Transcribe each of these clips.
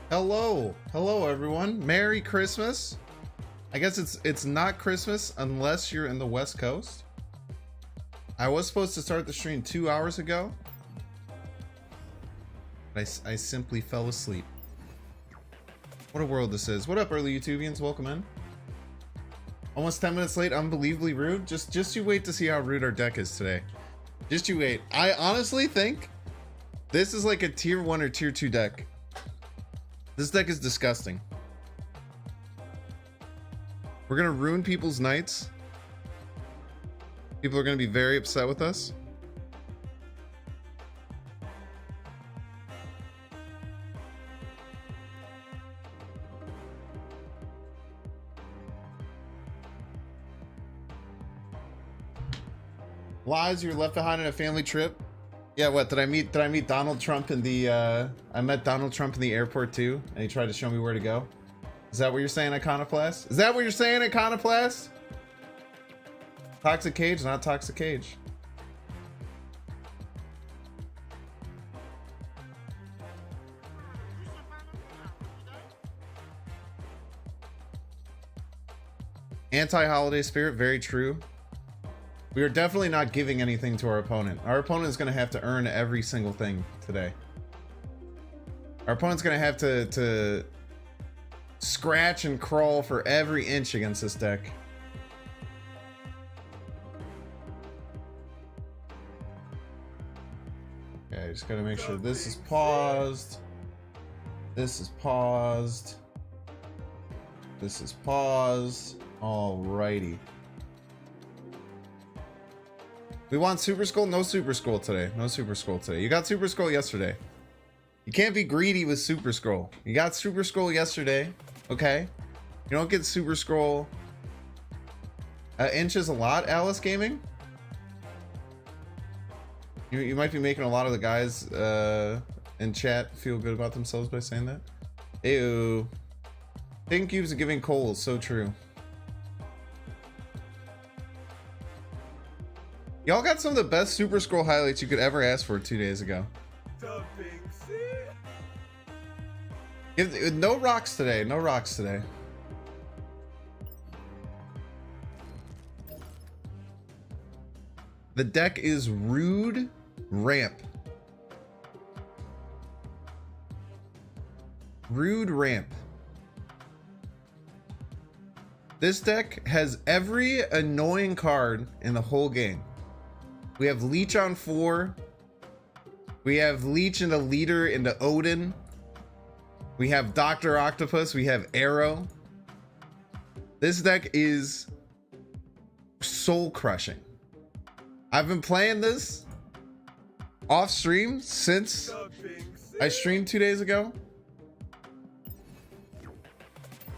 Hello everyone. Merry Christmas. I guess it's not Christmas unless you're in the West Coast. I was supposed to start the stream 2 hours ago. But I simply fell asleep. What a world this is. What up, early YouTubians? Welcome in. Almost 10 minutes late, unbelievably rude. Just you wait to see how rude our deck is today. Just you wait. I honestly think this is like a tier 1 or tier 2 deck. This deck is disgusting. We're gonna ruin people's nights. People are gonna be very upset with us. Lies, you were left behind on a family trip. Yeah, what did I meet Donald Trump in the I met Donald Trump in the airport too, and he tried to show me where to go. Is that what you're saying, Iconoplast? Is that what you're saying, Iconoplast? Toxic Cage, not Toxic Cage. Anti-holiday spirit, very true. We are definitely not giving anything to our opponent. Our opponent is going to have to earn every single thing today. Our opponent's going to have to scratch and crawl for every inch against this deck. Okay, just got to make sure this is paused. This is paused. This is paused. Alrighty. We want Super Skull? No Super Skull today. No Super Skull today. You got Super Skull yesterday. You can't be greedy with Super Skull. You got Super Skull yesterday. Okay? You don't get Super Skull. Inches a lot, Alice Gaming? You might be making a lot of the guys in chat feel good about themselves by saying that. Ew. Pink cubes are giving coals. So true. Y'all got some of the best Super Scroll highlights you could ever ask for 2 days ago. No rocks today. No rocks today. The deck is Rude Ramp. Rude Ramp. This deck has every annoying card in the whole game. We have Leech on 4. We have Leech into Leader into Odin. We have Dr. Octopus. We have Arrow. This deck is soul crushing. I've been playing this off stream since I streamed 2 days ago.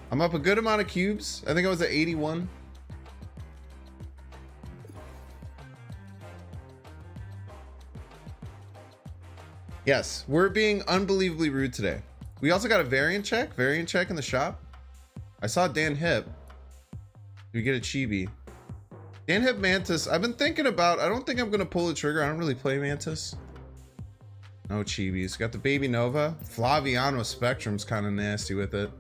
I'm up a good amount of cubes. I think I was at 81. Yes, we're being unbelievably rude today. We also got a variant check in the shop. I saw Dan Hip. Did we get a chibi? Dan Hip Mantis, I've been thinking about, I don't think I'm gonna pull the trigger. I don't really play Mantis. No chibis. Got the Baby Nova. Flaviano Spectrum's kind of nasty with it.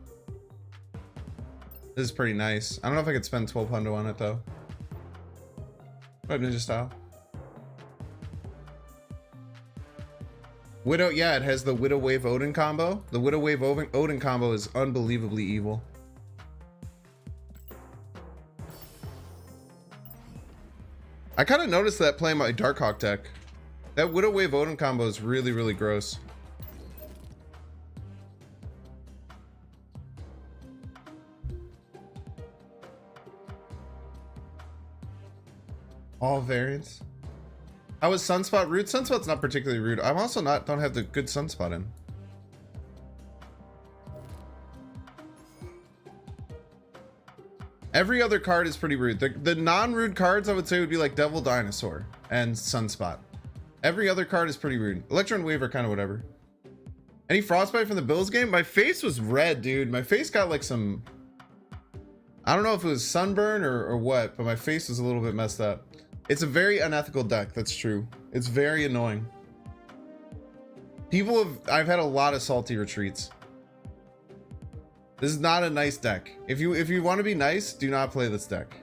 This is pretty nice. I don't know if I could spend 1200 on it though. What Ninja Style? Widow, yeah, it has the Widow Wave Odin combo. The Widow Wave Odin combo is unbelievably evil. I kind of noticed that playing my Dark Hawk deck. That Widow Wave Odin combo is really, really gross. All variants. How is Sunspot rude? Sunspot's not particularly rude. I'm also don't have the good Sunspot in. Every other card is pretty rude. The non-rude cards I would say would be like Devil Dinosaur and Sunspot. Every other card is pretty rude. Electron Wave are kind of whatever. Any frostbite from the Bills game? My face was red, dude. My face got like some, I don't know if it was sunburn or what, but my face was a little bit messed up. It's a very unethical deck, that's true. It's very annoying. I've had a lot of salty retreats. This is not a nice deck. If you want to be nice, do not play this deck.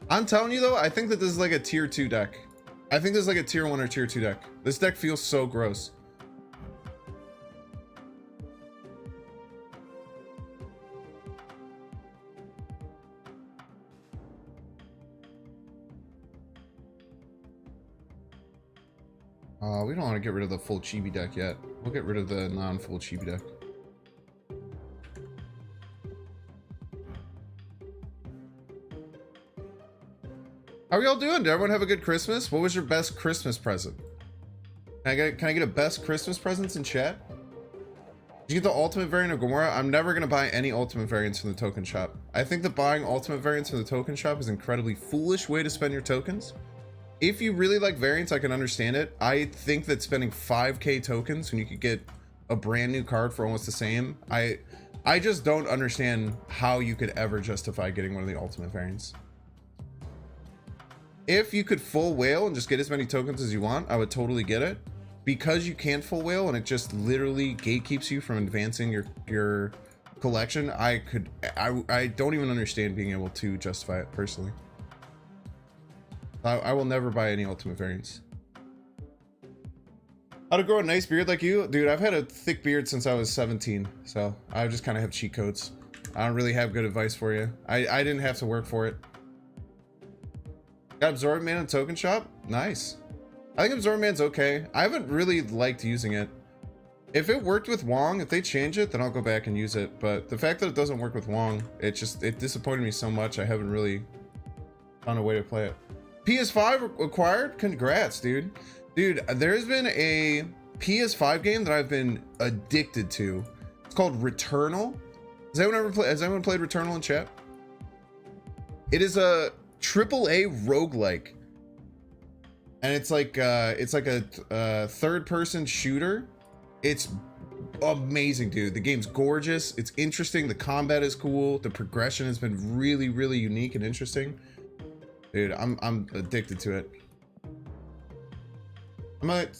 I'm telling you though, I think that this is like a tier 2 deck. I think this is like a tier 1 or tier 2 deck. This deck feels so gross. We don't want to get rid of the full chibi deck yet. We'll get rid of the non-full chibi deck. How are y'all doing? Did everyone have a good Christmas? What was your best Christmas present? Can I get a best Christmas presents in chat? Did you get the ultimate variant of Gamora? I'm never going to buy any ultimate variants from the token shop. I think that buying ultimate variants from the token shop is an incredibly foolish way to spend your tokens. If you really like variants, I can understand it. I think that spending 5k tokens when you could get a brand new card for almost the same, I just don't understand how you could ever justify getting one of the ultimate variants. If you could full whale and just get as many tokens as you want, I would totally get it. Because you can't full whale and it just literally gatekeeps you from advancing your collection, I don't even understand being able to justify it personally. I will never buy any ultimate variants. How to grow a nice beard like you? Dude, I've had a thick beard since I was 17, so I just kind of have cheat codes. I don't really have good advice for you. I didn't have to work for it. Got Absorb Man in Token Shop? Nice. I think Absorb Man's okay. I haven't really liked using it. If it worked with Wong, if they change it, then I'll go back and use it. But the fact that it doesn't work with Wong, it disappointed me so much. I haven't really found a way to play it. PS5 acquired? Congrats, dude. Dude, there's been a PS5 game that I've been addicted to. It's called Returnal. Has anyone played Returnal in chat? It is a AAA roguelike. And it's like a third-person shooter. It's amazing, dude. The game's gorgeous. It's interesting. The combat is cool. The progression has been really, really unique and interesting. Dude, I'm addicted to it. I'm at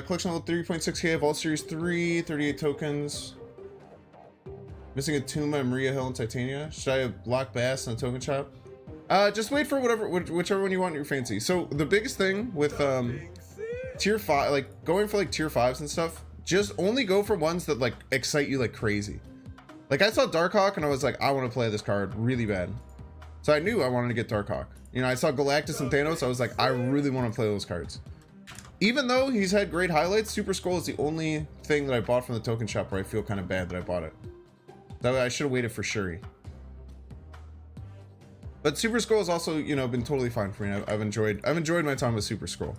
collection level 3.6k of all series 3, 38 tokens. Missing a Tuma and Maria Hill and Titania. Should I have Block Bass on a token shop? Just wait for whichever one you want in your fancy. So the biggest thing with tier 5, like going for like tier 5s and stuff, just only go for ones that like excite you like crazy. Like I saw Doc Ock and I was like, I want to play this card really bad. So I knew I wanted to get Doc Ock. You know, I saw Galactus and Thanos. I was like, I really want to play those cards. Even though he's had great highlights, Super Scroll is the only thing that I bought from the token shop where I feel kind of bad that I bought it. That I should have waited for Shuri. But Super Scroll has also, you know, been totally fine for me. I've enjoyed my time with Super Scroll.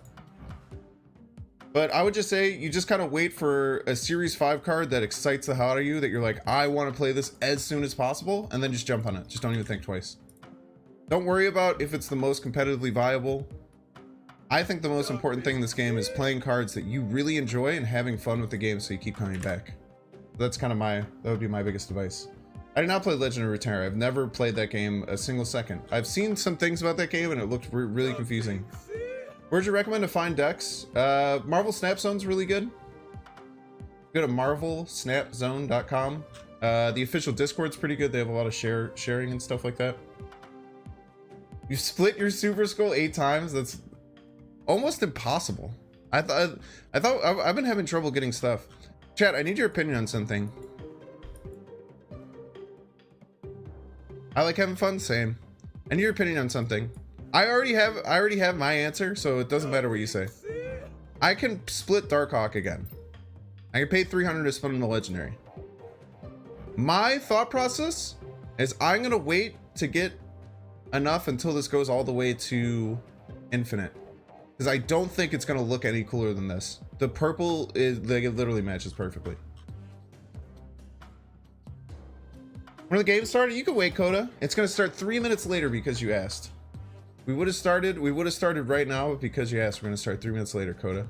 But I would just say you just kind of wait for a Series 5 card that excites the hell out of you, that you're like, I want to play this as soon as possible, and then just jump on it. Just don't even think twice. Don't worry about if it's the most competitively viable. I think the most important thing in this game is playing cards that you really enjoy and having fun with the game so you keep coming back. That's kind of that would be my biggest advice. I did not play Legend of Runeterra. I've never played that game a single second. I've seen some things about that game and it looked really confusing. Where'd you recommend to find decks? Marvel Snap Zone's really good. Go to marvelsnapzone.com. The official Discord's pretty good. They have a lot of sharing and stuff like that. You split your Super Scroll 8 times? That's almost impossible. I've been having trouble getting stuff. Chat, I need your opinion on something. I like having fun, same. I need your opinion on something. I already have my answer, so it doesn't matter what you say. I can split Doc Ock again. I can pay 300 to split in the legendary. My thought process is I'm gonna wait to get enough until this goes all the way to infinite, because I don't think it's gonna look any cooler than this. The purple is like, it literally matches perfectly. When the game started, you can wait, Coda. It's gonna start 3 minutes later because you asked. We would have started right now, but because you asked, we're gonna start 3 minutes later, Coda.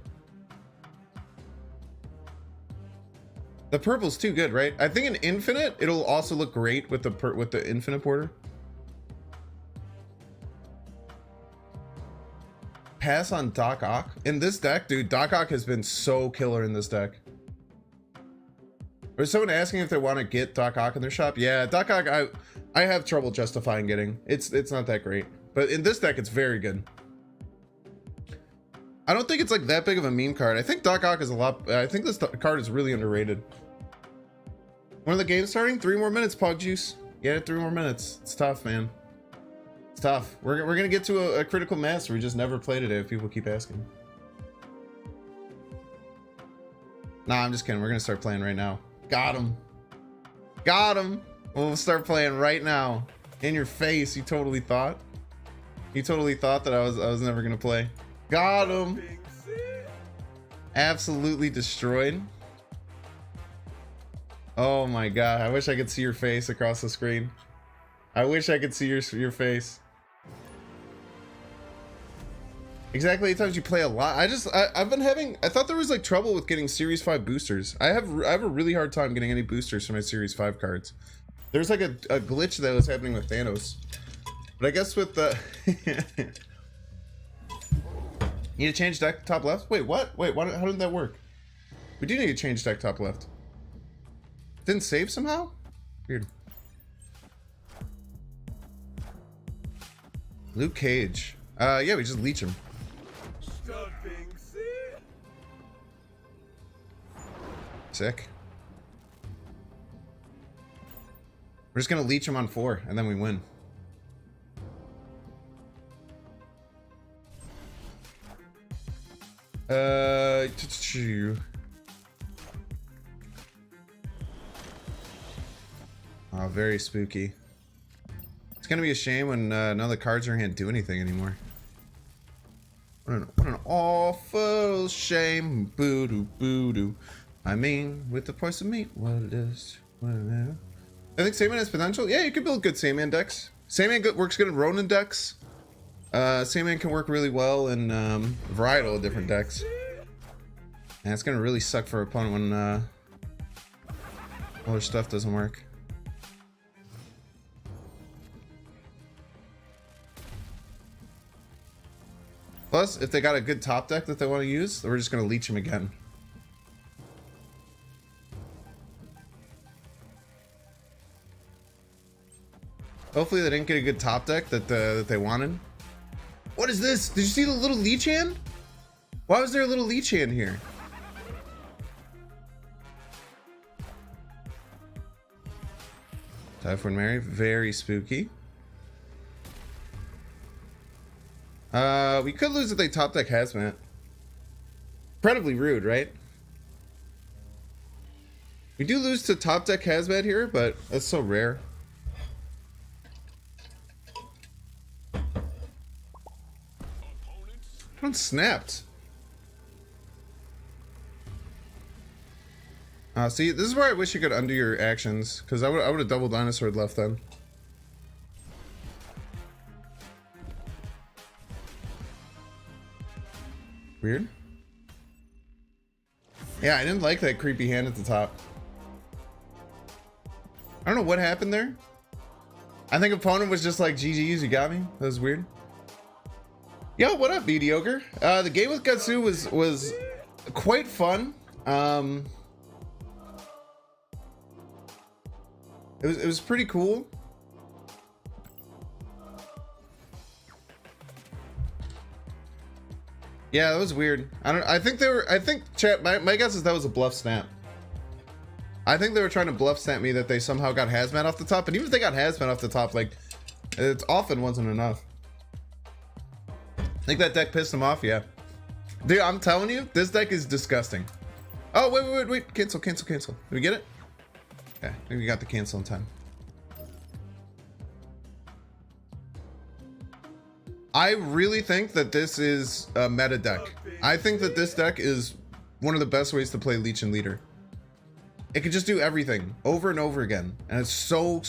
The purple's too good, right? I think in infinite, it'll also look great with the infinite border. Pass on Doc Ock in this deck, dude. Doc Ock has been so killer in this deck. Was someone asking if they want to get Doc Ock in their shop? Yeah, Doc Ock, I have trouble justifying getting. It's not that great. But in this deck, it's very good. I don't think it's like that big of a meme card. I think Doc Ock is a lot. I think this card is really underrated. When are the games starting? 3 more minutes, Pog Juice. Get it, 3 more minutes. It's tough, man. It's tough. We're gonna get to a critical mass. We just never played it if people keep asking. Nah, I'm just kidding. We're gonna start playing right now. Got him. Got him. We'll start playing right now. In your face. You totally thought. You totally thought that I was never gonna play. Got him. Absolutely destroyed. Oh my god. I wish I could see your face across the screen. I wish I could see your face. Exactly 8 times you play a lot. I've been having, I thought there was like trouble with getting Series 5 boosters. I have a really hard time getting any boosters for my Series 5 cards. There's like a glitch that was happening with Thanos. But I guess with the need to change deck top left? Wait, what? Wait, why, how did that work? We do need to change deck top left. Didn't save somehow? Weird. Luke Cage. Yeah, we just leech him. Sick. We're just gonna leech him on 4 and then we win. Oh, very spooky. It's gonna be a shame when none of the cards in your hand do anything anymore. What an awful shame. Boo-doo, boo-doo. I mean, with the price of meat, what it is. What it is. I think Sandman has potential. Yeah, you could build good Sandman decks. Sandman works good in Ronin decks. Sandman can work really well in a variety of different decks. And it's gonna really suck for an opponent when all their stuff doesn't work. Plus, if they got a good top deck that they want to use, we're just gonna leech them again. Hopefully they didn't get a good top deck that they wanted. What is this? Did you see the little leech hand? Why was there a little leech hand here? Typhoid Mary, very spooky. We could lose if they top deck Hazmat. Incredibly rude, right? We do lose to top deck Hazmat here, but that's so rare. One snapped. See, this is where I wish you could undo your actions, because I would have double dinosaur left then. Weird. Yeah, I didn't like that creepy hand at the top. I don't know what happened there. I think opponent was just like, GG's, you got me. That was weird. Yo, what up, mediocre? The game with Gatsu was quite fun. It was pretty cool. Yeah, that was weird. I think chat, my guess is that was a bluff snap. I think they were trying to bluff snap me that they somehow got Hazmat off the top, and even if they got Hazmat off the top, like, it often wasn't enough. I think that deck pissed him off, yeah. Dude, I'm telling you, this deck is disgusting. Oh, wait. Cancel. Did we get it? Okay, I think we got the cancel in time. I really think that this is a meta deck. I think that this deck is one of the best ways to play Leech and Leader. It can just do everything over and over again. And it's so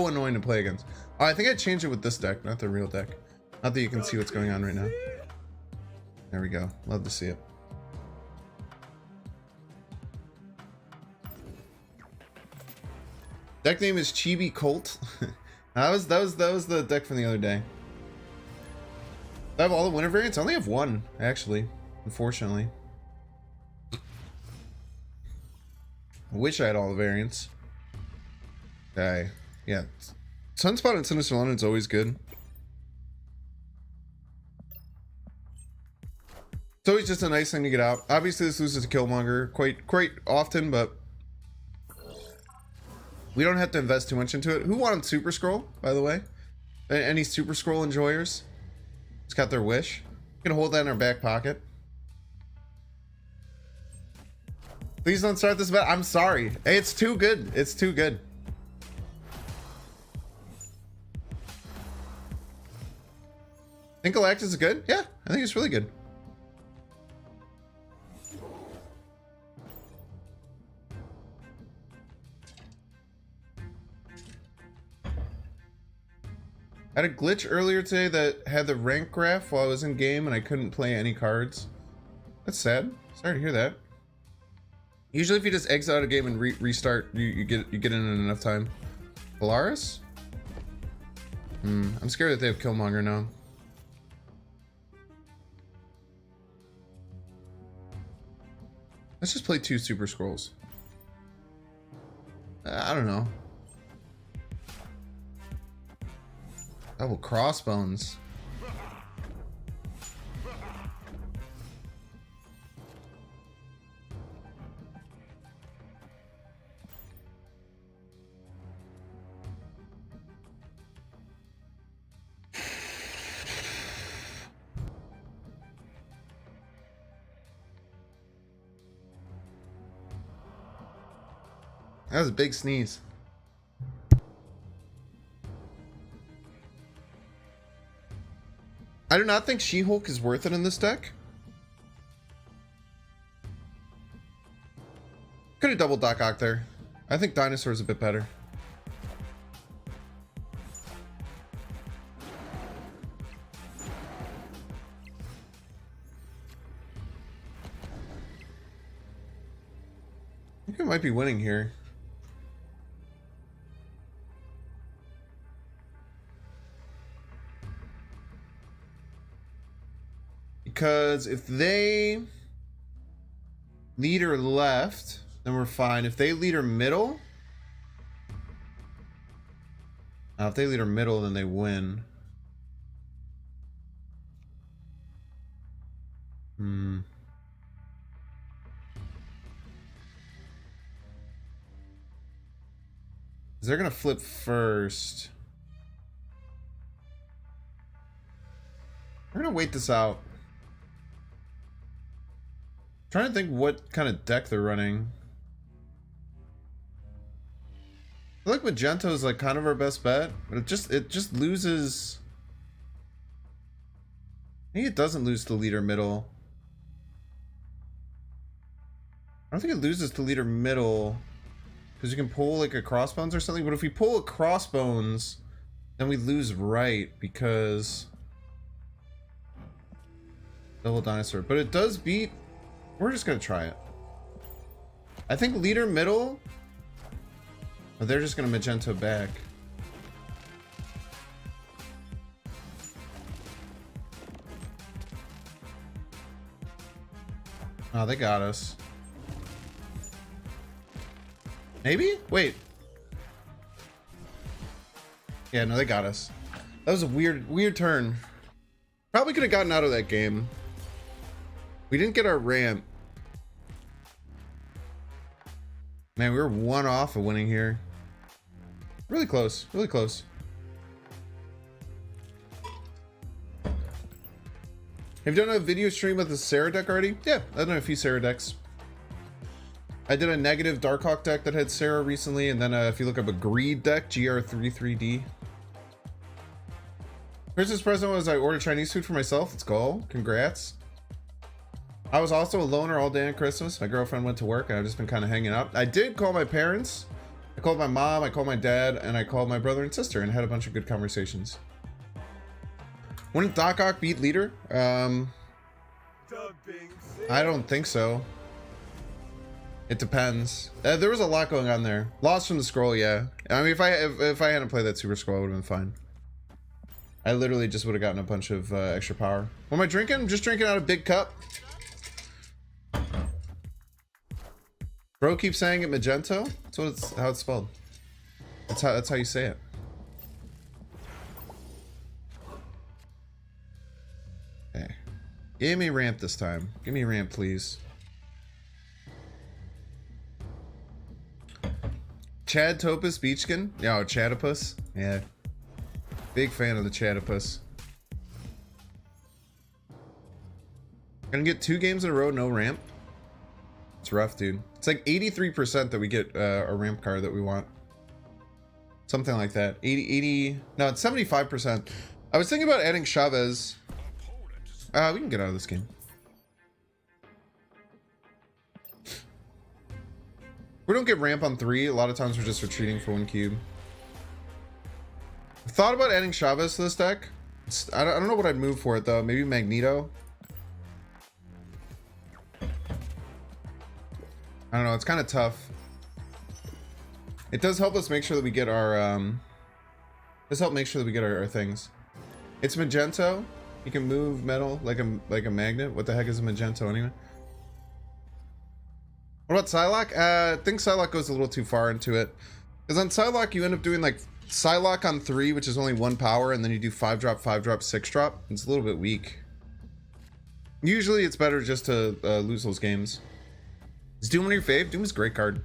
annoying to play against. Oh, I think I changed it with this deck, not the real deck. Not that you can see what's going on right now. There we go. Love to see it. Deck name is Chibi Colt. that was the deck from the other day. I have all the winter variants. I only have one, actually, unfortunately. I wish I had all the variants. Okay. Yeah. Sunspot and Sinister London's always good. It's always just a nice thing to get out. Obviously, this loses to Killmonger quite often, but we don't have to invest too much into it. Who wanted Super Scroll, by the way? Any Super Scroll enjoyers? It's got their wish. We can hold that in our back pocket. Please don't start this bet. I'm sorry. Hey, it's too good. It's too good. Think Galactus is good? Yeah, I think it's really good. I had a glitch earlier today that had the rank graph while I was in game and I couldn't play any cards. That's sad. Sorry to hear that. Usually if you just exit out a game and restart, you get in enough time. Polaris? I'm scared that they have Killmonger now. Let's just play 2 Super Scrolls. I don't know. Double crossbones. That was a big sneeze. I do not think She-Hulk is worth it in this deck. Could have doubled Doc Ock there. I think Dinosaur is a bit better. I think I might be winning here. Because if they leader left, then we're fine. If they leader middle, if they leader middle, then they win. They're gonna flip first. We're gonna wait this out. Trying to think what kind of deck they're running. I feel like Magento is like kind of our best bet, but it just loses. I think it doesn't lose to leader middle. I don't think it loses to leader middle because you can pull like a crossbones or something. But if we pull a crossbones, then we lose right because double dinosaur. But it does beat. We're just gonna try it. I think leader middle. Oh, they're just gonna Magento back. Oh, they got us. Maybe? Wait. Yeah, no, they got us. That was a weird turn. Probably could have gotten out of that game. We didn't get our ramp. Man, we were 1 off of winning here. Really close, really close. Have you done a video stream with the Sarah deck already? Yeah, I've done a few Sarah decks. I did a negative Dark Hawk deck that had Sarah recently, and then if you look up a Greed deck, GR33D. Christmas present was I ordered Chinese food for myself. Let's go. Congrats. I was also a loner all day on Christmas. My girlfriend went to work and I've just been kind of hanging out. I did call my parents. I called my mom, I called my dad, and I called my brother and sister and had a bunch of good conversations. Wouldn't Doc Ock beat leader? I don't think so. It depends. There was a lot going on there. Lost from the scroll, yeah. I mean, if I hadn't played that Super Scroll, I would have been fine. I literally just would have gotten a bunch of extra power. What am I drinking? I'm just drinking out of a big cup. Bro keeps saying it magento. That's what it's how it's spelled. That's how you say it. Okay. Give me ramp this time. Give me ramp, please. Chad Topus Beachkin? Yeah, Chadopus. Yeah. Big fan of the Chadopus. Gonna get 2 games in a row, no ramp. It's rough, dude. It's like 83% that we get a ramp card that we want. Something like that. 80, no, it's 75%. I was thinking about adding Chavez. We can get out of this game. We don't get ramp on 3. A lot of times we're just retreating for 1 cube. I've thought about adding Chavez to this deck. I don't know what I'd move for it though. Maybe Magneto. I don't know. It's kind of tough. It does help us make sure that we get our our things. It's Magento. You can move metal like a magnet. What the heck is a Magento anyway? What about Psylocke? I think Psylocke goes a little too far into it. Because on Psylocke, you end up doing like Psylocke on 3, which is only 1 power, and then you do 5 drop, 5 drop, 6 drop. It's a little bit weak. Usually it's better just to lose those games. Is Doom on your fave? Doom is a great card.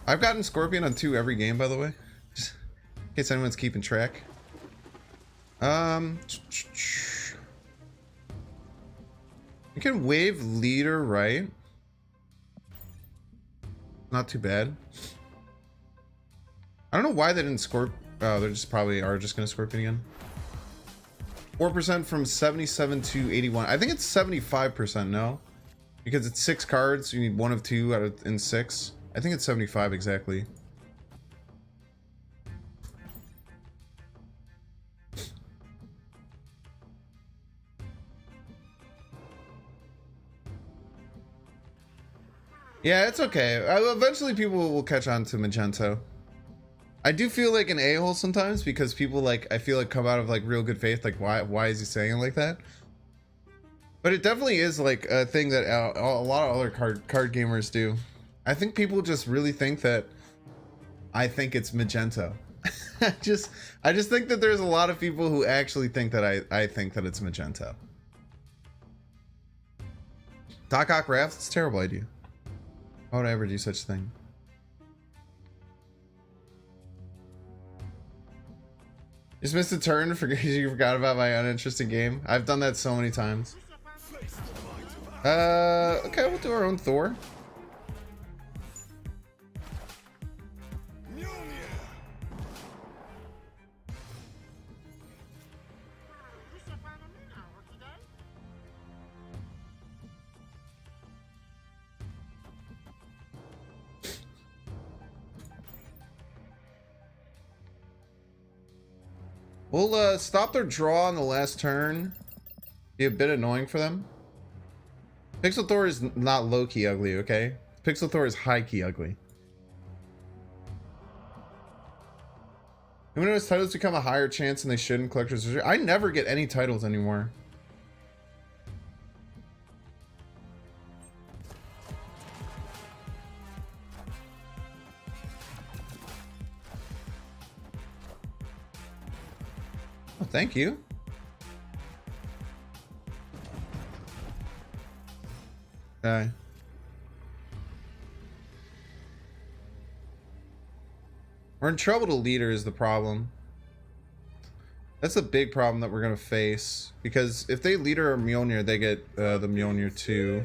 I've gotten Scorpion on 2 every game, by the way. Just in case anyone's keeping track. You can wave leader, right? Not too bad. I don't know why they didn't scorp. Oh, they're just probably are just gonna Scorpion again. 4% from 77 to 81. I think it's 75%, no? Because it's 6 cards, so you need 1 of 2 in 6. I think it's 75 exactly. Yeah, it's okay. Eventually people will catch on to Magento. I do feel like an a-hole sometimes because people like, I feel like come out of like real good faith. Like why is he saying it like that? But it definitely is like a thing that a lot of other card gamers do. I think people just really think that I think it's Magento. I just think that there's a lot of people who actually think that I think that it's Magento. Doc Ock Raft, it's a terrible idea. Why would I ever do such a thing? Just missed a turn because you forgot about my uninteresting game. I've done that so many times. Okay, we'll do our own Thor. We'll stop their draw on the last turn. Be a bit annoying for them. Pixel Thor is not low-key ugly, okay? Pixel Thor is high-key ugly. Even though his titles become a higher chance than they should in Collector's Edition. I never get any titles anymore. Oh, thank you. Okay. We're in trouble to leader is the problem. That's a big problem that we're gonna face because if they leader or Mjolnir, they get the Mjolnir too.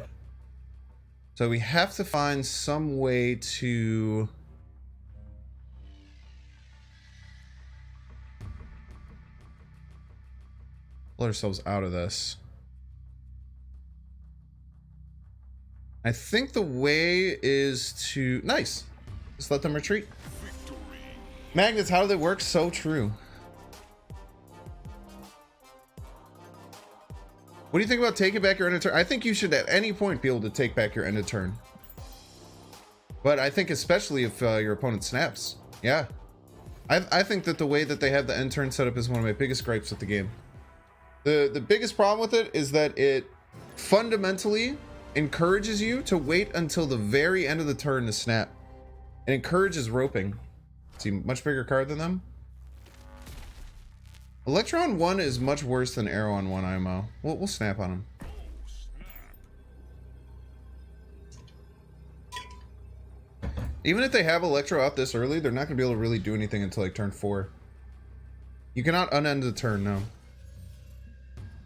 So we have to find some way to pull ourselves out of this. I think the way is to nice. Just let them retreat. Magnets, how do they work? So true. What do you think about taking back your end of turn? I think you should at any point be able to take back your end of turn. But I think especially if your opponent snaps. Yeah. I think that the way that they have the end turn set up is one of my biggest gripes with the game. The biggest problem with it is that it fundamentally encourages you to wait until the very end of the turn to snap. It encourages roping. See, much bigger card than them. Electron 1 is much worse than Arrow on 1 IMO. We'll snap on him. Even if they have Electro out this early, they're not going to be able to really do anything until like turn 4. You cannot unend the turn, no.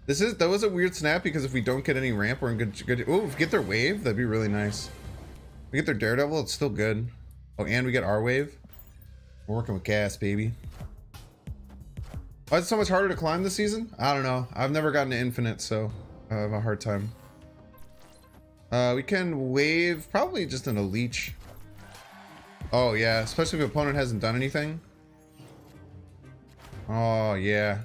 That was a weird snap because if we don't get any ramp, we're in good. Oh, if we get their wave, that'd be really nice. If we get their Daredevil, it's still good. Oh, and we get our wave. We're working with gas, baby. Why is it so much harder to climb this season? I don't know. I've never gotten to infinite, so I have a hard time. We can wave probably just in a leech. Oh yeah, especially if the opponent hasn't done anything. Oh yeah.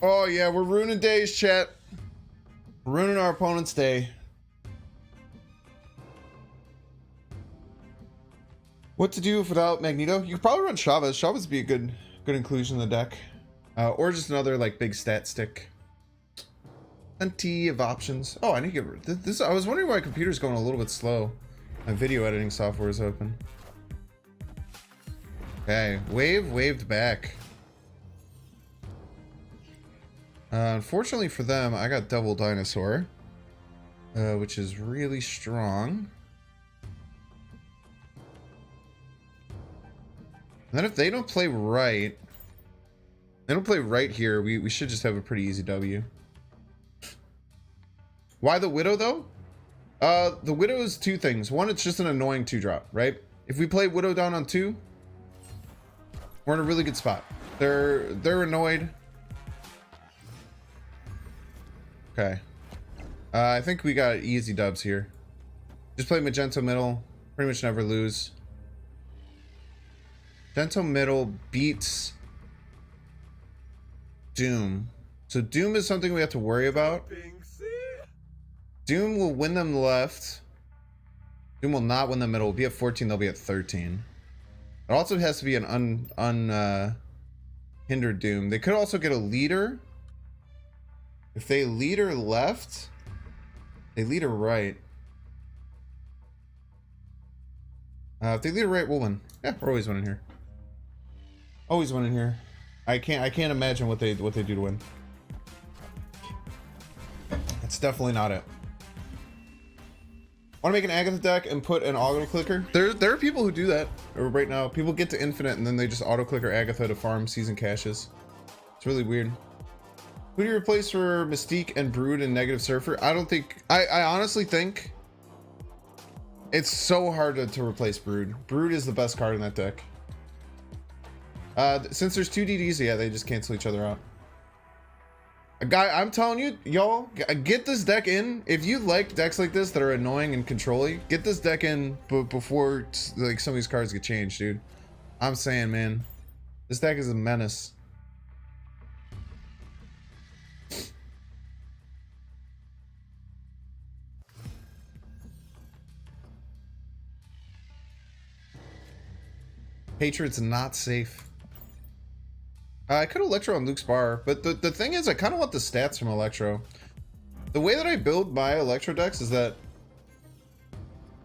Oh yeah, we're ruining days, chat. We're ruining our opponent's day. What to do without Magneto? You could probably run Chavez. Chavez would be a good inclusion in the deck. Or just another like big stat stick. Plenty of options. Oh, I need to get this. I was wondering why my computer's going a little bit slow. My video editing software is open. Okay, waved back. Unfortunately for them, I got double dinosaur, which is really strong. And then if they don't play right, here, we should just have a pretty easy W. Why the Widow though? The Widow is two things. One, it's just an annoying 2-drop, right? If we play Widow down on 2, we're in a really good spot. They're annoyed. Okay. I think we got easy dubs here. Just play Magento middle. Pretty much never lose. Magento middle beats Doom. So Doom is something we have to worry about. Doom will win them left. Doom will not win the middle. We'll be at 14. They'll be at 13. It also has to be an hindered Doom. They could also get a leader. If they leader left, they leader right. If they leader right, we'll win. Yeah, we're always winning here. Always winning here. I can't imagine what they do to win. That's definitely not it. Want to make an Agatha deck and put an auto clicker? There are people who do that right now. People get to infinite and then they just auto clicker Agatha to farm season caches. It's really weird. Who do you replace for Mystique and Brood and Negative Surfer? I don't think... I honestly think it's so hard to replace Brood. Brood is the best card in that deck. Since there's 2 DDs, yeah, they just cancel each other out. I'm telling you, y'all, get this deck in. If you like decks like this that are annoying and controlling, get this deck in before like some of these cards get changed, dude. I'm saying, man, this deck is a menace. Patriot's not safe. I could Electro on Luke's bar, but the thing is, I kind of want the stats from Electro. The way that I build my Electro decks is that...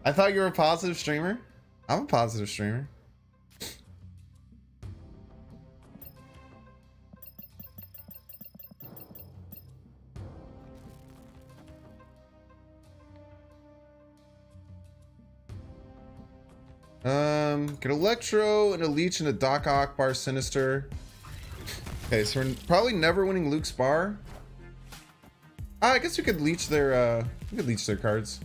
I thought you were a positive streamer. I'm a positive streamer. Get Electro and a Leech and a Doc Ock bar Sinister. Okay, so we're probably never winning Luke's bar. I guess we could leech their cards.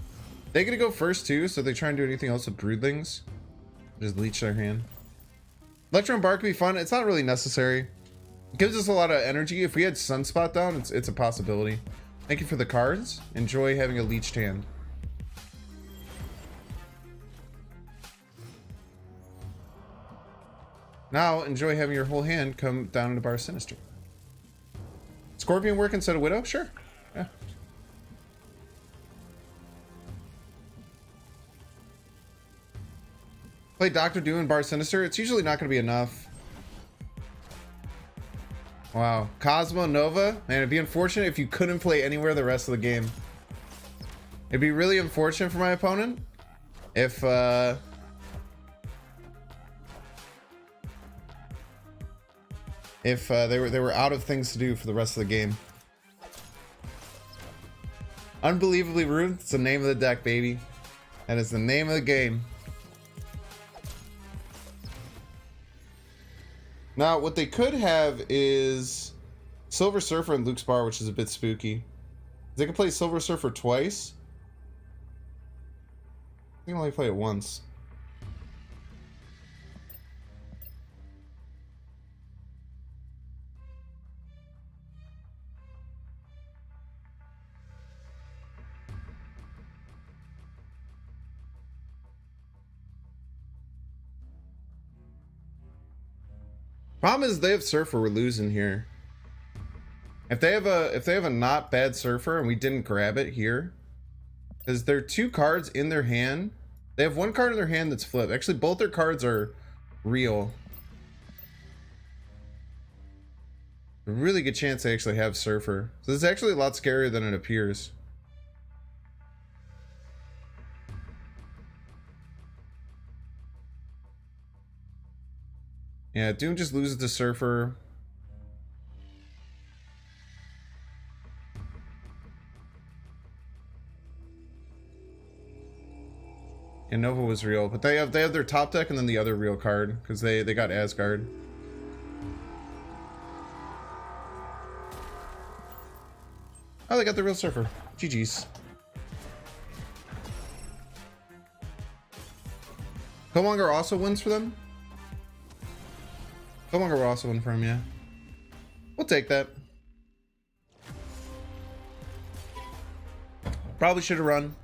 They get to go first too, so if they try and do anything else with Broodlings, just leech their hand. Electro and bar could be fun. It's not really necessary. It gives us a lot of energy. If we had Sunspot down, it's a possibility. Thank you for the cards. Enjoy having a leeched hand. Now, enjoy having your whole hand come down into Bar Sinister. Scorpion work instead of Widow? Sure. Yeah. Play Dr. Doom and Bar Sinister. It's usually not going to be enough. Wow. Cosmo Nova? Man, it'd be unfortunate if you couldn't play anywhere the rest of the game. It'd be really unfortunate for my opponent if they were out of things to do for the rest of the game. Unbelievably rude. It's the name of the deck, baby. That is the name of the game. Now, what they could have is Silver Surfer and Luke's Bar, which is a bit spooky. They could play Silver Surfer twice. I can only play it once. Problem is they have Surfer, we're losing here. If they have a not bad Surfer and we didn't grab it here, because there are 2 cards in their hand. They have 1 card in their hand that's flipped. Actually, both their cards are real. A really good chance they actually have Surfer. So this is actually a lot scarier than it appears. Yeah, Doom just loses to Surfer. And Nova was real, but they have their top deck and then the other real card because they got Asgard. Oh, they got the real Surfer. GG's. Killmonger also wins for them. Killmonger will also win for him, yeah. We'll take that. Probably should have run.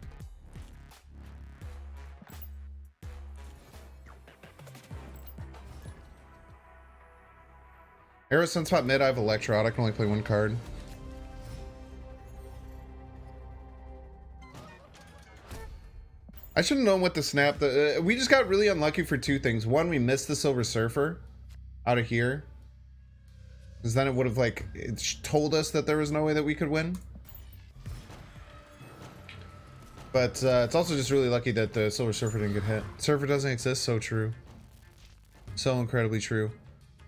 Arrow Sunspot mid, I have Electro out. I can only play 1 card. I should have known what to snap. We just got really unlucky for 2 things. One, we missed the Silver Surfer out of here. Because then it would have, like, it told us that there was no way that we could win. But it's also just really lucky that the Silver Surfer didn't get hit. Surfer doesn't exist, so true. So incredibly true.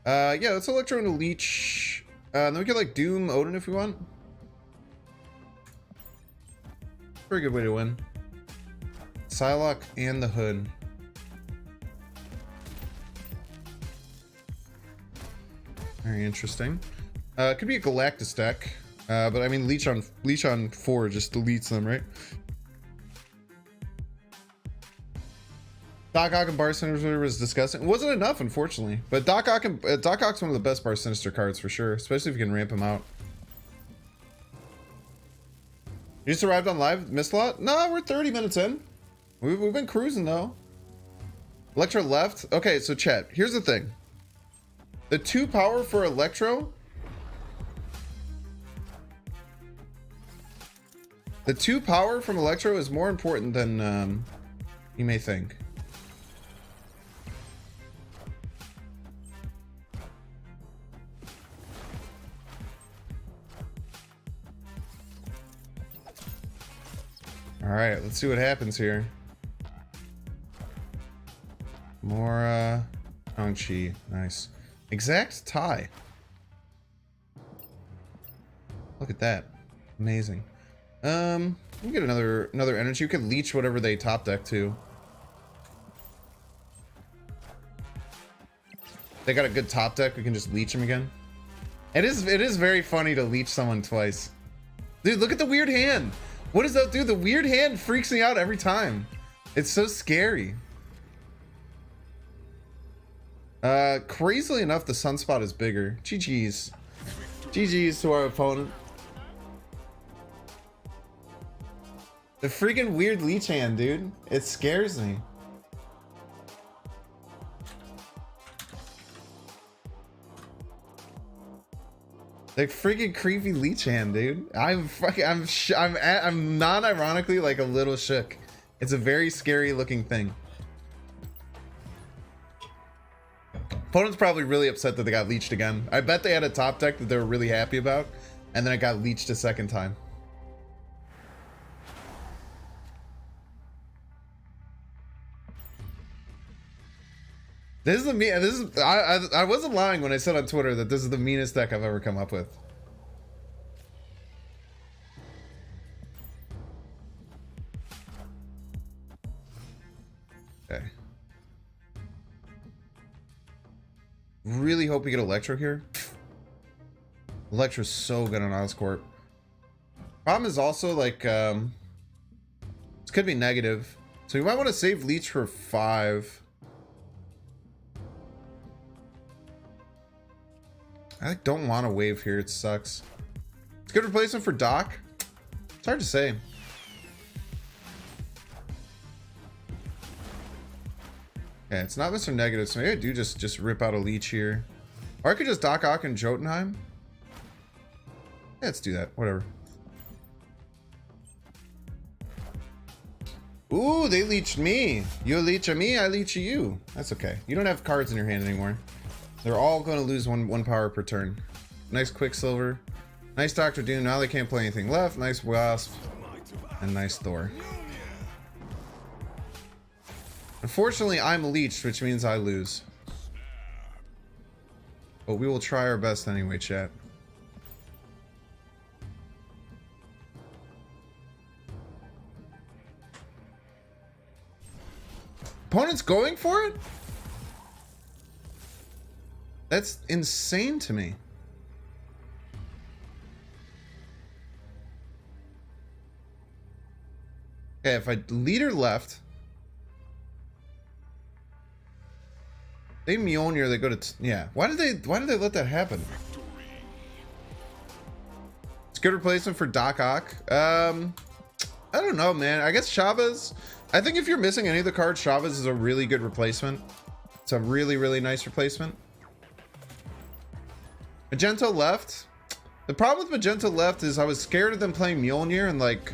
Yeah, let's Electro into Leech. Then we could, like, Doom Odin if we want. Pretty good way to win. Psylocke and the Hood. Very interesting. It could be a Galactus deck, but I mean Leech on 4 just deletes them, right? Doc Ock and Bar Sinister was disgusting. It wasn't enough, unfortunately. But Doc Ock's one of the best Bar Sinister cards for sure, especially if you can ramp him out. You just arrived on live, missed a lot? No, we're 30 minutes in. We've been cruising though. Electro left. Okay, so chat. Here's the thing. The 2 power for Electro. The 2 power from Electro is more important than you may think. All right, let's see what happens here. More Shang-Chi, nice. Exact tie. Look at that, amazing. We get another energy. We could leech whatever they top deck to. They got a good top deck. We can just leech them again. It is very funny to leech someone twice. Dude, look at the weird hand. What does that do? The weird hand freaks me out every time. It's so scary. Crazily enough, the Sunspot is bigger. GG's. GG's to our opponent. The freaking weird leech hand, dude. It scares me. The freaking creepy leech hand, dude. I'm non-ironically like a little shook. It's a very scary looking thing. Opponent's probably really upset that they got leeched again. I bet they had a top deck that they were really happy about, and then it got leeched a second time. This is the mean. This is I wasn't lying when I said on Twitter that this is the meanest deck I've ever come up with. Okay. Really hope we get Electro here. Electro's so good on Oscorp. Problem is also like this could be negative, so you might want to save Leech for 5. I don't want to wave here. It sucks. It's a good replacement for Doc. It's hard to say. Okay, it's not Mr. Negative, so maybe I do just rip out a Leech here. Or I could just Doc Ock and Jotunheim. Yeah, let's do that. Whatever. Ooh, they leeched me. You leech me, I leech you. That's okay. You don't have cards in your hand anymore. They're all going to lose one power per turn. Nice Quicksilver. Nice Dr. Doom. Now they can't play anything left. Nice Wasp. And nice Thor. Unfortunately, I'm leeched, which means I lose. But we will try our best anyway, chat. Opponent's going for it? That's insane to me. Okay, if I leader left, they Mjolnir, they go to yeah. Why did they let that happen? It's a good replacement for Doc Ock. I don't know, man. I guess Chavez. I think if you're missing any of the cards, Chavez is a really good replacement. It's a really, really nice replacement. Magento left. The problem with Magento left is I was scared of them playing Mjolnir and like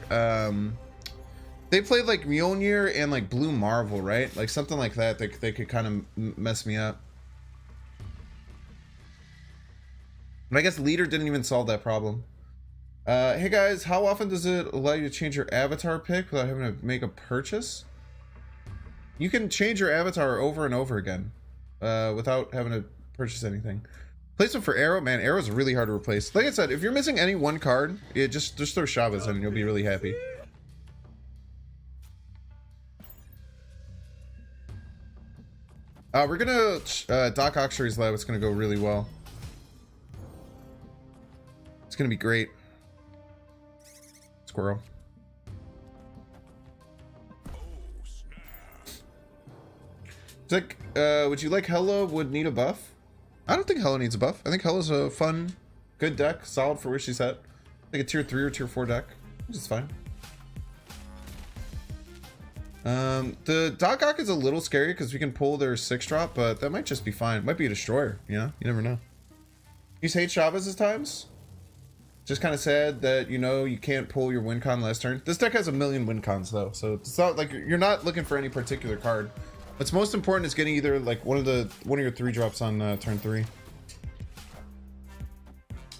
they played like Mjolnir and like Blue Marvel, right? Like something like that. They could kind of mess me up. But I guess Leader didn't even solve that problem. Hey guys, how often does it allow you to change your avatar pick without having to make a purchase? You can change your avatar over and over again without having to purchase anything. Placement for Arrow, man, Arrow's really hard to replace. Like I said, if you're missing any one card, just throw Chavez in and you'll be really happy. We're gonna Doc Ock's Lab. It's gonna go really well. It's gonna be great. Squirrel. It's like, would you like Hella would need a buff? I don't think Hella needs a buff. I think Hella's a fun, good deck, solid for where she's at. Like a tier 3 or tier 4 deck, which is fine. The Doc Ock is a little scary because we can pull their 6-drop, but that might just be fine. It might be a destroyer, you know? You never know. You hate Chavez's times? Just kind of sad that, you know, you can't pull your win con last turn. This deck has a million win cons though, so it's not like you're not looking for any particular card. What's most important is getting either like one of your 3-drops on turn 3.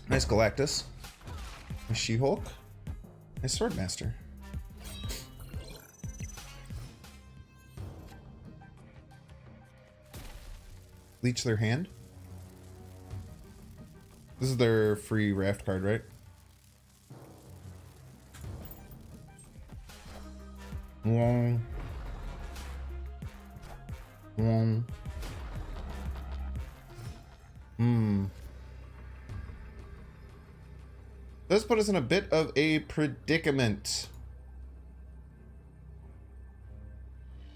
Nice Galactus. Nice She-Hulk. Nice Swordmaster. Leech their hand. This is their free raft card, right? Wong. Wong. This put us in a bit of a predicament.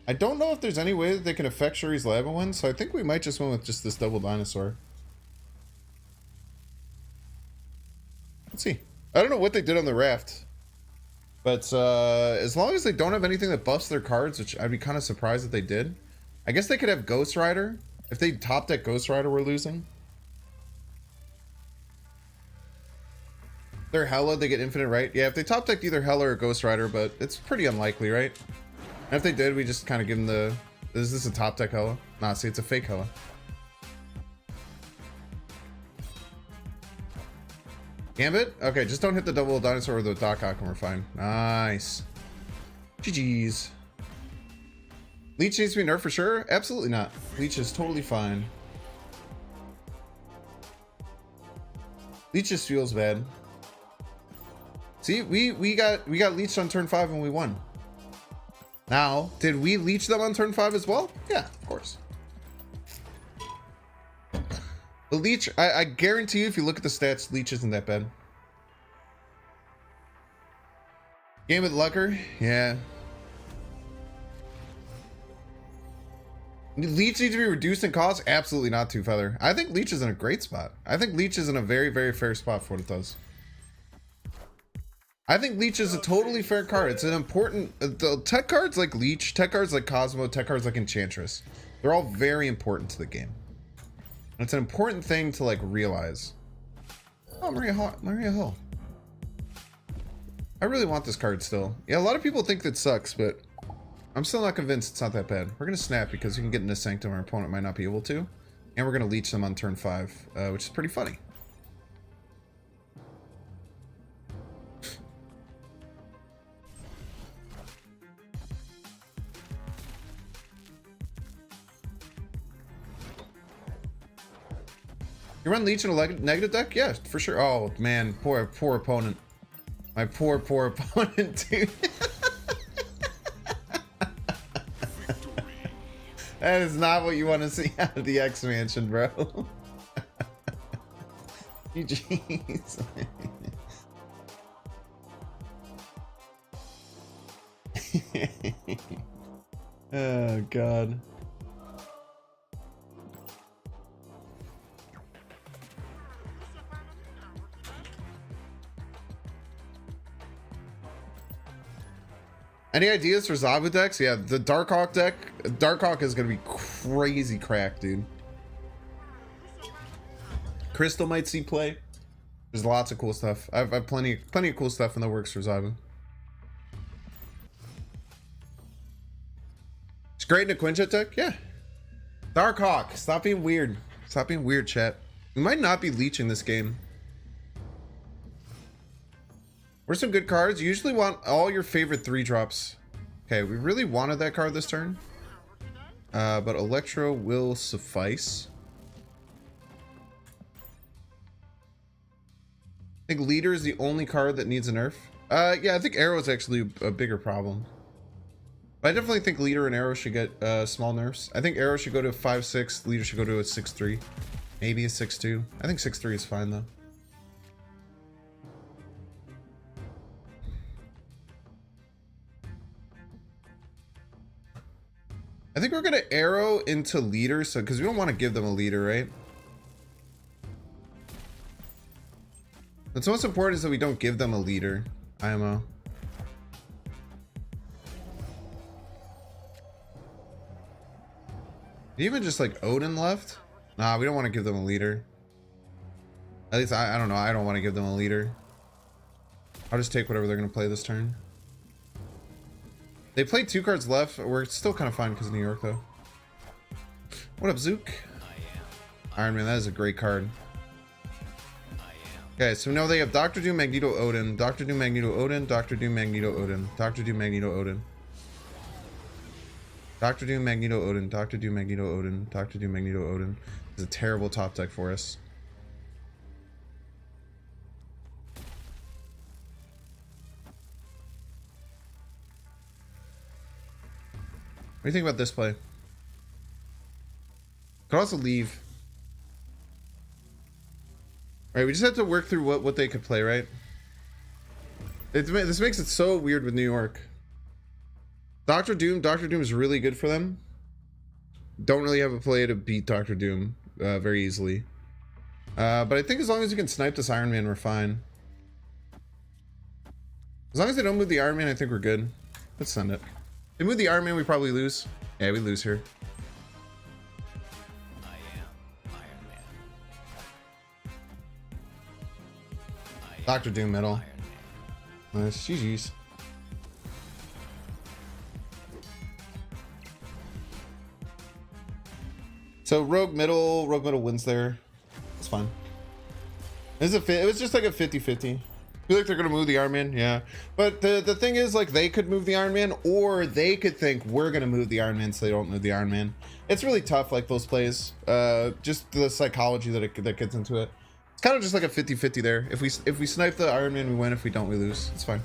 I don't know if there's any way that they can affect Shuri's Lava win, so I think we might just win with just this double dinosaur. Let's see. I don't know what they did on the raft, but as long as they don't have anything that buffs their cards, which I'd be kind of surprised if they did. I guess they could have Ghost Rider. If they top deck Ghost Rider, we're losing. They're Hella, they get infinite, right? Yeah, if they top decked either Hella or Ghost Rider, but it's pretty unlikely, right? And if they did, we just kind of give them the... Is this a top deck Hella? Nah, see, it's a fake Hella. Gambit? Okay, just don't hit the double dinosaur or the Doc Ock and we're fine. Nice. GG's. Leech needs to be nerfed for sure? Absolutely not. Leech is totally fine. Leech just feels bad. See, we got leeched on turn 5 and we won. Now, did we leech them on turn 5 as well? Yeah, of course. The leech, I guarantee you, if you look at the stats, leech isn't that bad. Game with Lucker? Yeah. Leech needs to be reduced in cost? Absolutely not, Two Feather. I think Leech is in a great spot. I think Leech is in a very, very fair spot for what it does. I think Leech is a totally fair card. It's an important... The tech cards like Leech, tech cards like Cosmo, tech cards like Enchantress, they're all very important to the game. And it's an important thing to, like, realize. Oh, Maria Hill. I really want this card still. Yeah, a lot of people think that sucks, but I'm still not convinced it's not that bad. We're going to snap because we can get into Sanctum our opponent might not be able to. And we're going to leech them on turn 5, which is pretty funny. You run leech in a negative deck? Yeah, for sure. Oh, man. Poor opponent. My poor opponent, dude. That is not what you want to see out of the X Mansion, bro. Jeez. Oh, God. Any ideas for Zabu decks? Yeah, the Doc Ock deck. Doc Ock is going to be crazy crack, dude. Crystal might see play. There's lots of cool stuff. I've plenty of cool stuff in the works for Zabu. It's great in a Quinjet deck? Yeah. Doc Ock, stop being weird. Stop being weird, chat. We might not be leeching this game. Where's some good cards? You usually want all your favorite 3-drops. Okay, we really wanted that card this turn. But Electro will suffice. I think Leader is the only card that needs a nerf. Yeah, I think Arrow is actually a bigger problem. But I definitely think Leader and Arrow should get small nerfs. I think Arrow should go to a 5-6, Leader should go to a 6-3. Maybe a 6-2. I think 6-3 is fine though. I think we're gonna Arrow into Leader, so because we don't want to give them a Leader, right? What's most important is that we don't give them a Leader. IMO. Even just like Odin left? Nah, we don't want to give them a Leader. At least I don't know. I don't want to give them a Leader. I'll just take whatever they're gonna play this turn. They played 2 cards left. We're still kind of fine because of New York, though. What up, Zook? Iron Man, that is a great card. Okay, so now they have Dr. Doom, Magneto, Odin. Dr. Doom, Magneto, Odin. Dr. Doom, Magneto, Odin. Dr. Doom, Magneto, Odin. Dr. Doom, Magneto, Odin. Dr. Doom, Magneto, Odin. Dr. Doom, Magneto, Odin. It's a terrible top deck for us. What do you think about this play? Could also leave. Alright, we just have to work through what they could play, right? This makes it so weird with New York. Dr. Doom is really good for them. Don't really have a play to beat Dr. Doom very easily. But I think as long as you can snipe this Iron Man, we're fine. As long as they don't move the Iron Man, I think we're good. Let's send it. They move the Iron Man, we probably lose. Yeah, we lose here. I am Iron Man. Dr. Doom middle. Nice. GG's. So Rogue middle wins there. It's fine. It was just like a 50-50. feel like they're gonna move the Iron Man, yeah. But the thing is, like, they could move the Iron Man, or they could think we're gonna move the Iron Man, so they don't move the Iron Man. It's really tough, like those plays. Just the psychology that gets into it. It's kind of just like a 50-50 there. If we snipe the Iron Man, we win. If we don't, we lose. It's fine.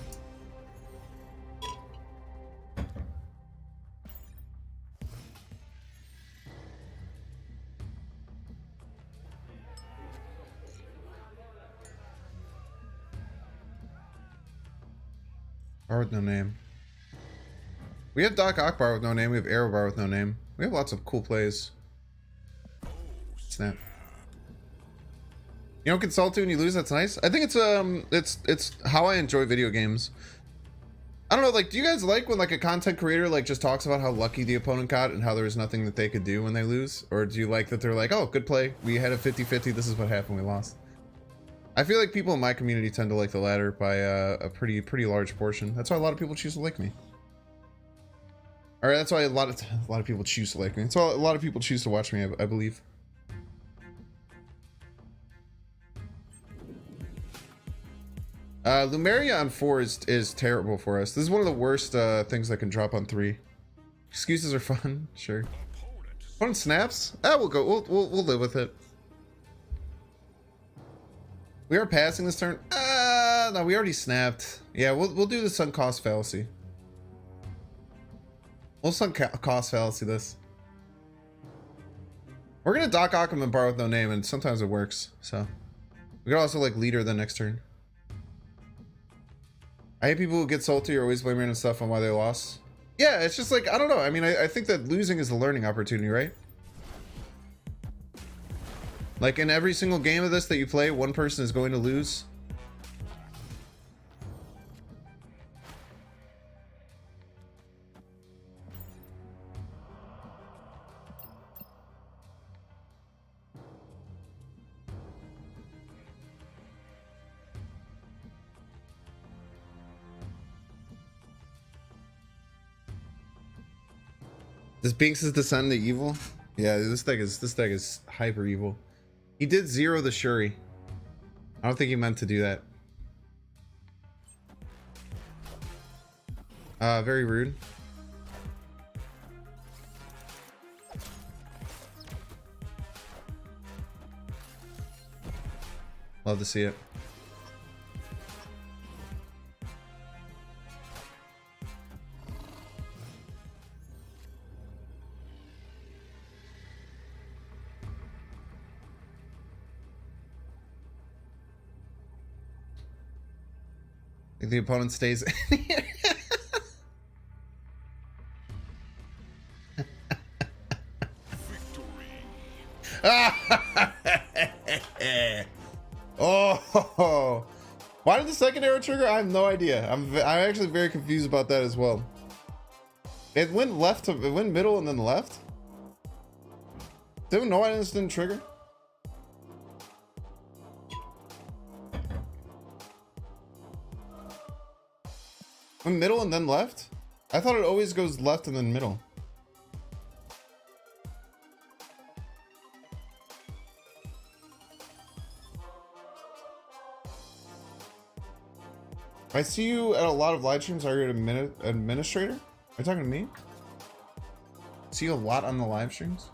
Bar with no name. We have Doc Ock bar with no name. We have Arrow bar with no name. We have lots of cool plays. Snap. You don't consult to when you lose. That's nice. I think it's how I enjoy video games. I don't know, like, do you guys like when like a content creator like just talks about how lucky the opponent got and how there was nothing that they could do when they lose? Or do you like that they're like, oh, good play, we had a 50-50, this is what happened, we lost? I feel like people in my community tend to like the latter by a pretty large portion. That's why a lot of people choose to like me. All right, that's why a lot of people choose to like me. That's why a lot of people choose to watch me, I believe. Lumeria on 4 is terrible for us. This is one of the worst things that can drop on 3. Excuses are fun, sure. Fun snaps? We'll live with it. We are passing this turn. No, we already snapped. Yeah, we'll do the sunk cost fallacy. We'll sunk cost fallacy this. We're gonna Doc Ock him and bar with no name, and sometimes it works. So we could also like leader the next turn. I hate people who get salty or always blame random stuff on why they lost. Yeah, it's just like, I don't know. I mean, I think that losing is a learning opportunity, right? Like in every single game of this that you play, one person is going to lose. This Binks is descend to evil. Yeah, this deck is hyper evil. He did 0 the Shuri. I don't think he meant to do that. Very rude. Love to see it. If the opponent stays in here. Oh, why did the second arrow trigger? I have no idea. I'm actually very confused about that as well. It went left to, it went middle and then left. Didn't know why this didn't trigger. Went middle and then left? I thought it always goes left and then middle. I see you at a lot of live streams. Are you an administrator? Are you talking to me? See you a lot on the live streams?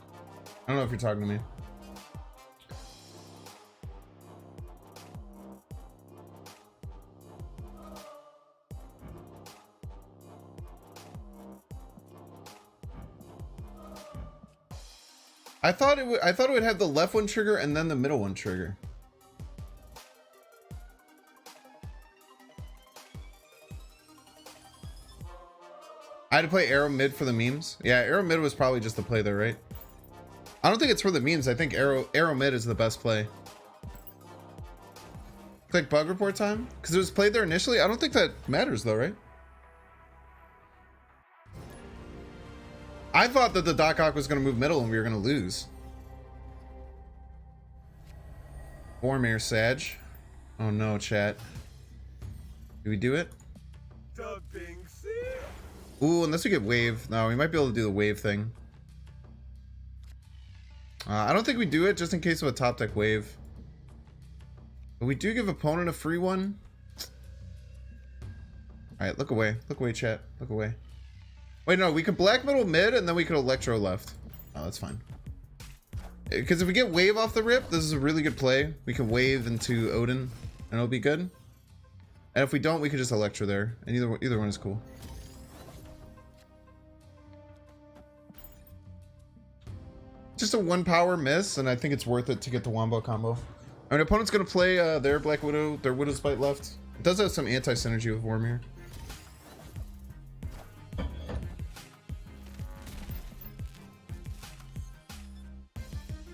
I don't know if you're talking to me. I thought it would have the left one trigger and then the middle one trigger. I had to play arrow mid for the memes. Yeah, arrow mid was probably just the play there, right? I don't think it's for the memes. I think arrow mid is the best play. Click bug report time because it was played there initially. I don't think that matters though, right? I thought that the Doc Ock was going to move middle and we were going to lose. Bormir Sag. Oh no, chat. Do we do it? Ooh, unless we get wave. No, we might be able to do the wave thing. I don't think we do it just in case of a top deck wave. But we do give opponent a free one. All right, look away. Look away, chat. Look away. Wait, no, we could black middle mid and then we could electro left. Oh, that's fine. Because if we get wave off the rip, this is a really good play. We can wave into Odin and it'll be good. And if we don't, we could just electro there. And either one is cool. Just a 1 power miss, and I think it's worth it to get the wombo combo. Our opponent's gonna play their Black Widow, their Widow's Bite left. It does have some anti-synergy with Vormir.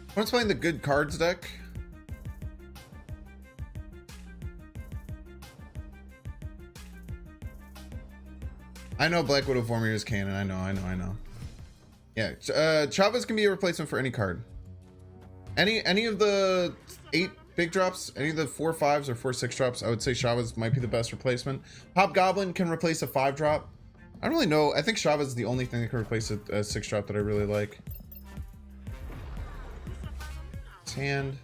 Opponent's playing the good cards deck. I know Black Widow Vormir is canon. I know. Yeah, Chavez can be a replacement for any card. Any of the 8 big drops, any of the 4/5s or 4/6 drops, I would say Chavez might be the best replacement. Hobgoblin can replace a 5 drop. I don't really know. I think Chavez is the only thing that can replace a 6 drop that I really like. His hand.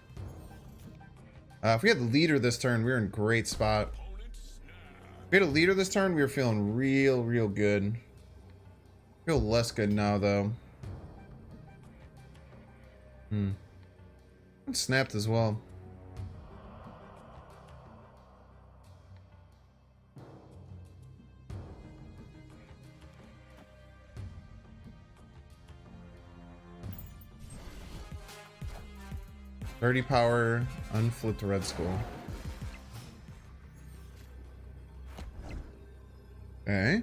If we had the leader this turn, we were in a great spot. If we had a leader this turn, we were feeling real good. Feel less good now though. It snapped as well. $30 power, unflipped Red Skull. Okay.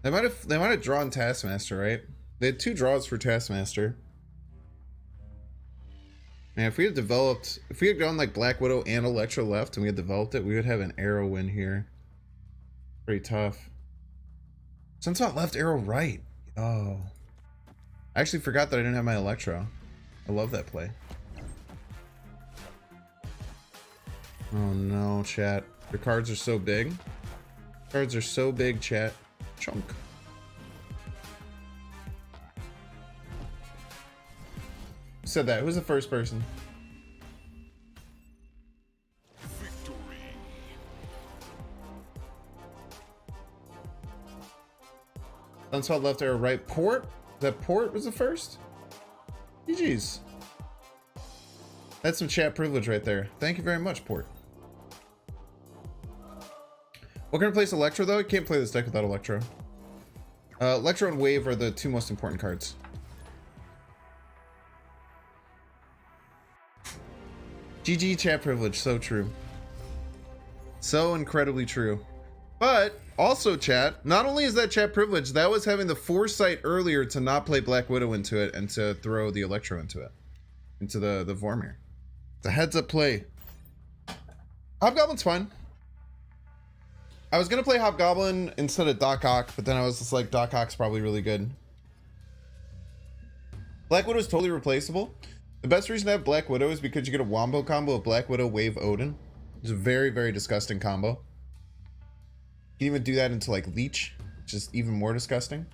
They might have drawn Taskmaster, right? They had 2 draws for Taskmaster. Man, if we had gone like Black Widow and Electro left and we had developed it, we would have an arrow win here. Pretty tough. Sunspot left, arrow right. Oh. I actually forgot that I didn't have my Electro. I love that play. Oh no, chat. The cards are so big. Cards are so big, chat. Chunk. Who said that? Who's the first person? Victory. Sunspot left, arrow right. Port? That Port was the first? GG's. That's some chat privilege right there. Thank you very much, Port. What can replace Electro though? You can't play this deck without Electro. Electro and Wave are the 2 most important cards. GG chat privilege, so true. So incredibly true. But also chat, not only is that chat privilege, that was having the foresight earlier to not play Black Widow into it and to throw the Electro into it. Into the Vormir. It's a heads up play. Hobgoblin's fine. I was gonna play Hobgoblin instead of Doc Ock, but then I was just like, Doc Ock's probably really good. Black Widow is totally replaceable. The best reason to have Black Widow is because you get a wombo combo of Black Widow, Wave, Odin. It's a very disgusting combo. You can even do that into like Leech, which is even more disgusting.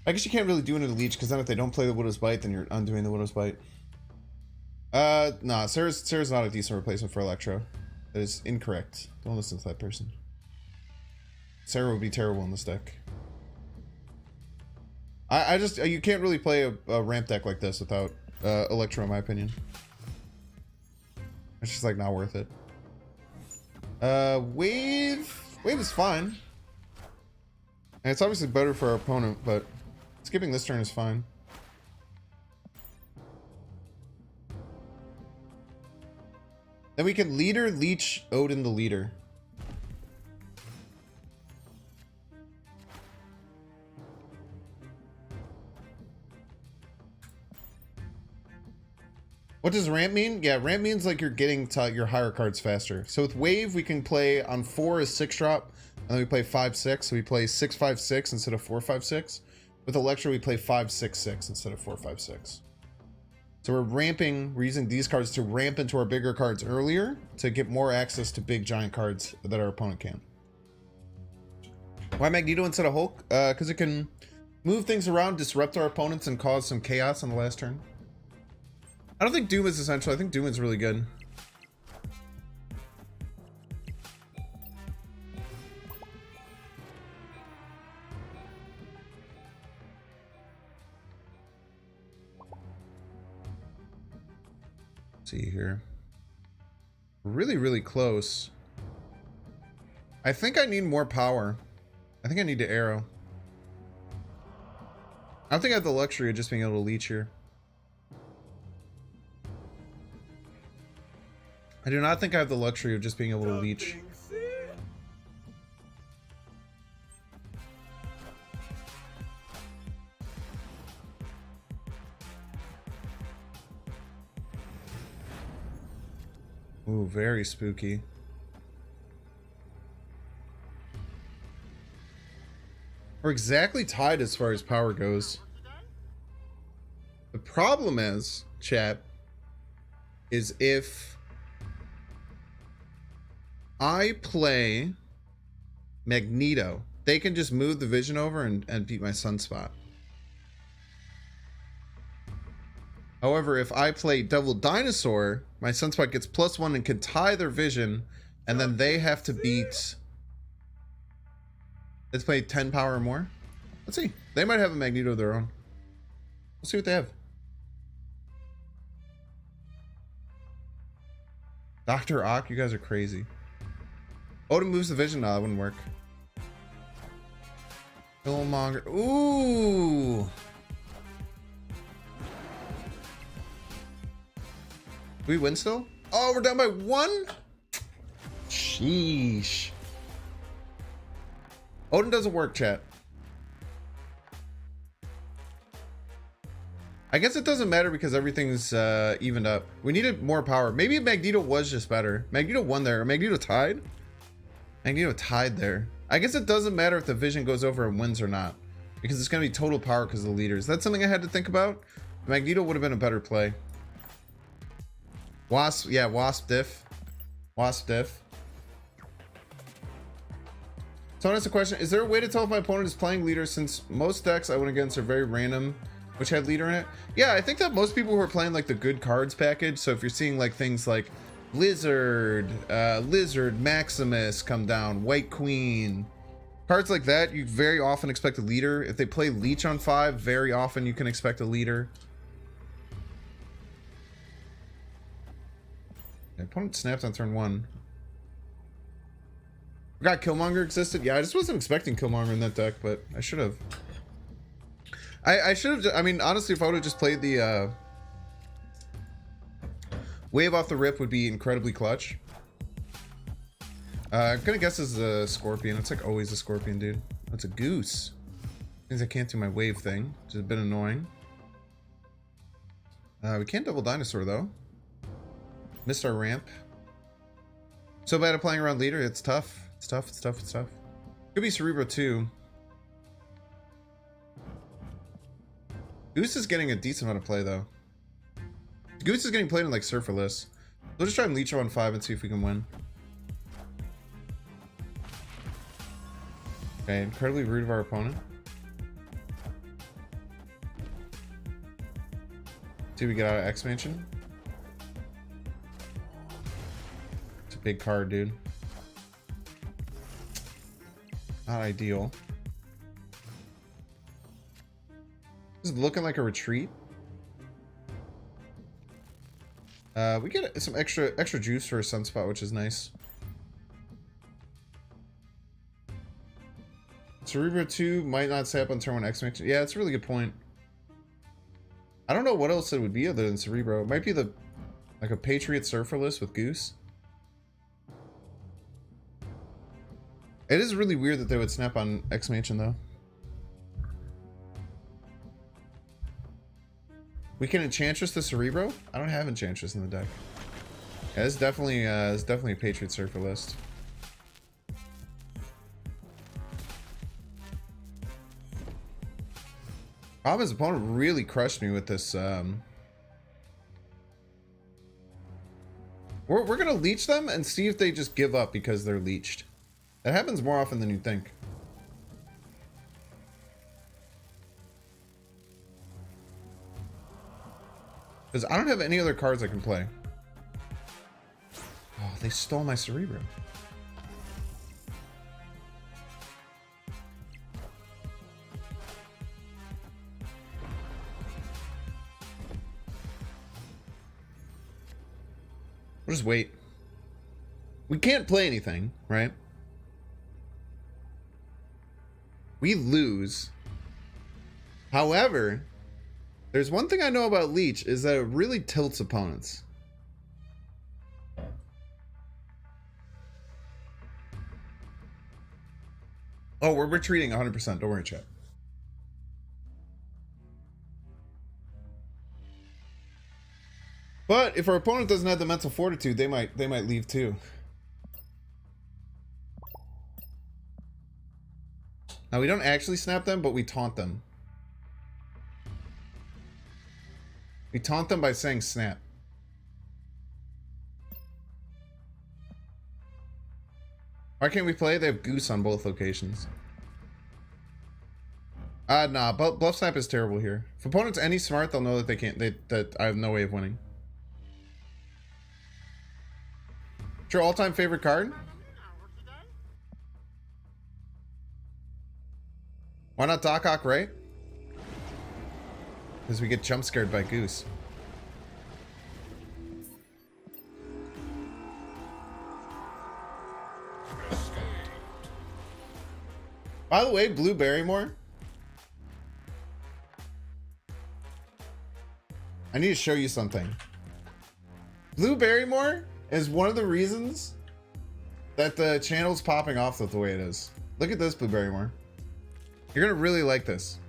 I guess you can't really do it into Leech because then if they don't play the Widow's Bite, then you're undoing the Widow's Bite. Nah, Sarah's not a decent replacement for Electro. That is incorrect. Don't listen to that person. Sarah would be terrible in this deck. I just, you can't really play a ramp deck like this without Electro, in my opinion. It's just like not worth it. Wave is fine. And it's obviously better for our opponent, but skipping this turn is fine. Then we can leader, Leech, Odin the leader. What does ramp mean? Yeah, ramp means like you're getting to your higher cards faster. So with Wave, we can play on 4 is 6 drop, and then we play 5/6. So we play 6/5/6 instead of 4/5/6. With Electro, we play 5/6/6 instead of 4/5/6. So we're using these cards to ramp into our bigger cards earlier to get more access to big giant cards that our opponent can. Why Magneto instead of Hulk? Because it can move things around, disrupt our opponents, and cause some chaos on the last turn. I don't think Doom is essential. I think Doom is really good. Let's see here. Really, really close. I think I need more power. I think I need to arrow. I don't think I have the luxury of just being able to leech here. I do not think I have the luxury of just being able to leech. Ooh, very spooky. We're exactly tied as far as power goes. The problem is, chat, is if I play Magneto, they can just move the vision over and beat my Sunspot. However, if I play Devil Dinosaur, my Sunspot gets +1 and can tie their vision, and then they have to beat... Let's play 10 power or more. Let's see. They might have a Magneto of their own. Let's see what they have. Dr. Ock, you guys are crazy. Odin moves the vision. No, that wouldn't work. Killmonger. Ooh. We win still? Oh, we're down by 1? Sheesh. Odin doesn't work, chat. I guess it doesn't matter because everything's evened up. We needed more power. Maybe Magneto was just better. Magneto won there. Or Magneto tied? Magneto tied there. I guess it doesn't matter if the vision goes over and wins or not. Because it's going to be total power because of the leaders. That's something I had to think about. Magneto would have been a better play. Wasp, yeah, Wasp diff. Wasp diff. Someone asked a question, is there a way to tell if my opponent is playing leader since most decks I went against are very random, which had leader in it? Yeah, I think that most people who are playing like the good cards package, so if you're seeing like things like Lizard, Maximus come down, White Queen, cards like that, you very often expect a leader. If they play Leech on 5, very often you can expect a leader. The opponent snaps on turn 1. Forgot Killmonger existed. Yeah, I just wasn't expecting Killmonger in that deck, but I should have. I should have. I mean, honestly, if I would have just played the wave off the rip, would be incredibly clutch. I'm gonna guess this is a Scorpion. It's like always a Scorpion, dude. That's a Goose. Means I can't do my wave thing, which is a bit annoying. We can't double Dinosaur though. Missed our ramp. So bad at playing around leader. It's tough. It's tough. It's tough. It's tough. Could be Cerebro too. Goose is getting a decent amount of play though. Goose is getting played in like Surferless. We'll just try and leech on 5 and see if we can win. Okay, incredibly rude of our opponent. See if we get out of X-Mansion. It's a big card, dude. Not ideal. This is looking like a retreat. We get some extra juice for a Sunspot, which is nice. Cerebro 2 might not stay up on turn 1 X-Mansion. Yeah, that's a really good point. I don't know what else it would be other than Cerebro. It might be the like a Patriot Surferless with Goose. It is really weird that they would snap on X-Mansion though. We can Enchantress the Cerebro? I don't have Enchantress in the deck. Yeah, it's definitely a Patriot Surfer list. Problem is, opponent really crushed me with this We're gonna leech them and see if they just give up because they're leeched. That happens more often than you think. Because I don't have any other cards I can play. Oh, they stole my Cerebro. We'll just wait. We can't play anything, right? We lose. However, there's one thing I know about Leech is that it really tilts opponents. Oh, we're retreating 100%. Don't worry, chat. But if our opponent doesn't have the mental fortitude, they might leave too. Now we don't actually snap them, but we taunt them. We taunt them by saying snap. Why can't we play? They have Goose on both locations. Nah, Bluff Snap is terrible here. If opponent's any smart, they'll know that they can't, that I have no way of winning. What's your all-time favorite card? Why not Doc Ock, right? Because we get jump scared by Goose. By the way, Blue Barrymore. I need to show you something. Blue Barrymore is one of the reasons that the channel's popping off the way it is. Look at this, Blue Barrymore. You're gonna really like this.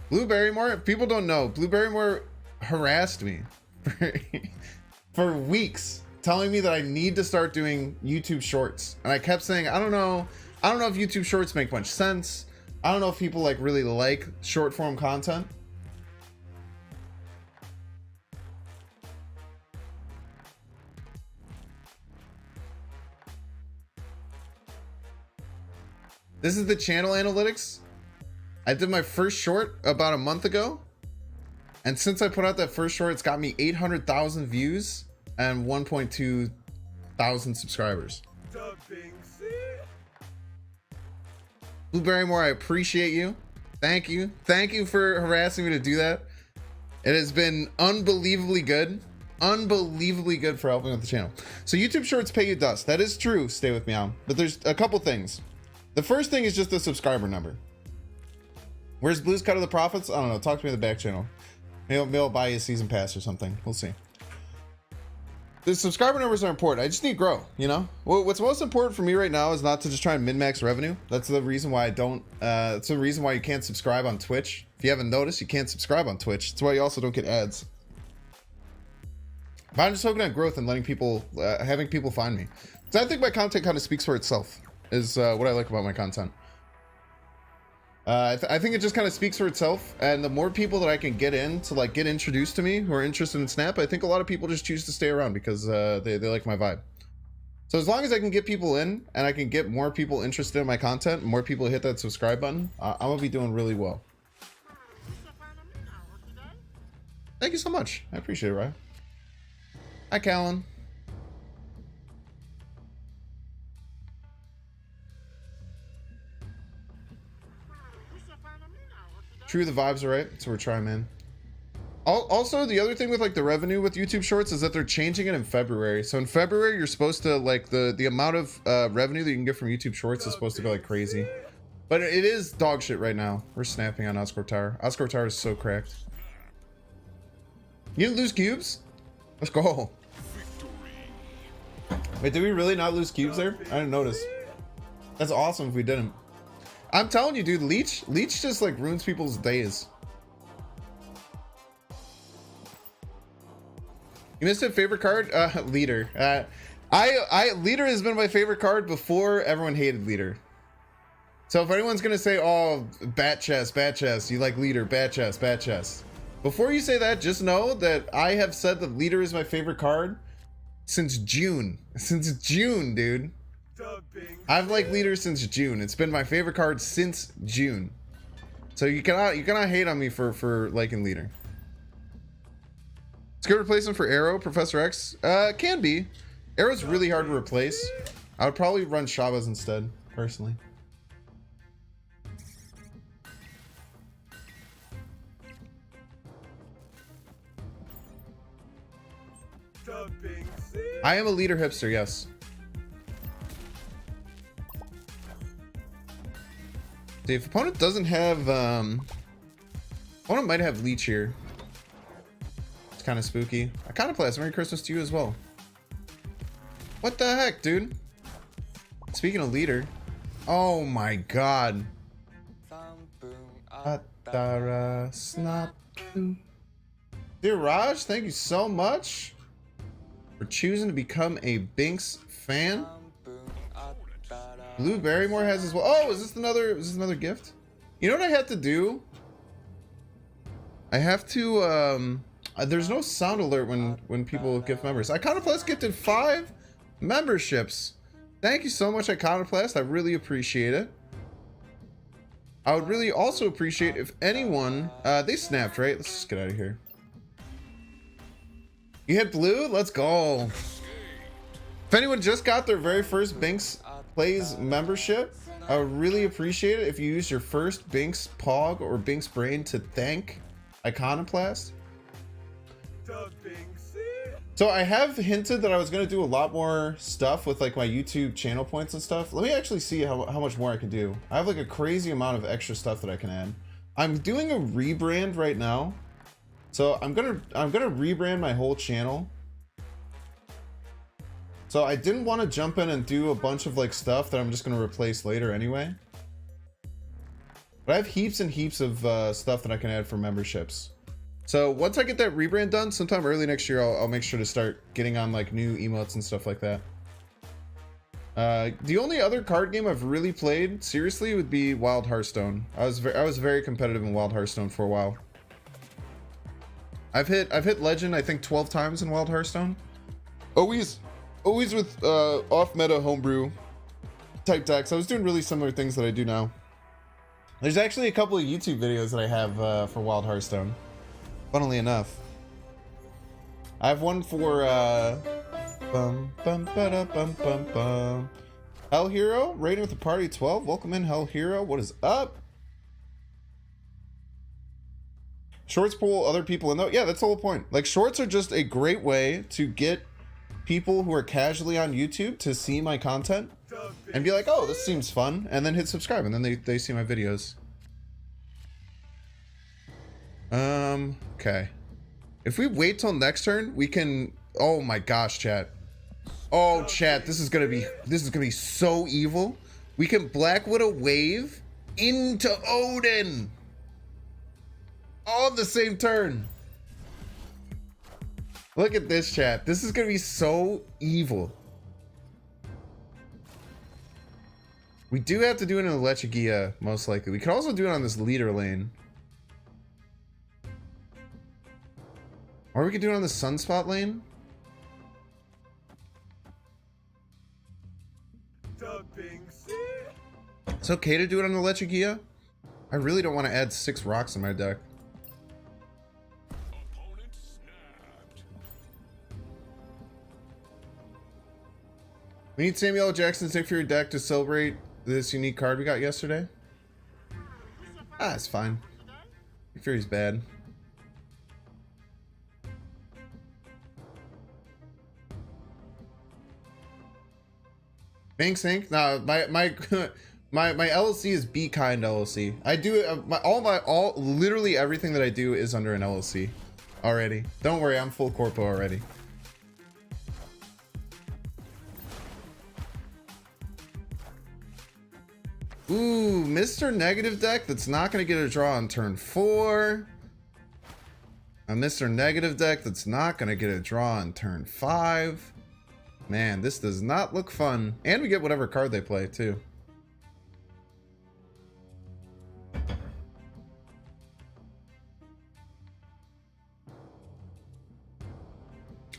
Blue Barrymore, if people don't know, Blue Barrymore harassed me for weeks, telling me that I need to start doing YouTube shorts. And I kept saying, I don't know if YouTube shorts make much sense. I don't know if people like really like short form content. This is the channel analytics. I did my first short about a month ago, and since I put out that first short, it's got me 800,000 views and 1.2 thousand subscribers. Blue Barrymore, I appreciate you. Thank you. Thank you for harassing me to do that. It has been unbelievably good. Unbelievably good for helping with the channel. So YouTube shorts pay you dust. That is true. Stay with me on. But there's a couple things. The first thing is just the subscriber number. Where's Blue's cut of the profits? I don't know. Talk to me in the back channel. Maybe I'll buy you a season pass or something. We'll see. The subscriber numbers are important. I just need to grow, you know? What's most important for me right now is not to just try and min-max revenue. That's the reason why I don't, that's the reason why you can't subscribe on Twitch. If you haven't noticed, you can't subscribe on Twitch. That's why you also don't get ads. But I'm just focusing on growth and letting people, having people find me. So I think my content kind of speaks for itself, is what I like about my content. I think it just kind of speaks for itself, and the more people that I can get in to like get introduced to me who are interested in Snap, I think a lot of people just choose to stay around because they like my vibe. So as long as I can get people in and I can get more people interested in my content, more people hit that subscribe button, I'm gonna be doing really well. Thank you so much. I appreciate it, Ryan. Hi, Callan. True, the vibes are right, so we're trying, man. Also, the other thing with like the revenue with YouTube Shorts is that they're changing it in February. So in February, you're supposed to like the amount of revenue that you can get from YouTube Shorts is supposed to go like crazy. But it is dog shit right now. We're snapping on Oscar Tower. Oscar Tower is so cracked. You didn't lose cubes? Let's go. Wait, did we really not lose cubes there? I didn't notice. That's awesome if we didn't. I'm telling you, dude, Leech just like ruins people's days. You missed a favorite card? Leader. Leader has been my favorite card before everyone hated Leader. So if anyone's gonna say, oh, bat chest, you like Leader, bat chest. Before you say that, just know that I have said that Leader is my favorite card since June. Since June, dude. I've liked Leader since June. It's been my favorite card since June. So you cannot hate on me for liking Leader. It's a good replacement for Arrow, Professor X. Can be. Arrow's really hard to replace. I would probably run Shabas instead, personally. I am a Leader hipster, yes. See, if opponent doesn't have, opponent might have Leech here. It's kind of spooky. Iconoclast, Merry Christmas to you as well. What the heck, dude? Speaking of Leader, oh my god. Dear Raj, thank you so much for choosing to become a Binks fan. Blue Barrymore has as well. Oh, is this another gift? You know what I have to do? I have to there's no sound alert when people gift members. Iconoclast gifted 5 memberships. Thank you so much, Iconoclast. I really appreciate it. I would really also appreciate if anyone they snapped, right? Let's just get out of here. You hit blue? Let's go. If anyone just got their very first Binks Plays membership, I would really appreciate it if you use your first Binks Pog or Binks Brain to thank Iconoclast. So I have hinted that I was going to do a lot more stuff with like my YouTube channel points and stuff. Let me actually see how much more I can do. I have like a crazy amount of extra stuff that I can add. I'm doing a rebrand right now. So I'm gonna rebrand my whole channel. So I didn't want to jump in and do a bunch of like stuff that I'm just gonna replace later anyway. But I have heaps and heaps of stuff that I can add for memberships. So once I get that rebrand done, sometime early next year, I'll make sure to start getting on like new emotes and stuff like that. The only other card game I've really played seriously would be Wild Hearthstone. I was very competitive in Wild Hearthstone for a while. I've hit Legend I think 12 times in Wild Hearthstone. Always with off meta homebrew type decks. I was doing really similar things that I do now. There's actually a couple of YouTube videos that I have for Wild Hearthstone. Funnily enough, I have one for Hell Hero raiding with the party 12. Welcome in, Hell Hero. What is up? Shorts pull other people in though. Yeah, that's the whole point. Like shorts are just a great way to get people who are casually on YouTube to see my content and be like, oh, this seems fun, and then hit subscribe, and then they see my videos. Okay. If we wait till next turn, we can. Oh my gosh, chat. Oh, chat, this is gonna be so evil. We can Black Widow wave into Odin all the same turn. Look at this, chat. This is gonna be so evil. We do have to do it in the Lechigia, most likely. We could also do it on this leader lane. Or we could do it on the Sunspot lane. It's okay to do it on the Lechigia. I really don't want to add 6 rocks in my deck. We need Samuel L. Jackson's Nick Fury deck to celebrate this unique card we got yesterday. Ah, it's fine. Nick Fury's bad. Banks Inc. No, my LLC is Be Kind LLC. I do literally everything that I do is under an LLC already. Don't worry, I'm full corpo already. Ooh, Mr. Negative deck that's not going to get a draw on turn 4. A Mr. Negative deck that's not going to get a draw on turn 5. Man, this does not look fun. And we get whatever card they play, too.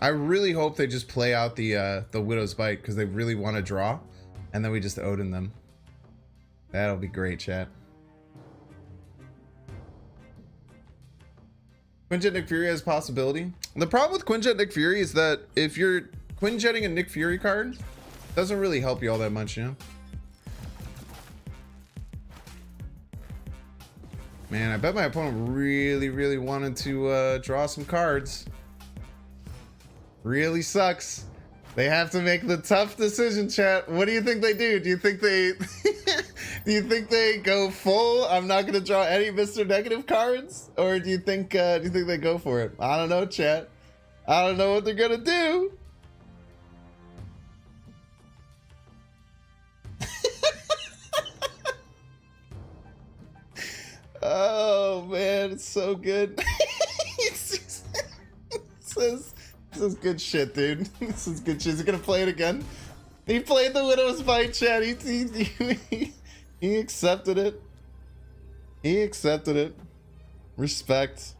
I really hope they just play out the Widow's Bite because they really want to draw. And then we just Odin them. That'll be great, chat. Quinjet Nick Fury has possibility. The problem with Quinjet Nick Fury is that if you're Quinjetting a Nick Fury card, it doesn't really help you all that much, you know? Man, I bet my opponent really wanted to draw some cards. Really sucks. They have to make the tough decision, chat. What do you think they do? Do you think they do you think they go full? I'm not gonna draw any Mr. Negative cards? Or do you think they go for it? I don't know, chat. I don't know what they're gonna do. Oh man, it's so good. This is good shit, dude. This is good shit. Is he gonna play it again? He played the Widow's Bite, chat. He accepted it. He accepted it. Respect.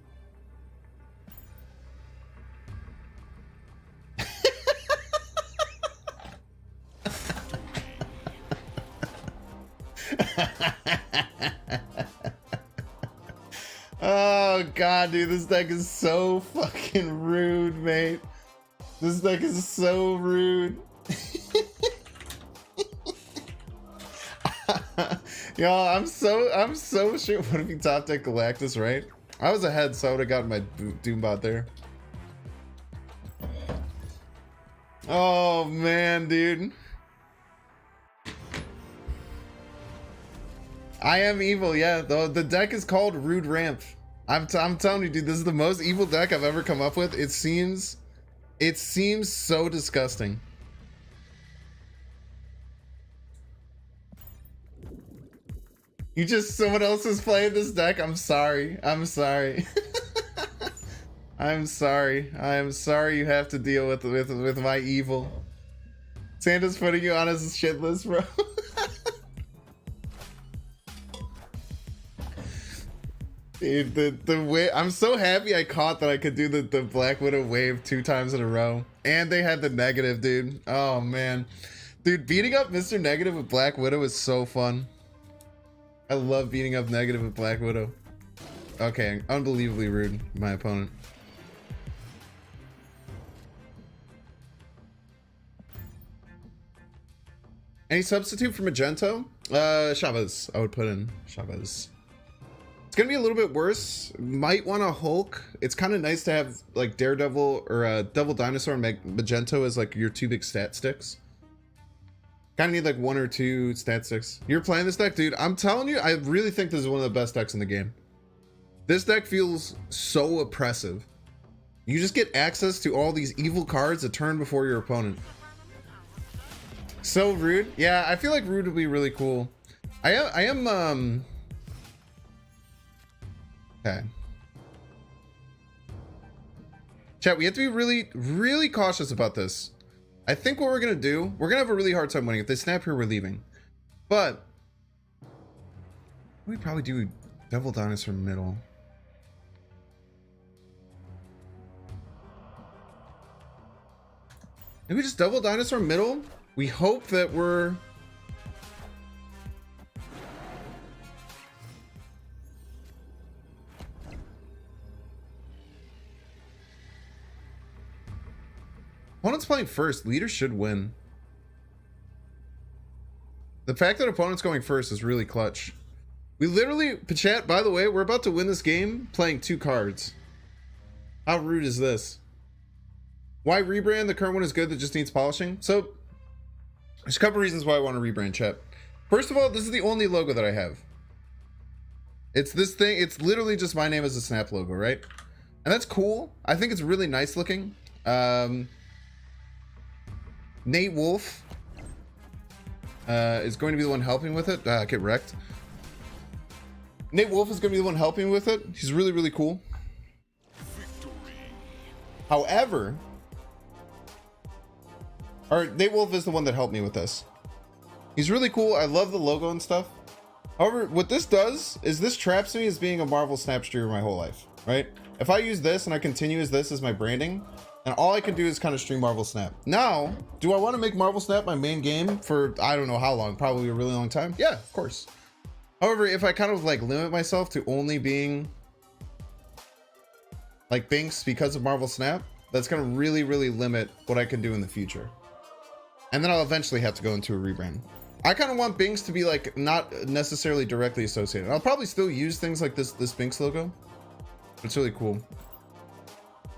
Oh god, dude, this deck is so fucking rude, mate. This deck is so rude. Y'all, I'm so sure. What if you top deck Galactus, right? I was ahead, so I would have gotten my Doombot there. Oh man, dude. I am evil, yeah. The deck is called Rude Ramp. I'm telling you, dude, this is the most evil deck I've ever come up with. It seems so disgusting. You just, someone else is playing this deck. I'm sorry. I'm sorry. I'm sorry. I am sorry you have to deal with my evil. Santa's putting you on his shit list, bro. Dude, the way I'm so happy I caught that I could do the Black Widow wave 2 times in a row. And they had the negative, dude. Oh man. Dude, beating up Mr. Negative with Black Widow is so fun. I love beating up negative with Black Widow. Okay, unbelievably rude, my opponent. Any substitute for Magento? Chavez. I would put in Chavez. It's gonna be a little bit worse. Might want a Hulk. It's kind of nice to have like Daredevil or Devil Dinosaur and Magento as like your 2 big stat sticks. Kind of need like 1 or 2 stat sticks. You're playing this deck, dude. I'm telling you, I really think this is one of the best decks in the game. This deck feels so oppressive. You just get access to all these evil cards a turn before your opponent. So rude. Yeah, I feel like rude would be really cool. I am okay. Chat, we have to be really cautious about this. I think what we're gonna do, we're gonna have a really hard time winning. If they snap here, we're leaving. But we probably do Devil Dinosaur middle. Maybe just Devil Dinosaur middle. We hope that we're opponent's playing first. Leader should win. The fact that opponent's going first is really clutch. We literally, chat, by the way, we're about to win this game playing 2 cards. How rude is this? Why rebrand? The current one is good, that just needs polishing. So there's a couple reasons why I want to rebrand, chat. First of all, this is the only logo that I have. It's this thing. It's literally just my name as a snap logo, right? And that's cool. I think it's really nice looking. Nate Wolf. is going to be the one helping with it. Get wrecked. Nate Wolf is going to be the one helping with it. He's really, really cool. However, or Nate Wolf is the one that helped me with this. He's really cool. I love the logo and stuff. However, what this does is this traps me as being a Marvel Snap streamer my whole life, right? If I use this and I continue as this as my branding, and all I can do is kind of stream Marvel Snap. Now, do I want to make Marvel Snap my main game for I don't know how long, probably a really long time? Yeah, of course. However, if I kind of like limit myself to only being like Binks because of Marvel Snap, that's going to really, really limit what I can do in the future. And then I'll eventually have to go into a rebrand. I kind of want Binks to be like not necessarily directly associated. I'll probably still use things like this Binks logo. It's really cool.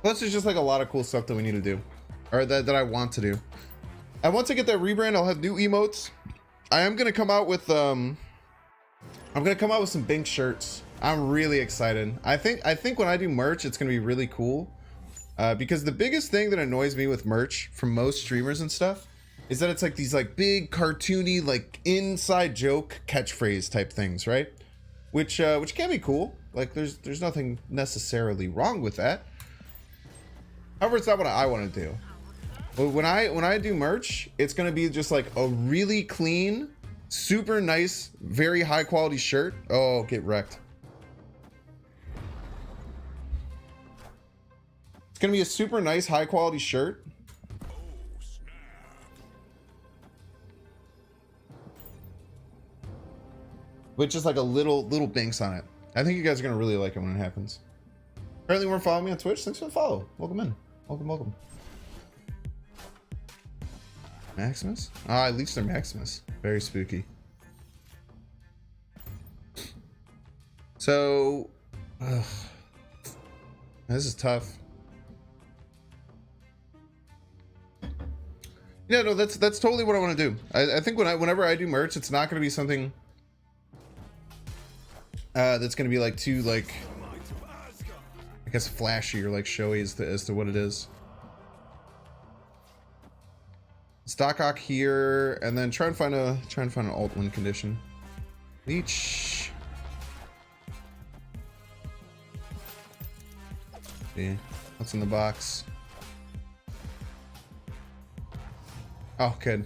Plus there's just like a lot of cool stuff that we need to do, or that I want to do. And once I get that rebrand, I'll have new emotes. I am gonna come out with I'm gonna come out with some Binks shirts. I'm really excited. I think when I do merch, it's gonna be really cool. Because the biggest thing that annoys me with merch from most streamers and stuff is that it's like these like big cartoony like inside joke catchphrase type things, right? Which can be cool. Like there's nothing necessarily wrong with that. However, it's not what I want to do. But when I do merch, it's gonna be just like a really clean, super nice, very high quality shirt. Oh, get wrecked. It's gonna be a super nice, high quality shirt. With just like a little Binks on it. I think you guys are gonna really like it when it happens. Apparently you weren't following me on Twitch. Thanks for the follow. Welcome in. Welcome. Maximus? Ah, I leached their Maximus. Very spooky. So, this is tough. Yeah, no, that's totally what I want to do. I think whenever I do merch, it's not going to be something that's going to be like too like, I guess, flashy or like showy as to what it is. It's Doc Ock here, and then try and find an alt win condition. Leech. See what's in the box. Oh, good.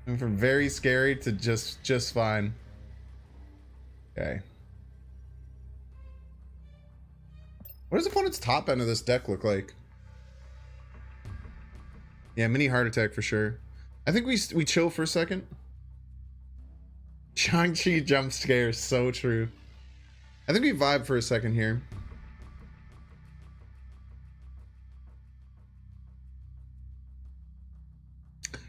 Went from very scary to just fine. Okay. What does opponent's top end of this deck look like? Yeah, mini heart attack for sure. I think we chill for a second. Shang-Chi jump scare, so true. I think we vibe for a second here.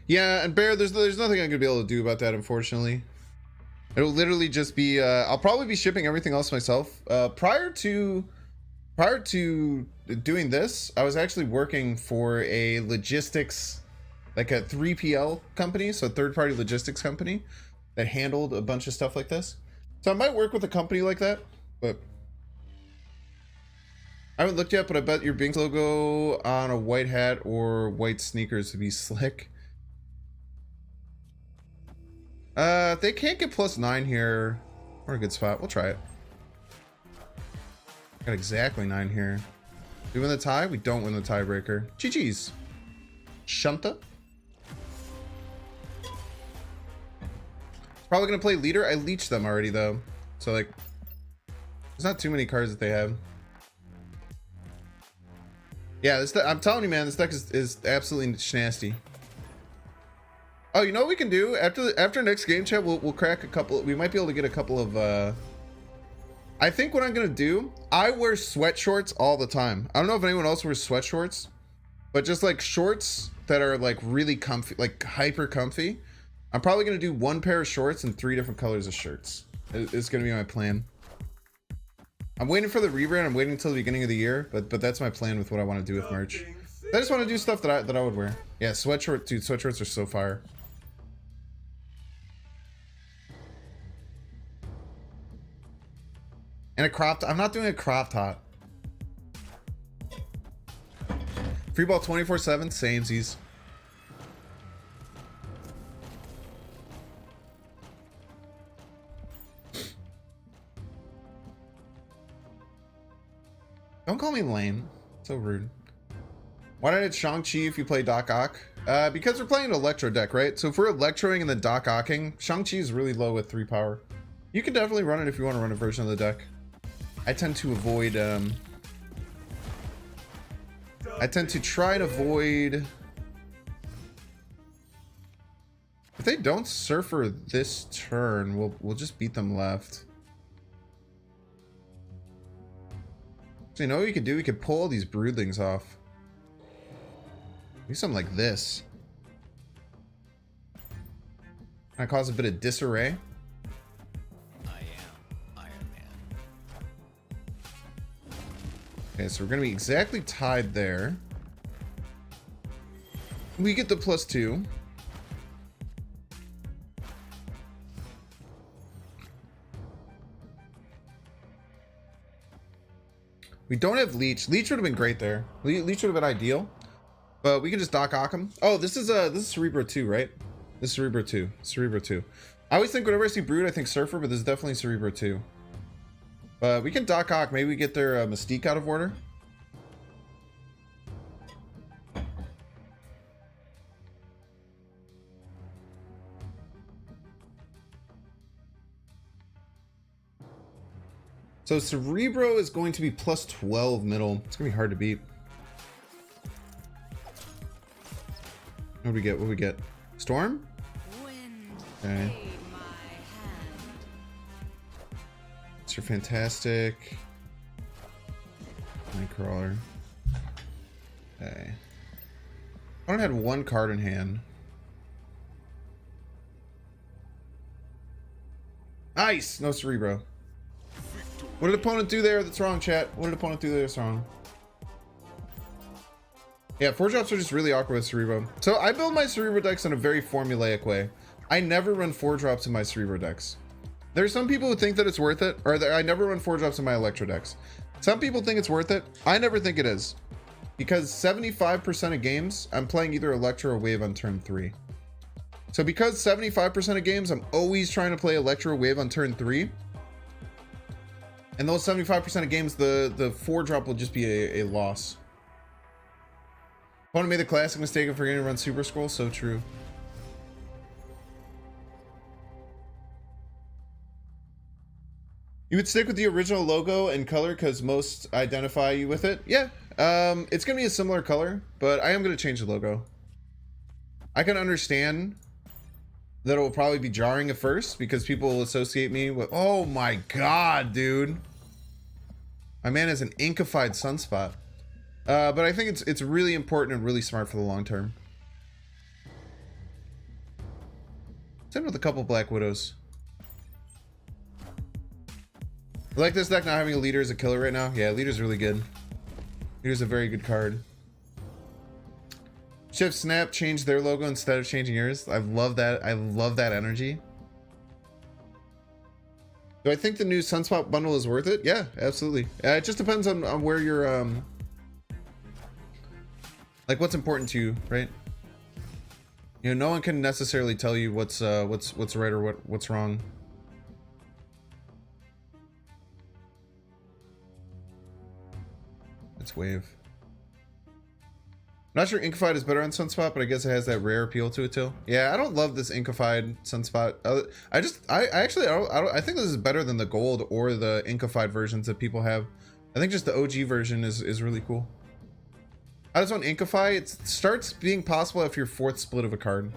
Yeah, and Bear, there's nothing I'm gonna be able to do about that, unfortunately. It'll literally just be I'll probably be shipping everything else myself. Prior to doing this, I was actually working for a logistics, like a 3PL company, so third-party logistics company that handled a bunch of stuff like this. So I might work with a company like that, but I haven't looked yet, but I bet your Binks logo on a white hat or white sneakers would be slick. If they can't get +9 here, we're in a good spot. We'll try it. Got exactly 9 here. We win the tie? We don't win the tiebreaker. GG's. Shunta. Probably gonna play leader. I leached them already though. So like, there's not too many cards that they have. Yeah, this I'm telling you, man, this deck is absolutely nasty. Oh, you know what we can do after next game chat? We'll crack a couple. We might be able to get a couple of. I think what I'm gonna do. I wear sweat shorts all the time. I don't know if anyone else wears sweat shorts, but just like shorts that are like really comfy, like hyper comfy. I'm probably gonna do 1 pair of shorts and 3 different colors of shirts. It's gonna be my plan. I'm waiting for the rebrand. I'm waiting until the beginning of the year, but that's my plan with what I want to do with merch. I just want to do stuff that I would wear. Yeah, sweatshirt, dude. Sweatshirts are so fire. And a crop top. I'm not doing a crop top. Free ball 24/7, samesies. Don't call me lame. So rude. Why not hit Shang-Chi if you play Doc Ock? Because we're playing an Electro deck, right? So if we're Electroing and then Doc Ocking, Shang-Chi is really low with 3 power. You can definitely run it if you want to run a version of the deck. I tend to avoid, I tend to try and avoid... If they don't Surfer this turn, we'll just beat them left. So you know what we could do? We could pull all these broodlings off. Do something like this. Can I cause a bit of disarray? I am Iron Man. Okay, so we're gonna be exactly tied there. We get the +2. We don't have Leech. Leech would have been great there. Leech would have been ideal. But we can just Doc Ock him. Oh, this is Cerebro 2, right? This is Cerebro 2. Cerebro 2. I always think whenever I see Brood, I think Surfer, but this is definitely Cerebro 2. But we can Doc Ock. Maybe we get their Mystique out of order. So Cerebro is going to be +12 middle. It's gonna be hard to beat. What do we get? What do we get? Storm? Okay. Mr. Fantastic. Nightcrawler. Okay. I don't have 1 card in hand. Nice! No Cerebro. What did opponent do there that's wrong, chat? What did opponent do there that's wrong? Yeah, 4-drops are just really awkward with Cerebro. So I build my Cerebro decks in a very formulaic way. I never run 4-drops in my Cerebro decks. There are some people who think that it's worth it, or that I never run 4-drops in my Electro decks. Some people think it's worth it. I never think it is. Because 75% of games, I'm playing either Electro or Wave on turn 3. So because 75% of games, I'm always trying to play Electro or Wave on turn 3. And those 75% of games, the 4-drop will just be a loss. Opponent made the classic mistake of forgetting to run Super Scroll. So true. You would stick with the original logo and color because most identify you with it. Yeah, it's gonna be a similar color, but I am gonna change the logo. I can understand that it will probably be jarring at first because people will associate me with, oh my god, dude. My man is an inkified Sunspot. But I think it's really important and really smart for the long term. Same with a couple Black Widows. I like this deck not having a leader as a killer right now. Yeah, leader's really good. Leader's a very good card. Shift Snap changed their logo instead of changing yours. I love that. I love that energy. Do I think the new Sunspot bundle is worth it? Yeah, absolutely. It just depends on where you're like what's important to you, right? You know, no one can necessarily tell you what's right or what's wrong. It's Wave. I'm not sure Inkified is better on Sunspot, but I guess it has that rare appeal to it too. Yeah, I don't love this Inkified Sunspot. I think this is better than the gold or the Inkified versions that people have. I think just the OG version is really cool. I just want Inkify. It starts being possible after your 4th split of a card.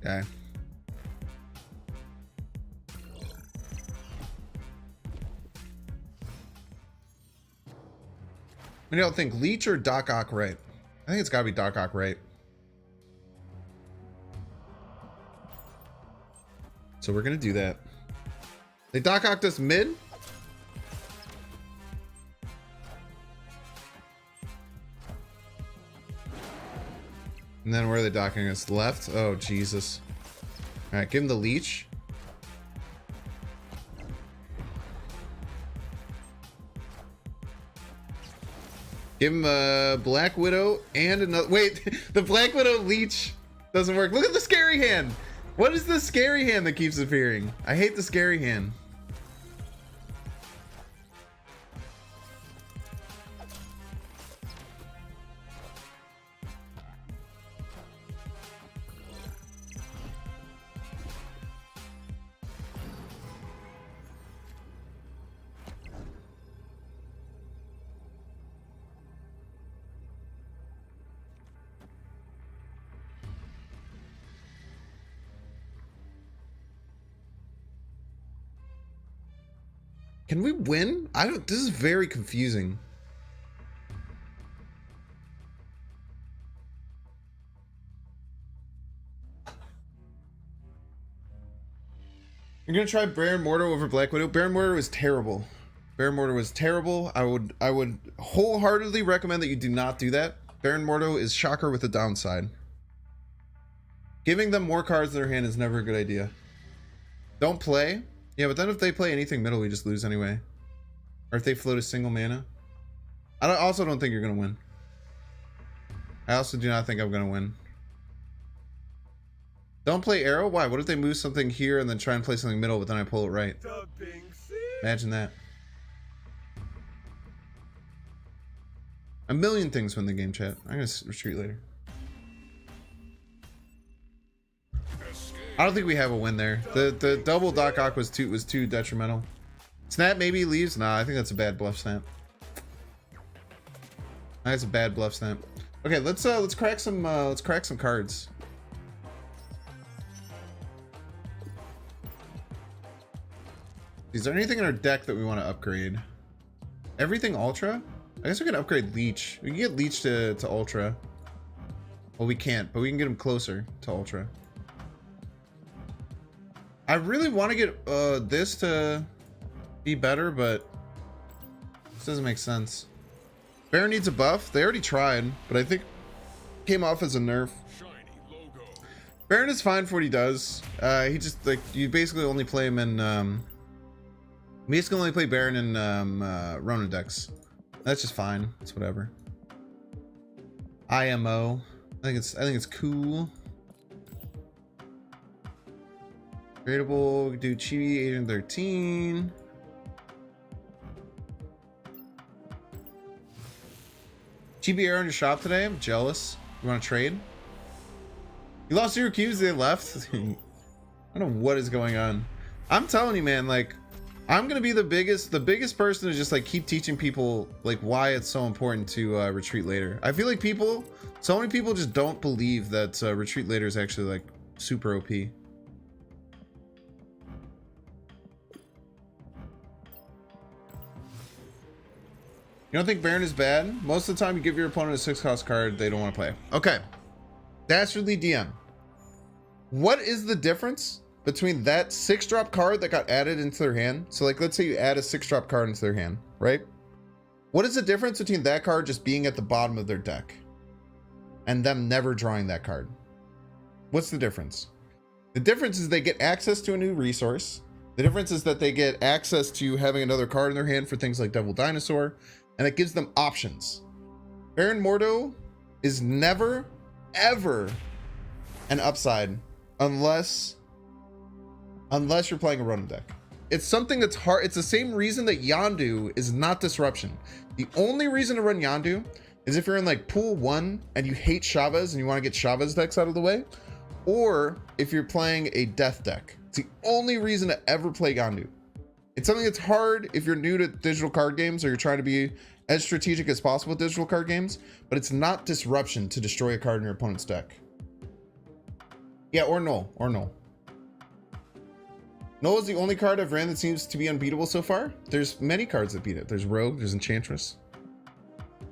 Okay. I don't think Leech or Doc Ock right. I think it's gotta be Doc Ock right. So we're gonna do that. They Doc Ocked us mid. And then where are they docking us? Left? Oh, Jesus. Alright, give him the Leech. Give him a Black Widow and another. Wait, the Black Widow leech doesn't work. Look at the scary hand. What is the scary hand that keeps appearing? I hate the scary hand. Can we win? I don't. This is very confusing. You're gonna try Baron Mordo over Black Widow. Baron Mordo was terrible. Baron Mordo was terrible. I would wholeheartedly recommend that you do not do that. Baron Mordo is shocker with a downside. Giving them more cards in their hand is never a good idea. Don't play. Yeah, but then if they play anything middle, we just lose anyway. Or if they float a single mana. I also don't think you're going to win. I also do not think I'm going to win. Don't play arrow? Why? What if they move something here and then try and play something middle, but then I pull it right? Imagine that. A million things win the game, chat. I'm going to retreat later. I don't think we have a win there. The double Doc Ock was too detrimental. Snap maybe leaves. Nah, I think that's a bad bluff snap. That's a bad bluff snap. Okay, let's crack some cards. Is there anything in our deck that we want to upgrade? Everything Ultra? I guess we can upgrade Leech. We can get Leech to Ultra. Well, we can't, but we can get him closer to Ultra. I really want to get this to be better, but this doesn't make sense. Baron needs a buff. They already tried, but I think came off as a nerf. Baron is fine for what he does. He just, like, you basically only play him in basically only play Baron in Ronin decks. That's just fine. It's whatever. IMO. I think it's cool. Tradable, we do Chibi Agent 13. Chibi Arrow in your shop today? I'm jealous. You want to trade? You lost your cubes, they left? I don't know what is going on. I'm telling you, man, like, I'm gonna be the biggest person to just like keep teaching people like why it's so important to retreat later. I feel like so many people just don't believe that retreat later is actually like super OP. You don't think Baron is bad? Most of the time you give your opponent a 6-cost card they don't want to play. Okay. Dastardly DM. What is the difference between that 6-drop card that got added into their hand? So like, let's say you add a 6-drop card into their hand, right? What is the difference between that card just being at the bottom of their deck and them never drawing that card? What's the difference? The difference is they get access to a new resource. The difference is that they get access to having another card in their hand for things like Devil Dinosaur, and it gives them options. Baron Mordo is never, ever an upside unless you're playing a Ronin deck. It's something that's hard. It's the same reason that Yondu is not disruption. The only reason to run Yondu is if you're in like pool 1 and you hate Chavez and you want to get Chavez decks out of the way, or if you're playing a death deck. It's the only reason to ever play Yondu. It's something that's hard if you're new to digital card games or you're trying to be as strategic as possible with digital card games, but it's not disruption to destroy a card in your opponent's deck. Yeah, or Null. Null is the only card I've ran that seems to be unbeatable so far. There's many cards that beat it. There's Rogue, there's Enchantress.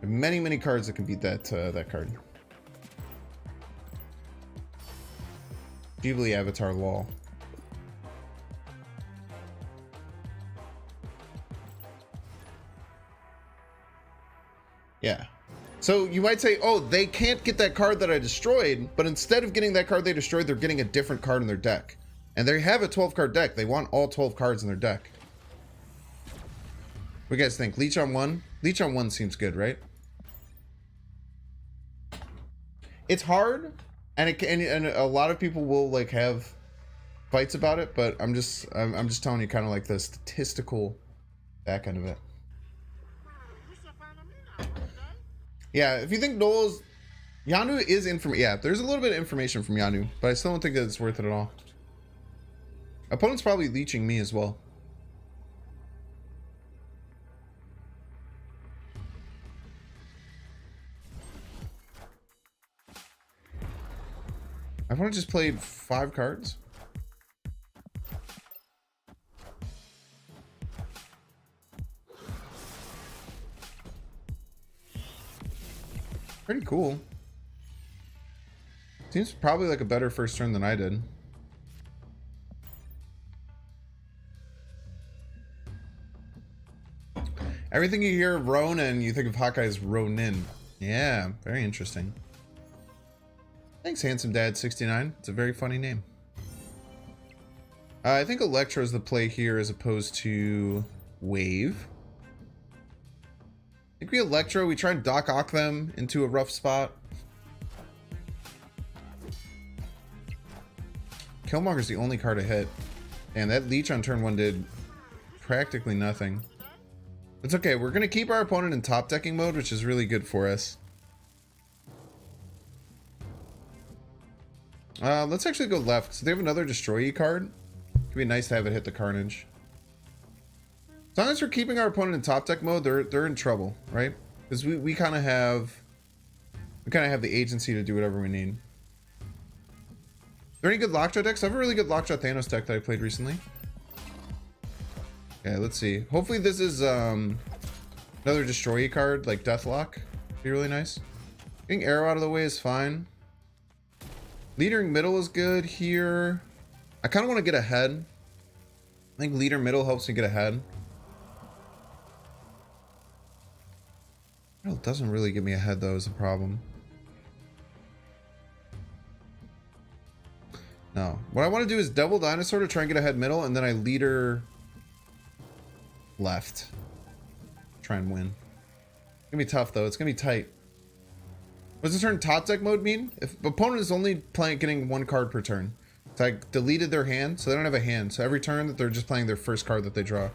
There are many cards that can beat that card. Ghibli Avatar lol. Yeah. So you might say, oh, they can't get that card that I destroyed, but instead of getting that card they destroyed, they're getting a different card in their deck. And they have a 12-card deck. They want all 12 cards in their deck. What do you guys think? Leech on 1? Leech on 1 seems good, right? It's hard, and and a lot of people will like have fights about it, but I'm just telling you kind of like the statistical back end of it. Yeah, if you think Noel's Yanu is information, yeah, there's a little bit of information from Yanu, but I still don't think that it's worth it at all. Opponent's probably leeching me as well. I've only just played 5 cards. Pretty cool. Seems probably like a better first turn than I did. Everything you hear of Ronin, you think of Hawkeye's Ronin. Yeah, very interesting. Thanks, Handsome Dad 69. It's a very funny name. I think Electro is the play here as opposed to Wave. I think we Electro, we try and Doc Ock them into a rough spot. Killmonger's the only card to hit. And that leech on turn 1 did practically nothing. It's okay, we're gonna keep our opponent in top decking mode, which is really good for us. Let's actually go left. So they have another Destroy You card. It'd be nice to have it hit the Carnage. As long as we're keeping our opponent in top deck mode, they're in trouble, right? Because we kind of have the agency to do whatever we need. Are there any good Lockjaw decks? I have a really good Lockjaw Thanos deck that I played recently. Yeah, let's see. Hopefully this is another Destroy You card, like Deathlock. Be really nice. Getting Arrow out of the way is fine. Leadering middle is good here. I kind of want to get ahead. I think leader middle helps me get ahead. Well, it doesn't really get me ahead though, is a problem. No. What I want to do is double dinosaur to try and get ahead middle, and then I leader left. Try and win. It's gonna be tough though. It's gonna be tight. What does the turn top deck mode mean? If opponent is only getting 1 card per turn. So I deleted their hand, so they don't have a hand. So every turn that they're just playing their first card that they draw.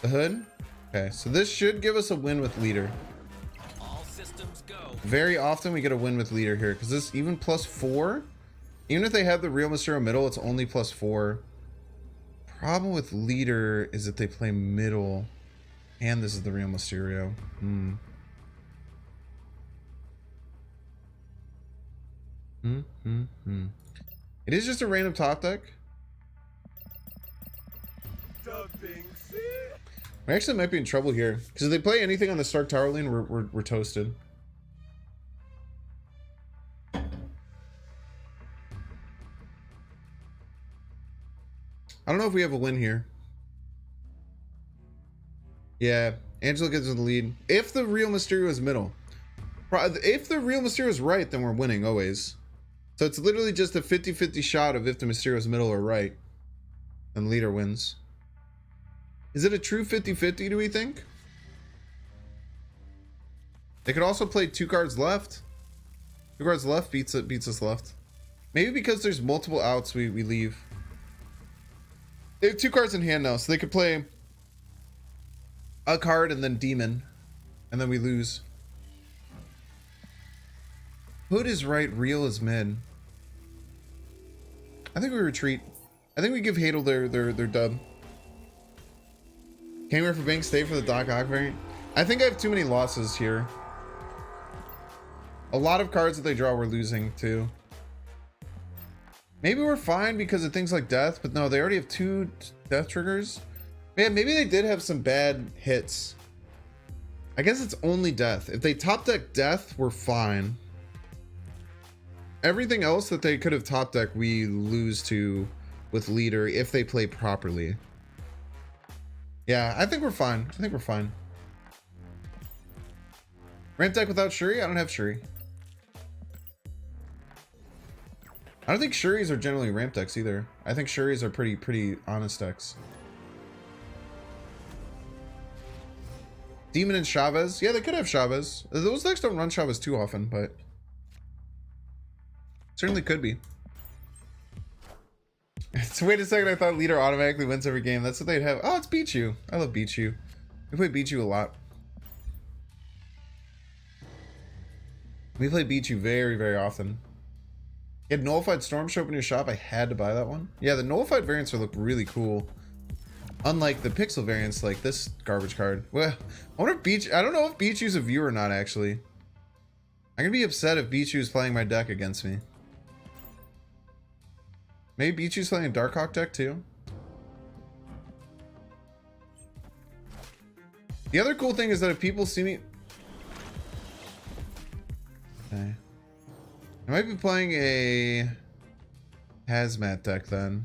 The hood? Okay, so this should give us a win with leader. All systems go. Very often we get a win with leader here, because this even +4, even if they have the real Mysterio middle, it's only +4. Problem with leader is that they play middle, and this is the real Mysterio. It is just a random top deck. We actually might be in trouble here, because if they play anything on the Stark Tower lane, we're toasted. I don't know if we have a win here. Yeah, Angela gets the lead. If the real Mysterio is middle. If the real Mysterio is right, then we're winning always. So it's literally just a 50-50 shot of if the Mysterio is middle or right. And leader wins. Is it a true 50-50, do we think? They could also play 2 cards left. 2 cards left beats us left. Maybe because there's multiple outs, we leave. They have 2 cards in hand now, so they could play a card and then demon. And then we lose. Hood is right, real is mid. I think we retreat. I think we give Hadel their dub. Came here for Bank, stay for the Doc Ock variant. I think I have too many losses here. A lot of cards that they draw we're losing too. Maybe we're fine because of things like death, but no, they already have 2 death triggers. Man, maybe they did have some bad hits. I guess it's only death. If they top deck death, we're fine. Everything else that they could have top deck, we lose to with leader if they play properly. Yeah, I think we're fine. I think we're fine. Ramp deck without Shuri? I don't have Shuri. I don't think Shuris are generally ramp decks either. I think Shuris are pretty honest decks. Demon and Chavez. Yeah, they could have Chavez. Those decks don't run Chavez too often, but Certainly could be. So wait a second, I thought leader automatically wins every game. That's what they'd have. Oh, it's Beachu. I love Beachu. We play Beachu a lot. We play Beachu very, very often. You had nullified storm show up in your shop. I had to buy that one. Yeah, the nullified variants look really cool. Unlike the pixel variants like this garbage card. Well, I wonder if Beach... I don't know if Beachu's a viewer or not, actually. I'm gonna be upset if Beachu's playing my deck against me. Maybe Beachu's playing a Doc Ock deck too. The other cool thing is that if people see me... Okay. I might be playing a hazmat deck then.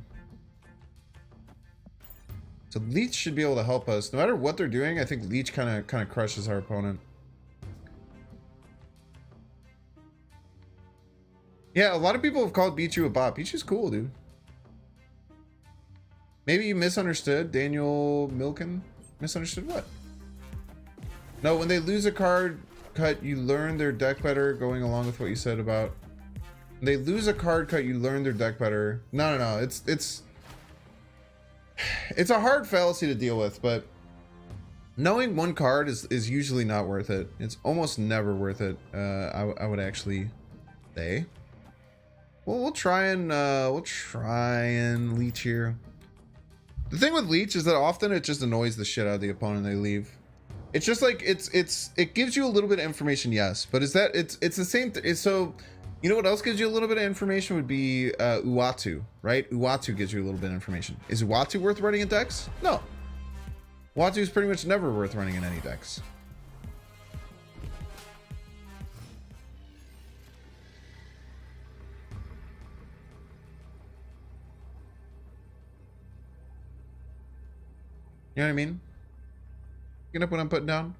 So Leech should be able to help us. No matter what they're doing, I think Leech kind of crushes our opponent. Yeah, a lot of people have called Beachu a bot. Beachu's cool, dude. Maybe you misunderstood, Daniel Milken. Misunderstood what? No, when they lose a card cut, you learn their deck better, going along with what you said about... When they lose a card cut, you learn their deck better. No. It's a hard fallacy to deal with, but knowing one card is usually not worth it. It's almost never worth it. I would actually say. Well, we'll try and leech here. The thing with leech is that often it just annoys the shit out of the opponent. They leave. It's just like it gives you a little bit of information, yes, but is that it's the same. So you know what else gives you a little bit of information would be Uatu, right? Uatu gives you a little bit of information. Is Uatu worth running in decks? No. Uatu is pretty much never worth running in any decks. You know what I mean? Picking up what I'm putting down?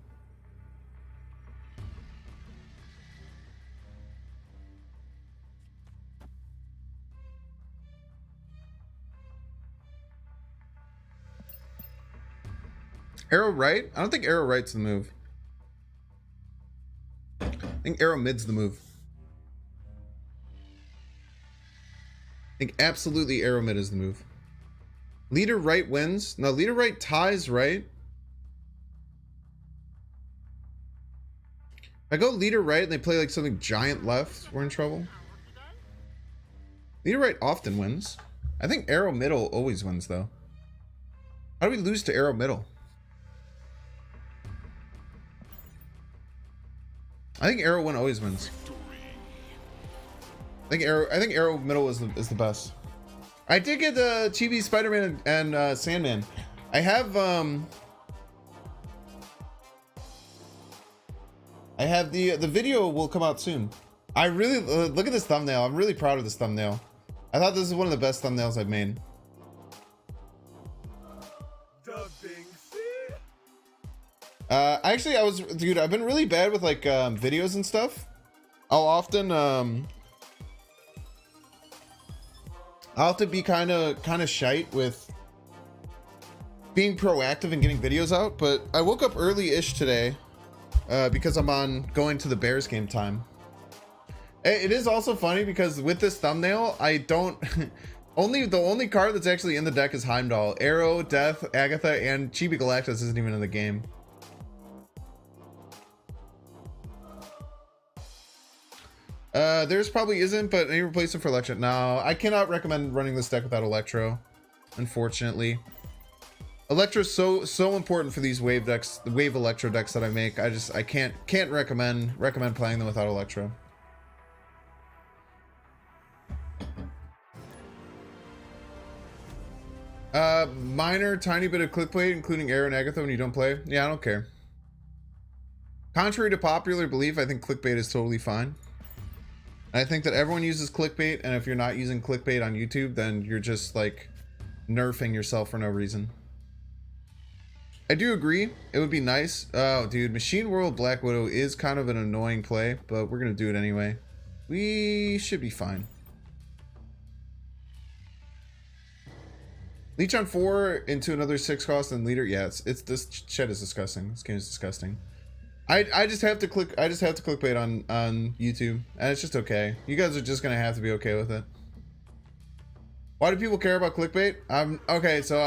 Arrow right? I don't think arrow right's the move. I think arrow mid's the move. I think absolutely arrow mid is the move. Leader right wins. No, leader right ties right. If I go leader right and they play like something giant left, we're in trouble. Leader right often wins. I think arrow middle always wins though. How do we lose to arrow middle? I think arrow one always wins. I think arrow middle is the best. I did get Chibi, Spider-Man, and Sandman. I have the video will come out soon. I really look at this thumbnail. I'm really proud of this thumbnail. I thought this is one of the best thumbnails I've made. Actually, dude, I've been really bad with like videos and stuff. I'll often I'll have to be kind of shite with being proactive and getting videos out, but I woke up early-ish today because I'm going to the Bears game time. It is also funny because with this thumbnail, I don't the only card that's actually in the deck is Heimdall. Arrow, Death, Agatha, and Chibi Galactus isn't even in the game. There's probably isn't, but any replacement for Electro. No, I cannot recommend running this deck without Electro, unfortunately. Electro's so important for these wave decks, the wave Electro decks that I make. I can't recommend playing them without Electro. Minor tiny bit of clickbait, including Arrow and Agatha when you don't play. Yeah, I don't care. Contrary to popular belief, I think clickbait is totally fine. I think that everyone uses clickbait, and if you're not using clickbait on YouTube, then you're just like nerfing yourself for no reason. I do agree. It would be nice. Oh, dude, Machine World Black Widow is kind of an annoying play, but we're gonna do it anyway. We should be fine. Leech on 4 into another 6 cost and leader. Yeah, it's this shed is disgusting. This game is disgusting. I just have to clickbait on YouTube, and it's just okay. You guys are just gonna have to be okay with it. Why do people care about clickbait? Okay, so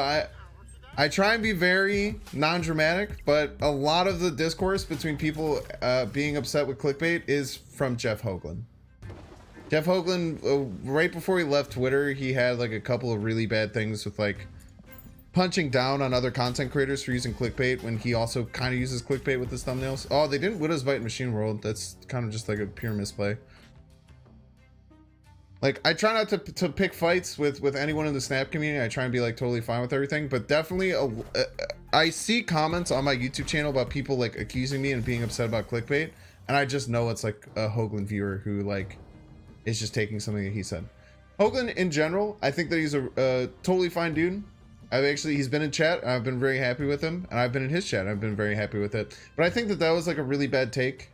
I try and be very non-dramatic, but a lot of the discourse between people being upset with clickbait is from Jeff Hoagland. Jeff Hoagland, right before he left Twitter, he had like a couple of really bad things with like punching down on other content creators for using clickbait when he also kind of uses clickbait with his thumbnails. Oh, they didn't Widow's Bite in Machine World. That's kind of just like a pure misplay. Like, I try not to pick fights with anyone in the Snap community. I try and be like totally fine with everything, but definitely I see comments on my YouTube channel about people like accusing me and being upset about clickbait, and I just know it's like a Hoagland viewer who like is just taking something that he said. Hoagland in general, I think that he's a totally fine dude. He's been in chat and I've been very happy with him, and I've been in his chat and I've been very happy with it. But I think that was like a really bad take.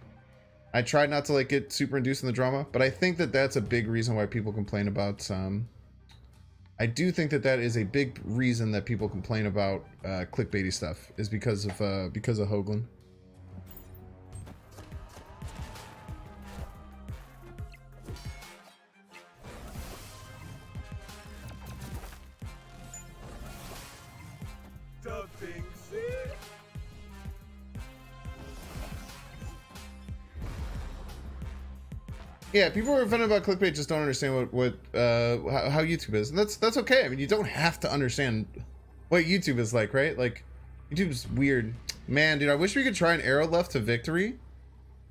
I tried not to like get super induced in the drama, but I think that that's a big reason why people complain about I do think that is a big reason that people complain about clickbaity stuff, is because of Hoagland. Yeah, people who are offended about clickbait just don't understand how YouTube is, and that's okay. I mean, you don't have to understand what YouTube is like, right? Like, YouTube's weird, man, dude. I wish we could try an arrow left to victory,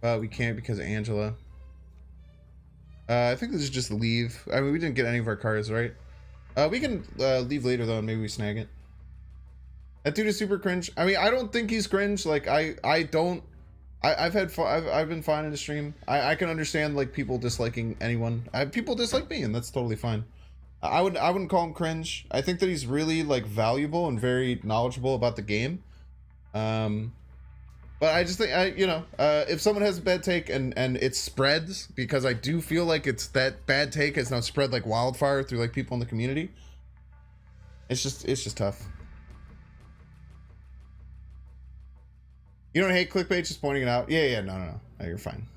but we can't because of Angela. I think this is just leave. I mean, we didn't get any of our cards, right? We can leave later though, and maybe we snag it. That dude is super cringe. I mean, I don't think he's cringe. Like, I've been fine in the stream. I can understand like people disliking anyone. People dislike me, and that's totally fine. I wouldn't call him cringe. I think that he's really like valuable and very knowledgeable about the game. But I just think if someone has a bad take and it spreads, because I do feel like it's that bad take has now spread like wildfire through like people in the community. It's just tough. You don't hate clickbait, just pointing it out. Yeah, no, you're fine.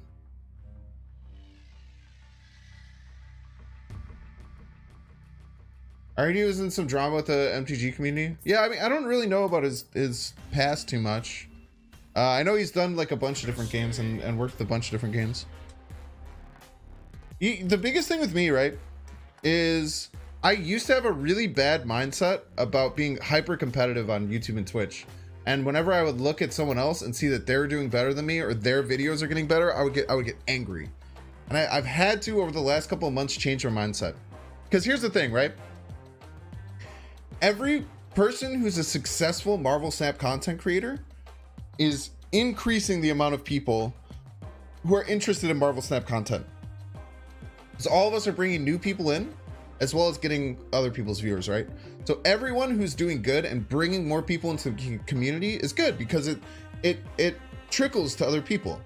I heard he was in some drama with the MTG community. Yeah, I mean, I don't really know about his past too much. I know he's done like a bunch of different games and worked with a bunch of different games. The biggest thing with me, right, is I used to have a really bad mindset about being hyper competitive on YouTube and Twitch. And whenever I would look at someone else and see that they're doing better than me or their videos are getting better, I would get angry. And I've had to, over the last couple of months, change my mindset. Because here's the thing, right? Every person who's a successful Marvel Snap content creator is increasing the amount of people who are interested in Marvel Snap content. So all of us are bringing new people in, as well as getting other people's viewers, right? So everyone who's doing good and bringing more people into the community is good, because it trickles to other people.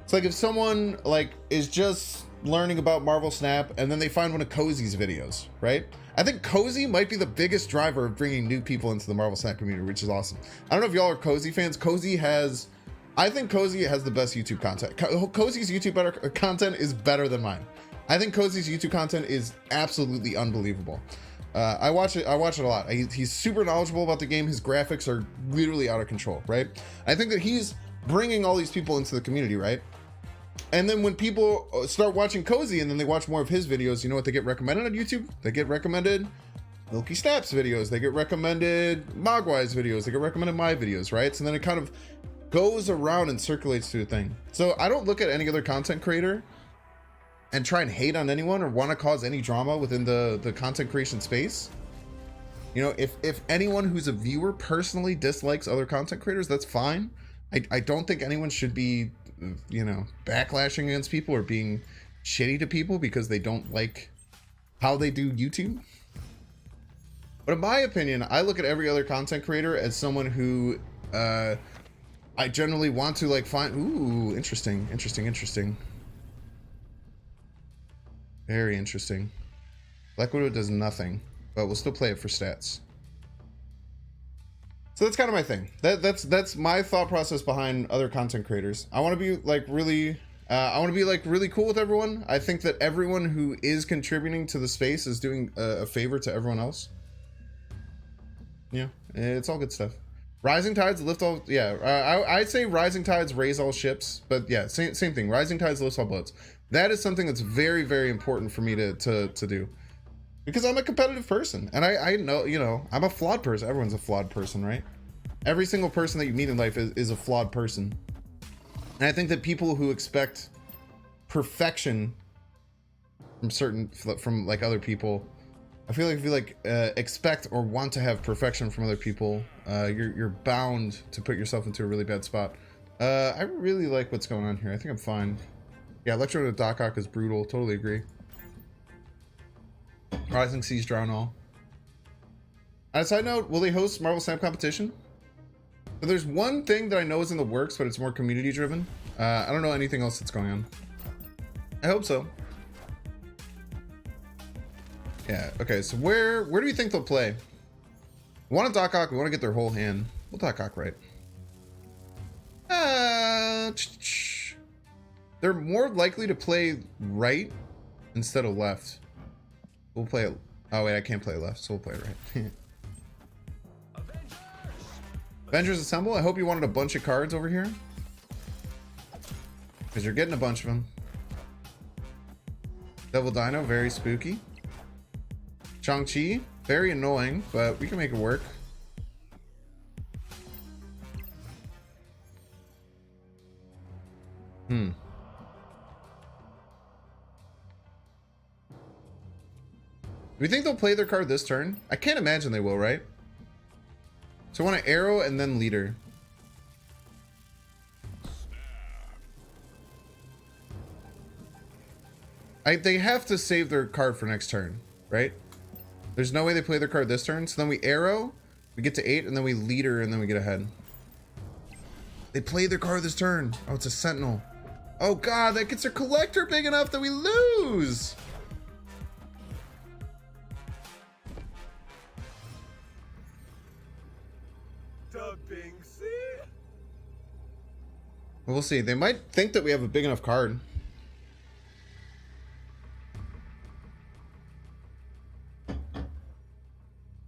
It's like if someone like is just learning about Marvel Snap and then they find one of Cozy's videos, right? I think Cozy might be the biggest driver of bringing new people into the Marvel Snap community, which is awesome. I don't know if y'all are Cozy fans. I think Cozy has the best YouTube content. Cozy's YouTube content is better than mine. I think Cozy's YouTube content is absolutely unbelievable. I watch it a lot. He's super knowledgeable about the game. His graphics are literally out of control, right? I think that he's bringing all these people into the community, right? And then when people start watching Cozy and then they watch more of his videos, you know what they get recommended on YouTube? They get recommended Milky Snaps videos. They get recommended Mogwai's videos. They get recommended my videos, right? So then it kind of goes around and circulates through the thing. So I don't look at any other content creator and try and hate on anyone or want to cause any drama within the content creation space. You know, if anyone who's a viewer personally dislikes other content creators, that's fine. I don't think anyone should be, you know, backlashing against people or being shitty to people because they don't like how they do YouTube. But in my opinion, I look at every other content creator as someone who I generally want to like find. Ooh, interesting. Very interesting. Black Widow does nothing, but we'll still play it for stats. So that's kind of my thing. That's my thought process behind other content creators. I want to be like really really cool with everyone. I think that everyone who is contributing to the space is doing a favor to everyone else. Yeah, it's all good stuff. Rising tides lift all. Yeah, I'd say rising tides raise all ships, but yeah, same thing. Rising tides lifts all boats. That is something that's very, very important for me to do, because I'm a competitive person, and I know, you know, I'm a flawed person. Everyone's a flawed person, right? Every single person that you meet in life is a flawed person. And I think that people who expect perfection from like other people, I feel like if you expect or want to have perfection from other people, you're bound to put yourself into a really bad spot. I really like what's going on here. I think I'm fine. Yeah, Electro to Doc Ock is brutal. Totally agree. Rising Seas drown all. On a side note, will they host Marvel Snap competition? So there's one thing that I know is in the works, but it's more community driven. I don't know anything else that's going on. I hope so. Yeah, okay, so where do you think they'll play? We want a Doc Ock, we want to get their whole hand. We'll Doc Ock right. They're more likely to play right instead of left. We'll play it. Oh wait, I can't play left, so we'll play right. Avengers Assemble, I hope you wanted a bunch of cards over here, because you're getting a bunch of them. Devil Dino, very spooky. Shang-Chi, very annoying, but we can make it work. Do we think they'll play their card this turn? I can't imagine they will, right? So I want an arrow and then leader. They have to save their card for next turn, right? There's no way they play their card this turn. So then we arrow, we get to 8, and then we leader, and then we get ahead. They play their card this turn. Oh, it's a sentinel. Oh god, that gets their collector big enough that we lose. We'll see. They might think that we have a big enough card. Have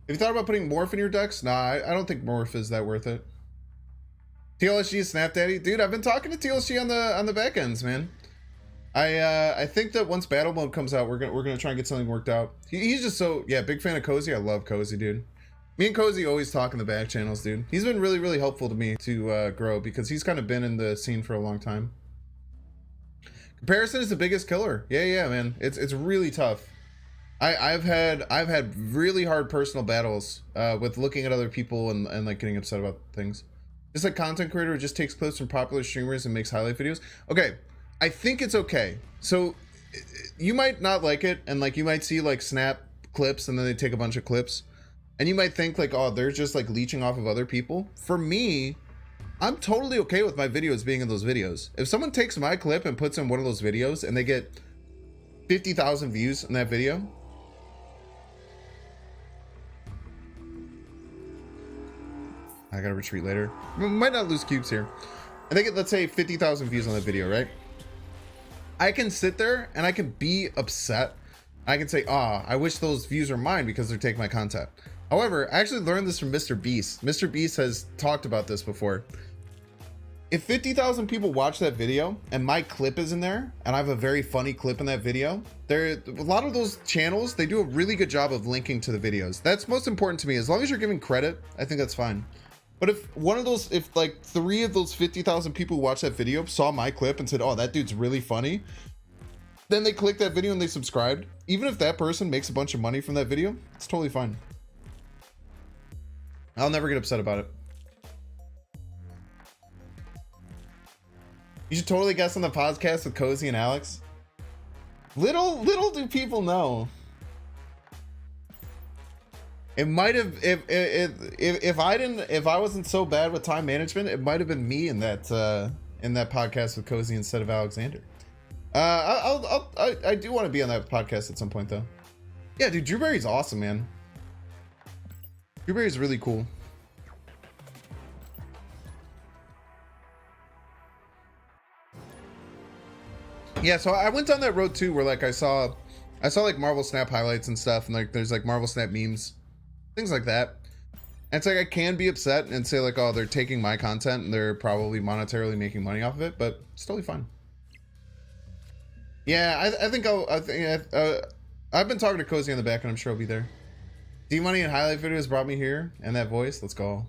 you thought about putting Morph in your decks? Nah, I don't think Morph is that worth it. TLSG Snap Daddy, dude. I've been talking to TLSG on the back ends, man. I think that once Battle Mode comes out, we're gonna try and get something worked out. He's just so, yeah, big fan of Cozy. I love Cozy, dude. Me and Cozy always talk in the back channels, dude. He's been really, really helpful to me to grow, because he's kind of been in the scene for a long time. Comparison is the biggest killer. Yeah, man. It's really tough. I've had really hard personal battles with looking at other people and like getting upset about things. Just like content creator who just takes clips from popular streamers and makes highlight videos. Okay, I think it's okay. So you might not like it, and like you might see like snap clips and then they take a bunch of clips. And you might think like, oh, they're just like leeching off of other people. For me, I'm totally okay with my videos being in those videos. If someone takes my clip and puts in one of those videos and they get 50,000 views in that video. I gotta retreat later. We might not lose cubes here. I think let's say 50,000 views on that video, right? I can sit there and I can be upset. I can say, I wish those views are mine because they're taking my content. However, I actually learned this from Mr. Beast. Mr. Beast has talked about this before. If 50,000 people watch that video and my clip is in there and I have a very funny clip in that video, a lot of those channels, they do a really good job of linking to the videos. That's most important to me. As long as you're giving credit, I think that's fine. But if like 3 of those 50,000 people who watched that video saw my clip and said, oh, that dude's really funny, then they clicked that video and they subscribed, even if that person makes a bunch of money from that video, it's totally fine. I'll never get upset about it. You should totally guess on the podcast with Cozy and Alex. Little do people know. It might have, if I wasn't so bad with time management, it might have been me in that podcast with Cozy instead of Alexander. I do want to be on that podcast at some point though. Yeah, dude, Drewberry's awesome, man. Drewberry's really cool. Yeah, so I went down that road too, where like I saw like Marvel Snap highlights and stuff, and like there's like Marvel Snap memes, things like that. And it's like I can be upset and say like, oh, they're taking my content and they're probably monetarily making money off of it, but it's totally fine. Yeah, I've been talking to Cozy on the back, and I'm sure I'll be there. D-Money and highlight videos brought me here, and that voice. Let's go.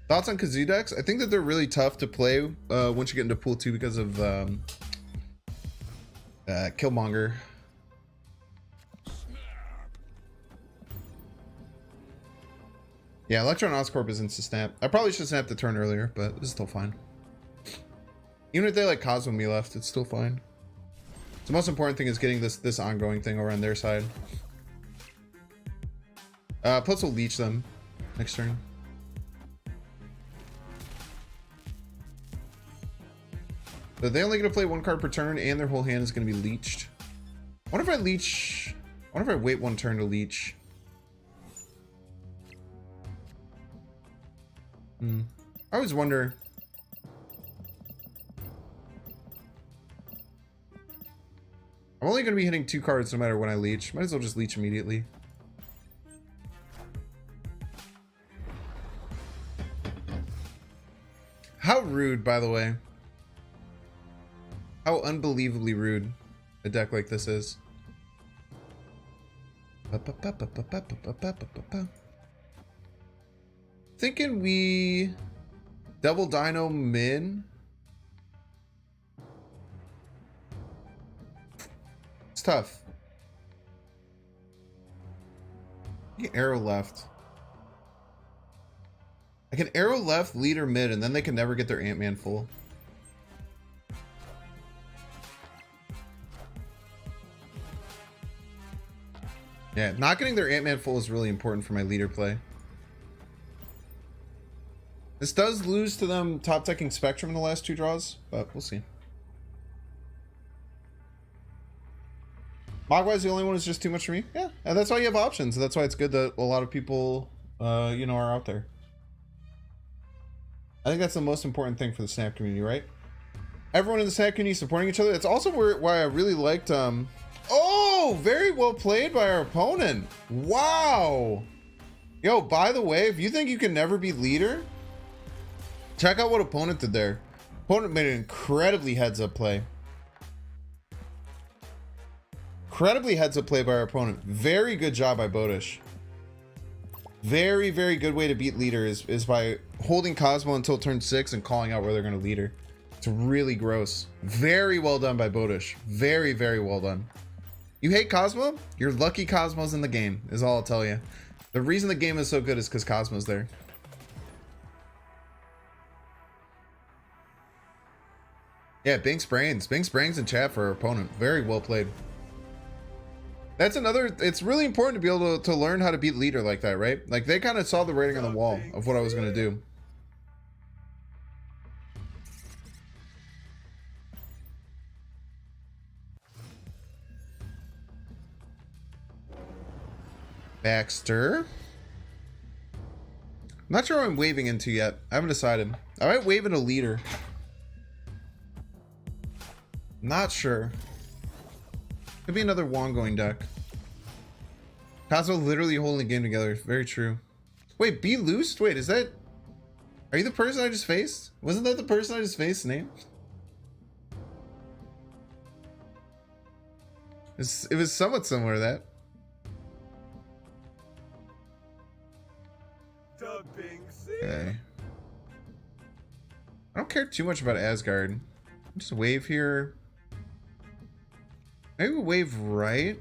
Thoughts on Kazoo decks? I think that they're really tough to play once you get into pool 2 because of Killmonger. Yeah, Electron Oscorp is insta snap. I probably should snap the turn earlier, but this is still fine. Even if they like Cosmo me left, it's still fine. The most important thing is getting this ongoing thing over on their side. Plus we'll leech them next turn. So they're only gonna play 1 card per turn, and their whole hand is gonna be leeched. I wonder if I leech. I wonder if I wait 1 turn to leech. I always wonder. I'm only gonna be hitting 2 cards no matter when I leech. Might as well just leech immediately. How rude, by the way. How unbelievably rude a deck like this is. Thinking we double dino min. It's tough. I can arrow left. I can arrow left, leader mid, and then they can never get their Ant-Man full. Yeah, not getting their Ant-Man full is really important for my leader play. This does lose to them top decking Spectrum in the last 2 draws, but we'll see. Mogwai's the only one who's just too much for me. Yeah, and that's why you have options. That's why it's good that a lot of people, you know, are out there. I think that's the most important thing for the Snap community, right? Everyone in the Snap community supporting each other. That's also why I really liked. Oh, very well played by our opponent. Wow. Yo, by the way, if you think you can never be leader, check out what opponent did there. Opponent made an incredibly heads-up play. Incredibly heads-up play by our opponent. Very good job by Bodish. Very, very good way to beat leader is by holding Cosmo until turn 6 and calling out where they're going to leader. It's really gross. Very well done by Bodish. Very, very well done. You hate Cosmo? You're lucky Cosmo's in the game, is all I'll tell you. The reason the game is so good is because Cosmo's there. Yeah, Binks Brains. Binks Brains in chat for our opponent. Very well played. That's another, it's really important to be able to learn how to beat leader like that, right? Like they kind of saw the writing on the wall of what I was going to do. Baxter. I'm not sure what I'm waving into yet. I haven't decided. I might wave in a leader. Not sure. Could be another Wong going deck. Cosmo literally holding the game together. Very true. Wait, be loosed? Wait, is that... Are you the person I just faced? Wasn't that the person I just faced name? It was somewhat similar to that. Okay. I don't care too much about Asgard. Just wave here. Maybe we'll wave right.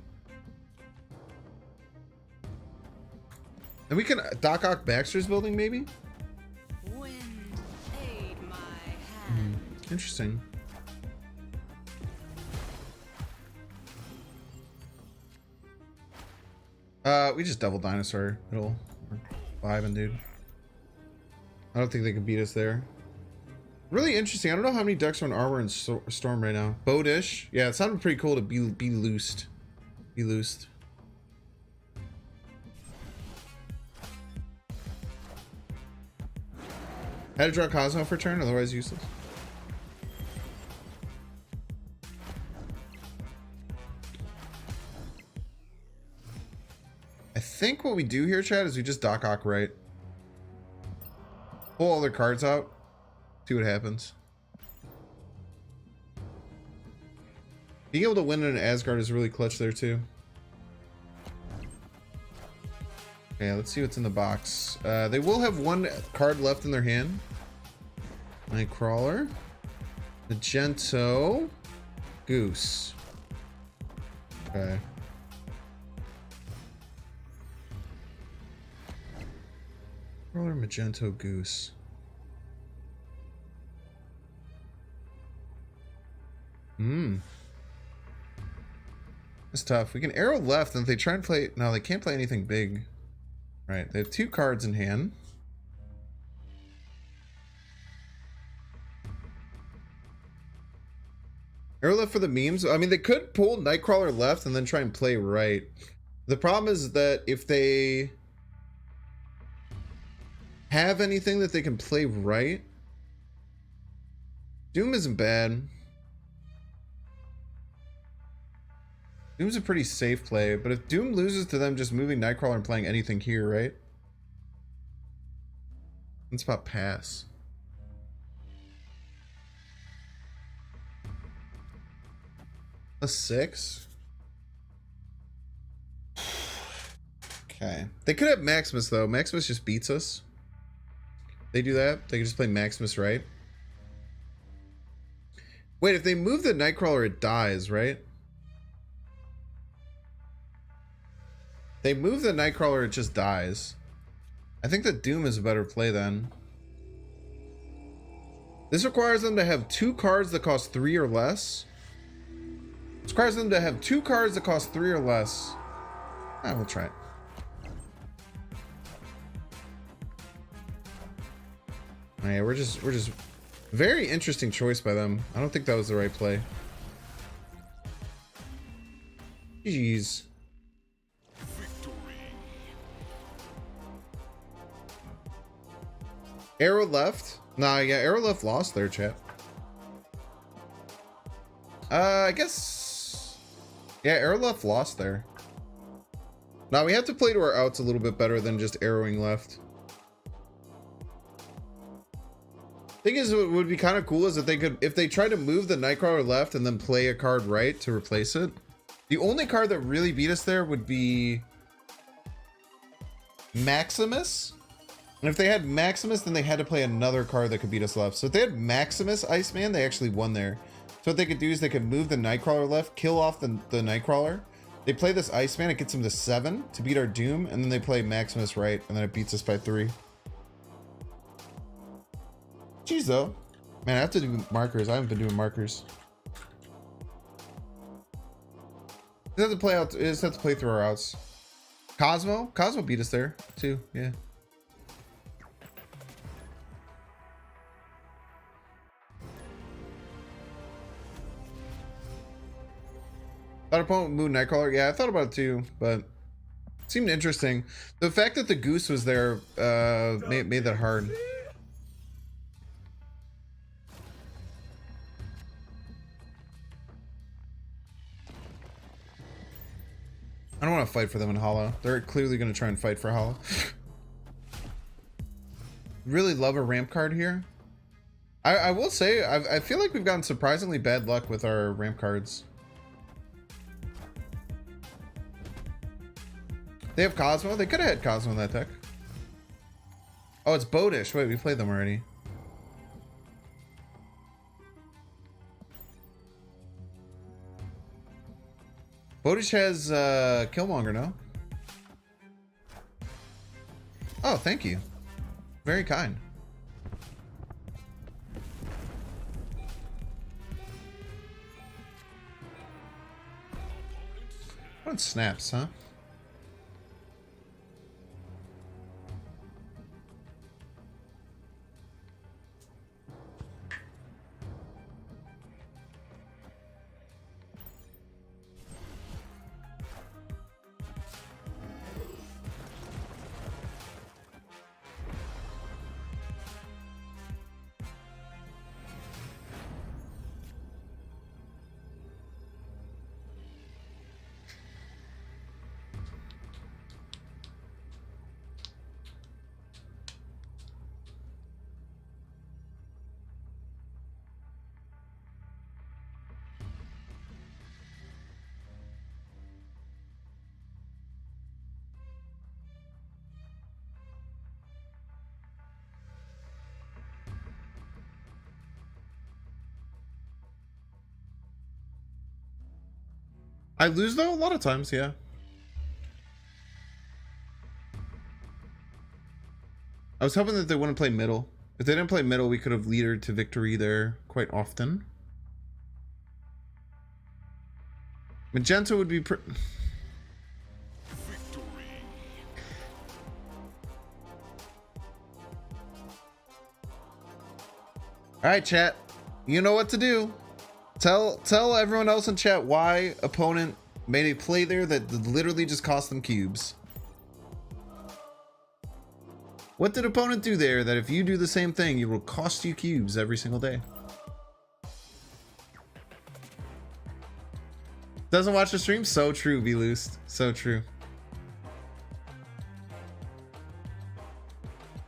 And we can Doc Ock Baxter's building, maybe? Wind aid my hand. Interesting. We just double dinosaur. It'll vibing, dude. I don't think they can beat us there. Really interesting. I don't know how many decks are on Armor and Storm right now. Bodish. Yeah, it sounded pretty cool to be loosed. Be loosed. Had to draw Cosmo for turn, otherwise useless. think what we do here, Chad, is we just Doc Ock right. Pull all their cards out. See what happens. Being able to win in an Asgard is really clutch there too. Okay, let's see what's in the box. They will have one card left in their hand. Nightcrawler. Magento. Goose. Okay. Nightcrawler, Magento, Goose. It's tough. We can arrow left, and if they try and play... No, they can't play anything big. Right, they have 2 cards in hand. Arrow left for the memes. I mean, they could pull Nightcrawler left and then try and play right. The problem is that if they have anything that they can play right, Doom isn't bad. Doom's a pretty safe play, but if Doom loses to them just moving Nightcrawler and playing anything here, right? It's about pass. +6? Okay. They could have Maximus, though. Maximus just beats us. They do that. They can just play Maximus, right? Wait, if they move the Nightcrawler, it dies, right? They move the Nightcrawler, it just dies. I think that Doom is a better play then. This requires them to have 2 cards that cost 3 or less. This requires them to have 2 cards that cost 3 or less. We'll try it. Yeah, we're just very interesting choice by them. I don't think that was the right play. Jeez. Arrow left? Nah, yeah, arrow left lost there, chat. I guess... Yeah, arrow left lost there. Now we have to play to our outs a little bit better than just arrowing left. Thing is, what would be kind of cool is if they could, if they try to move the Nightcrawler left and then play a card right to replace it. The only card that really beat us there would be Maximus. And if they had Maximus, then they had to play another card that could beat us left. So if they had Maximus Iceman, they actually won there. So what they could do is they could move the Nightcrawler left, kill off the Nightcrawler. They play this Iceman, it gets them to 7 to beat our Doom, and then they play Maximus right, and then it beats us by 3. Jeez, though. Man, I have to do markers. I haven't been doing markers. Just have to play out. Just have to play through our outs. Cosmo beat us there too. Yeah. Thought opponent would move Nightcrawler. Yeah, I thought about it too, but it seemed interesting. The fact that the Goose was there made that hard. I don't want to fight for them in Hollow. They're clearly going to try and fight for Hollow. Really love a ramp card here. I will say, I feel like we've gotten surprisingly bad luck with our ramp cards. They have Cosmo. They could have had Cosmo in that deck. Oh, it's Bodish. Wait, we played them already. Bodish has Killmonger, no? Oh, thank you. Very kind. What snaps, huh? I lose though a lot of times, yeah. I was hoping that they wouldn't play middle. If they didn't play middle, we could have leadered to victory there quite often. Magenta would be Alright, chat. You know what to do. Tell everyone else in chat why opponent made a play there that literally just cost them cubes. What did opponent do there that if you do the same thing, it will cost you cubes every single day? Doesn't watch the stream? So true, be loosed. So true.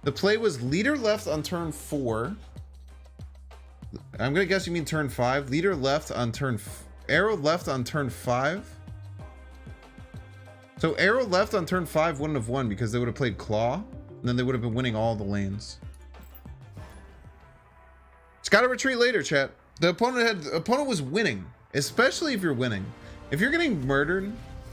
The play was leader left on turn 4. I'm gonna guess you mean turn 5. Leader left on turn... Arrow left on turn 5. So arrow left on turn 5 wouldn't have won because they would have played claw. And then they would have been winning all the lanes. It's gotta retreat later, chat. The opponent was winning. Especially if you're winning. If you're getting murdered...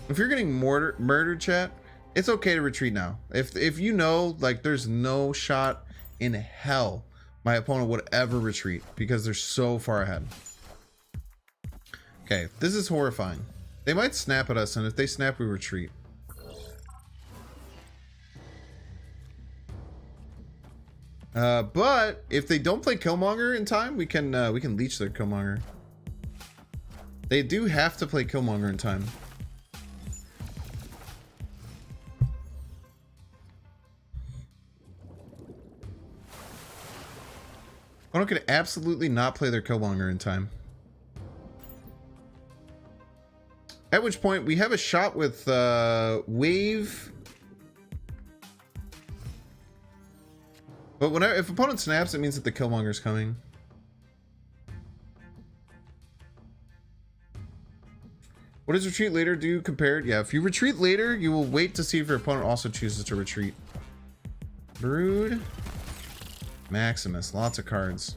If you're getting murdered, chat, it's okay to retreat now. If you know, like, there's no shot in hell my opponent would ever retreat because they're so far ahead. Okay, this is horrifying. They might snap at us, and if they snap, we retreat. But if they don't play Killmonger in time, we can leech their Killmonger. They do have to play Killmonger in time. Opponent could absolutely not play their Killmonger in time. At which point we have a shot with wave. But whenever if opponent snaps, it means that the Killmonger's coming. What does retreat later do compared? Yeah, if you retreat later, you will wait to see if your opponent also chooses to retreat. Brood. Maximus, lots of cards.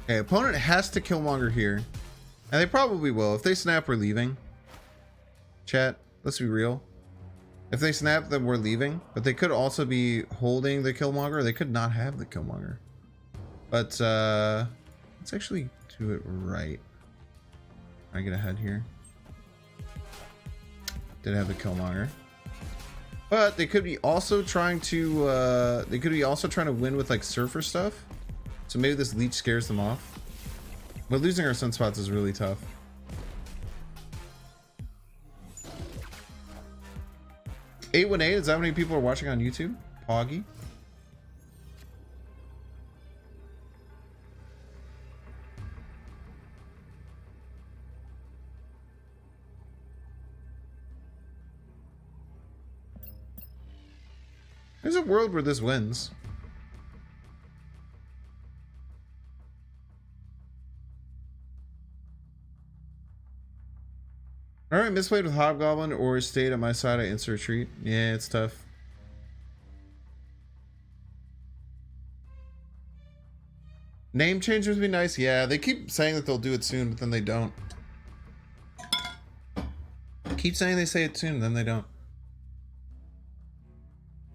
Okay, opponent has to Killmonger here. And they probably will. If they snap, we're leaving. Chat, let's be real. If they snap, then we're leaving. But they could also be holding the Killmonger. They could not have the Killmonger. But let's actually do it right. I get ahead here. Did have the Killmonger. But they could be also trying to win with like surfer stuff. So maybe this leech scares them off. But losing our sunspots is really tough. $818, is that how many people are watching on YouTube? Poggy. There's a world where this wins. Alright, misplayed with Hobgoblin or stayed at my side, I insert retreat. Yeah, it's tough. Name change would be nice. Yeah, they keep saying that they'll do it soon, but then they don't. Keep saying they say it soon, then they don't.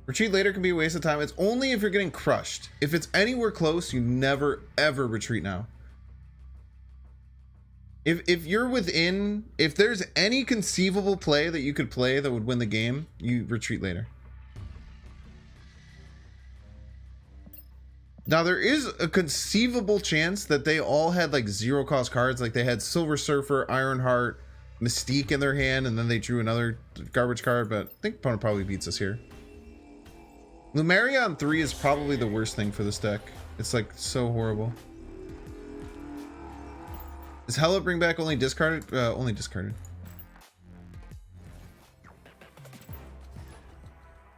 Retreat later can be a waste of time. It's only if you're getting crushed. If it's anywhere close, you never ever retreat now. If you're within, if there's any conceivable play that you could play that would win the game, you retreat later. Now there is a conceivable chance that they all had like zero cost cards, like they had Silver Surfer, Ironheart, Mystique in their hand, and then they drew another garbage card, but I think opponent probably beats us here. Lumeria on 3 is probably the worst thing for this deck. It's like so horrible. Does Hella bring back only discarded? Only discarded.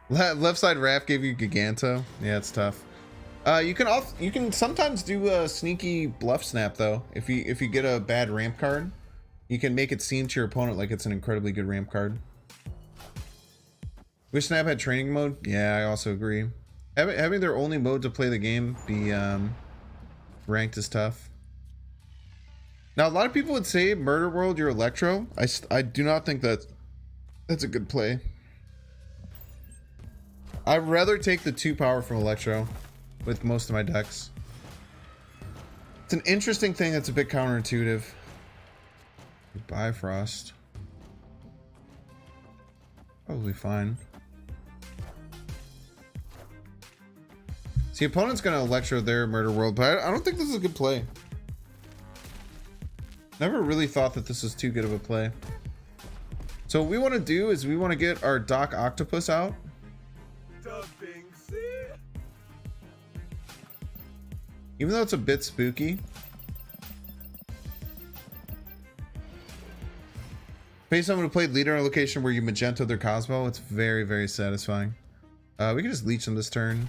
Left side Raph gave you Giganto. Yeah, it's tough. You can sometimes do a sneaky bluff snap though. If you get a bad ramp card, you can make it seem to your opponent like it's an incredibly good ramp card. Wish Snap had training mode. Yeah, I also agree. Having their only mode to play the game be ranked is tough. Now, a lot of people would say Murder World, you're Electro. I do not think that's a good play. I'd rather take the 2 power from Electro with most of my decks. It's an interesting thing that's a bit counterintuitive. Bifrost. Probably fine. See, opponent's gonna Electro their Murder World, but I don't think this is a good play. Never really thought that this was too good of a play. So what we want to do is we want to get our Doc Octopus out. Even though it's a bit spooky. Pay someone who played leader on a location where you magenta their Cosmo. It's very, very satisfying. We can just leech them this turn.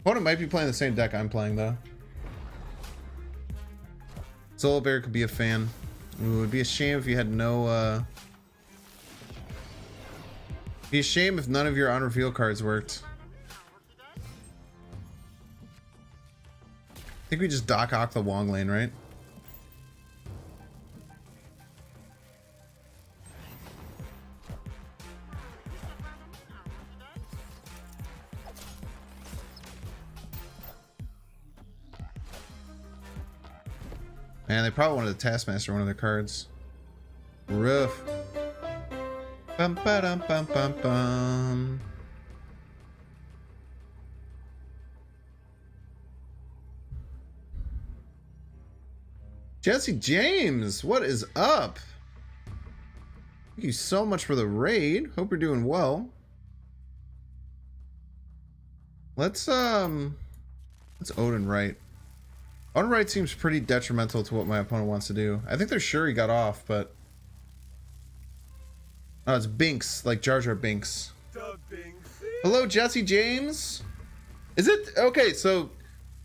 Opponent might be playing the same deck I'm playing though. Solar Bear could be a fan. Ooh, it would be a shame if you had no it'd be a shame if none of your on-reveal cards worked. I think we just Doc Ock the Wong lane, right? Man, they probably wanted the Taskmaster one of their cards. Rough. Bum ba dum bum bum bum. Jesse James, what is up? Thank you so much for the raid. Hope you're doing well. Let's Odin right. Odin right seems pretty detrimental to what my opponent wants to do. I think they're sure he got off, but oh, it's Binks, like Jar Jar Binks. Hello, Jesse James. Is it okay? So,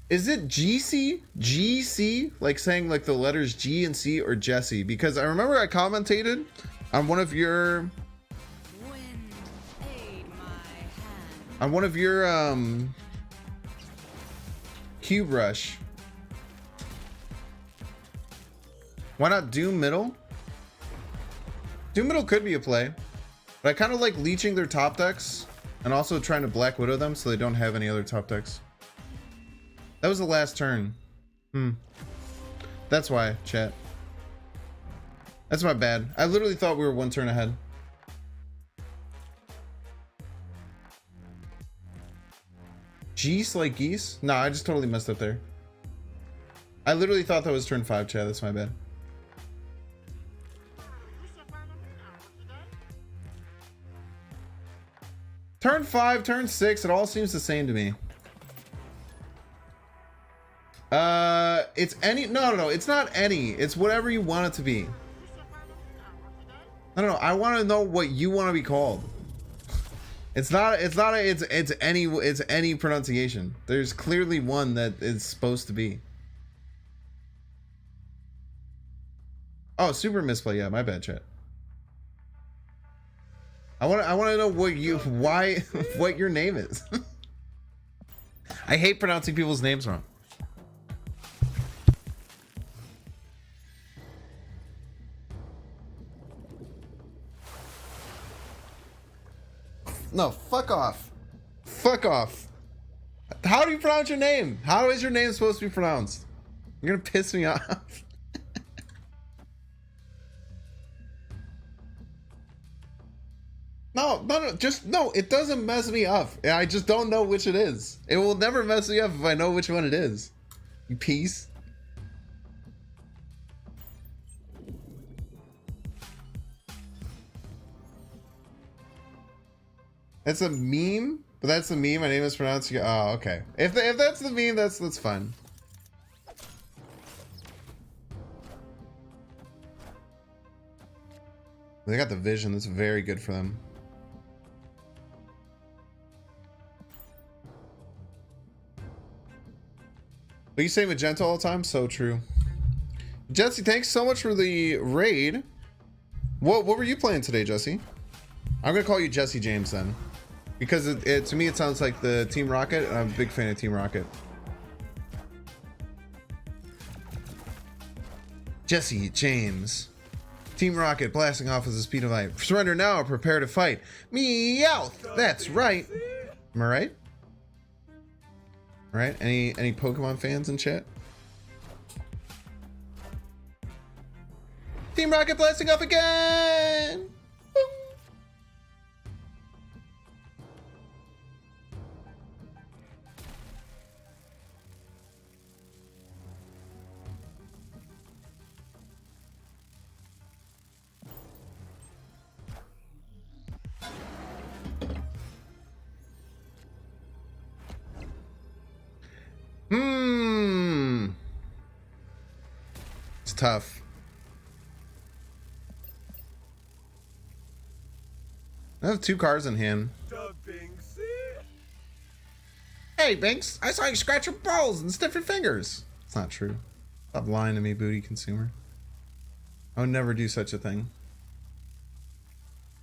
is it GC, like saying like the letters G and C, or Jesse? Because I remember I commentated on one of your Cube Rush. Why not Doom Middle? Doom Middle could be a play, but I kind of like leeching their top decks and also trying to Black Widow them so they don't have any other top decks. That was the last turn. That's why, chat. That's my bad. I literally thought we were 1 turn ahead. Geese like geese? Nah, I just totally messed up there. I literally thought that was turn 5, chat. That's my bad. Turn 5, turn 6, it all seems the same to me. It's any, no, it's not any. It's whatever you want it to be. I don't know. I want to know what you want to be called. It's any pronunciation. There's clearly one that is supposed to be. Oh, super misplay. Yeah, my bad, chat. I want to know what what your name is. I hate pronouncing people's names wrong. No, fuck off. Fuck off. How do you pronounce your name? How is your name supposed to be pronounced? You're gonna piss me off. No, it doesn't mess me up. I just don't know which it is. It will never mess me up if I know which one it is. You piece. That's a meme? But that's the meme, my name is pronounced. Oh, okay. If that's the meme, that's fine. They got the vision, that's very good for them. But you say magenta all the time? So true. Jesse, thanks so much for the raid. What were you playing today, Jesse? I'm gonna call you Jesse James then. Because to me it sounds like the Team Rocket, and I'm a big fan of Team Rocket. Jesse James. Team Rocket blasting off with the speed of light. Surrender now or prepare to fight. Meowth! That's right. Am I right? Right? Any Pokemon fans in chat? Team Rocket blasting off again! Boom. It's tough. I have 2 cards in hand. Hey, Binks, I saw you scratch your balls and stiff your fingers. It's not true. Stop lying to me, booty consumer. I would never do such a thing.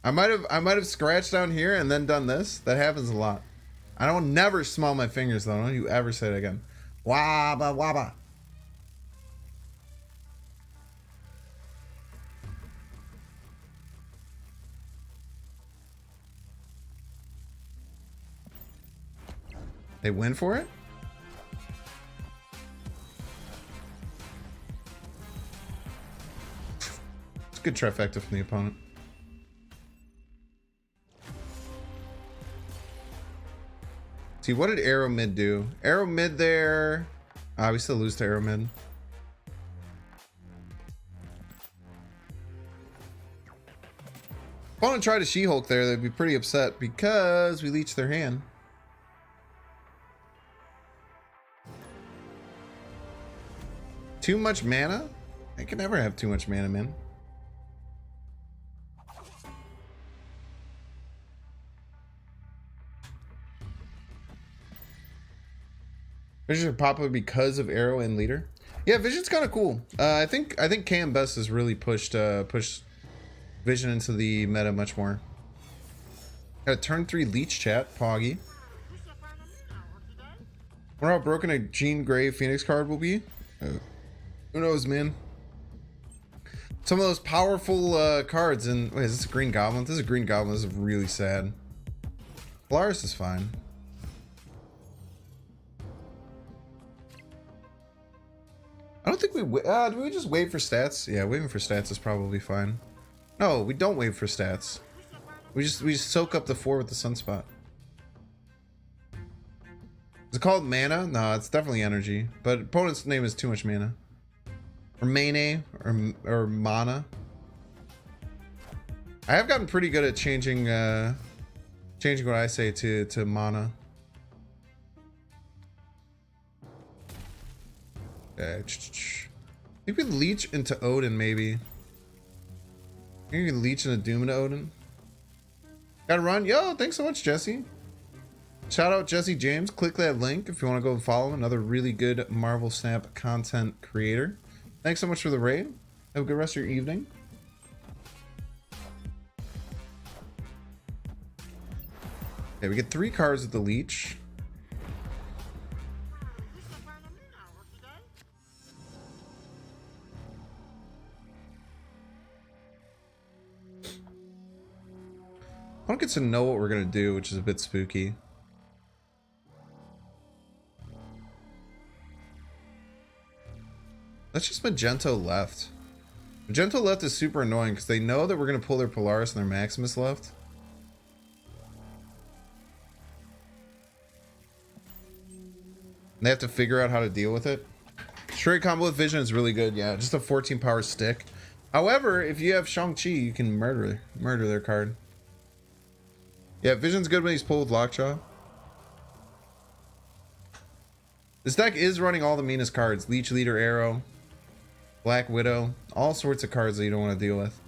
I might have scratched down here and then done this. That happens a lot. I don't never smell my fingers though. Don't you ever say it again. Wabba wabba. They win for it? It's a good trifecta from the opponent. See, what did Arrow Mid do? Arrow Mid there. Ah, we still lose to Arrow Mid. Opponent tried a She-Hulk there, they'd be pretty upset because we leached their hand. Too much mana? I can never have too much mana, man. Vision popular because of Arrow and Leader. Yeah, Vision's kind of cool. I think KM Best has really pushed Vision into the meta much more. Got a turn 3 Leech chat, Poggy. Wonder how broken a Jean Grey Phoenix card will be. Who knows, man? Some of those powerful cards and wait, is this a Green Goblin? This is a Green Goblin. This is really sad. Polaris is fine. I don't think we do we just wait for stats? Yeah, waiting for stats is probably fine. No, we don't wait for stats. We just soak up the 4 with the Sunspot. Is it called mana? No, it's definitely energy. But opponent's name is too much mana. Or Mane or mana. I have gotten pretty good at changing what I say to mana. I think we leech into Odin maybe. I think we can leech into Doom into Odin. Gotta run. Yo, thanks so much, Jesse. Shout out Jesse James. Click that link if you want to go and follow another really good Marvel Snap content creator. Thanks so much for the raid. Have a good rest of your evening. Okay, we get 3 cards with the leech. I don't get to know what we're gonna do, which is a bit spooky. That's just Magento left. Magento left is super annoying because they know that we're gonna pull their Polaris and their Maximus left. And they have to figure out how to deal with it. Straight combo with Vision is really good, yeah. Just a 14 power stick. However, if you have Shang-Chi, you can murder their card. Yeah, Vision's good when he's pulled with Lockjaw. This deck is running all the meanest cards. Leech Leader, Arrow, Black Widow. All sorts of cards that you don't want to deal with.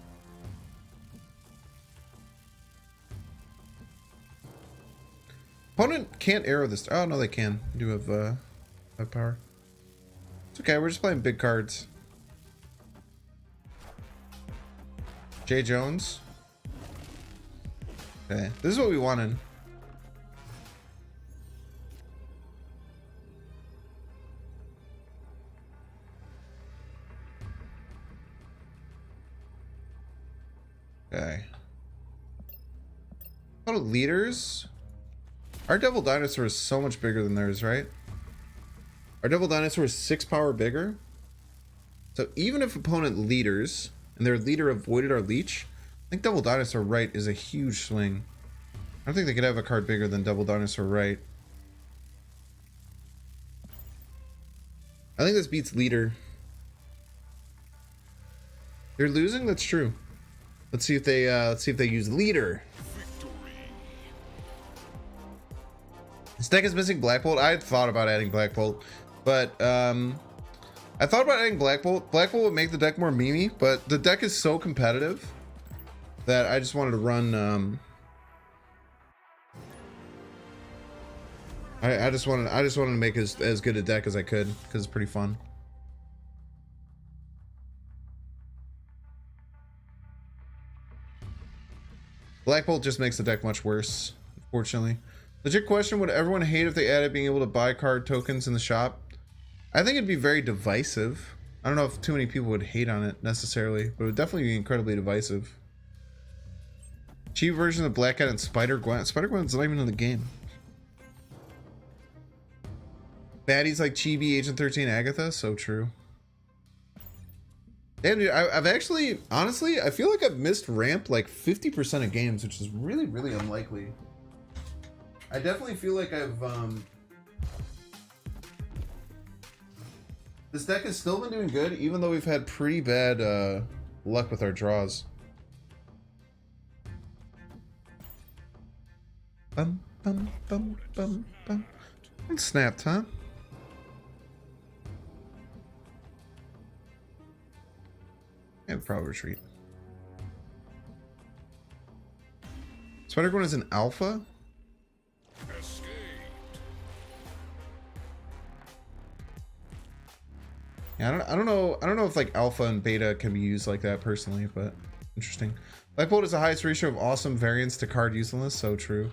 Opponent can't arrow this. Oh, no, they can. They do have power. It's okay. We're just playing big cards. Jay Jones. Okay, this is what we wanted. Okay. Total leaders. Our Devil Dinosaur is so much bigger than theirs, right? Our Devil Dinosaur is 6 power bigger. So even if opponent leaders and their leader avoided our leech, I think Devil Dinosaur right is a huge swing. I don't think they could have a card bigger than Devil Dinosaur right. I think this beats leader. They're losing? That's true. Let's see if they use leader. This deck is missing Black Bolt. I had thought about adding Black Bolt, but I thought about adding Black Bolt. Black Bolt would make the deck more memey, but the deck is so competitive that I just wanted to run. I just wanted to make as good a deck as I could because it's pretty fun. Black Bolt just makes the deck much worse, unfortunately. Legit question, would everyone hate if they added being able to buy card tokens in the shop? I think it'd be very divisive. I don't know if too many people would hate on it necessarily, but it would definitely be incredibly divisive. Cheap version of Black Cat and Spider-Gwen. Spider-Gwen's not even in the game. Baddies like Chibi, Agent 13, Agatha, so true. Damn, dude, I've actually, honestly, I feel like I've missed ramp like 50% of games, which is really, really unlikely. I definitely feel like I've, this deck has still been doing good, even though we've had pretty bad luck with our draws. Bum, bum, bum, bum, bum. It snapped, huh? And probably retreat. Spider-Gwen is an alpha? Yeah, I don't know if like alpha and beta can be used like that personally, but interesting. Black Bolt is the highest ratio of awesome variants to card usefulness, so true.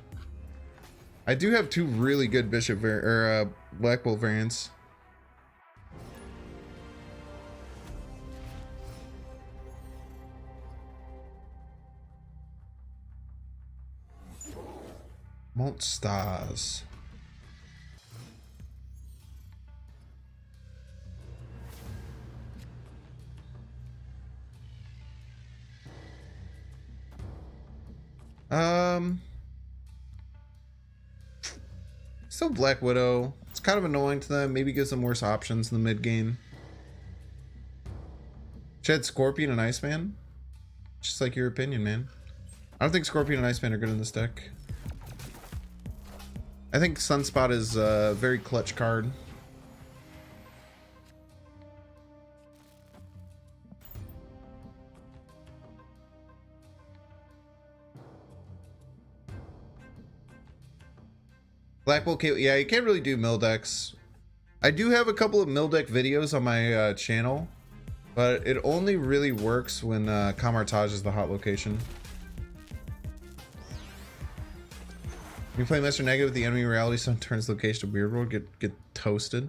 I do have 2 really good Bishop Black Bolt variants. Malt Stars. Still Black Widow. It's kind of annoying to them. Maybe gives them worse options in the mid game. Shed Scorpion and Iceman. Just like your opinion, man. I don't think Scorpion and Iceman are good in this deck. I think Sunspot is a very clutch card. Black Bolt, yeah, you can't really do mill decks. I do have a couple of mill deck videos on my channel, but it only really works when Kamartage is the hot location. You play Master Negative with the enemy reality sun turns location to weird world, get toasted.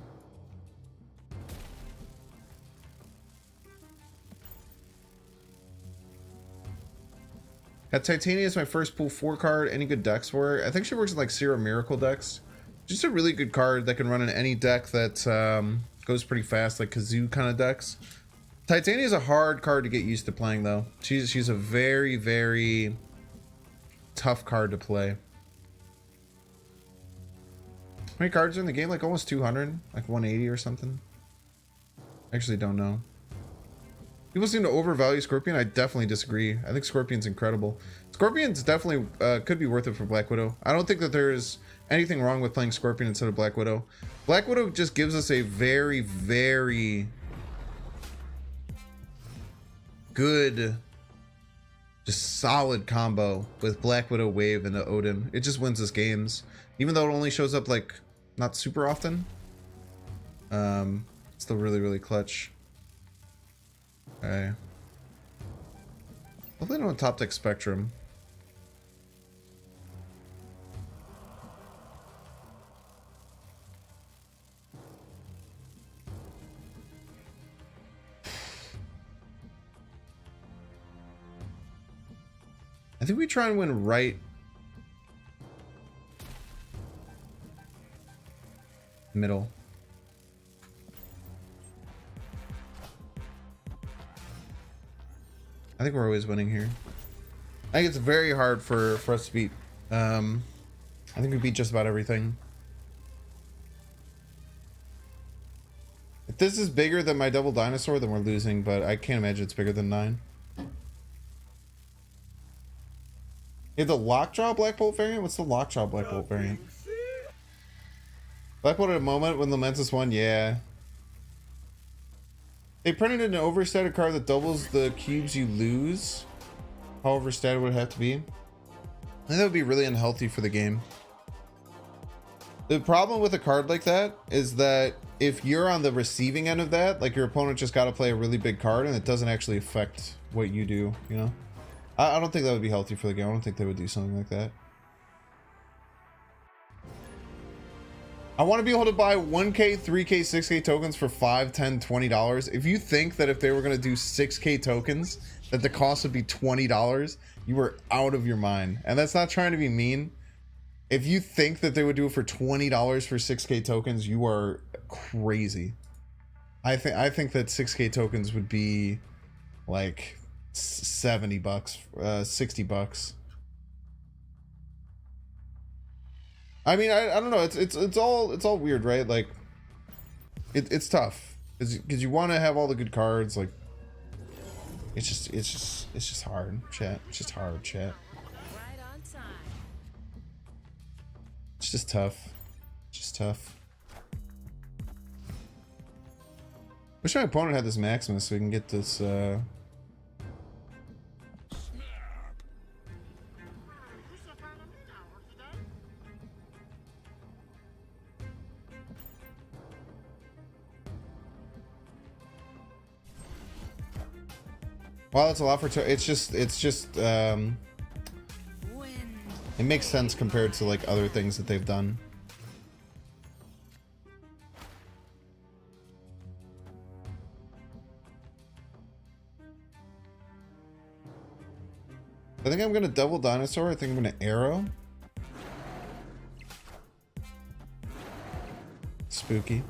Got Titania as my first pool 4 card. Any good decks for her? I think she works in like Serum Miracle decks. Just a really good card that can run in any deck that goes pretty fast, like Kazoo kind of decks. Titania is a hard card to get used to playing though. She's a very, very tough card to play. How many cards are in the game? Like almost 200, like 180 or something. I actually don't know. People seem to overvalue Scorpion. I definitely disagree. I think Scorpion's incredible. Scorpion's definitely could be worth it for Black Widow. I don't think that there's anything wrong with playing Scorpion instead of Black Widow. Black Widow just gives us a very, very good, just solid combo with Black Widow Wave into Odin. It just wins us games. Even though it only shows up like not super often. It's still really, really clutch. Okay. Hopefully I don't top deck Spectrum. I think we try and win right middle. I think we're always winning here. I think it's very hard for us to beat. I think we beat just about everything. If this is bigger than my double dinosaur, then we're losing, but I can't imagine it's bigger than 9. You have the lockjaw Black Bolt variant? What's the lockjaw Black Bolt variant? Black Bolt at a moment when Lamentus won? Yeah. They printed an overstated card that doubles the cubes you lose. How overstated would it have to be? I think that would be really unhealthy for the game. The problem with a card like that is that if you're on the receiving end of that, like your opponent just got to play a really big card and it doesn't actually affect what you do, you know? I don't think that would be healthy for the game. I don't think they would do something like that. I want to be able to buy 1K, 3K, 6K tokens for $5, $10, $20. If you think that if they were going to do 6K tokens, that the cost would be $20, you are out of your mind. And that's not trying to be mean. If you think that they would do it for $20 for 6K tokens, you are crazy. I think that 6K tokens would be like $70, $60. I mean, I don't know. It's all weird, right? Like, it's tough because you want to have all the good cards. Like, it's just hard, chat. It's just hard, chat. Right on time. It's just tough. It's just tough. Wish my opponent had this Maximus so we can get this. Well, it's a lot for it's just it makes sense compared to like other things that they've done. I think I'm gonna double dinosaur. I think I'm gonna arrow. Spooky.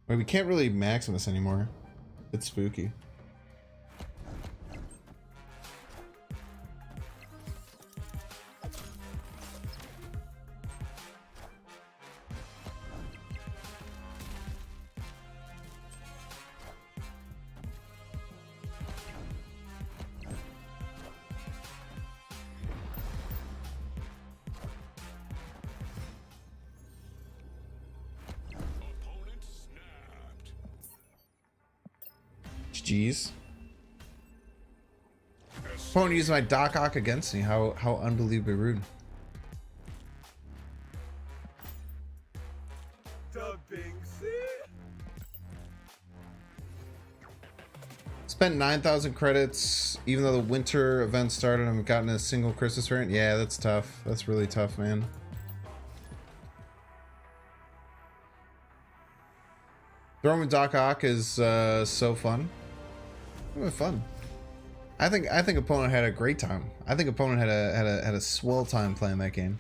Wait, we can't really Maximus anymore. It's spooky. Jeez. Opponent used my Doc Ock against me. How unbelievably rude. Spent 9,000 credits, even though the winter event started. I haven't gotten a single Christmas variant. Yeah, that's tough. That's really tough, man. Throwing with Doc Ock is so fun. Fun. I think opponent had a great time. I think opponent had a swell time playing that game.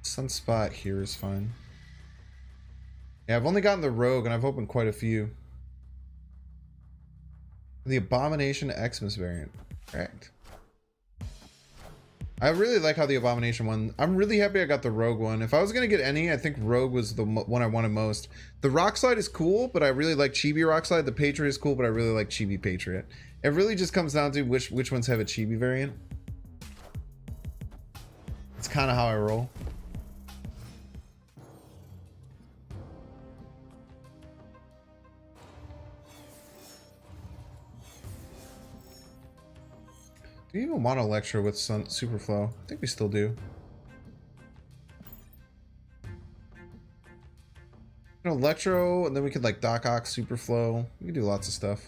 Sunspot here is fine. Yeah, I've only gotten the Rogue and I've opened quite a few. The Abomination Xmas variant. Correct. I really like how the Abomination one. I'm really happy I got the Rogue one. If I was gonna get any, I think Rogue was the one I wanted most. The Rock Slide is cool, but I really like Chibi Rock Slide. The Patriot is cool, but I really like Chibi Patriot. It really just comes down to which ones have a Chibi variant. It's kind of how I roll. Do you even want a lecture with Superflow? I think we still do. You know, Electro, and then we could like Doc Ock, Superflow. We can do lots of stuff.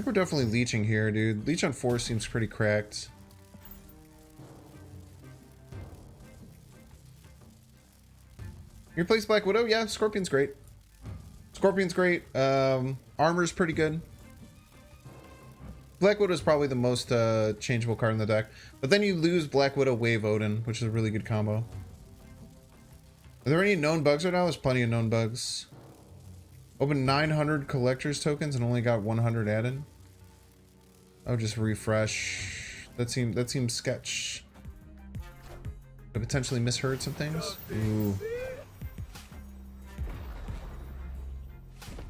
think we're definitely leeching here, dude. Leech on 4 seems pretty cracked. You replace Black Widow? Yeah, Scorpion's great. Scorpion's great. Armor's pretty good. Black Widow is probably the most changeable card in the deck. But then you lose Black Widow, Wave Odin, which is a really good combo. Are there any known bugs right now? There's plenty of known bugs. Open 900 collector's tokens and only got 100 added. I'll just refresh. That seems sketch. I potentially misheard some things. Ooh.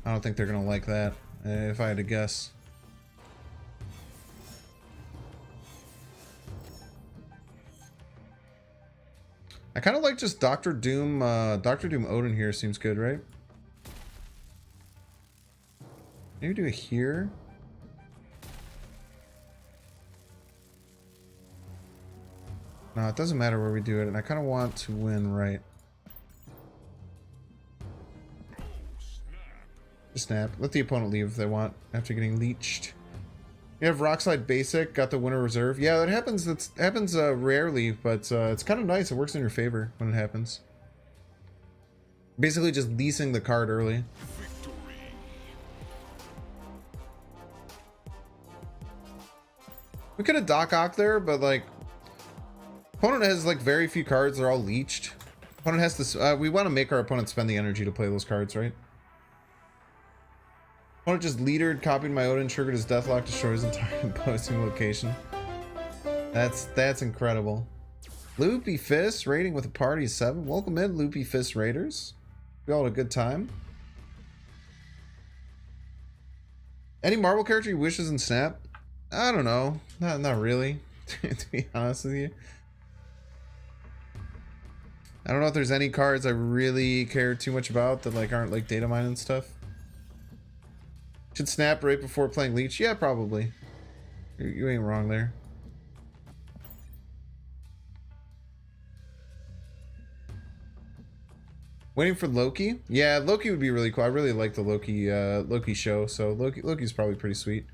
I don't think they're gonna like that, if I had to guess. I kind of like just Doctor Doom. Doctor Doom Odin here seems good, right? Maybe do it here. No, it doesn't matter where we do it, and I kind of want to win right. Just snap. Let the opponent leave if they want after getting leeched. You have Rockslide Basic, got the winner reserve. Yeah, that happens. That happens rarely, but it's kind of nice. It works in your favor when it happens. Basically, just leasing the card early. We could have Doc Ock there, but like, opponent has like very few cards. They're all leeched. Opponent has to. We want to make our opponent spend the energy to play those cards, right? Opponent just leadered, copied my Odin, triggered his Deathlock, destroyed his entire imposing location. That's incredible. Loopy Fist raiding with a party of 7. Welcome in, Loopy Fist Raiders. We all had a good time. Any Marvel character you wishes in Snap? I don't know. Not really, to be honest with you. I don't know if there's any cards I really care too much about that like aren't like data mine and stuff. Should snap right before playing Leech? Yeah, probably. You ain't wrong there. Waiting for Loki? Yeah, Loki would be really cool. I really like the Loki show, so Loki's probably pretty sweet.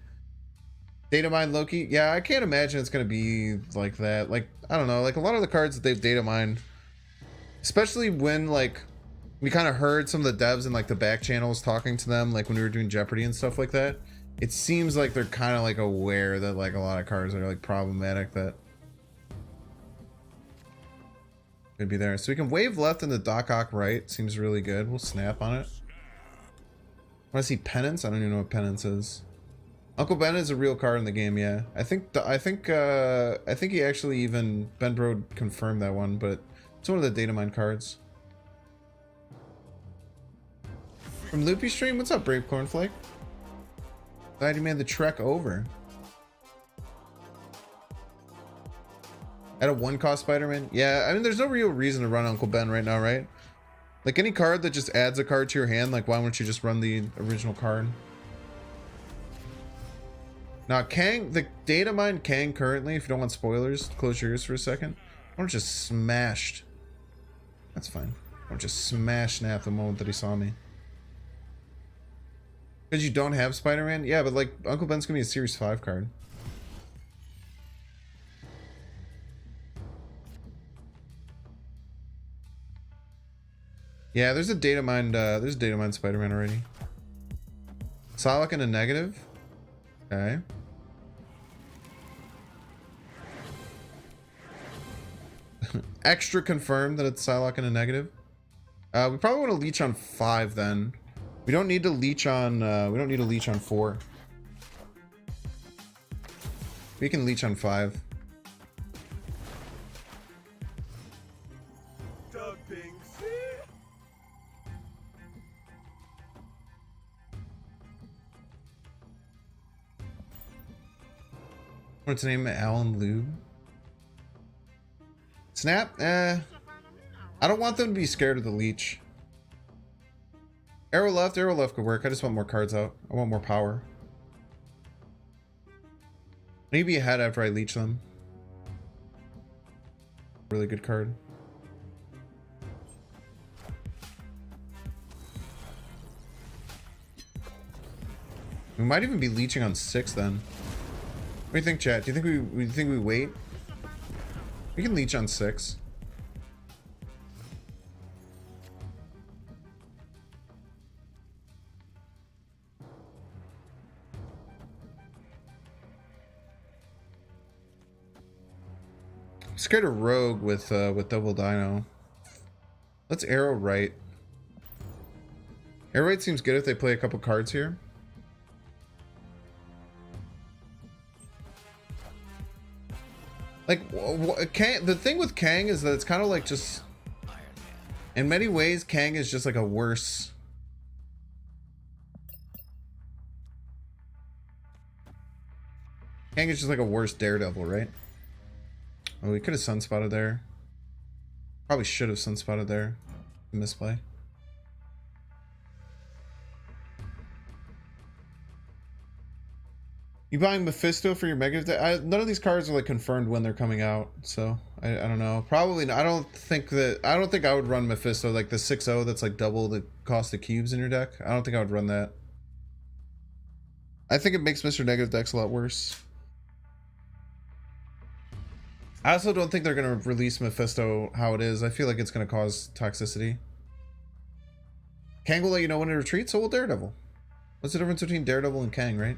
Data mine Loki? Yeah, I can't imagine it's gonna be like that. Like, I don't know, like a lot of the cards that they've data mined, especially when like we kind of heard some of the devs in like the back channels talking to them, like when we were doing Jeopardy and stuff like that. It seems like they're kind of like aware that like a lot of cards are like problematic that could be there. So we can wave left and the Doc Ock right. Seems really good. We'll snap on it. Want to see Penance? I don't even know what Penance is. Uncle Ben is a real card in the game. Yeah, I think he actually even Ben Bro confirmed that one, but it's one of the data mine cards. From Loopy Stream, what's up, Brave Cornflake? Glad you made the trek over. At a 1-cost Spider-Man? Yeah, I mean, there's no real reason to run Uncle Ben right now, right? Like any card that just adds a card to your hand, like why wouldn't you just run the original card? Now, Kang, the data mine Kang currently, if you don't want spoilers, close your ears for a second. I want just smashed. That's fine. I want just smash Snap the moment that he saw me. Because you don't have Spider-Man? Yeah, but like Uncle Ben's gonna be a Series 5 card. Yeah, there's a data mine Spider-Man already. Psylocke in a negative? Okay. Extra confirmed that it's Psylocke in a negative. We probably want to leech on 5 then. We don't need to leech on 4. We can leech on 5. What's the name? Alan Lube? Snap? I don't want them to be scared of the leech. Arrow left could work. I just want more cards out. I want more power. Maybe ahead after I leech them. Really good card. We might even be leeching on 6 then. What do you think, chat? Do you think we wait? We can leech on 6. I'm scared of rogue with double dino. Let's arrow right. Arrow right seems good if they play a couple cards here. Like, Kang, the thing with Kang is that it's kind of like just... In many ways, Kang is just like a worse... Kang is just like a worse Daredevil, right? Oh, we could have sunspotted there. Probably should have sunspotted there. Misplay. You buying Mephisto for your mega deck? None of these cards are like confirmed when they're coming out, so I don't know. Probably not. I don't think I would run Mephisto like the 6-0 that's like double the cost of cubes in your deck. I don't think I would run that. I think it makes Mr. Negative decks a lot worse. I also don't think they're gonna release Mephisto how it is. I feel like it's gonna cause toxicity. Kang will let you know when to retreat, so will Daredevil. What's the difference between Daredevil and Kang, right?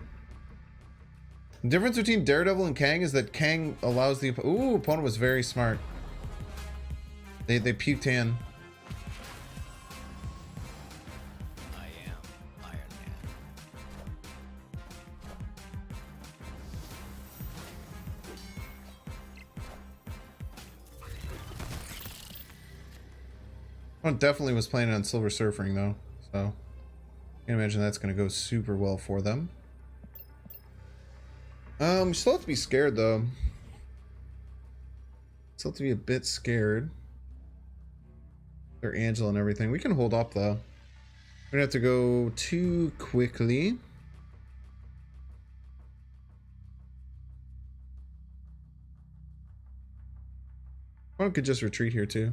The difference between Daredevil and Kang is that Kang allows the... Ooh, opponent was very smart. They puked in. I am Iron Man. Opponent definitely was playing on Silver Surfing though, so I can imagine that's going to go super well for them. Still have to be scared though. Still have to be a bit scared. They're Angela and everything. We can hold up though. We don't have to go too quickly. One could just retreat here too.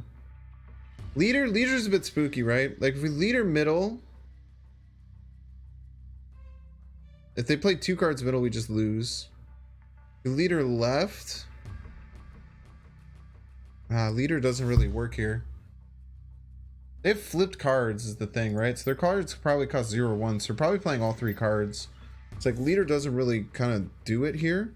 Leader's a bit spooky, right? Like if we leader middle, if they play 2 cards middle, we just lose. If we leader left, leader doesn't really work here. They have flipped cards is the thing, right? So their cards probably cost 0 or 1, so they're probably playing all 3 cards. It's like leader doesn't really kind of do it here.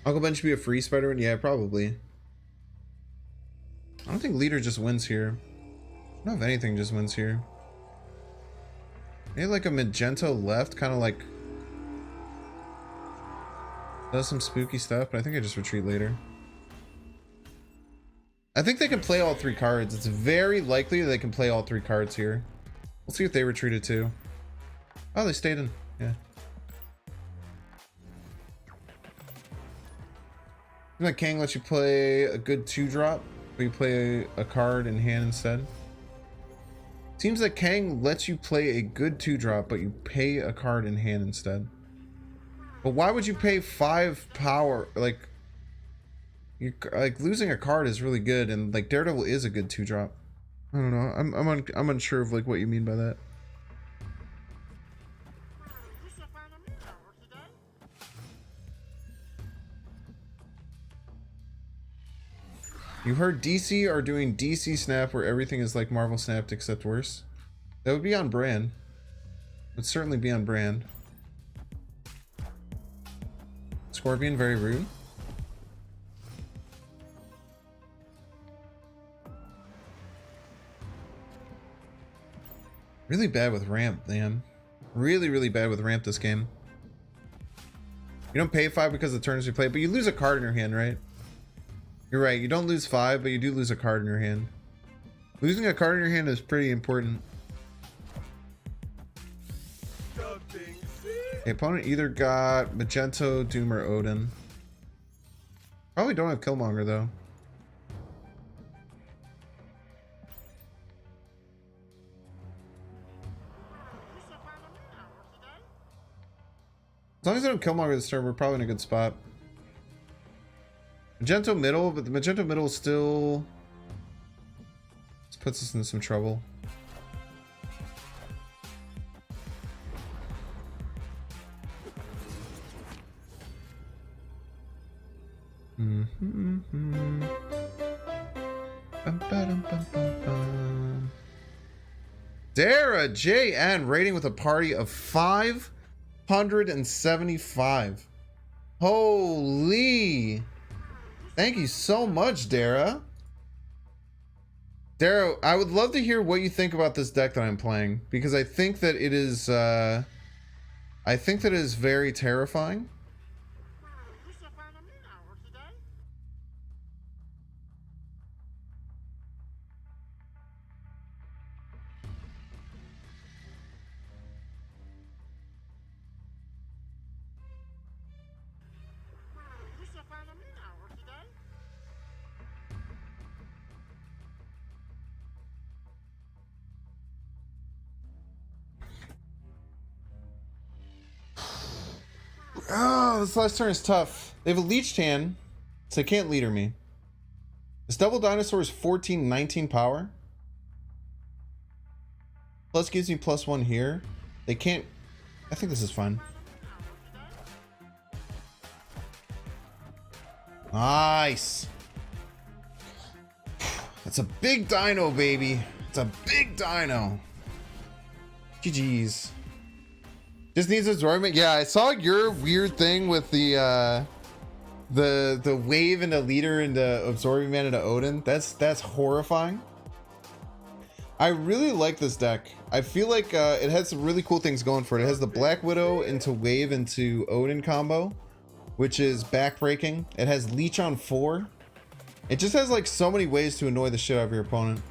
Uncle Ben should be a free Spider-Man? Yeah, probably. I don't think leader just wins here. I don't know if anything just wins here. Maybe like a magenta left, kind of like does some spooky stuff, but I think I just retreat later. I think they can play all 3 cards. It's very likely they can play all 3 cards here. We'll see if they retreated too. Oh, they stayed in. Yeah. Like Kang lets you play a good 2-drop, but you play a card in hand instead. Seems like Kang lets you play a good 2-drop, but you pay a card in hand instead. But why would you pay 5 power? Like, you like losing a card is really good, and like Daredevil is a good 2-drop. I don't know. I'm unsure of like what you mean by that. You heard DC are doing DC Snap where everything is like Marvel Snapped except worse. That would be on brand. Would certainly be on brand. Scorpion, very rude. Really bad with ramp, man. Really, really bad with ramp this game. You don't pay 5 because of the turns you play, but you lose a card in your hand, right? You're right, you don't lose 5, but you do lose a card in your hand. Losing a card in your hand is pretty important. The opponent either got Magento, Doom, or Odin. Probably don't have Killmonger, though. As long as I don't Killmonger this turn, we're probably in a good spot. Magento middle, but the Magento middle still puts us in some trouble. Dara JN rating with a party of 575. Holy. Thank you so much, Dara. Dara, I would love to hear what you think about this deck that I'm playing, because I think that it is very terrifying. Oh, this last turn is tough. They have a leeched hand, so they can't leader me. This double dinosaur is 14, 19 power. Plus gives me +1 here. They can't. I think this is fine. Nice. That's a big dino, baby. It's a big dino. GG's. Just needs absorbment. Yeah, I saw your weird thing with the wave into leader into absorbing man into Odin. That's horrifying. I really like this deck. I feel like it has some really cool things going for it. It has the Black Widow into wave into Odin combo, which is backbreaking. It has leech on 4. It just has like so many ways to annoy the shit out of your opponent.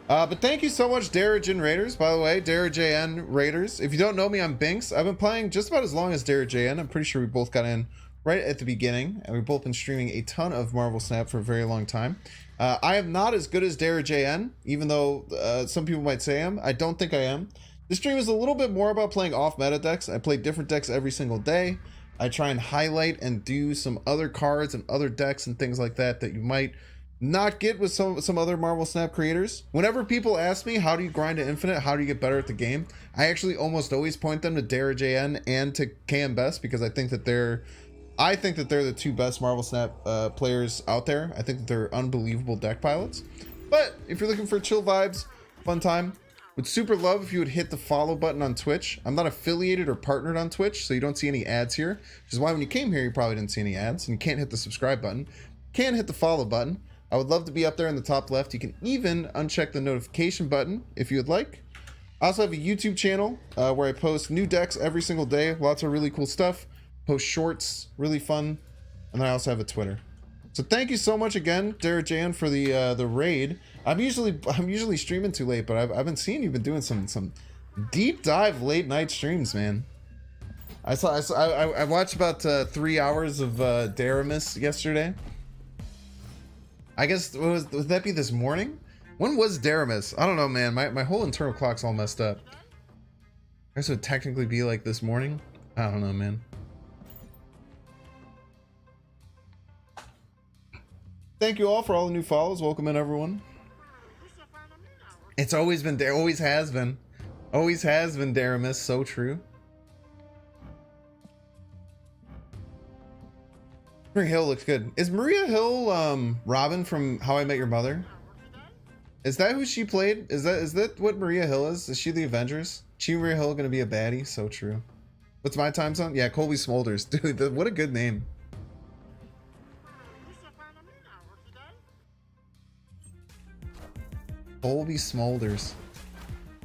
But thank you so much, Darajin Raiders. By the way, DaraJN Raiders. If you don't know me, I'm Binks. I've been playing just about as long as DaraJN. I'm pretty sure we both got in right at the beginning, and we've both been streaming a ton of Marvel Snap for a very long time. I am not as good as DaraJN, even though some people might say I am. I don't think I am. This stream is a little bit more about playing off-meta decks. I play different decks every single day. I try and highlight and do some other cards and other decks and things like that that you might not get with some other Marvel Snap creators. Whenever people ask me, how do you grind to infinite, how do you get better at the game, I actually almost always point them to DaraJN and to KM Best, because I think that they're the two best Marvel Snap players out there. I think that they're unbelievable deck pilots. But if you're looking for chill vibes, fun time, would super love if you would hit the follow button on Twitch. I'm not affiliated or partnered on Twitch, so you don't see any ads here, which is why when you came here you probably didn't see any ads, and you can't hit the subscribe button. You can hit the follow button. I would love to be up there in the top left. You can even uncheck the notification button if you would like. I also have a YouTube channel where I post new decks every single day. Lots of really cool stuff. Post shorts, really fun. And then I also have a Twitter. So thank you so much again, DaraJN, for the raid. I'm usually streaming too late, but I've been seeing you've been doing some deep dive late night streams, man. I watched about 3 hours of Daramis yesterday. I guess, would that be this morning? When was Daramis? I don't know, man. My whole internal clock's all messed up. I guess it would technically be like this morning. I don't know, man. Thank you all for all the new follows. Welcome in, everyone. It's always been there. Always has been. Always has been Daramis. So true. Maria Hill looks good. Is Maria Hill Robin from How I Met Your Mother? Is that who she played? Is that what Maria Hill is? Is she the Avengers? She Maria Hill gonna be a baddie? So true. What's my time zone? Yeah, Colby Smolders. Dude, what a good name. Colby Smolders.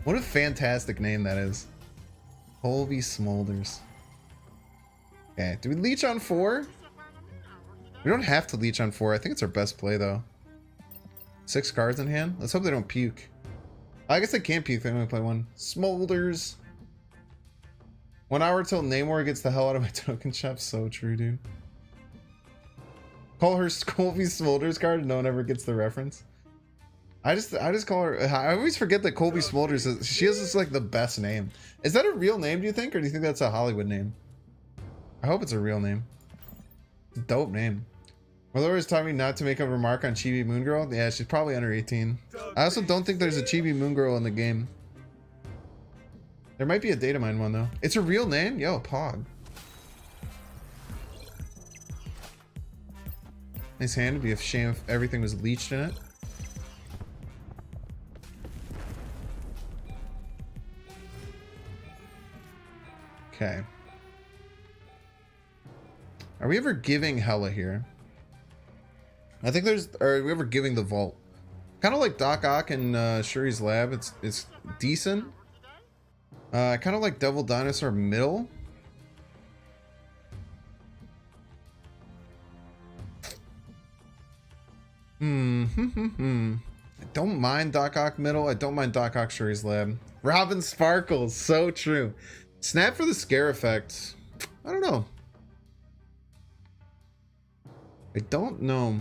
What a fantastic name that is. Colby Smolders. Okay, do we leech on 4? We don't have to leech on 4. I think it's our best play, though. 6 cards in hand. Let's hope they don't puke. I guess they can't puke. They only play 1. Smolders. 1 hour till Namor gets the hell out of my token shop. So true, dude. Call her Colby Smolders card and no one ever gets the reference. I just call her. I always forget that Colby Smolders is. She has just like the best name. Is that a real name, do you think? Or do you think that's a Hollywood name? I hope it's a real name. Dope name. Malora is telling me not to make a remark on Chibi Moon Girl. Yeah, she's probably under 18. I also don't think there's a Chibi Moon Girl in the game. There might be a data mine one though. It's a real name? Yo, Pog. Nice hand. It'd be a shame if everything was leeched in it. Okay. Are we ever giving Hella here? I think there's... Are we ever giving the vault? Kind of like Doc Ock and Shuri's lab. It's decent. I kind of like Devil Dinosaur middle. I don't mind Doc Ock middle. I don't mind Doc Ock Shuri's lab. Robin Sparkles. So true. Snap for the scare effect. I don't know. I don't know.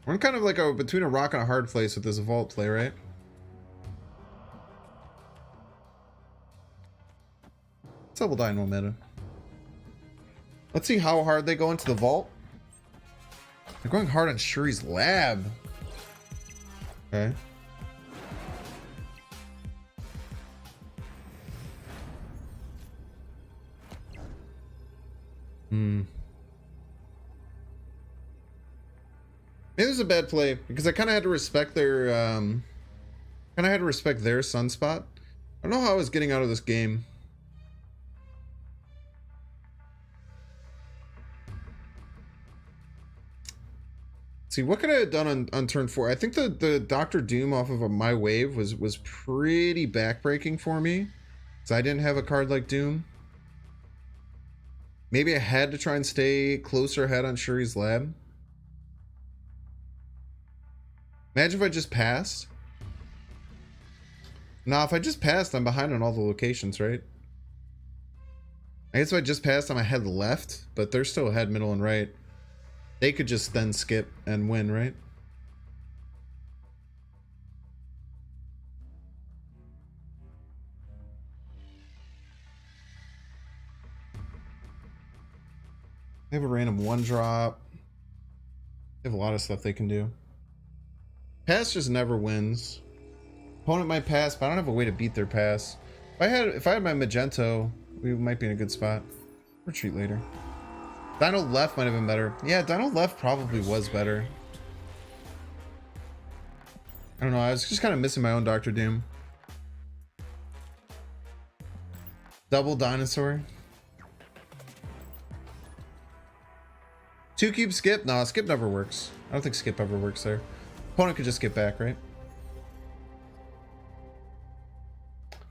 We're in kind of like between a rock and a hard place with this vault play, right? Double Dino meta. Let's see how hard they go into the vault. They're going hard on Shuri's lab. Okay. Maybe it was a bad play because I kind of had to respect their sunspot. I don't know how I was getting out of this game. See, what could I have done on turn 4? I think the Dr. Doom off of my wave was pretty backbreaking for me. So I didn't have a card like Doom. Maybe I had to try and stay closer ahead on Shuri's lab. Imagine if I just passed. Nah, if I just passed, I'm behind on all the locations, right? I guess if I just passed, I'm ahead left, but they're still ahead middle and right. They could just then skip and win, right? They have a random 1-drop. They have a lot of stuff they can do. Pass just never wins. Opponent might pass, but I don't have a way to beat their pass. If I had my Magento, we might be in a good spot. Retreat later. Dino left might have been better. Yeah, Dino left probably was better. I don't know, I was just kind of missing my own Dr. Doom. Double Dinosaur. 2 cube skip? No, skip never works. I don't think skip ever works there. Opponent could just skip back, right?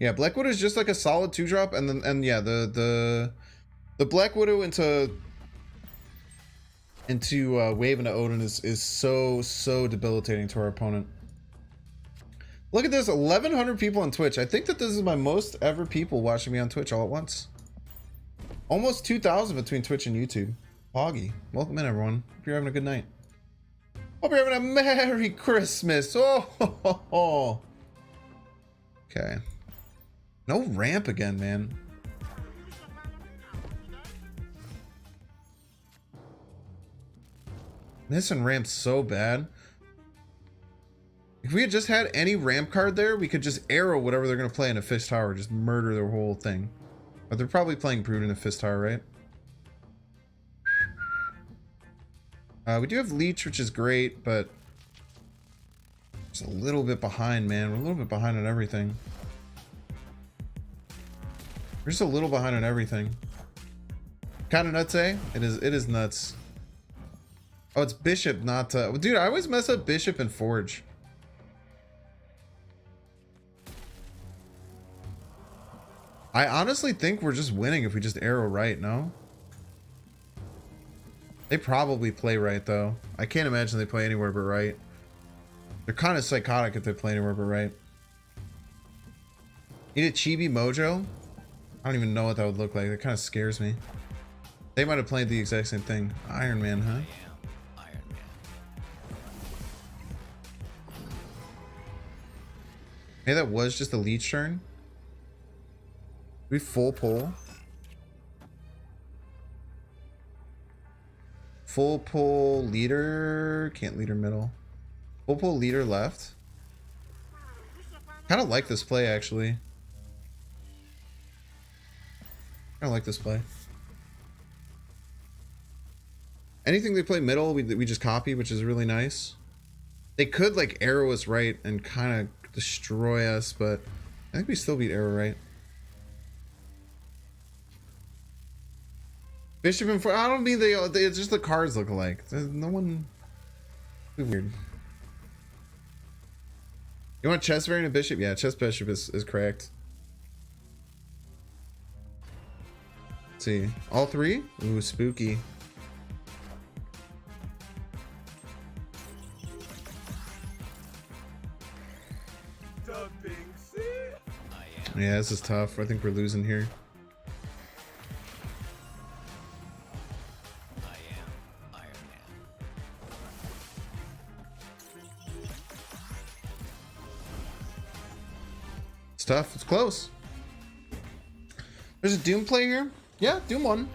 Yeah, Black Widow is just like a solid 2-drop, and yeah, the Black Widow into wave into Odin is so debilitating to our opponent. Look at this, 1,100 people on Twitch. I think that this is my most ever people watching me on Twitch all at once. Almost 2,000 between Twitch and YouTube. Poggy, welcome in everyone. Hope you're having a good night. Hope you're having a Merry Christmas. Oh. Okay. No ramp again, man. Missing ramp so bad. If we had just had any ramp card there, we could just arrow whatever they're going to play in a Fish Tower. Just murder their whole thing. But they're probably playing Brood in a Fish Tower, right? We do have Leech, which is great, but just a little bit behind, man. We're a little bit behind on everything. We're just a little behind on everything. Kind of nuts, eh? It is nuts. Oh, it's Bishop, not... dude, I always mess up Bishop and Forge. I honestly think we're just winning if we just arrow right, no? They probably play right, though. I can't imagine they play anywhere but right. They're kind of psychotic if they play anywhere but right. Need a Chibi Mojo? I don't even know what that would look like. That kind of scares me. They might have played the exact same thing. Iron Man, huh? Iron Man. Hey, that was just a Leech turn. We full pull. Full pull leader. Can't leader middle. Full pull leader left. Kind of like this play, actually. Kind of like this play. Anything they play middle, we just copy, which is really nice. They could like arrow us right and kind of destroy us, but I think we still beat arrow right. Bishop and I don't mean they just the cards look alike. There's no one. Weird. You want chess variant and bishop? Yeah, chess bishop is correct. Let's see. All three? Ooh, spooky. Yeah, this is tough. I think we're losing here. I am Iron Man. It's tough. It's close. There's a Doom play here. Yeah, Doom won.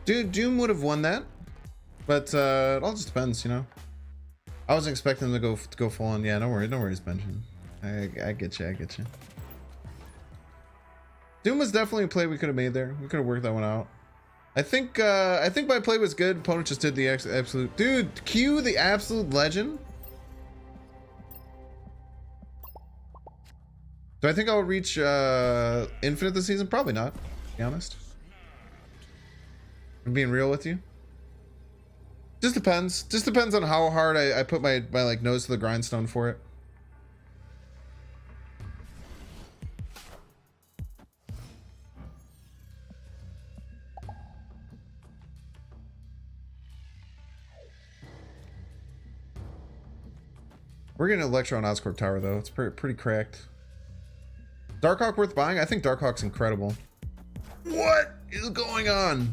Dude, Doom would have won that, but it all just depends, you know. I wasn't expecting them to go full on. Yeah, don't worry, Benjamin. I get you. I get you. Doom was definitely a play we could have made there. We could have worked that one out. I think my play was good. Opponent just did the absolute. Dude, Q the absolute legend. Do I think I'll reach infinite this season? Probably not, to be honest. I'm being real with you. Just depends. Just depends on how hard I put my like nose to the grindstone for it. We're getting Electro on Oscorp Tower though. It's pretty cracked. Dark Hawk worth buying? I think Dark Hawk's incredible. What is going on?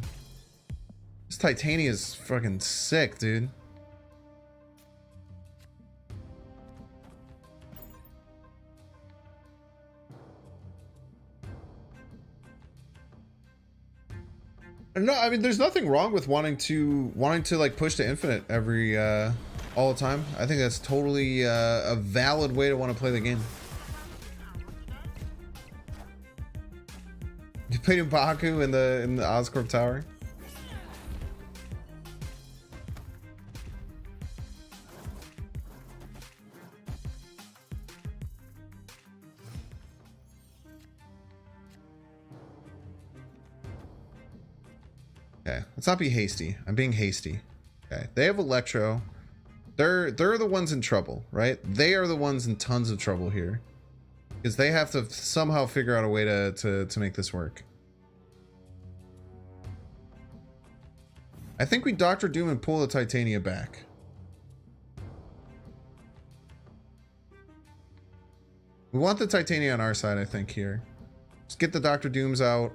This Titania is fucking sick, dude. No, I mean, there's nothing wrong with wanting to like push to infinite every all the time. I think that's totally a valid way to want to play the game. You played M'Baku in the Oscorp Tower. Okay, let's not be hasty. I'm being hasty. Okay, they have Electro. They're the ones in trouble, right? They are the ones in tons of trouble here, because they have to somehow figure out a way to make this work. I think we Dr. Doom and pull the Titania back. We want the Titania on our side, I think, here. Just get the Dr. Dooms out.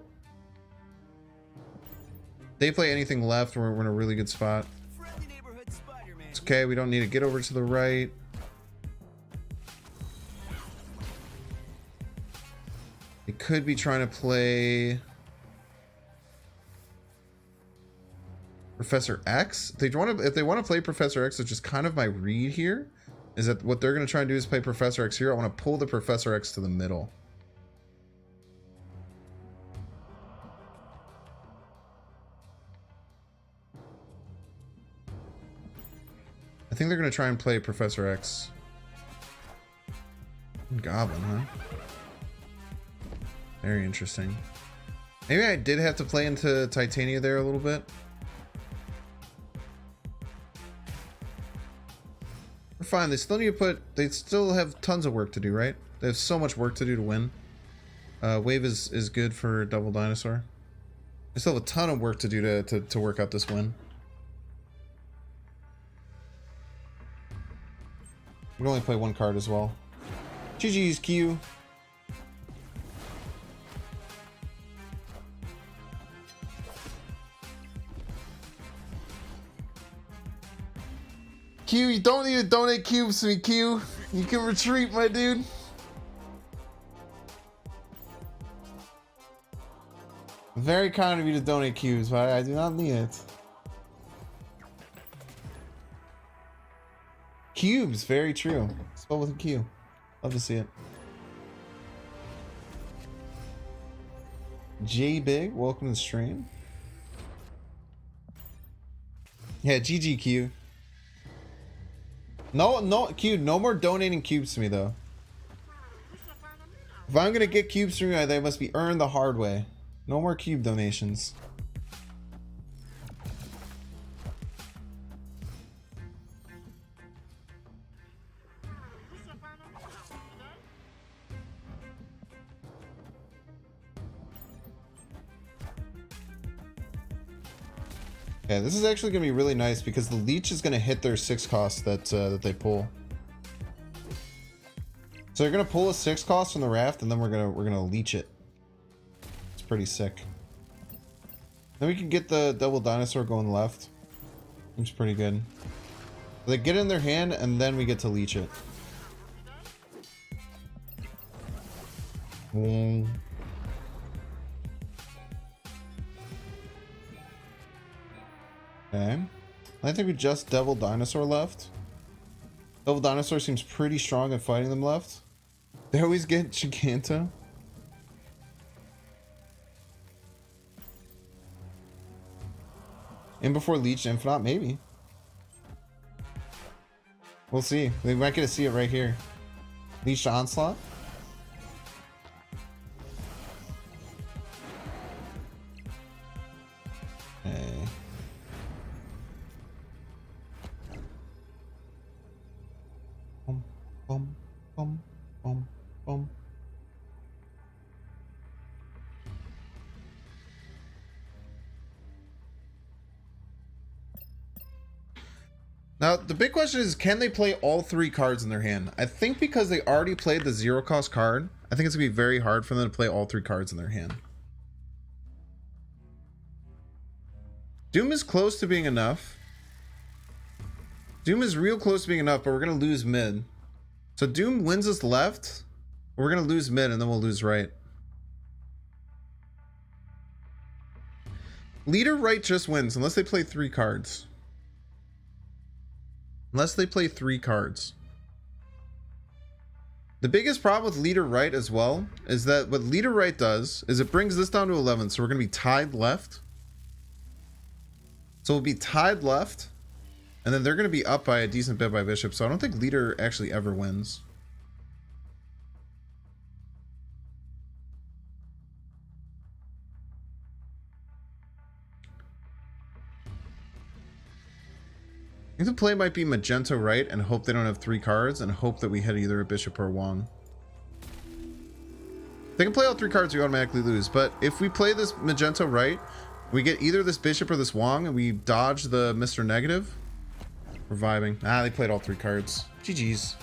They play anything left, we're in a really good spot. It's okay, we don't need to get over to the right. They could be trying to play Professor X. If they want to play Professor X, which is kind of my read here, is that what they're going to try and do is play Professor X here. I want to pull the Professor X to the middle. I think they're going to try and play Professor X. Goblin, huh? Very interesting. Maybe I did have to play into Titania there a little bit. We're fine. They still need to put... They still have tons of work to do, right? They have so much work to do to win. Wave is good for Double Dinosaur. They still have a ton of work to do to work out this win. We can only play one card as well. GG's Q. Q, you don't need to donate cubes to me, Q. You can retreat, my dude. Very kind of you to donate cubes, but I do not need it. Cubes, very true. Spelled with a Q. Love to see it. J Big, welcome to the stream. Yeah, GGQ. No, Q, no more donating cubes to me though. If I'm gonna get cubes from you, they must be earned the hard way. No more cube donations. Yeah, this is actually gonna be really nice because the leech is gonna hit their 6 cost that they pull. So they're gonna pull a 6 cost from the raft, and then we're gonna leech it. It's pretty sick. Then we can get the double dinosaur going left. Seems pretty good. They get it in their hand, and then we get to leech it. Okay. I think we just Devil Dinosaur left. Devil Dinosaur seems pretty strong at fighting them left. They always get Giganto. In before Leech Infinite, maybe. We'll see. We might get to see it right here. Leech Onslaught. Okay. Boom, boom, boom, boom. Now, the big question is, can they play all 3 cards in their hand? I think because they already played the 0 cost card, I think it's going to be very hard for them to play all 3 cards in their hand. Doom is close to being enough. Doom is real close to being enough, but we're going to lose mid. So Doom wins us left, we're going to lose mid, and then we'll lose right. Leader right just wins, unless they play 3 cards. Unless they play 3 cards. The biggest problem with leader right as well is that what leader right does is it brings this down to 11, so we're going to be tied left. So we'll be tied left. And then they're going to be up by a decent bit by bishop, so I don't think leader actually ever wins. I think the play might be magenta right and hope they don't have 3 cards and hope that we hit either a bishop or a wong. If they can play all 3 cards, we automatically lose, but if we play this magenta right, we get either this bishop or this wong and we dodge the Mr. Negative. We're vibing. Ah, they played all 3 cards. GG's.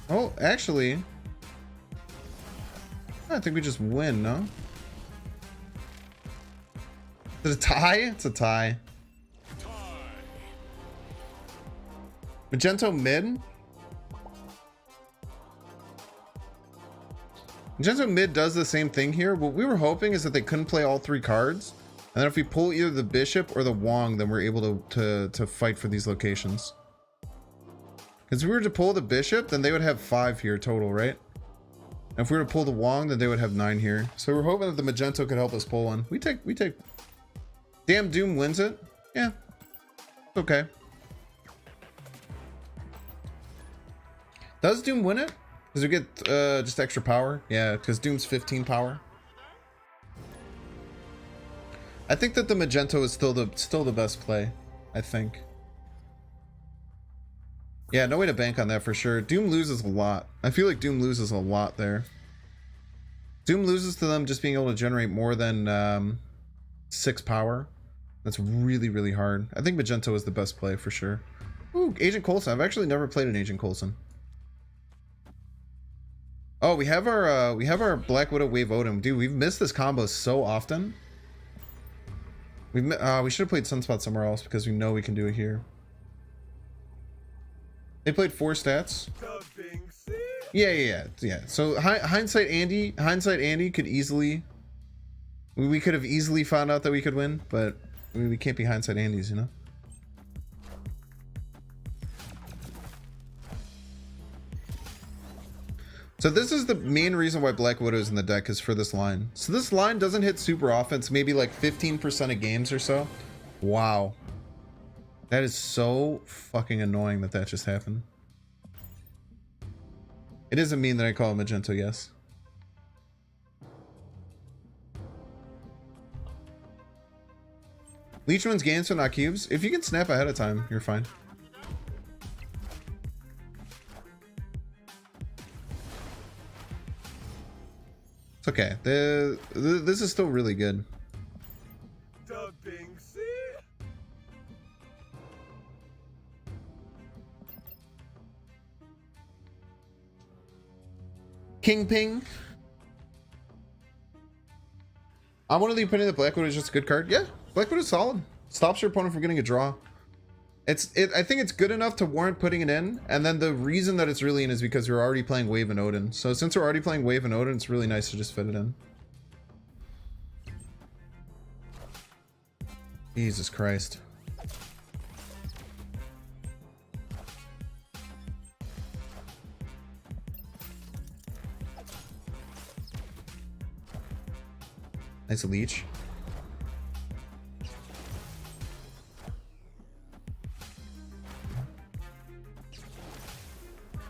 Oh, actually, I think we just win, no? Is it a tie? It's a tie. Magento mid? Magento mid does the same thing here. What we were hoping is that they couldn't play all 3 cards. And then if we pull either the bishop or the wong, then we're able to fight for these locations. Because if we were to pull the bishop, then they would have 5 here total, right? And if we were to pull the wong, then they would have 9 here. So we're hoping that the magento could help us pull one. We take. Damn, Doom wins it. Yeah. Okay. Does Doom win it? Does we get just extra power? Yeah, because Doom's 15 power. I think that the magento is still the best play, I think. Yeah, no way to bank on that for sure. Doom loses a lot. I feel like Doom loses a lot there. Doom loses to them just being able to generate more than 6 power. That's really, really hard. I think magento is the best play for sure. Ooh, Agent Coulson. I've actually never played an Agent Coulson. Oh, we have our Black Widow Wave Odin. Dude, we've missed this combo so often. We should have played Sunspot somewhere else because we know we can do it here. They played 4 stats. Yeah. So hindsight Andy could easily. We could have easily found out that we could win, but I mean, we can't be hindsight Andys, you know. So this is the main reason why Black Widow is in the deck, is for this line. So this line doesn't hit super often. It's maybe like 15% of games or so. Wow. That is so fucking annoying that that just happened. It doesn't mean that I call it Magento, yes. Leech wins games, so not cubes. If you can snap ahead of time, you're fine. It's okay. This is still really good. King Ping. I'm one of the opinion that Black Widow is just a good card. Yeah, Black Widow is solid. Stops your opponent from getting a draw. I think it's good enough to warrant putting it in, and then the reason that it's really in is because you're already playing Wave and Odin. So since we're already playing Wave and Odin, it's really nice to just fit it in. Jesus Christ. Nice leech.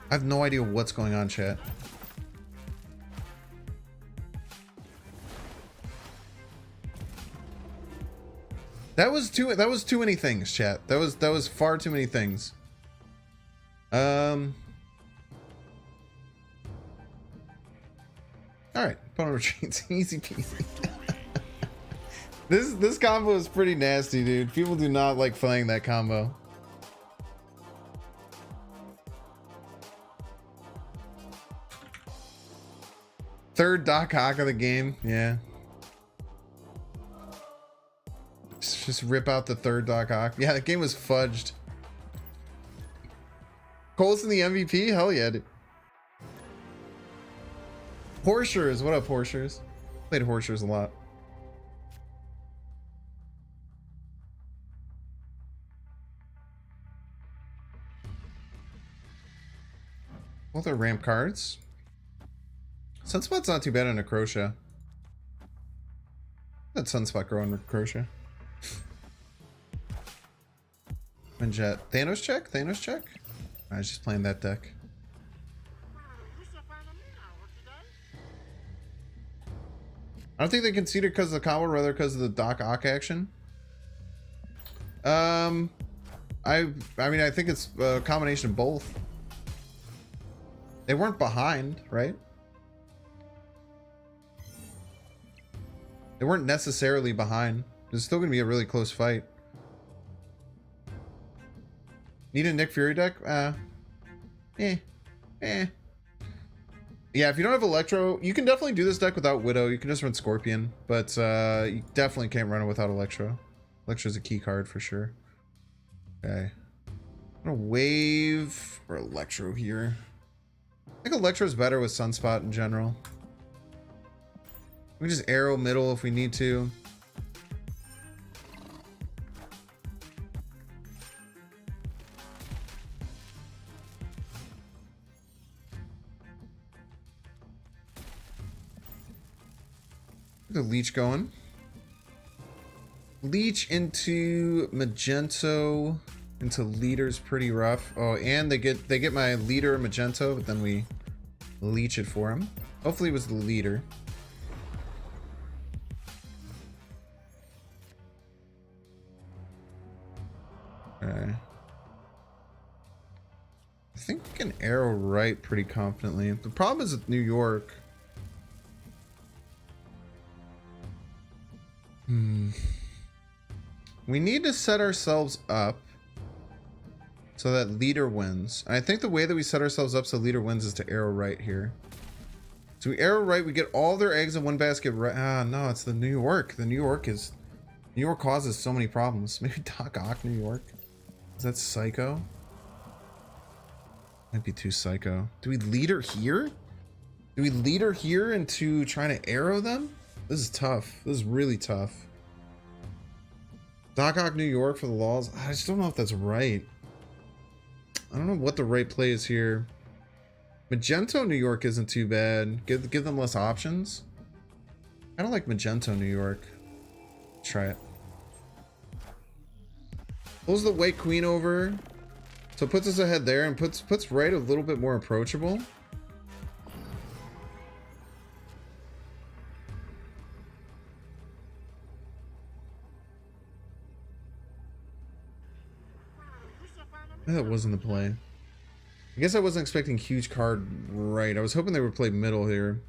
I have no idea what's going on, chat. That was too many things, chat. That was far too many things. All right, opponent retreats. Easy peasy. This combo is pretty nasty, dude. People do not like playing that combo. Third Doc Ock of the game, yeah. Just rip out the third Doc Ock. Yeah, the game was fudged. Colson the MVP? Hell yeah, dude. Horsers, what up, Horsers? Played Horsers a lot. Both are ramp cards. Sunspot's not too bad on Necrotia. That Sunspot grow on Necrotia. And Jet. Thanos check? Thanos check? I was just playing that deck. I don't think they conceded because of the combo, rather because of the Doc Ock action. I mean, I think it's a combination of both. They weren't behind, right? They weren't necessarily behind. It's still going to be a really close fight. Need a Nick Fury deck? Yeah, if you don't have Electro, you can definitely do this deck without Widow. You can just run Scorpion, but you definitely can't run it without Electro. Electro's a key card for sure. Okay. I'm gonna wave for Electro here. I think Electro's better with Sunspot in general. We can just arrow middle if we need to. The leech going. Leech into Magento into leader's pretty rough. Oh, and they get my leader Magento, but then we leech it for him. Hopefully it was the leader. Okay. I think we can arrow right pretty confidently. The problem is with New York. We need to set ourselves up so that leader wins. And I think the way that we set ourselves up so leader wins is to arrow right here. So we arrow right, we get all their eggs in one basket right. Ah, no, it's the New York. The New York causes so many problems. Maybe Doc Ock, New York. Is that psycho? Might be too psycho. Do we leader here? Do we leader here into trying to arrow them? This is tough. This is really tough. Doc Ock, New York for the laws. I just don't know if that's right. I don't know what the right play is here. Magento New York isn't too bad. Give them less options. I don't like Magento New York. Try it. Pulls the White Queen over. So puts us ahead there and puts right a little bit more approachable. That wasn't the play. I guess I wasn't expecting huge card right. I was hoping they would play middle here.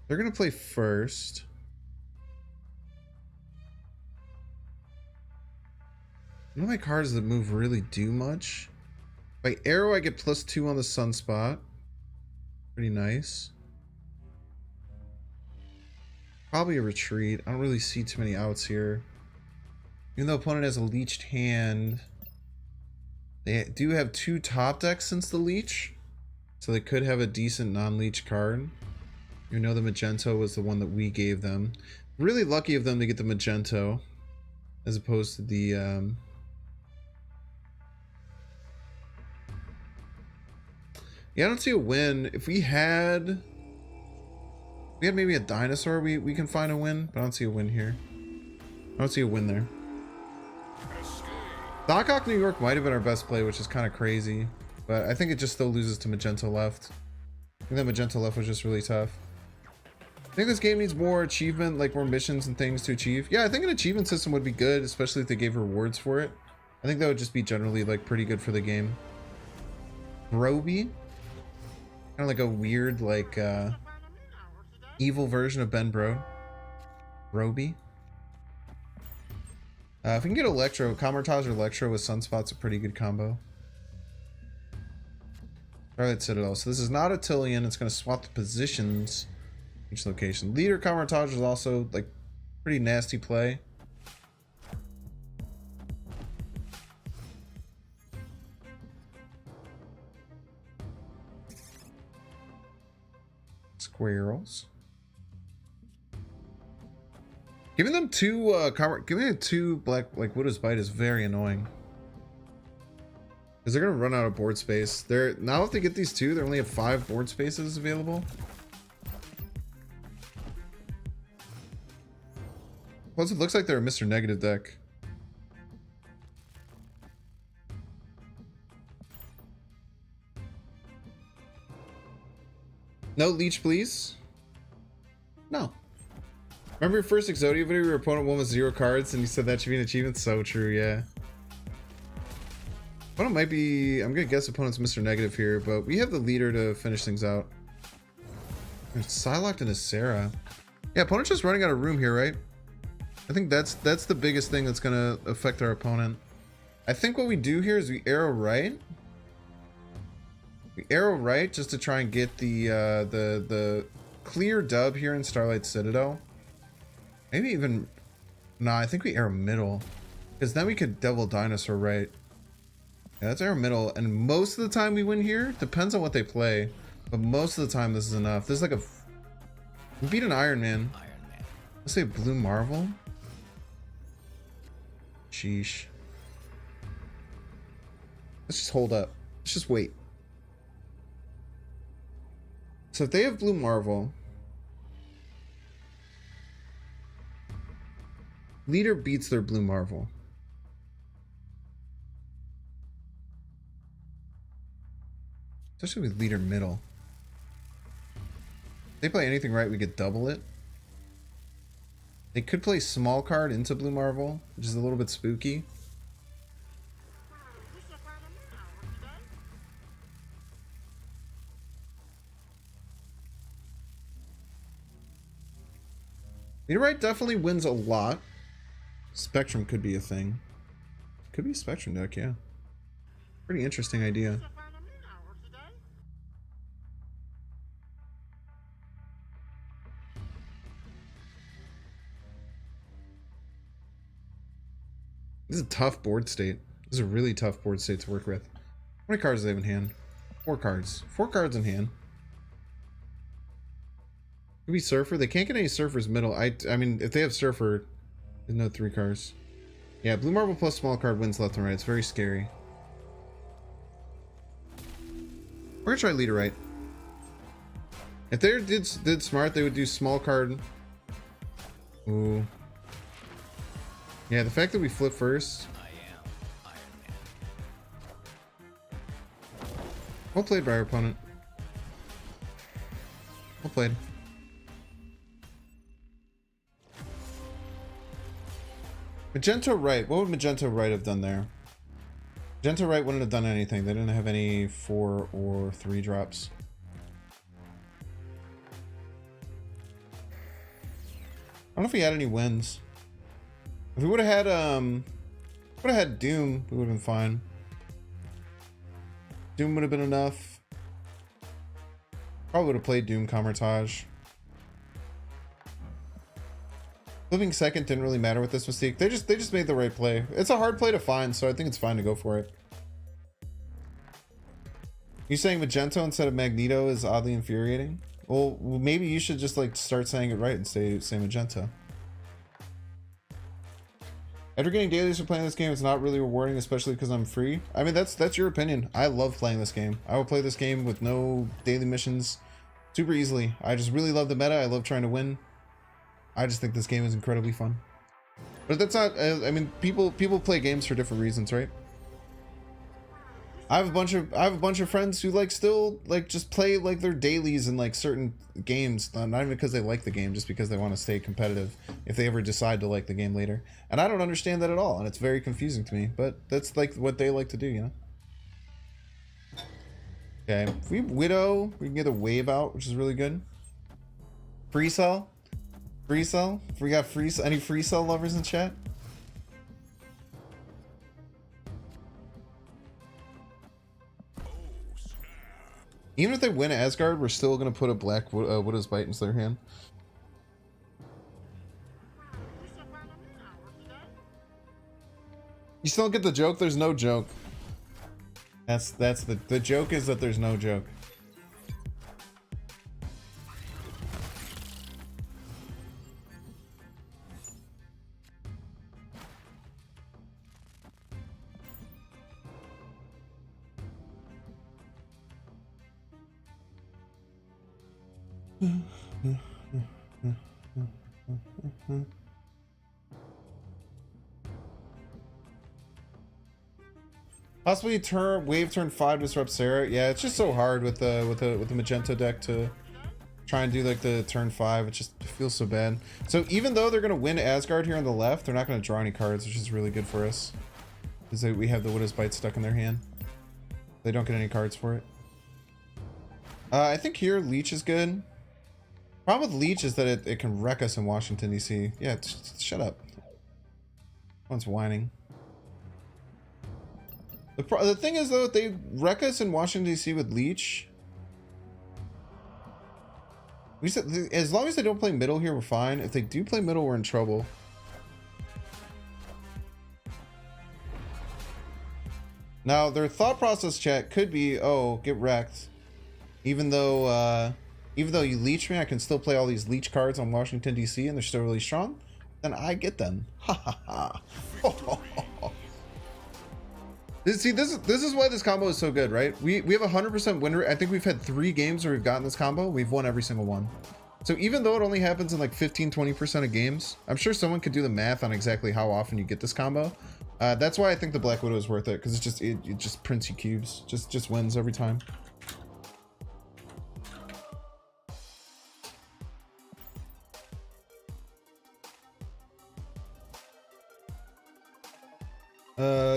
They're gonna play first. None of my cards that move really do much. By arrow, I get +2 on the sunspot. Pretty nice. Probably a retreat. I don't really see too many outs here. Even though opponent has a leeched hand, they do have 2 top decks since the leech, so they could have a decent non-leech card. You know, the Magento was the one that we gave them. Really lucky of them to get the Magento as opposed to the yeah, I don't see a win. If we had maybe a dinosaur, we can find a win, but I don't see a win here. I don't see a win there. Doc Ock New York might have been our best play, which is kind of crazy, but I think it just still loses to Magento left. I think that Magento left was just really tough. I think this game needs more achievement, like more missions and things to achieve. Yeah, I think an achievement system would be good, especially if they gave rewards for it. I think that would just be generally like pretty good for the game. Broby, kind of like a weird like evil version of Ben Bro. Broby. If we can get Electro, Camertage or Electro with Sunspot's a pretty good combo. Starlight Citadel. So this is not Attilian. It's going to swap the positions each location. Leader Camertage is also like pretty nasty play. Squirrels. Giving them 2 giving them 2 black like Widow's Bite is very annoying. Because they're gonna run out of board space. They're now if they get these 2, they only have 5 board spaces available. Plus, it looks like they're a Mr. Negative deck. No leech, please. No. Remember your first Exodia video? Your opponent won with 0 cards, and you said that should be an achievement. So true, yeah. Opponent might be. I'm gonna guess opponent's Mr. Negative here, but we have the leader to finish things out. There's Psylocke and a Sarah. Yeah, opponent's just running out of room here, right? I think that's the biggest thing that's gonna affect our opponent. I think what we do here is we arrow right. We arrow right just to try and get the clear dub here in Starlight Citadel. Maybe even nah, I think we arrow middle. Because then we could double dinosaur right. Yeah, that's arrow middle, and most of the time we win here. Depends on what they play. But most of the time this is enough. This is like a we beat an Iron Man. Let's say Blue Marvel. Sheesh. Let's just hold up. Let's just wait. So if they have Blue Marvel, leader beats their Blue Marvel. Especially with leader middle. If they play anything right, we could double it. They could play small card into Blue Marvel, which is a little bit spooky. Meteorite definitely wins a lot. Spectrum could be a thing. Could be a Spectrum deck, yeah. Pretty interesting idea. This is a tough board state. This is a really tough board state to work with. How many cards do they have in hand? 4 cards. 4 cards in hand. Could be Surfer. They can't get any Surfers middle. I mean, if they have Surfer, there's no 3 cars. Yeah, blue marble plus small card wins left and right. It's very scary. We're gonna try leader right. If they did smart, they would do small card. Ooh. Yeah, the fact that we flip first. I am Iron Man. Well played by our opponent. Well played. Magento right. What would Magento right have done there? Magento right wouldn't have done anything. They didn't have any 4 or 3 drops. I don't know if he had any wins. If we would have had Doom, we would have been fine. Doom would have been enough. Probably would have played Doom Camertage. Flipping second didn't really matter with this mistake. They just made the right play. It's a hard play to find, so I think it's fine to go for it. You saying Magento instead of Magneto is oddly infuriating? Well, maybe you should just like start saying it right and say Magento. After getting dailies for playing this game, it's not really rewarding, especially because I'm free. I mean, that's your opinion. I love playing this game. I will play this game with no daily missions super easily. I just really love the meta. I love trying to win. I just think this game is incredibly fun. But that's not, I mean, people play games for different reasons, right? I have a bunch of friends who like still like just play like their dailies in like certain games, not even because they like the game, just because they want to stay competitive if they ever decide to like the game later. And I don't understand that at all, and it's very confusing to me, but that's like what they like to do, you know? Okay, if we Widow, we can get a wave out, which is really good. Free cell? Free cell? If we got any free cell lovers in chat? Even if they win Asgard, we're still gonna put a black Widow's Bite into their hand. You still don't get the joke? There's no joke. That's the joke is that there's no joke. Possibly wave turn 5 disrupt Sarah. Yeah, it's just so hard with the Magento deck to try and do like the turn 5. It just feels so bad. So even though they're gonna win Asgard here on the left, they're not gonna draw any cards, which is really good for us. Because we have the Widow's Bite stuck in their hand. They don't get any cards for it. I think here Leech is good. Problem with Leech is that it can wreck us in Washington DC. Yeah, shut up. One's whining. The thing is though, if they wreck us in Washington DC with Leech, we said as long as they don't play middle here, we're fine. If they do play middle, we're in trouble. Now their thought process, chat, could be, oh, get wrecked. Even though you leech me, I can still play all these leech cards on Washington DC, and they're still really strong. Then I get them. Ha ha ha. See, this is why this combo is so good, right? We have 100% win rate. I think we've had 3 games where we've gotten this combo. We've won every single one. So even though it only happens in like 15-20% of games, I'm sure someone could do the math on exactly how often you get this combo. That's why I think the Black Widow is worth it, because it just prints you cubes, just wins every time.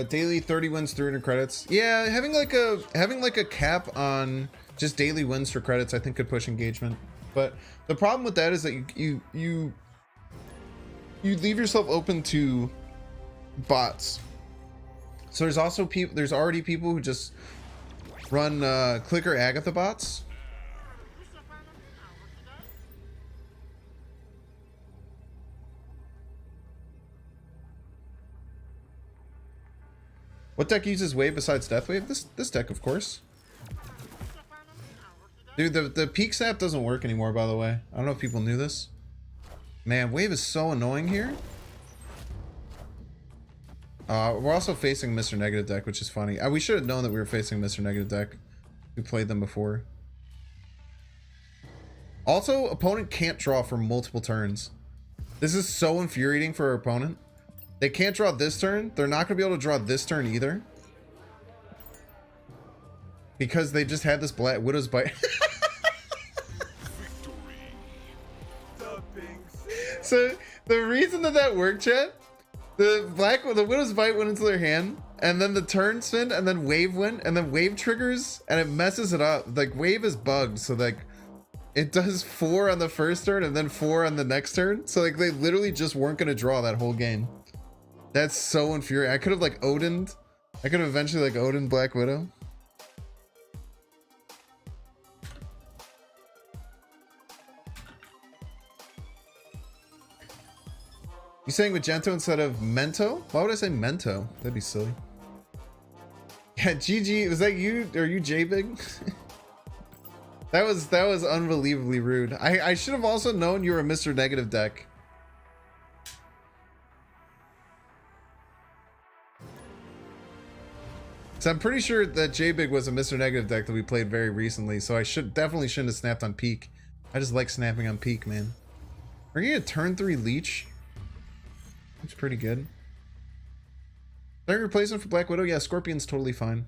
Daily 30 wins, 300 credits. Yeah, having like a cap on just daily wins for credits, I think could push engagement. But the problem with that is that you leave yourself open to bots. So there's already people who just run clicker Agatha bots. What deck uses wave besides Death Wave? This deck, of course. Dude, the peak snap doesn't work anymore, by the way. I don't know if people knew this. Man, wave is so annoying here. We're also facing Mr. Negative deck, which is funny. We should have known that we were facing Mr. Negative deck. We played them before. Also, opponent can't draw for multiple turns. This is so infuriating for our opponent. They can't draw this turn. They're not going to be able to draw this turn either. Because they just had this Black Widow's Bite. So, the reason that worked, chat, the Widow's Bite went into their hand, and then the turn spin, and then wave went, and then wave triggers, and it messes it up. Like, wave is bugged, so like, it does 4 on the first turn, and then 4 on the next turn. So like, they literally just weren't going to draw that whole game. That's so infuriating. I could have like Odin'd. I could have eventually like Odin Black Widow. You saying Magento instead of Mento? Why would I say Mento? That'd be silly. Yeah, GG. Was that you? Are you J-Big? that was unbelievably rude. I should have also known you were a Mr. Negative deck. So I'm pretty sure that J-Big was a Mr. Negative deck that we played very recently. So I definitely shouldn't have snapped on peak. I just like snapping on peak, man. Are you a turn 3 leech? It's pretty good. Third replacement for Black Widow? Yeah, Scorpion's totally fine.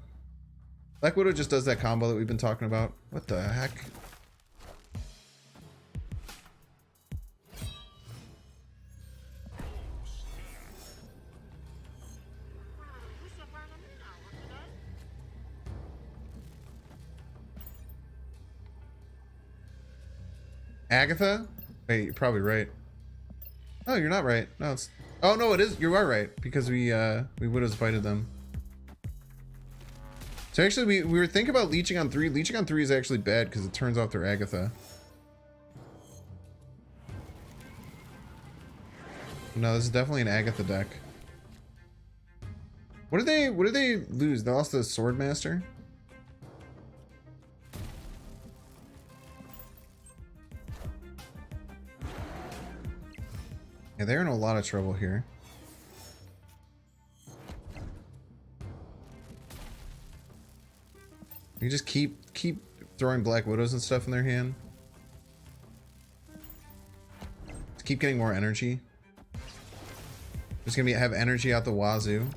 Black Widow just does that combo that we've been talking about. What the heck? Agatha? Wait, you're probably right. Oh, you're not right. No, it's... Oh, no, it is. You are right. Because we Widow's Bited them. So actually, we were thinking about leeching on 3. Leeching on 3 is actually bad because it turns off their Agatha. No, this is definitely an Agatha deck. What did they lose? They lost the Swordmaster? Yeah, they're in a lot of trouble here. You just keep throwing Black Widows and stuff in their hand. Just keep getting more energy. Just gonna have energy out the wazoo.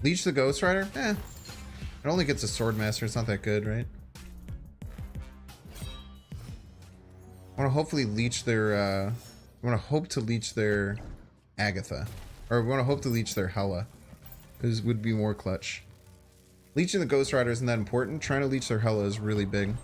Leech the Ghost Rider? Eh. It only gets a Swordmaster. It's not that good, right? I want to hopefully leech their, I want to hope to leech their Agatha. Or we want to hope to leech their Hela. This would be more clutch. Leeching the Ghost Rider isn't that important. Trying to leech their Hela is really big.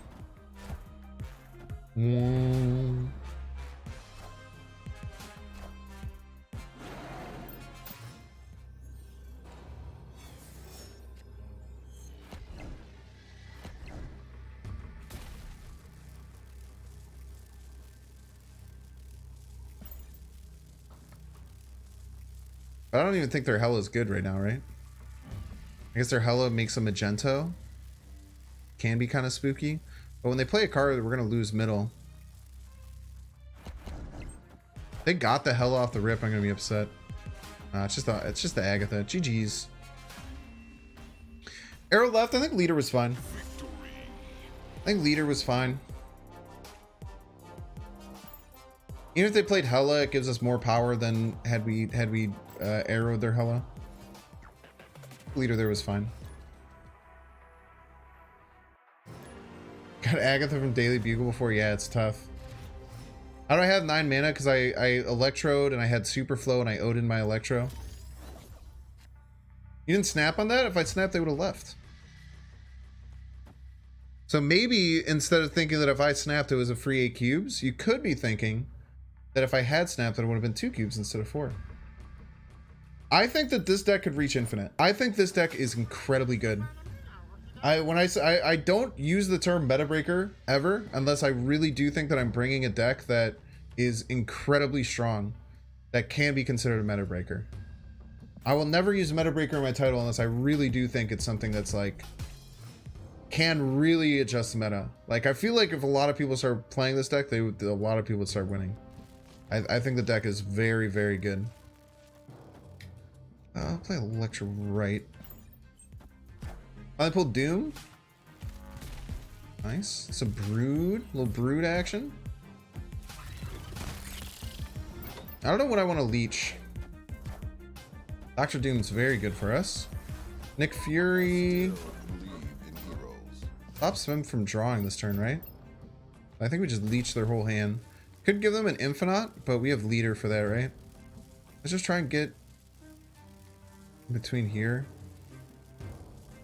I don't even think their Hela is good right now, right? I guess their Hela makes a Magento. Can be kind of spooky. But when they play a card, we're going to lose middle. If they got the Hela off the rip, I'm going to be upset. It's just the Agatha. GG's. Arrow left. I think leader was fine. I think leader was fine. Even if they played Hela, it gives us more power than had we arrowed their Hela. Leader there was fine. Got Agatha from Daily Bugle before? Yeah, it's tough. How do I have 9 mana? Because I Electrode and I had Super Flow and I Odin my Electro. You didn't snap on that? If I snapped, they would have left. So maybe instead of thinking that if I snapped it was a free 8 cubes, you could be thinking that if I had snapped that it would have been 2 cubes instead of 4. I think that this deck could reach infinite. I think this deck is incredibly good. I don't use the term Metabreaker ever unless I really do think that I'm bringing a deck that is incredibly strong that can be considered a Metabreaker. I will never use Metabreaker in my title unless I really do think it's something that's like can really adjust the meta. Like I feel like if a lot of people start playing this deck, a lot of people would start winning. I think the deck is very, very good. I'll play Electro right. I pulled Doom. Nice. It's a Brood. A little Brood action. I don't know what I want to leech. Dr. Doom's very good for us. Nick Fury. Stops them from drawing this turn, right? I think we just leech their whole hand. Could give them an Infinite, but we have leader for that, right? Let's just try and get in between here.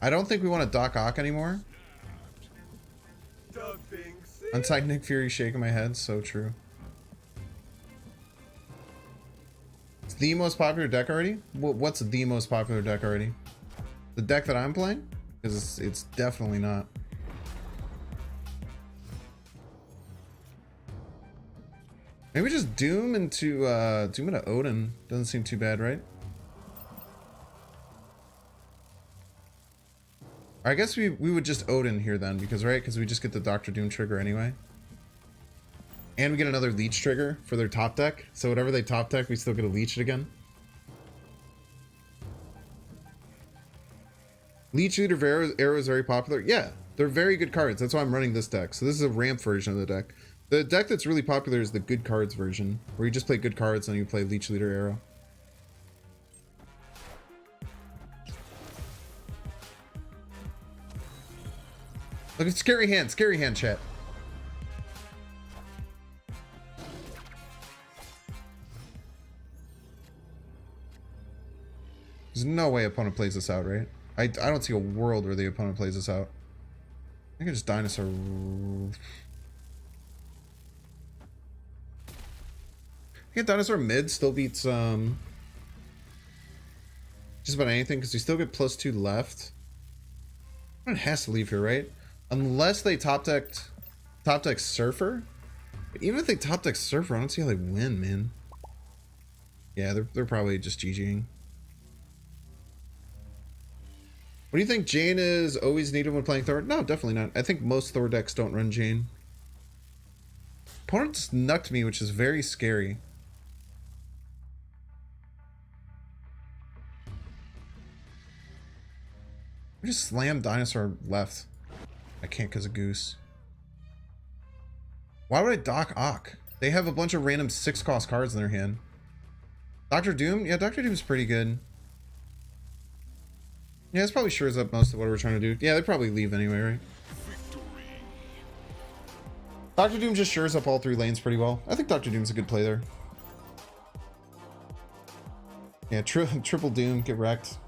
I don't think we want a Doc Ock anymore. Untied Nick Fury shaking my head, so true. It's the most popular deck already? What's the most popular deck already? The deck that I'm playing? Because it's definitely not. Maybe just Doom into Odin. Doesn't seem too bad, right? I guess we would just Odin here then, because we just get the Dr. Doom trigger anyway. And we get another leech trigger for their top deck. So whatever they top deck, we still get to leech it again. Leech Leader Arrow is very popular. Yeah, they're very good cards. That's why I'm running this deck. So this is a ramp version of the deck. The deck that's really popular is the good cards version, where you just play good cards and you play Leech Leader Arrow. Look at scary hand chat. There's no way opponent plays this out, right? I don't see a world where the opponent plays this out. I can just dinosaur. I think dinosaur mid still beats just about anything because we still get +2 left. It has to leave here, right? Unless they top deck Surfer. But even if they top deck Surfer, I don't see how they win, man. Yeah, they're probably just GGing. What do you think? Jane is always needed when playing Thor? No, definitely not. I think most Thor decks don't run Jane. Opponent just nucked me, which is very scary. We just slam dinosaur left. I can't because of Goose. Why would I Doc Ock? They have a bunch of random 6-cost cards in their hand. Dr. Doom? Yeah, Dr. Doom's pretty good. Yeah, this probably shores up most of what we're trying to do. Yeah, they probably leave anyway, right? Dr. Doom just shores up all 3 lanes pretty well. I think Dr. Doom's a good play there. Yeah, triple Doom, get wrecked.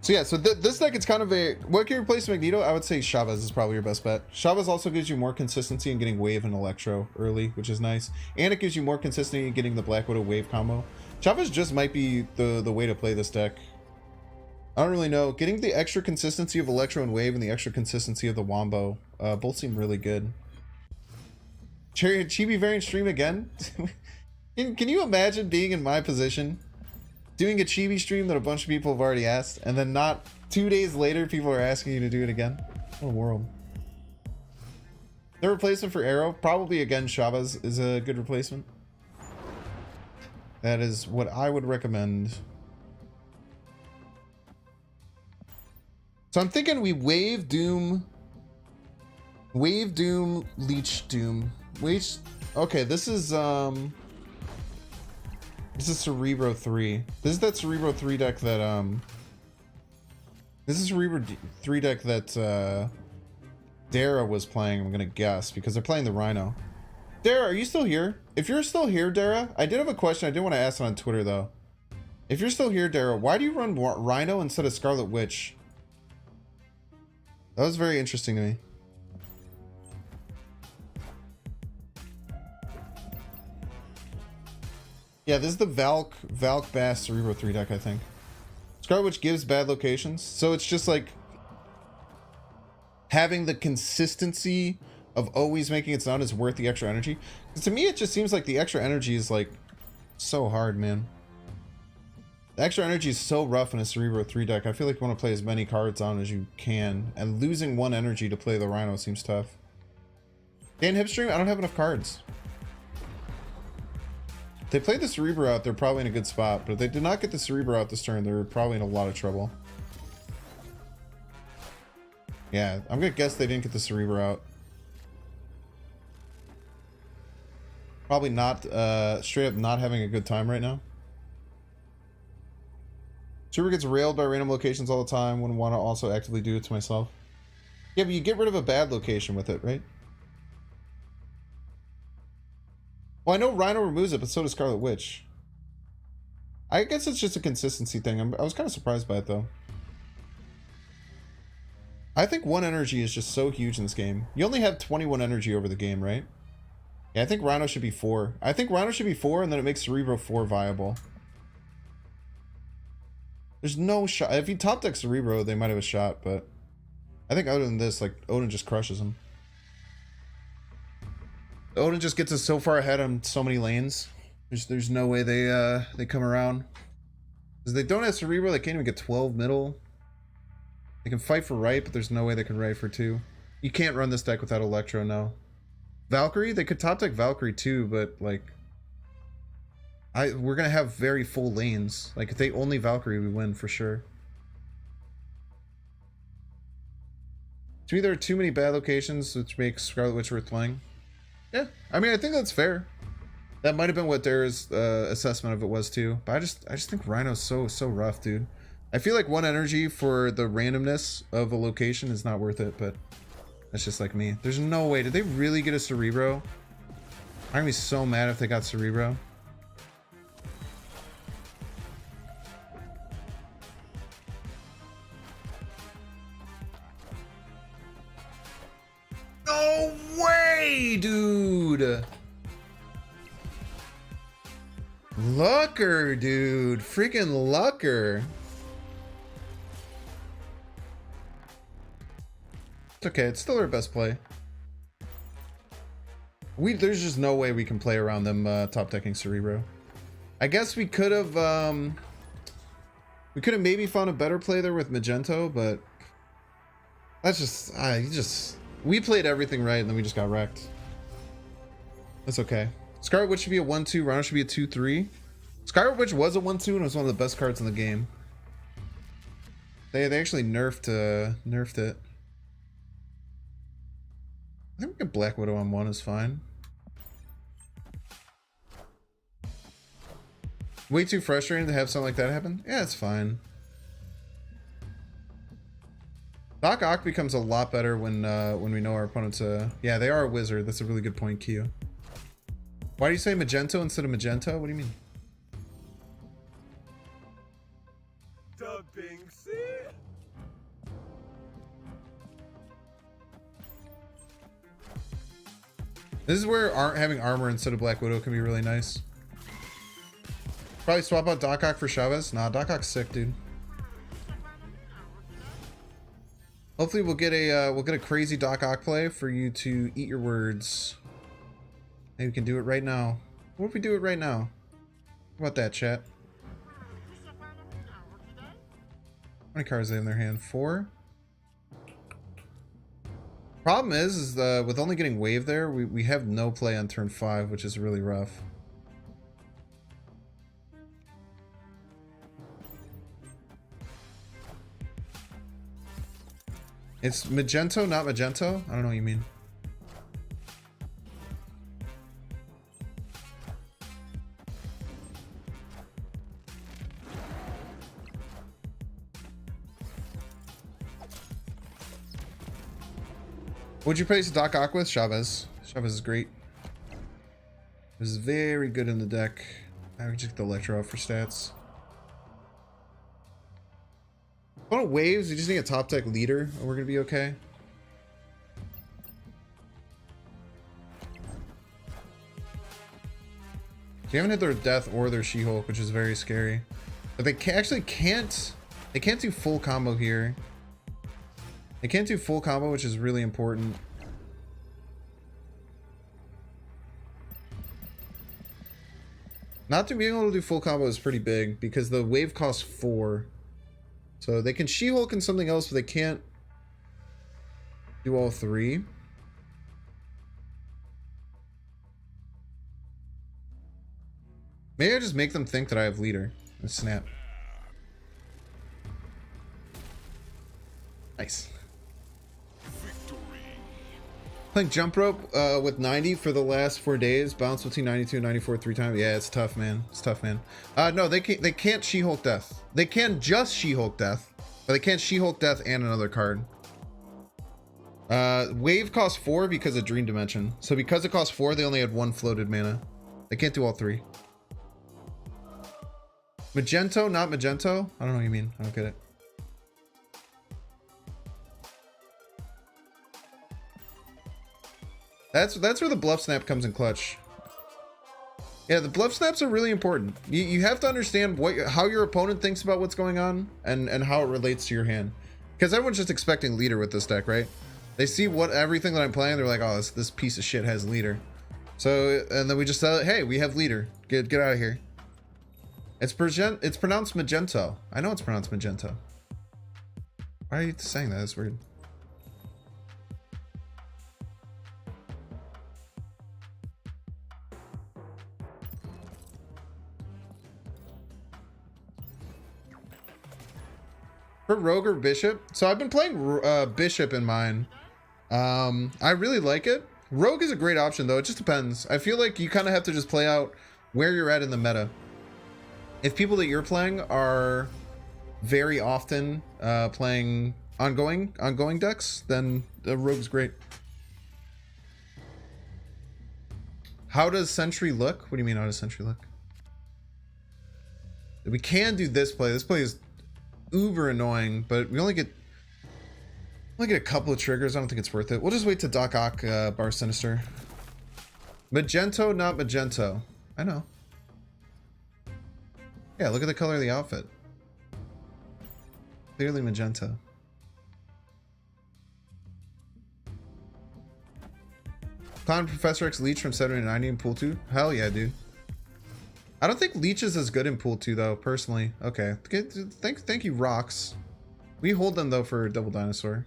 So yeah, so this deck, it's kind of a... What can you replace Magneto? I would say Chavez is probably your best bet. Chavez also gives you more consistency in getting Wave and Electro early, which is nice. And it gives you more consistency in getting the Black Widow Wave combo. Chavez just might be the way to play this deck. I don't really know. Getting the extra consistency of Electro and Wave and the extra consistency of the Wombo both seem really good. Chibi variant stream again? Can you imagine being in my position? Doing a Chibi stream that a bunch of people have already asked, and then not 2 days later people are asking you to do it again? What a world. The replacement for Arrow, probably again Chavez is a good replacement. That is what I would recommend. So I'm thinking we Wave Doom, Leech Doom. Okay, this is Cerebro 3. This is that Cerebro 3 deck that this is Cerebro 3 deck that Dara was playing, I'm gonna guess, because they're playing the Rhino. Dara, are you still here? If you're still here, Dara, I did have a question. I did want to ask it on Twitter though. If you're still here, Dara, why do you run Rhino instead of Scarlet Witch? That was very interesting to me. Yeah, this is the Valk Bass Cerebro 3 deck, I think. Scarlet Witch gives bad locations, so it's just like having the consistency of always making it sound is worth the extra energy. 'Cause to me, it just seems like the extra energy is like so hard, man. The extra energy is so rough in a Cerebro 3 deck. I feel like you want to play as many cards on as you can, and losing one energy to play the Rhino seems tough. Dan Hipstream, I don't have enough cards. If they played the Cerebro out, they're probably in a good spot, but if they did not get the Cerebro out this turn, they're probably in a lot of trouble. Yeah, I'm gonna guess they didn't get the Cerebro out. Probably not, straight up not having a good time right now. Cerebro gets railed by random locations all the time. Wouldn't want to also actively do it to myself. Yeah, but you get rid of a bad location with it, right? Well, I know Rhino removes it, but so does Scarlet Witch. I guess it's just a consistency thing. I was kind of surprised by it, though. I think 1 energy is just so huge in this game. You only have 21 energy over the game, right? Yeah, I think Rhino should be 4. I think Rhino should be 4, and then it makes Cerebro 4 viable. There's no shot. If he top deck Cerebro, they might have a shot, but I think other than this, like, Odin just crushes him. Odin just gets us so far ahead on so many lanes. There's no way they come around. Because they don't have Cerebro, they can't even get 12 middle. They can fight for right, but there's no way they can right for 2. You can't run this deck without Electro, no. Valkyrie, they could top deck Valkyrie too, but like we're gonna have very full lanes. Like if they only Valkyrie, we win for sure. To me, there are too many bad locations, which makes Scarlet Witch worth playing. Yeah, I mean, I think that's fair. That might have been what their assessment of it was too. But I just think Rhino's so rough, dude. I feel like 1 energy for the randomness of a location is not worth it, but that's just like me. There's no way. Did they really get a Cerebro? I'm gonna be so mad if they got Cerebro. No way, dude! Lucker, dude. Freaking Lucker. It's okay, it's still our best play. There's just no way we can play around them top decking Cerebro. I guess we could have maybe found a better play there with Magento, but that's just we played everything right and then we just got wrecked. That's okay. Scarlet Witch should be a 1-2, Rhino should be a 2-3. Scarlet Witch was a 1-2 and it was one of the best cards in the game. They actually nerfed it. I think we get Black Widow on 1 is fine. Way too frustrating to have something like that happen? Yeah, it's fine. Doc Ock becomes a lot better when we know our opponent's yeah, they are a wizard. That's a really good point, Q. Why do you say Magento instead of Magenta? What do you mean? This is where having armor instead of Black Widow can be really nice. Probably swap out Doc Ock for Chavez. Nah, Doc Ock's sick, dude. Hopefully we'll get a crazy Doc Ock play for you to eat your words. Maybe we can do it right now. What if we do it right now? How about that, chat? How many cards do they have in their hand? 4? Problem is with only getting wave there, we have no play on turn 5, which is really rough. It's Magento, not Magento? I don't know what you mean. Would you place Doc Ock with? Chavez. Chavez is great. This is very good in the deck. I can just get the Electro out for stats. Opponent waves, you just need a top deck leader and we're gonna be okay. They haven't hit their Death or their She-Hulk, which is very scary. But they can't do full combo here. They can't do full combo, which is really important. Not to being able to do full combo is pretty big because the wave costs 4. So they can She-Hulk and something else, but they can't do all 3. Maybe I just make them think that I have leader and snap. Nice. Playing jump rope with 90 for the last 4 days. Bounce between 92 and 94 3 times. Yeah, it's tough, man. It's tough, man. No, they can't She-Hulk death. They can just She-Hulk death, but they can't She-Hulk death and another card. Wave costs 4 because of Dream Dimension. So because it costs 4, they only had 1 floated mana. They can't do all 3. Magento, not Magento? I don't know what you mean. I don't get it. That's where the bluff snap comes in clutch. Yeah, the bluff snaps are really important. You have to understand how your opponent thinks about what's going on and how it relates to your hand. Because everyone's just expecting leader with this deck, right? They see everything that I'm playing, they're like, oh, this piece of shit has leader. So, and then we just tell it, hey, we have leader. Get out of here. It's pronounced Magento. I know it's pronounced Magento. Why are you saying that? That's weird. For Rogue or Bishop? So I've been playing Bishop in mine. I really like it. Rogue is a great option though. It just depends. I feel like you kind of have to just play out where you're at in the meta. If people that you're playing are very often playing ongoing decks, then the Rogue's great. How does Sentry look? What do you mean, how does Sentry look? We can do this play. This play is uber annoying, but we only get a couple of triggers. I don't think it's worth it. We'll just wait to Doc Ock Bar Sinister. Magento, not Magento. I know. Yeah, look at the color of the outfit. Clearly magenta. Clown Professor X Leech from 70 to 90 in Pool 2? Hell yeah, dude. I don't think Leech is as good in Pool 2 though, personally. Okay. Thank you, Rocks. We hold them though for Double Dinosaur.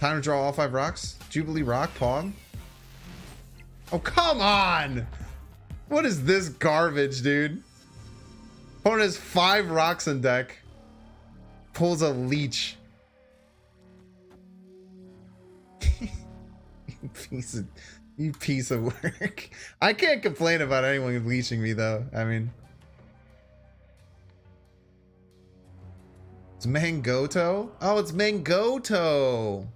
Time to draw all 5 rocks. Jubilee Rock, Pog. Oh, come on! What is this garbage, dude? Opponent has 5 rocks in deck. Pulls a Leech. You piece of work. I can't complain about anyone leeching me though. I mean, it's Mangoto. Oh, it's Mangoto.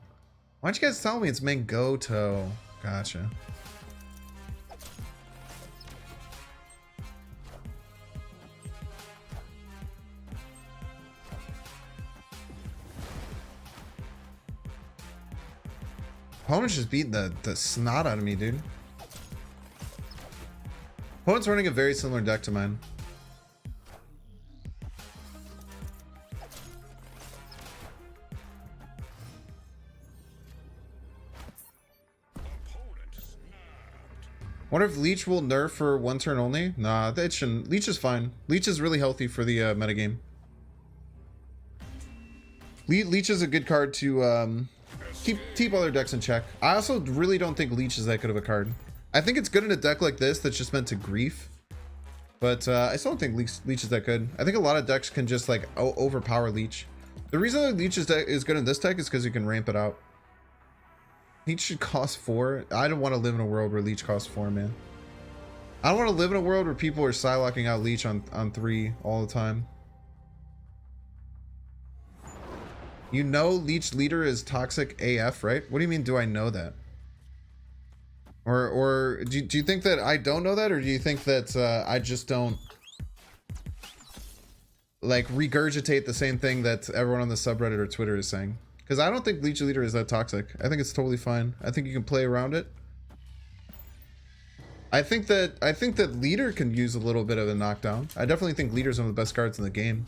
Why don't you guys tell me it's Mangoto? Gotcha. Opponent's just beating the snot out of me, dude. Opponent's running a very similar deck to mine. Wonder if Leech will nerf for 1 turn only? Nah, it shouldn't. Leech is fine. Leech is really healthy for the metagame. Leech is a good card to keep other decks in check. I also really don't think Leech is that good of a card. I think it's good in a deck like this that's just meant to grief. But I still don't think Leech is that good. I think a lot of decks can just like overpower Leech. The reason that Leech is good in this deck is because you can ramp it out. Leech should cost 4. I don't want to live in a world where Leech costs 4, man. I don't want to live in a world where people are Psylocking out Leech on 3 all the time. You know Leech Leader is toxic AF, right? What do you mean, do I know that? Or do you think that I don't know that? Or do you think that I just don't like regurgitate the same thing that everyone on the subreddit or Twitter is saying? Because I don't think Leech Leader is that toxic. I think it's totally fine. I think you can play around it. I think that Leader can use a little bit of a knockdown. I definitely think Leader is one of the best cards in the game.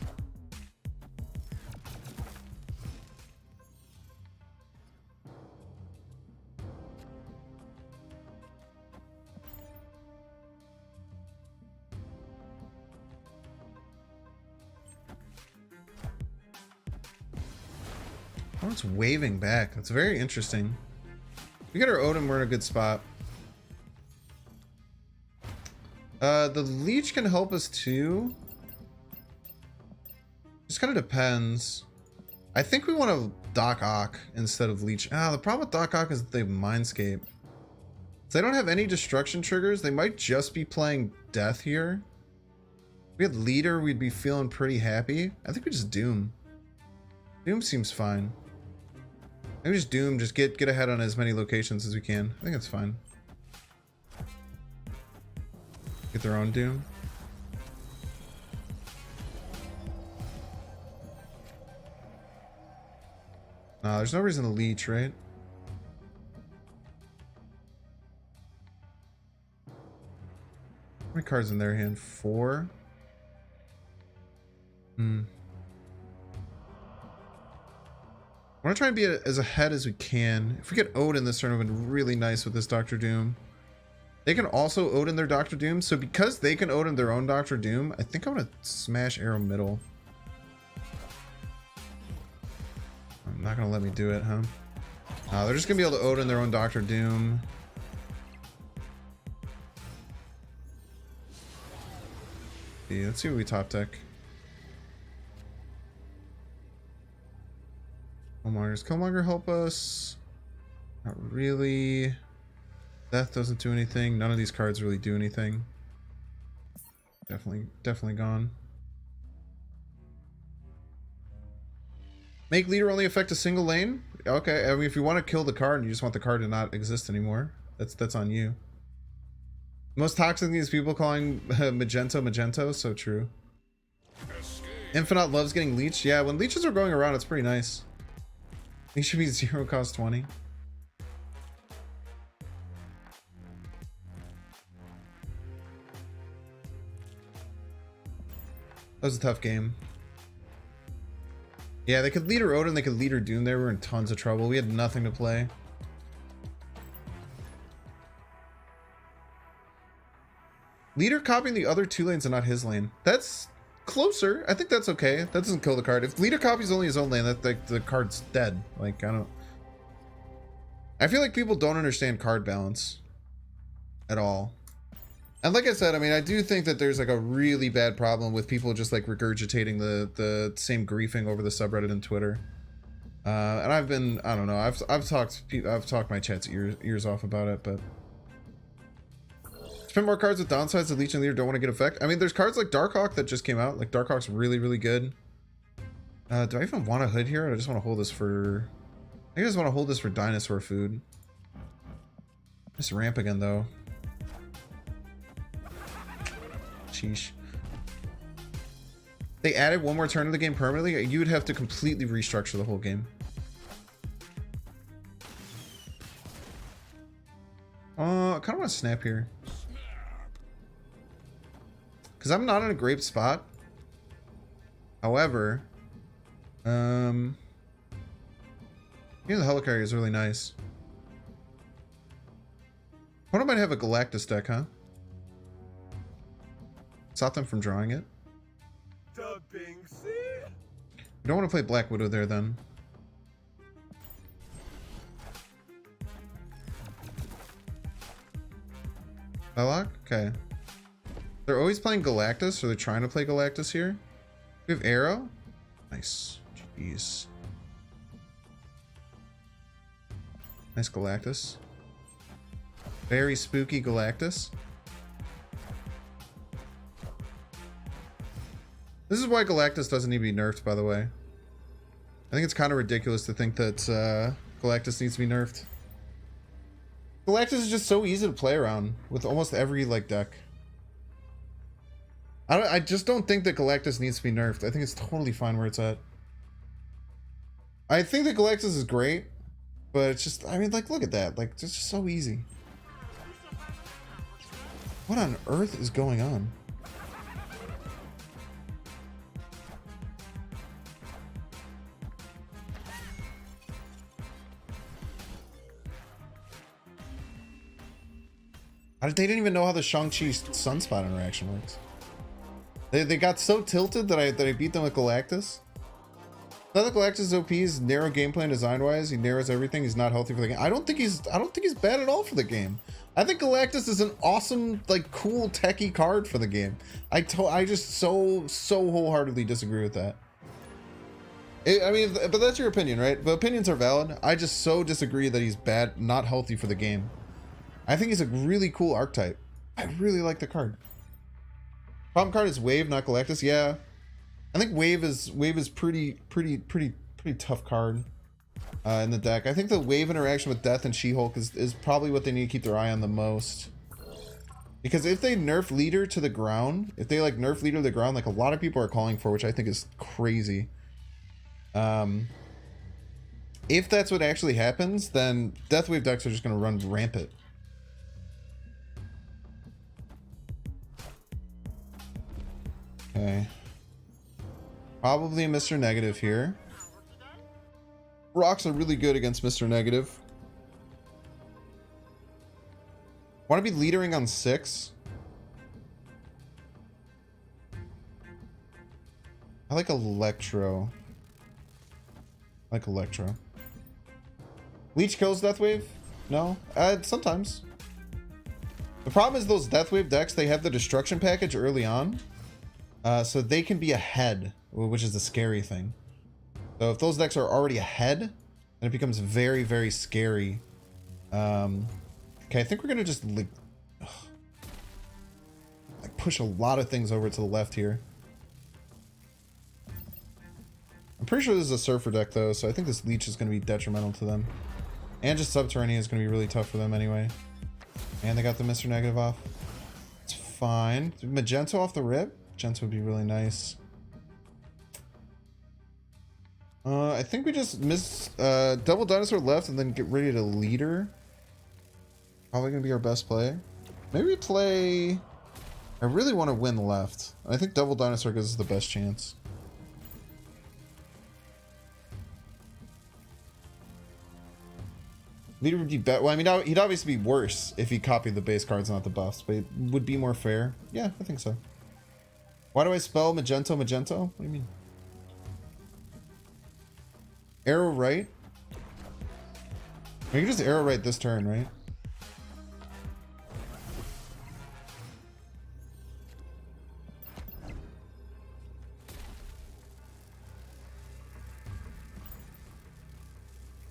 Oh, it's waving back. That's very interesting. We got our Odin, we're in a good spot. The leech can help us too. Just kind of depends. I think we want to Doc Ock instead of leech. The problem with Doc Ock is that they have Mindscape. So they don't have any destruction triggers. They might just be playing death here. If we had leader, we'd be feeling pretty happy. I think we just Doom. Doom seems fine. Maybe just Doom, just get ahead on as many locations as we can. I think it's fine. Get their own Doom. Nah, there's no reason to leech, right? How many cards in their hand? 4? I want to try and be as ahead as we can. If we get Odin this turn, it would have been really nice with this Doctor Doom. They can also Odin their Doctor Doom. So because they can Odin their own Doctor Doom, I think I'm going to smash arrow middle. I'm not going to let me do it, huh? They're just going to be able to Odin their own Doctor Doom. Yeah, let's see what we top deck. Killmonger's Killmonger help us? Not really. Death doesn't do anything. None of these cards really do anything. Definitely gone. Make leader only affect a single lane? Okay, I mean if you want to kill the card and you just want the card to not exist anymore, that's on you. Most toxic thing is people calling Magento, so true. Infinite loves getting leeched. Yeah, when leeches are going around, it's pretty nice. These should be 0 cost 20. That was a tough game. Yeah, they could leader Odin, they could leader Doom. They were in tons of trouble. We had nothing to play. Leader copying the other 2 lanes and not his lane. That's closer. I think that's okay. That doesn't kill the card. If leader copies only his own lane, that the card's dead. Like, I feel like people don't understand card balance at all. And like I said, I mean, I do think that there's like a really bad problem with people just like regurgitating the same griefing over the subreddit and Twitter. And I've been, I don't know, I've talked my chat's ears off about it, but spend more cards with downsides. The Leech and Leader don't want to get effect. I mean, there's cards like Doc Ock that just came out. Like Doc Ock's really good. Do I even want a hood here? Or I just want to hold this for. I just want to hold this for dinosaur food. This ramp again though. Sheesh. They added one more turn to the game permanently. You would have to completely restructure the whole game. I kind of want to snap here. Because I'm not in a great spot. However, yeah, the helicarrier is really nice. What might have a Galactus deck, huh? Stop them from drawing it. You don't want to play Black Widow there then. Belloc? Okay. They're always playing Galactus, or they're trying to play Galactus here. We have Arrow? Nice. Jeez. Nice Galactus. Very spooky Galactus. This is why Galactus doesn't need to be nerfed, by the way. I think it's kind of ridiculous to think that Galactus needs to be nerfed. Galactus is just so easy to play around with almost every like deck. I just don't think that Galactus needs to be nerfed. I think it's totally fine where it's at. I think that Galactus is great, but it's just, I mean, like, look at that. Like, it's just so easy. What on earth is going on? They didn't even know how the Shang-Chi Sunspot interaction works. They got so tilted that I beat them with Galactus. Seth Galactus is OP. He's narrow game plan design wise. He narrows everything. He's not healthy for the game. I don't think he's bad at all for the game. I think Galactus is an awesome, like, cool techie card for the game. I just so wholeheartedly disagree with that. I mean, but that's your opinion, right? But opinions are valid. I just so disagree that he's bad, not healthy for the game. I think he's a really cool archetype. I really like the card. Problem card is Wave, not Galactus. Yeah, I think Wave is pretty tough card in the deck. I think the Wave interaction with Death and She-Hulk is probably what they need to keep their eye on the most. Because if they nerf Leader to the ground, if they like nerf Leader to the ground, like a lot of people are calling for, which I think is crazy. If that's what actually happens, then Deathwave decks are just going to run rampant. Okay. Probably a Mr. Negative here. Rocks are really good against Mr. Negative. Want to be leadering on 6? I like Electro. Leech kills Deathwave? No? Sometimes. The problem is those Deathwave decks, they have the destruction package early on. So they can be ahead, which is the scary thing. So if those decks are already ahead, then it becomes very, very scary. Okay, I think we're gonna just like push a lot of things over to the left here. I'm pretty sure this is a Surfer deck though, so I think this Leech is going to be detrimental to them. And just Subterranean is going to be really tough for them anyway. And they got the Mr. Negative off. It's fine. Magento off the rip? Magento would be really nice. I think we just miss double Dinosaur left and then get ready to Leader. Probably going to be our best play. Maybe play... I really want to win left. I think double Dinosaur gives us the best chance. Leader would be better. Well, I mean, he'd obviously be worse if he copied the base cards, not the buffs, but it would be more fair. Yeah, I think so. Why do I spell Magento? What do you mean? Arrow right? We can just arrow right this turn, right?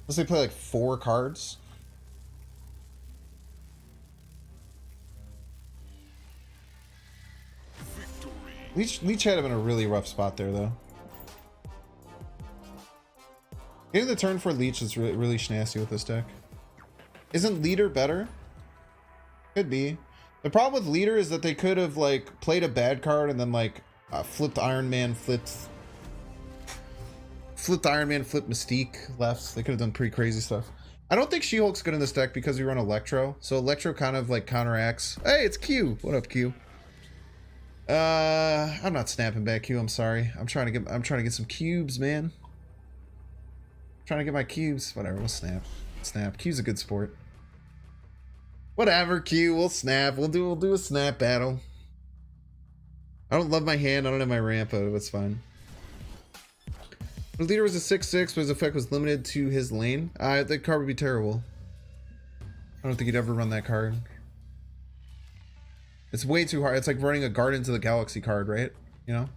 Unless they play like 4 cards. Leech had him in a really rough spot there, though. Getting the turn for Leech is really snazzy with this deck. Isn't Leader better? Could be. The problem with Leader is that they could have like played a bad card and then like flipped Iron Man, flipped Mystique left. They could have done pretty crazy stuff. I don't think She-Hulk's good in this deck because we run Electro. So Electro kind of like counteracts. Hey, it's Q. What up, Q? I'm not snapping back, Q. I'm sorry. I'm trying to get some cubes, man. Trying to get my cubes. Whatever, we'll snap. Snap. Q's a good sport. Whatever, Q. We'll snap. We'll do a snap battle. I don't love my hand. I don't have my ramp, but it's fine. The Leader was a 6/6, but his effect was limited to his lane. That card would be terrible. I don't think he'd ever run that card. It's way too hard. It's like running a Guardians of the Galaxy card, right? You know?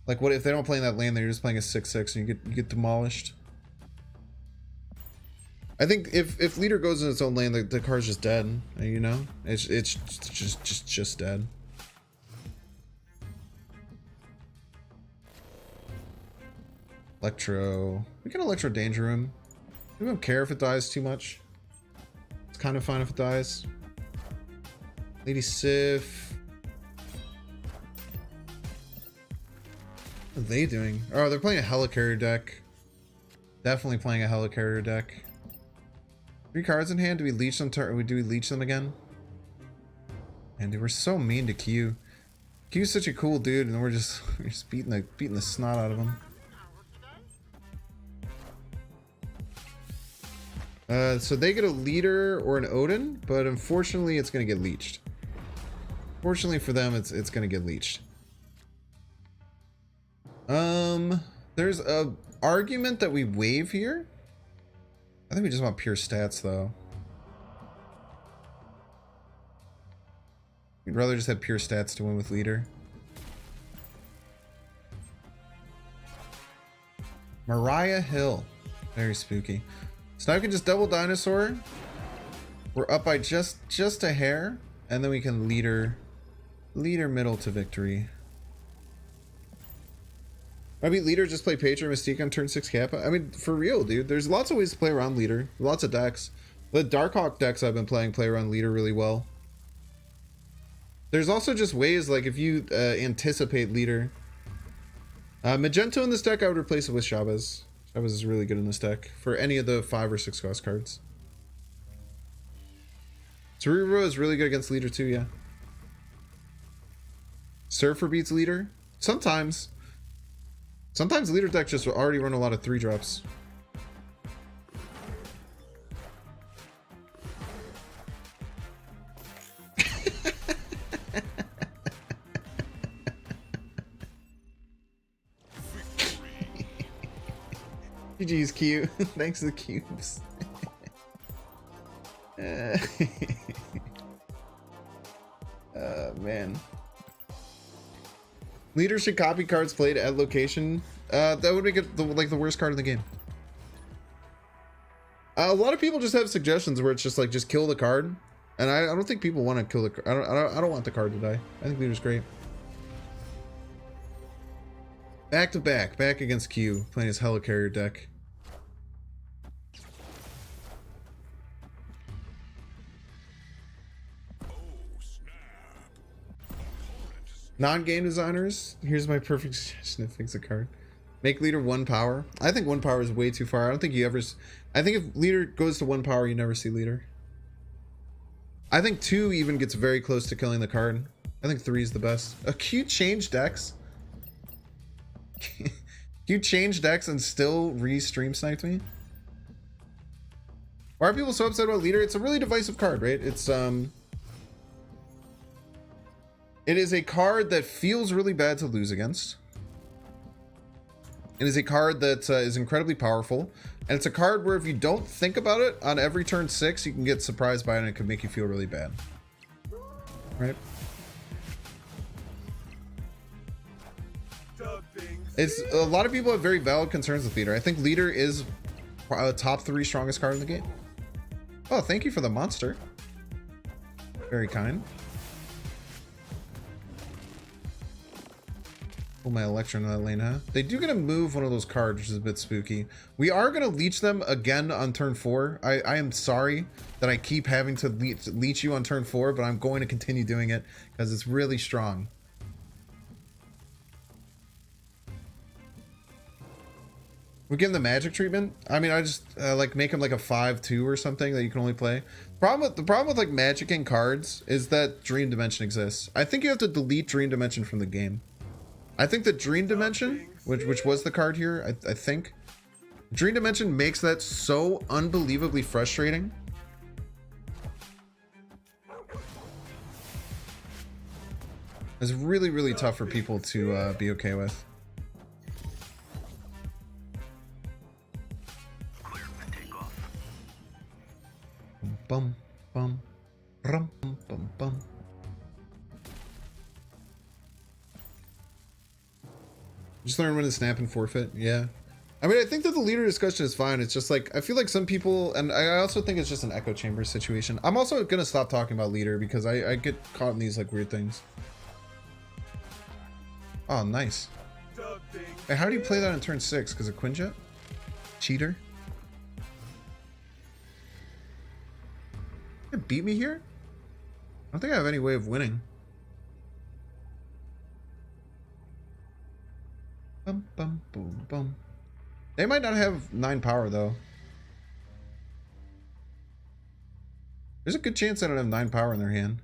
Like, what if they don't play in that lane, they're just playing a 6/6 and you get demolished. I think if Leader goes in its own lane, the card's just dead. You know? It's just dead. Electro. We can Electro Danger Room. We don't care if it dies too much. It's kind of fine if it dies. Lady Sif. What are they doing? Oh, they're playing a Helicarrier deck. Definitely playing a Helicarrier deck. 3 cards in hand. Do we leech them? Do we leech them again? And dude, we're so mean to Q. Q's such a cool dude, and we're just beating the snot out of him. So they get a Leader or an Odin, but unfortunately it's gonna get leeched. Fortunately for them, it's gonna get leeched. There's a argument that we waive here. I think we just want pure stats though. We'd rather just have pure stats to win with leader. Mariah Hill. Very spooky. So now we can just double dinosaur. We're up by just a hair. And then we can leader middle to victory. Maybe leader just play Patriot Mystique on turn 6 Kappa. I mean, for real, dude. There's lots of ways to play around leader. Lots of decks. The Doc Ock decks I've been playing play around leader really well. There's also just ways, like if you anticipate leader. Magento in this deck, I would replace it with Chavez. Chavez is really good in this deck for any of the 5 or 6 cost cards. Cerebro is really good against leader too, yeah. Surfer beats leader? Sometimes. Sometimes leader decks just already run a lot of 3-drops. GG's cute. Thanks for the cubes. Man. Leader should copy cards played at location. That would make it like the worst card in the game. A lot of people just have suggestions where it's just like just kill the card, and I don't think people want to kill the card. I don't want the card to die. I think leader's great. Back to back against Q, playing his Helicarrier deck. Non-game designers, here's my perfect suggestion to fix a card. Make leader 1 power. I think 1 power is way too far. I don't think you ever... I think if leader goes to 1 power, you never see leader. I think 2 even gets very close to killing the card. I think 3 is the best. Q change decks? Q change decks and still re-stream sniped me? Why are people so upset about leader? It's a really divisive card, right? It's it is a card that feels really bad to lose against. It is a card that is incredibly powerful. And it's a card where if you don't think about it, on every turn 6, you can get surprised by it and it can make you feel really bad. Right? It's a lot of people have very valid concerns with leader. I think leader is top 3 strongest card in the game. Oh, thank you for the monster. Very kind. Pull my Electro in that lane, huh? They do get to move one of those cards, which is a bit spooky. We are going to leech them again on turn 4. I am sorry that I keep having to leech you on turn 4, but I'm going to continue doing it because it's really strong. We give him the magic treatment. I mean, I just like make him like a 5/2 or something that you can only play. The problem with like magicking cards is that Dream Dimension exists. I think you have to delete Dream Dimension from the game. I think the Dream Dimension, which was the card here, I think Dream Dimension makes that so unbelievably frustrating. It's really, really tough for people to be okay with. Bum bum rum bum bum bum. Just learn when to snap and forfeit. Yeah, I mean, I think that the leader discussion is fine. It's just like I feel like some people, and I also think it's just an echo chamber situation. I'm also gonna stop talking about leader because I get caught in these like weird things. Oh, nice. Hey, how do you play that on turn 6? Because of Quinjet? Cheater. You beat me here? I don't think I have any way of winning. Bum bum boom bum. They might not have 9 power though. There's a good chance they don't have 9 power in their hand.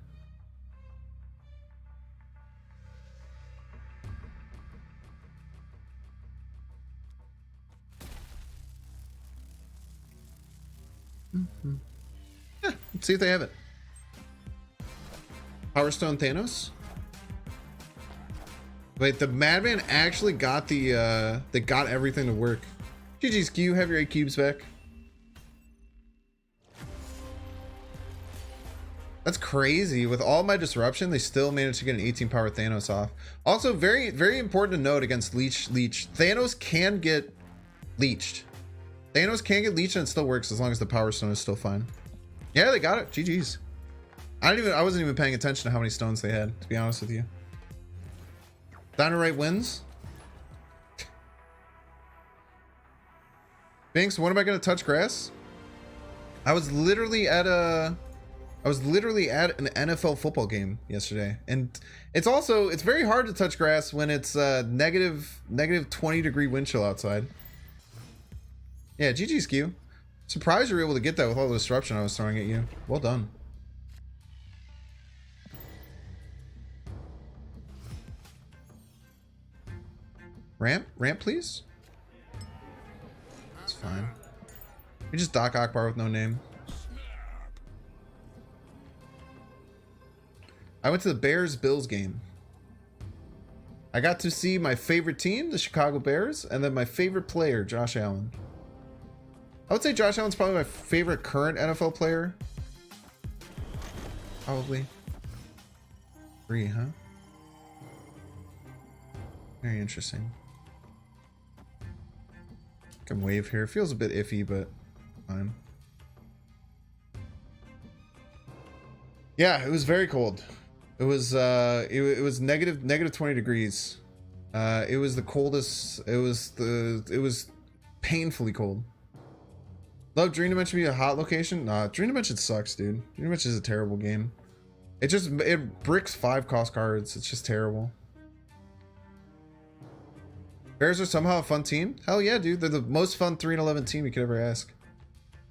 Yeah, let's see if they have it. Power Stone Thanos. Wait, the Madman actually got the they got everything to work. GG's Q, have your 8 cubes back. That's crazy. With all my disruption, they still managed to get an 18 power Thanos off. Also, very, very important to note against Leech. Thanos can get leeched. Thanos can get leeched and it still works as long as the Power Stone is still fine. Yeah, they got it. GG's. I wasn't even paying attention to how many stones they had, to be honest with you. Dynamite wins. Binks, when am I gonna touch grass? I was literally at an NFL football game yesterday, and it's very hard to touch grass when it's negative 20 degree wind chill outside. Yeah, GG's Q. Surprised you were able to get that with all the disruption I was throwing at you. Well done. Ramp, please. It's fine. We just Doc Ock bar with no name. I went to the Bears-Bills game. I got to see my favorite team, the Chicago Bears, and then my favorite player, Josh Allen. I would say Josh Allen's probably my favorite current NFL player. Probably. 3, huh? Very interesting. Can wave here. Feels a bit iffy, but fine. Yeah, it was very cold. It was it was negative 20 degrees. It was the coldest. It was painfully cold. Love Dream Dimension to be a hot location. Nah, Dream Dimension sucks, dude. Dream Dimension is a terrible game. It bricks 5 cost cards. It's just terrible. Bears are somehow a fun team? Hell yeah, dude. They're the most fun 3-11 team you could ever ask.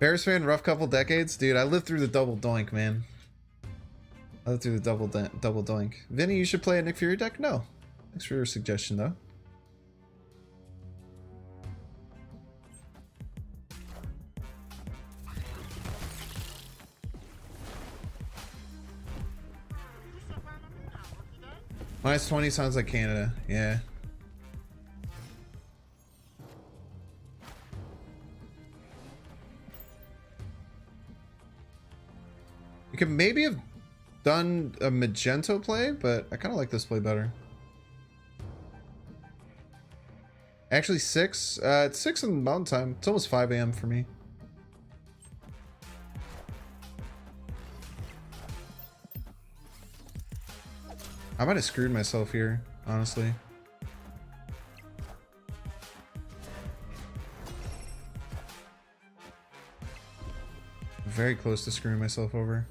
Bears fan, rough couple decades? Dude, I lived through the double doink, man. I lived through the double doink. Vinny, you should play a Nick Fury deck? No. Thanks for your suggestion, though. -20 sounds like Canada. Yeah. You could maybe have done a Magento play, but I kind of like this play better. Actually 6. It's 6 in the mountain time. It's almost 5 a.m. for me. I might have screwed myself here, honestly. Very close to screwing myself over.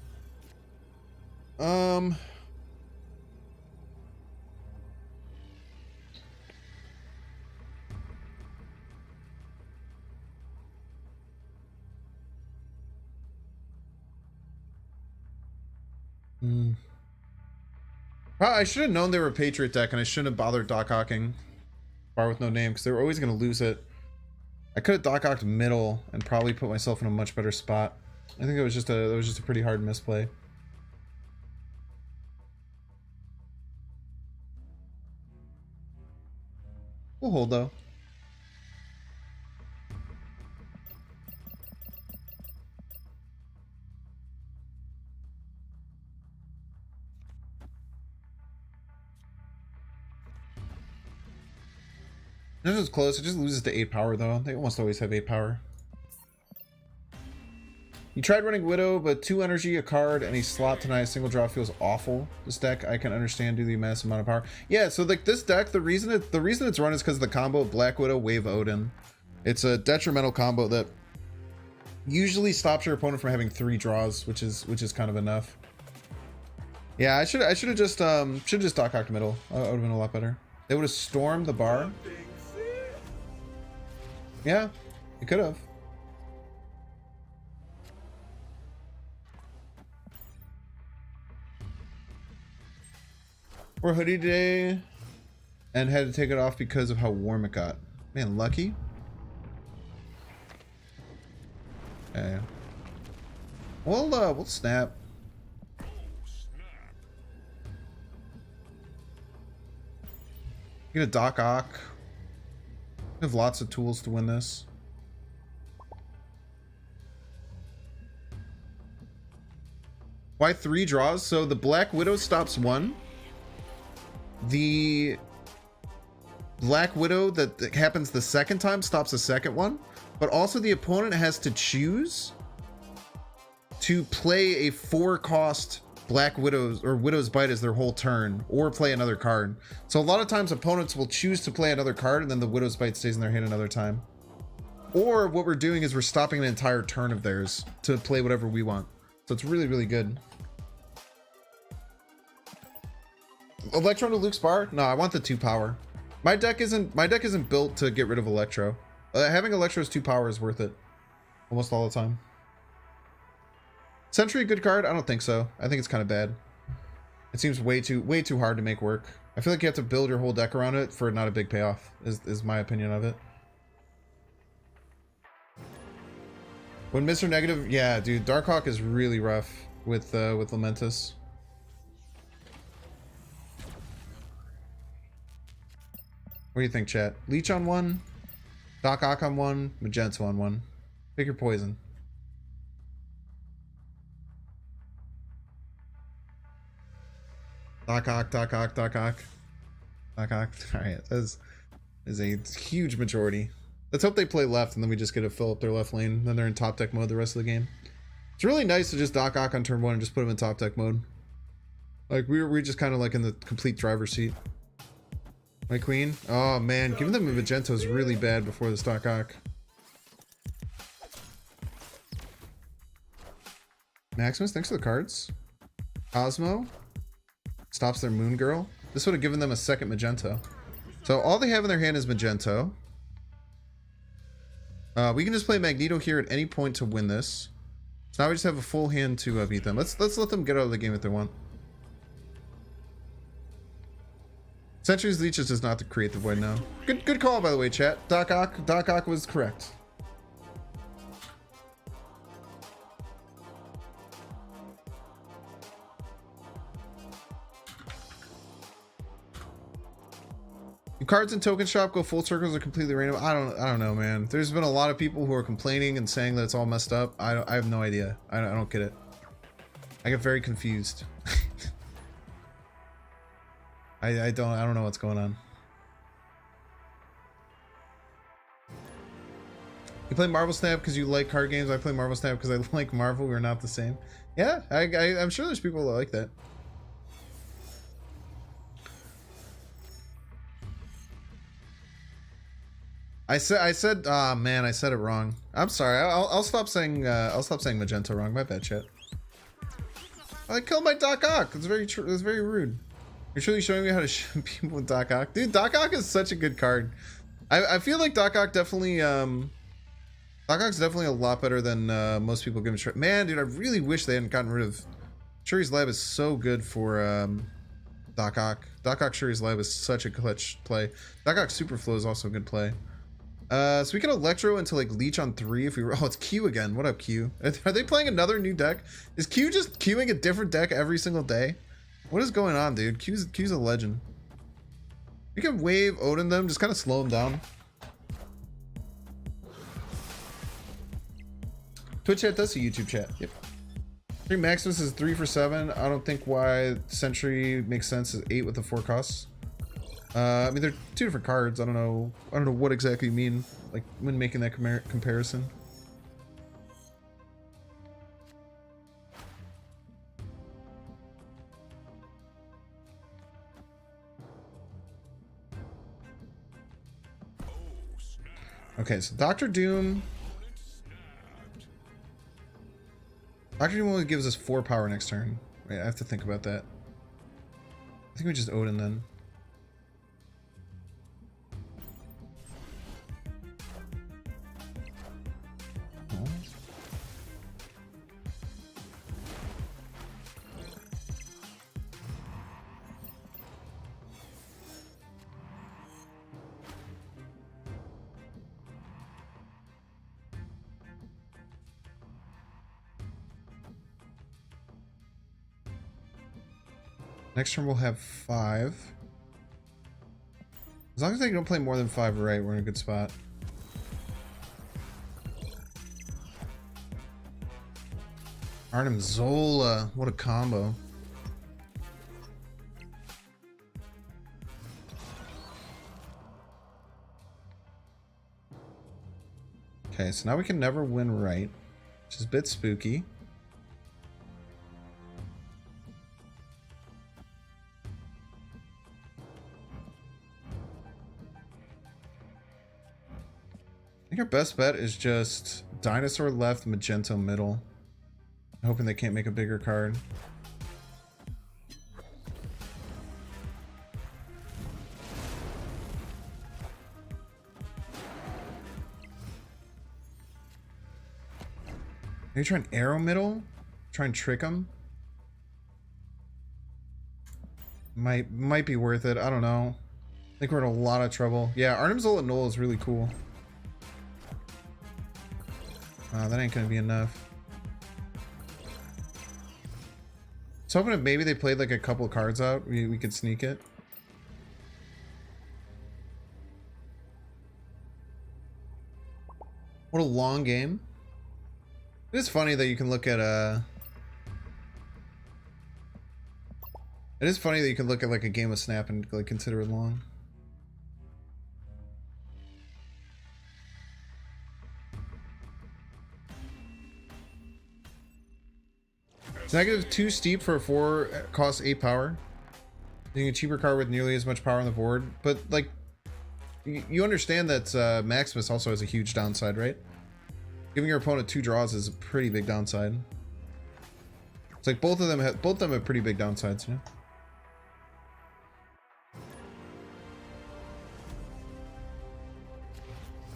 Well, I should have known they were a Patriot deck, and I shouldn't have bothered Doc Ocking bar with no name, because they were always going to lose it. I could have Doc Ocked middle and probably put myself in a much better spot. I think it was just a pretty hard misplay. We'll hold though. This is close. It just loses to 8 power though. They almost always have 8 power. You tried running Widow, but 2 energy, a card, and a slot tonight. A single draw feels awful. This deck I can understand due to the massive amount of power. Yeah, so like this deck, the reason it's run is because of the combo Black Widow, Wave Odin. It's a detrimental combo that usually stops your opponent from having 3 draws, which is kind of enough. Yeah, I should have just Doc Ocked middle. That would have been a lot better. They would have stormed the bar. Yeah, you could have. Wore hoodie today and had to take it off because of how warm it got. Man, lucky. Okay. We'll snap. Get a Doc Ock. We have lots of tools to win this. Why 3 draws? So the Black Widow stops 1. The Black Widow that happens the second time stops the second one. But also the opponent has to choose to play a 4-cost Black Widow's or Widow's Bite as their whole turn, or play another card. So a lot of times opponents will choose to play another card and then the Widow's Bite stays in their hand another time. Or what we're doing is we're stopping an entire turn of theirs to play whatever we want. So it's really, really good. Electro to Luke's Bar? No, I want the 2 power. My deck isn't built to get rid of Electro. Having Electro's 2 power is worth it. Almost all the time. Sentry a good card? I don't think so. I think it's kind of bad. It seems way too hard to make work. I feel like you have to build your whole deck around it for not a big payoff, is my opinion of it. When Mr. Negative, yeah, dude, Doc Ock is really rough with Lamentus. What do you think, chat? Leech on 1, Doc Ock on 1, Magenta on 1. Pick your poison. Doc Ock, Doc Ock, Doc Ock. Doc Ock. Alright, that is a huge majority. Let's hope they play left and then we just get to fill up their left lane. Then they're in top deck mode the rest of the game. It's really nice to just Doc Ock on turn 1 and just put them in top deck mode. Like, we're just kind of like in the complete driver's seat. My queen? Oh man, giving them a Magento is really bad before this Doc Ock. Maximus, thanks for the cards. Cosmo stops their Moon Girl. This would have given them a second Magento. So all they have in their hand is Magento. We can just play Magneto here at any point to win this. So now we just have a full hand to beat them. Let's let them get out of the game if they want. Sentry's Leeches does not create the void now. Good call, by the way, chat. Doc Ock was correct. Cards in Token Shop go full circles are completely random. I don't know, man. There's been a lot of people who are complaining and saying that it's all messed up. I have no idea. I don't get it. I get very confused. I don't know what's going on. You play Marvel Snap because you like card games. I play Marvel Snap because I like Marvel. We're not the same. Yeah, I'm sure there's people that like that. I said, ah, man, I said it wrong. I'm sorry. I'll stop saying Magenta wrong. My bad, chat. I killed my Doc Ock. It's very rude. You're truly showing me how to shoot people with Doc Ock. Dude, Doc Ock is such a good card. I feel like Doc Ock definitely, Doc Ock's definitely a lot better than most people give him credit. Man, dude, I really wish they hadn't gotten rid of... Shuri's Lab is so good for Doc Ock. Doc Ock Shuri's Lab is such a clutch play. Doc Ock Superflow is also a good play. So we can Electro into like Leech on 3 if we were... Oh, it's Q again. What up, Q? Are they playing another new deck? Is Q just queuing a different deck every single day? What is going on, dude? Q's a legend. We can wave Odin them, just kind of slow them down. Twitch chat does see YouTube chat. Yep. Maximus is 3 for 7. I don't think why Sentry makes sense as 8 with the 4 costs. I mean, they're 2 different cards. I don't know what exactly you mean, like when making that comparison. Okay, so Doctor Doom only gives us 4 power next turn. Wait, I have to think about that. I think we just Odin then. Next turn we'll have 5. As long as they don't play more than 5 right, we're in a good spot. Arnim Zola, what a combo. Okay, so now we can never win right, which is a bit spooky. I think our best bet is just Dinosaur left, Magento middle. Hoping they can't make a bigger card. Are you trying arrow middle? Try and trick them? Might be worth it. I don't know. I think we're in a lot of trouble. Yeah, Arnim Zola Null is really cool. That ain't gonna be enough. So hoping if maybe they played like a couple of cards out, we could sneak it. What a long game. It is funny that you can look at it is funny that you can look at like a game of Snap and like consider it long. Negative 2 steep for a 4 costs 8 power. Being a cheaper card with nearly as much power on the board, but like you understand that Maximus also has a huge downside, right? Giving your opponent 2 draws is a pretty big downside. It's like both of them have pretty big downsides, you know?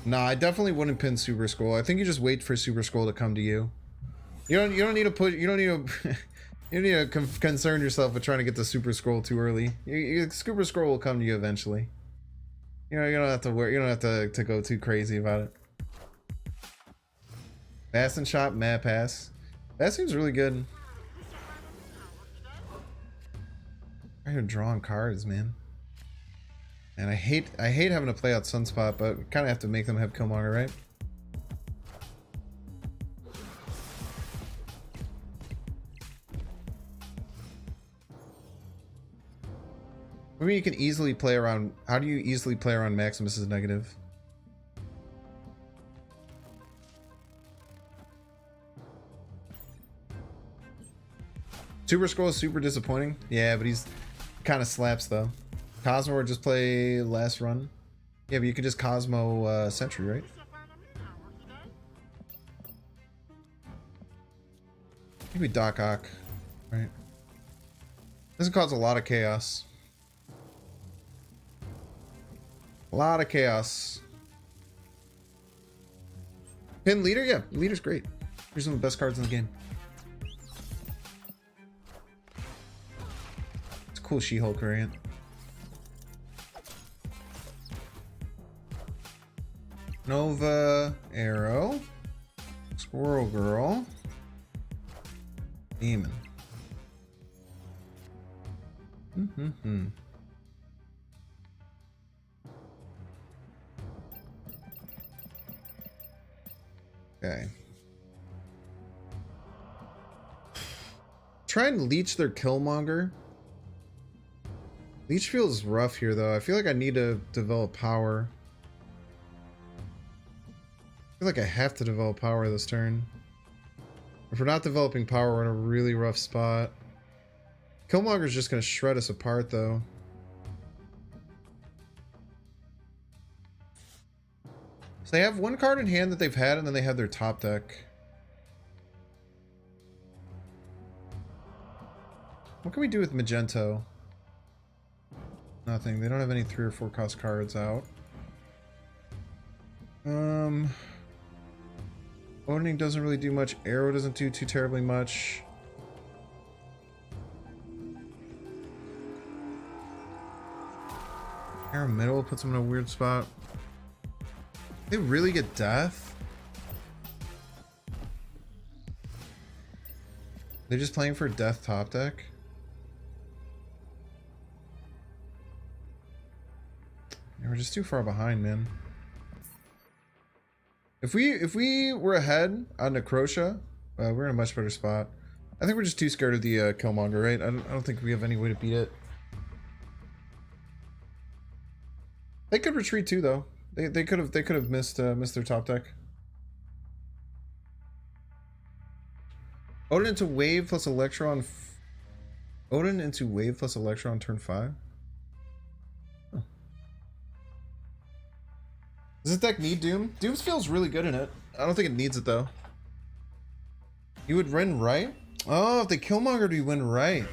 Nah, I definitely wouldn't pin Super Scroll. I think you just wait for Super Scroll to come to you. You don't need to put. You don't need to. You don't need to concern yourself with trying to get the Super Scroll too early. Super Scroll will come to you eventually. You know, you don't have to worry. You don't have to go too crazy about it. Fast and Shop, Mad Pass. That seems really good. I'm drawing cards, man. And I hate having to play out Sunspot, but we kind of have to make them have Killmonger, right? Maybe you can easily play around. How do you easily play around Maximus's negative? Super Scroll is super disappointing. Yeah, but he's kind of slaps though. Cosmo or just play last run. Yeah, but you could just Cosmo Sentry, right? Maybe Doc Ock, right? This cause a lot of chaos. A lot of chaos. Pin Leader? Yeah, Leader's great. Here's one of the best cards in the game. It's a cool She-Hulk variant. Nova, Arrow, Squirrel Girl, Demon. Okay. Try and leech their Killmonger. Leech feels rough here though. I feel like I need to develop power. I feel like I have to develop power this turn. If we're not developing power, we're in a really rough spot. Killmonger's just gonna shred us apart though. So they have one card in hand that they've had, and then they have their top deck. What can we do with Magento? Nothing. They don't have any 3 or 4 cost cards out. Owning doesn't really do much. Arrow doesn't do too terribly much. Arrow middle puts them in a weird spot. They really get death? They're just playing for death top deck? Yeah, we're just too far behind, man. If we were ahead on Necrotia, we're in a much better spot. I think we're just too scared of the Killmonger, right? I don't think we have any way to beat it. They could retreat too, though. They could have missed their top deck. Odin into wave plus Electron. Odin into wave plus Electron turn 5. Huh. Does this deck need Doom? Doom feels really good in it. I don't think it needs it though. You would win right? Oh, if they Killmonger, do you win right?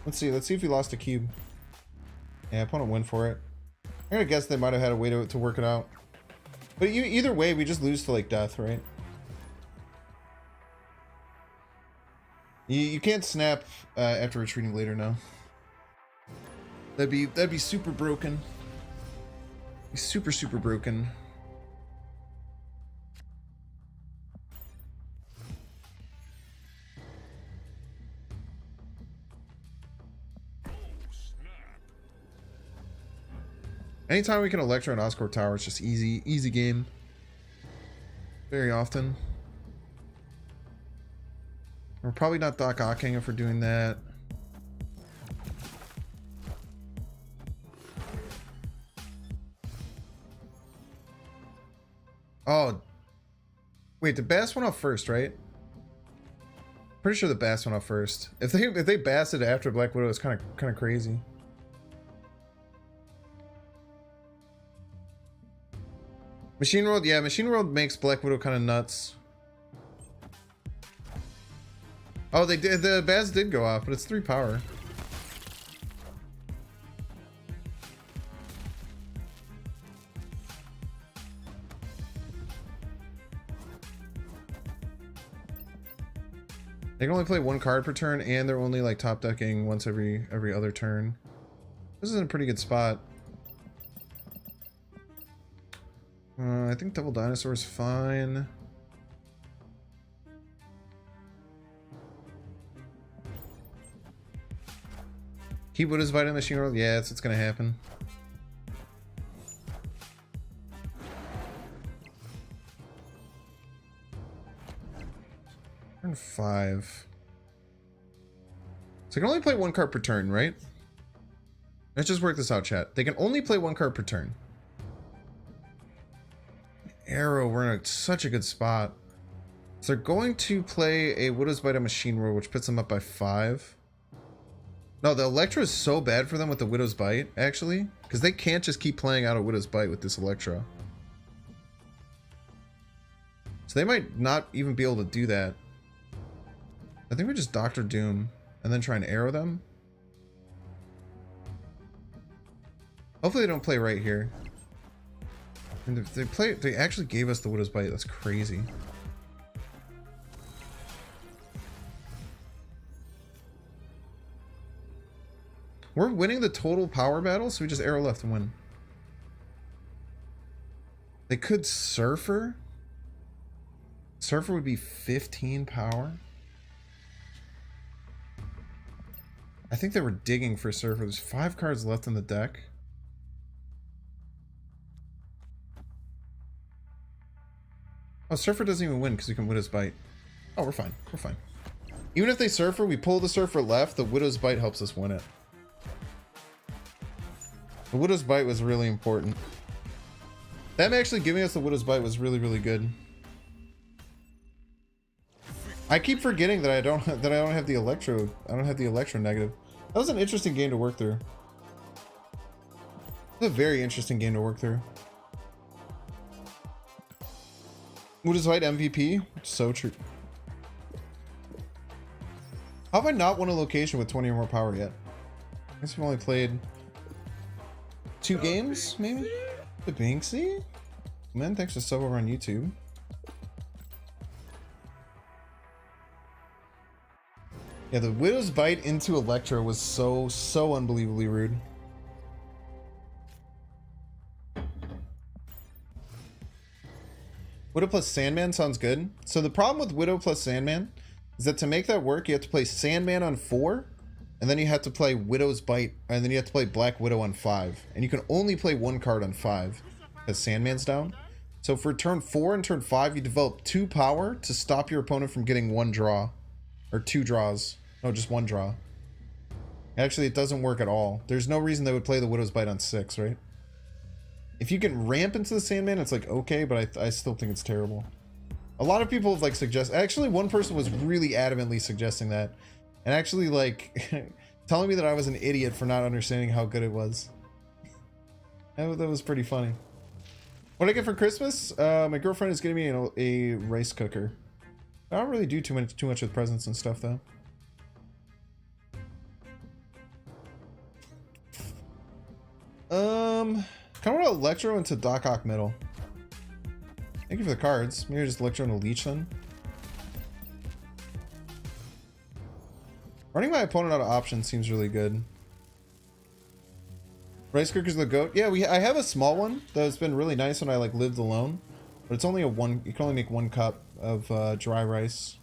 Let's see if we lost a cube. Yeah, opponent win for it. I'm gonna guess they might have had a way to work it out. But either way, we just lose to like death, right? You can't snap after retreating later now. That'd be super broken. Be super broken. Anytime we can Electro and Oscorp Tower, it's just easy game. Very often. We're probably not Doc Ocking if we're doing that. Oh. Wait, the Bass went off first, right? Pretty sure the Bass went off first. If they Bassed it after Black Widow, it's kind of crazy. Machine World, yeah, Machine World makes Black Widow kind of nuts. Oh, they did. The Baz did go off, but it's 3 power. They can only play 1 card per turn, and they're only like top decking once every other turn. This is in a pretty good spot. I think Double Dinosaur is fine. Keep Widow's Bite in Machine World? Yeah, it's gonna happen. Turn 5. So they can only play 1 card per turn, right? Let's just work this out, chat. They can only play 1 card per turn. Arrow, we're in such a good spot. So they're going to play a Widow's Bite on Machine World, which puts them up by 5. No, the Electro is so bad for them with the Widow's Bite, actually. Because they can't just keep playing out a Widow's Bite with this Electro. So they might not even be able to do that. I think we just Doctor Doom and then try and arrow them. Hopefully they don't play right here. And if they actually gave us the Widow's Bite. That's crazy. We're winning the total power battle, so we just arrow left and win. They could Surfer. Surfer would be 15 power. I think they were digging for Surfer. There's 5 cards left in the deck. Oh, Surfer doesn't even win because he can Widow's Bite. Oh, we're fine. We're fine. Even if they Surfer, we pull the Surfer left, the Widow's Bite helps us win it. The Widow's Bite was really important. Them actually giving us the Widow's Bite was really good. I keep forgetting that I don't have the Electro. I don't have the Electro negative. That was an interesting game to work through. It was a very interesting game to work through. Widow's Bite MVP? So true. How have I not won a location with 20 or more power yet? I guess we've only played 2 games, maybe? The Banksy? Man, thanks for sub over on YouTube. Yeah, the Widow's Bite into Electro was so unbelievably rude. Widow plus Sandman sounds good. So the problem with Widow plus Sandman is that to make that work, you have to play Sandman on 4 and then you have to play Widow's Bite, and then you have to play Black Widow on 5. And you can only play one card on 5, because Sandman's down. So for turn 4 and turn 5, you develop 2 power to stop your opponent from getting 1 draw. Or 2 draws. No, just 1 draw. Actually, it doesn't work at all. There's no reason they would play the Widow's Bite on 6, right? If you can ramp into the Sandman, it's like, okay, but I still think it's terrible. A lot of people have like actually one person was really adamantly suggesting that. And actually like telling me that I was an idiot for not understanding how good it was. That was pretty funny. What did I get for Christmas? My girlfriend is getting me a rice cooker. I don't really do too much with presents and stuff though. Kind of want to Electro into Doc Ock middle. Thank you for the cards. Maybe just Electro into Leech then. Running my opponent out of options seems really good. Rice cooker's the goat. Yeah, I have a small one that's been really nice when I like lived alone, but it's only a one. You can only make 1 cup of dry rice.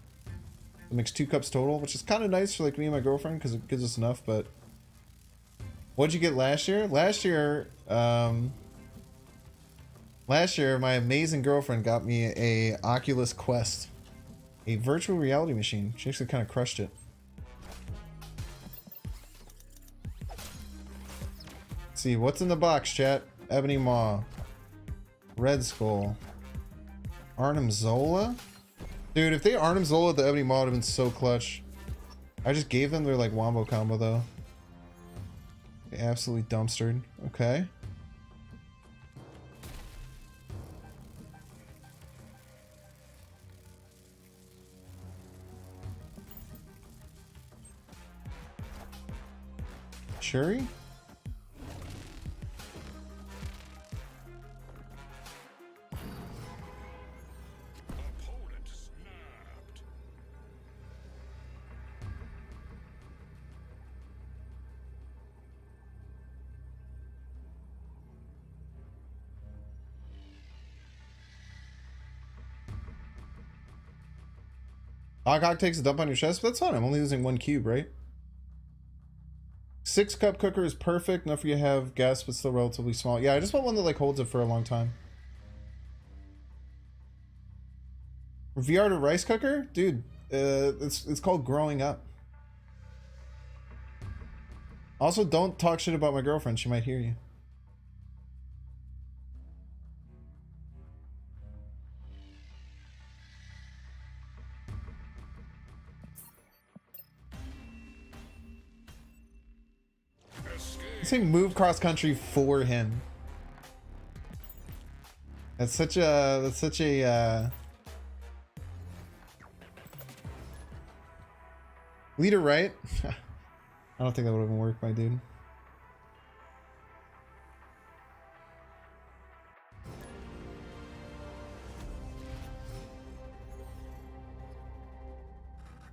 It makes 2 cups total, which is kind of nice for like me and my girlfriend because it gives us enough. But what'd you get last year? Last year, my amazing girlfriend got me a Oculus Quest, a virtual reality machine. She actually kind of crushed it. Let's see, what's in the box, chat? Ebony Maw, Red Skull, Arnim Zola? Dude, if they Arnim Zola the Ebony Maw would have been so clutch. I just gave them their like wombo combo though. They absolutely dumpstered. Okay. Shuri? Doc Ock takes a dump on your chest, but that's fine. I'm only losing 1 cube, right? 6 cup cooker is perfect. Enough for you to have gas, but still relatively small. Yeah, I just want one that like holds it for a long time. VR to rice cooker? Dude, it's called growing up. Also, don't talk shit about my girlfriend. She might hear you. Saying move cross country for him. That's such a leader, right? I don't think that would even work, my dude.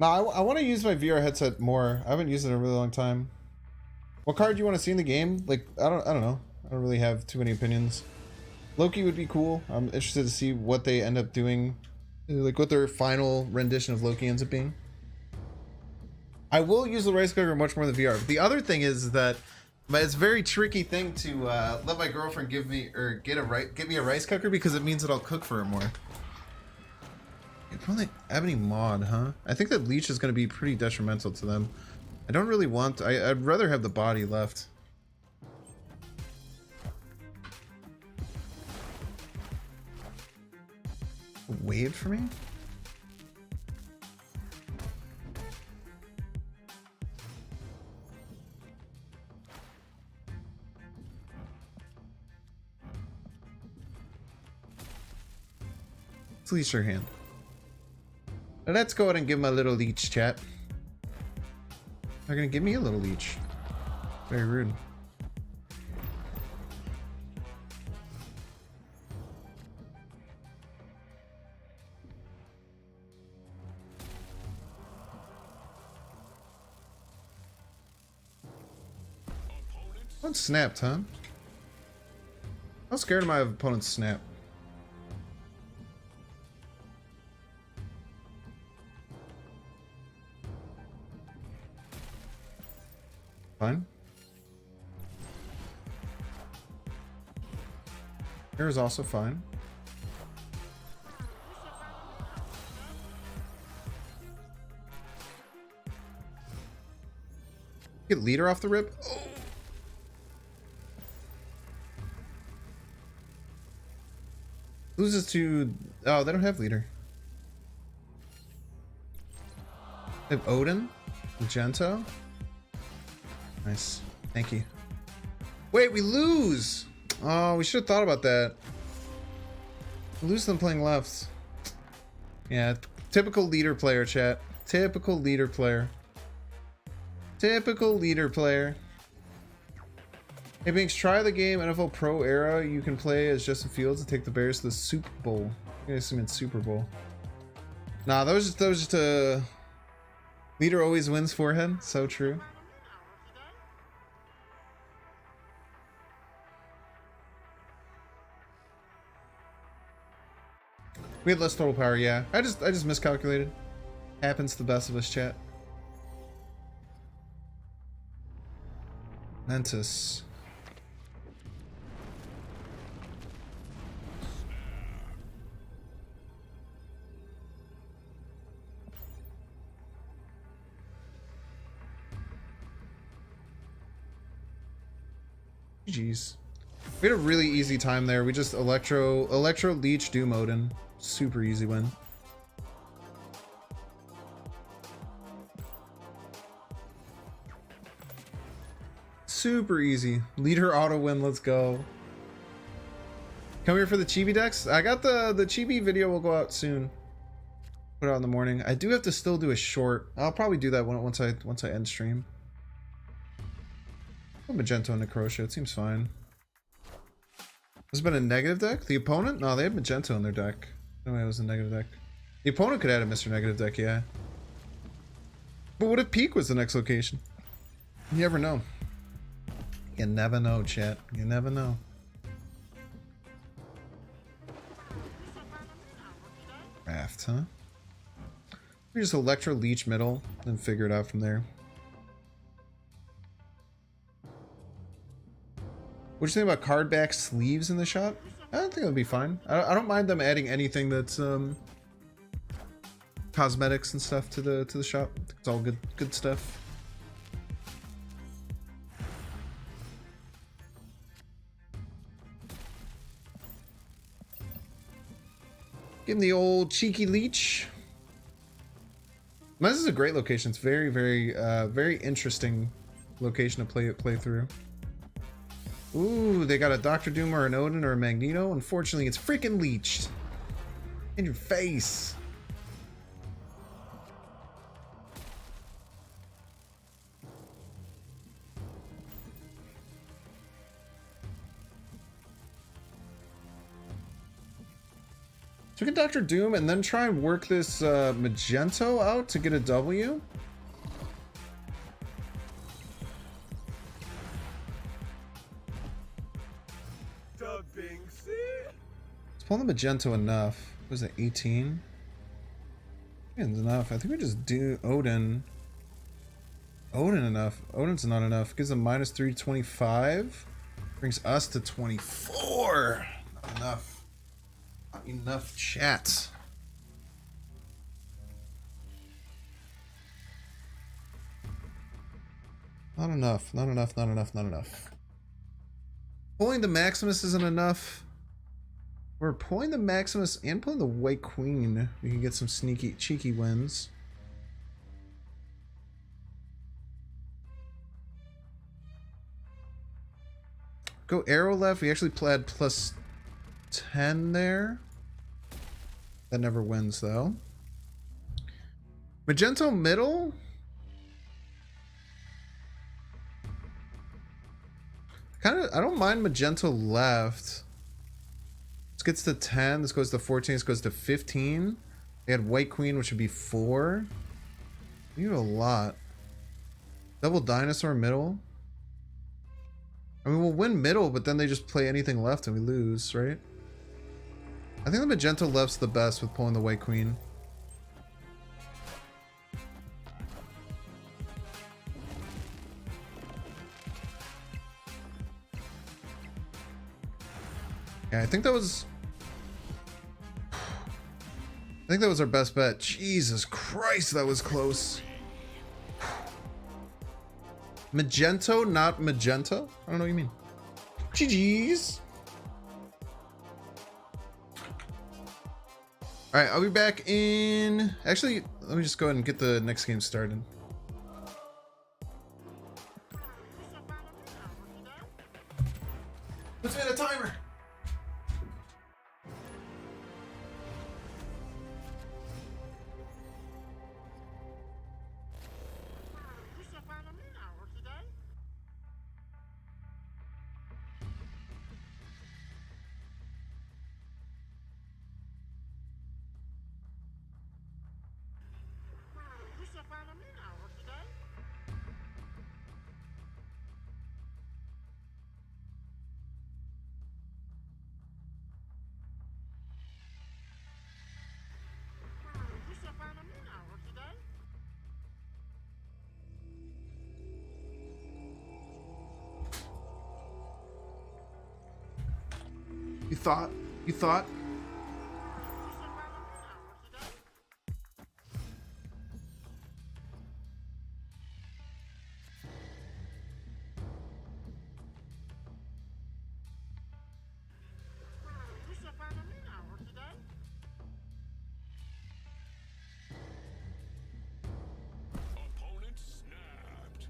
No, I want to use my VR headset more. I haven't used it in a really long time. What card do you want to see in the game? Like, I don't know. I don't really have too many opinions. Loki would be cool. I'm interested to see what they end up doing. Like, what their final rendition of Loki ends up being. I will use the rice cooker much more than VR. But the other thing is that it's a very tricky thing to let my girlfriend give me a rice cooker because it means that I'll cook for her more. Probably Ebony Mod, huh? I think that Leech is going to be pretty detrimental to them. I don't really want... I'd rather have the body left. Wait for me? Let's leech your hand. Let's go ahead and give him a little leech, chat. They're gonna give me a little leech. Very rude. One snapped, huh? How scared am I of opponent's snap? Fine. Here is also fine. Get leader off the rip. Oh. Loses to... Oh, they don't have leader. They have Odin. Magento. Nice. Thank you. Wait, we lose! Oh, we should have thought about that. We lose them playing left. Yeah, typical leader player, chat. Typical leader player. Typical leader player. Hey Binks, try the game NFL Pro era. You can play as Justin Fields and take the Bears to the Super Bowl. I guess I meant Super Bowl. Nah, that was just a leader always wins forehead. So true. We had less total power, yeah. I just miscalculated. Happens to the best of us, chat. Mentis. GG's. We had a really easy time there. We just Electro Leech Doom Odin. Super easy win. Super easy. Leader auto win, let's go. Come here for the chibi decks. I got the chibi video will go out soon. Put it out in the morning. I do have to still do a short. I'll probably do that once I end stream. Magento and Necrotia, it seems fine. Has it been a negative deck? The opponent? No, they had Magento in their deck. No way it was a negative deck. The opponent could add a Mr. Negative deck, yeah. But what if Peak was the next location? You never know. You never know, chat. You never know. Raft, huh? We just Electro Leech middle, then figure it out from there. What do you think about card back sleeves in the shop? I don't think it'll be fine. I don't mind them adding anything that's cosmetics and stuff to the shop. It's all good stuff. Give him the old cheeky leech. This is a great location. It's very interesting location to play through. Ooh, they got a Dr. Doom or an Odin or a Magneto. Unfortunately, it's freaking leeched. In your face. So we get Dr. Doom and then try and work this Magento out to get a W. Let's pull the Magento enough. Was it 18? It's enough. I think we just do Odin. Odin enough. Odin's not enough. Gives them -3 to 25. Brings us to 24. Not enough. Not enough, chat. Not enough. Not enough. Not enough. Not enough. Pulling the Maximus isn't enough. We're pulling the Maximus and pulling the White Queen. We can get some sneaky, cheeky wins. Go arrow left. We actually played +10 there. That never wins though. Magento middle. I don't mind Magento left. This gets to 10. This goes to 14. This goes to 15. They had White Queen, which would be 4. We need a lot. Double Dinosaur middle. I mean, we'll win middle, but then they just play anything left and we lose, right? I think the Magento left's the best with pulling the White Queen. Yeah, I think that was our best bet. Jesus Christ, that was close. Magento, not magenta? I don't know what you mean. GG's. All right, I'll be back in... Actually, let me just go ahead and get the next game started. Let's hit a timer. You thought? Opponent snapped.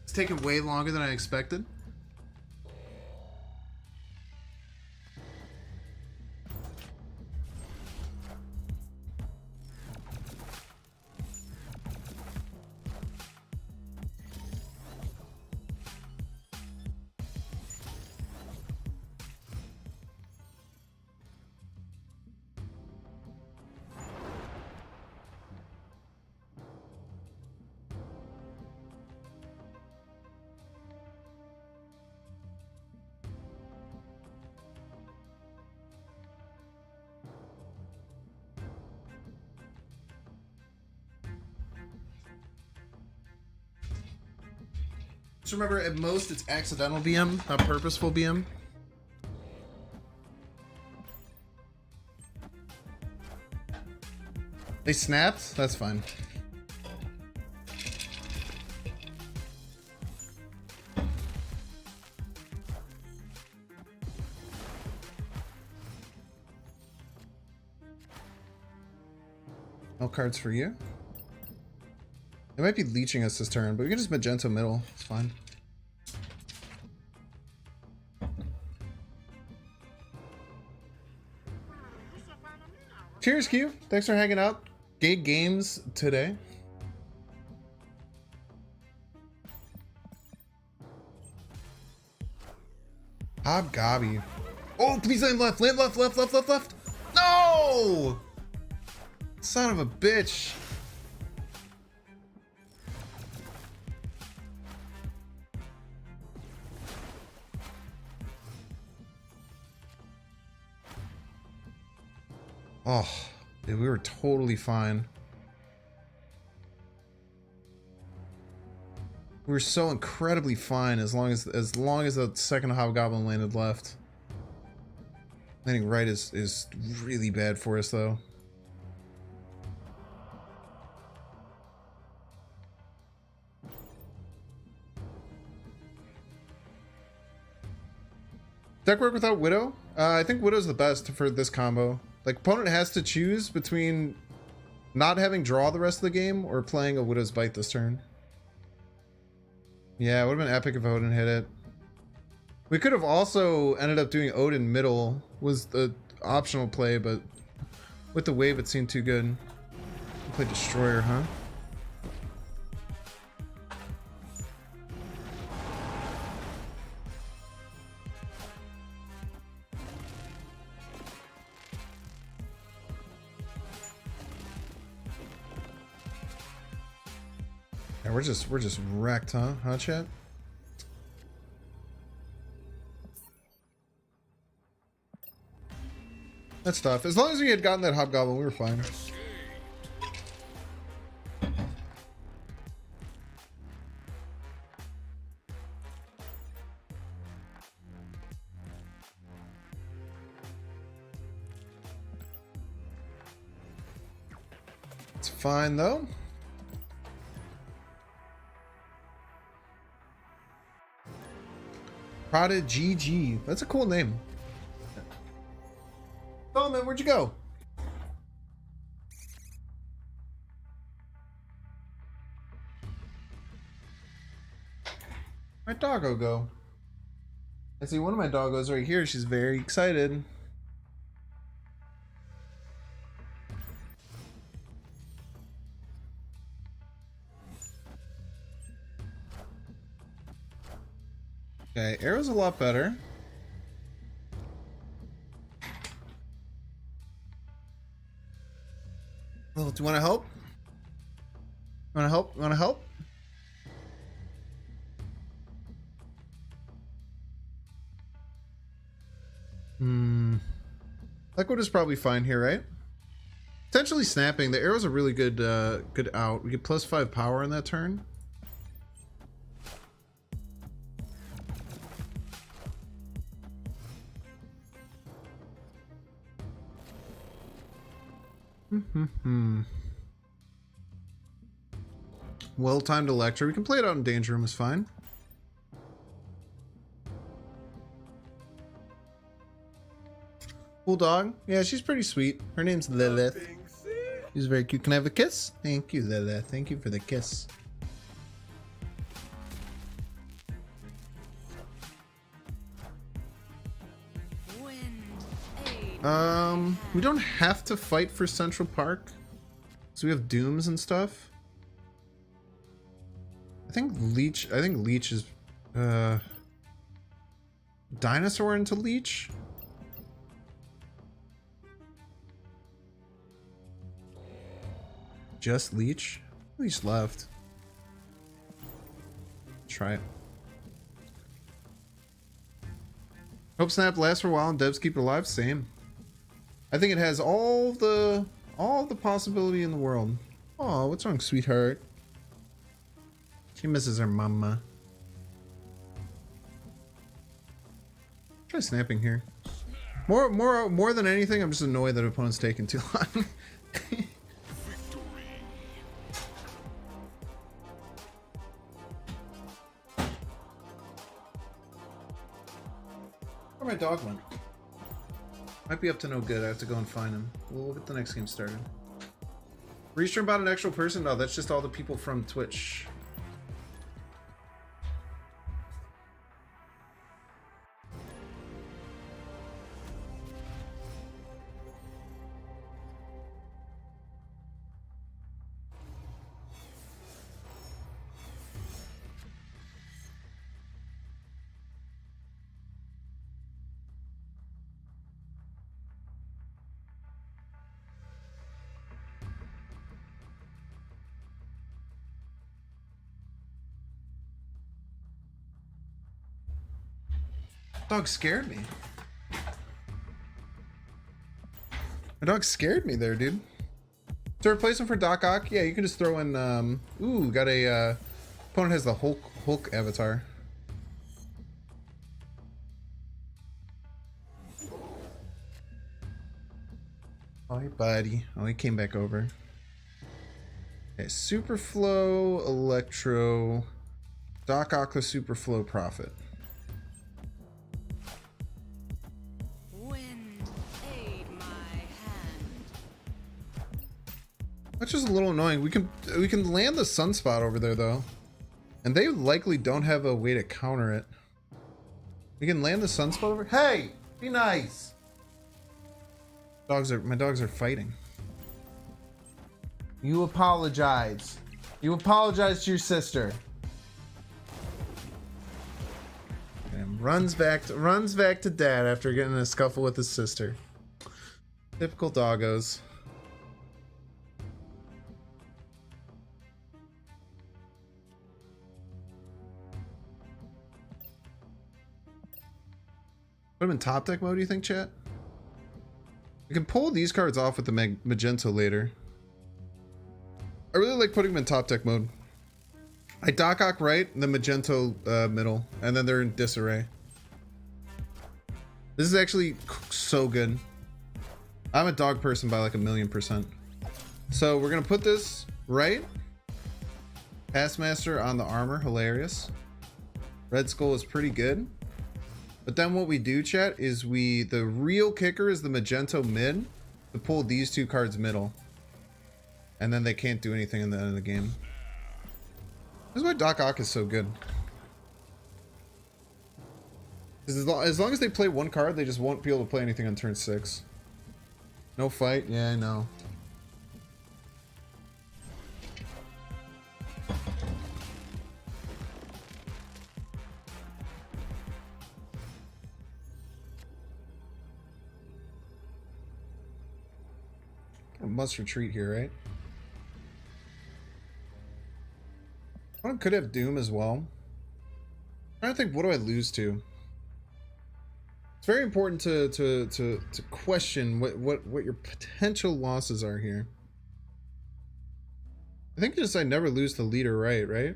It's taken way longer than I expected. Just remember, at most, it's accidental BM, not purposeful BM. They snapped? That's fine. No cards for you. They might be leeching us this turn, but we can just magenta middle. It's fine. Cheers, Q. Thanks for hanging out. Gig games today. Hobgobby. Oh, please land left. Land left, left, left, left, left. No! Son of a bitch. Oh, dude, we were totally fine. We were so incredibly fine as long as the second Hobgoblin landed left. Landing right is really bad for us though. Deck work without Widow? I think Widow's the best for this combo. Like, opponent has to choose between not having draw the rest of the game or playing a Widow's Bite this turn. Yeah, it would have been epic if Odin hit it. We could have also ended up doing Odin middle, was the optional play, but with the wave it seemed too good. Play Destroyer, huh? Yeah, we're just wrecked, huh? Huh, chat? That's tough. As long as we had gotten that hobgoblin, we were fine. It's fine though. Prodigy GG. That's a cool name. Oh man, where'd you go? My doggo go. I see one of my doggos right here. She's very excited. Okay, arrow's a lot better. Oh, do you want to help? Want to help? Want to help? Liquid is probably fine here, right? Potentially snapping. The arrow's a really good good out. We get +5 power in that turn. Well-timed Electra. We can play it out in Danger Room is fine. Cool dog. Yeah, she's pretty sweet. Her name's Lilith. She's very cute. Can I have a kiss? Thank you, Lilith. Thank you for the kiss. We don't have to fight for Central Park. So we have dooms and stuff. I think Leech is dinosaur into Leech. Just Leech? Leech left. Try it. Hope Snap lasts for a while and devs keep it alive. Same. I think it has all the possibility in the world. Oh, what's wrong, sweetheart? She misses her mama. Try snapping here. More than anything, I'm just annoyed that opponent's taking too long. Where my dog went? Might be up to no good. I have to go and find him. We'll get the next game started. Restream about an actual person? No, that's just all the people from Twitch. Dog scared me. My dog scared me there, dude. To replace him for Doc Ock, yeah, you can just throw in. Ooh, got a. Opponent has the Hulk avatar. Oh, hey, buddy. Oh, he came back over. Okay, Superflow, Electro, Doc Ock, the Superflow Prophet. That's just a little annoying. We can land the Sunspot over there though, and they likely don't have a way to counter it. We can land the Sunspot over. Hey, be nice. My dogs are fighting. You apologize. You apologize to your sister. And runs back to dad after getting in a scuffle with his sister. Typical doggos. Put him in top deck mode, do you think, chat? We You can pull these cards off with the magenta later. I really like putting them in top deck mode. I Doc Ock right, and the magenta middle, and then they're in disarray. This is actually so good. I'm a dog person by like 1,000,000%. So we're gonna put this right. Taskmaster on the armor, hilarious. Red Skull is pretty good. But then what we do, chat, is the real kicker is the magenta mid to pull these two cards middle. And then they can't do anything in the end of the game. This is why Doc Ock is so good. As long as they play one card, they just won't be able to play anything on turn 6. No fight? Yeah, I know. I must retreat here, right? One could have Doom as well. I don't think, what do I lose to? It's very important to question what your potential losses are here. I think just I never lose the leader right?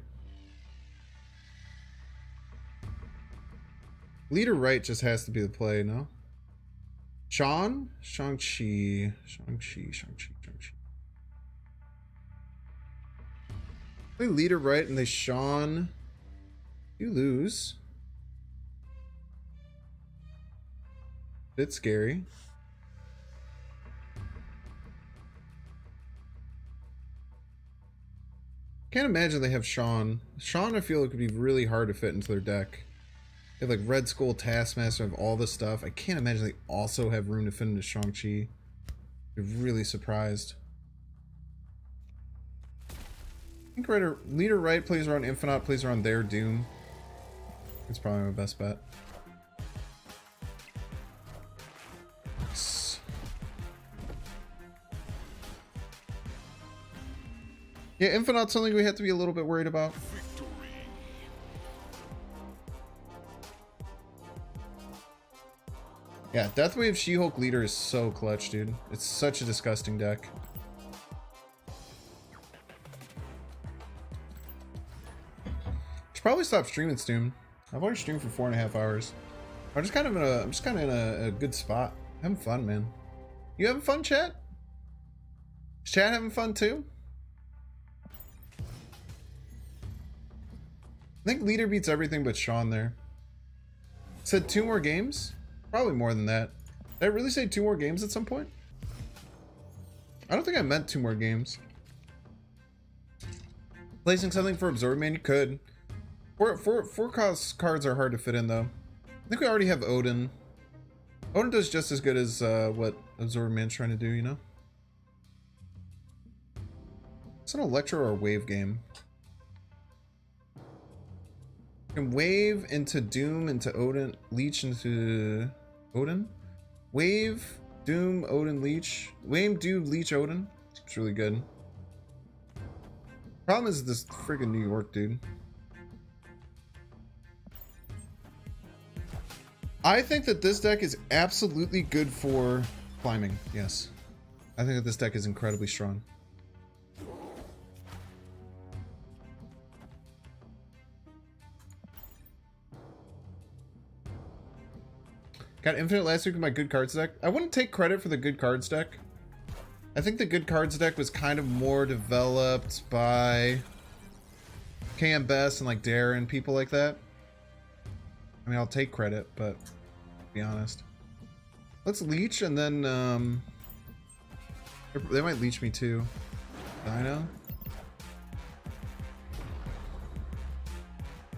Leader right just has to be the play, no? Shang-Chi. They leader right and they Sean. You lose. Bit scary. Can't imagine they have Sean. Sean, I feel like would be really hard to fit into their deck. They have like Red Skull, Taskmaster, have all this stuff. I can't imagine they also have room to fit into Shang-Chi. You're really surprised. I think leader right plays around Infinite, plays around their Doom. It's probably my best bet. Yeah, Infinite's something we have to be a little bit worried about. Yeah, Deathwave She-Hulk leader is so clutch, dude. It's such a disgusting deck. Should probably stop streaming Stoom. I've already streamed for 4.5 hours. I'm just kind of in a good spot. Having fun, man. You having fun, chat? Is chat having fun too? I think leader beats everything but Sean there. Said 2 more games? Probably more than that. Did I really say 2 more games at some point? I don't think I meant 2 more games. Placing something for Absorb Man, you could. Four cost cards are hard to fit in though. I think we already have Odin. Odin does just as good as what Absorb Man's trying to do, you know? It's an Electro or a Wave game. Can Wave into Doom into Odin, Leech into Odin? Wave, Doom, Odin, Leech. Wave, Doom, Leech, Odin. It's really good. Problem is this freaking New York, dude. I think that this deck is absolutely good for climbing. Yes. I think that this deck is incredibly strong. Got infinite last week with my good cards deck. I wouldn't take credit for the good cards deck. I think the good cards deck was kind of more developed by KM Best and like Darren, people like that. I mean, I'll take credit, but to be honest. Let's leech and then they might leech me too. Dino.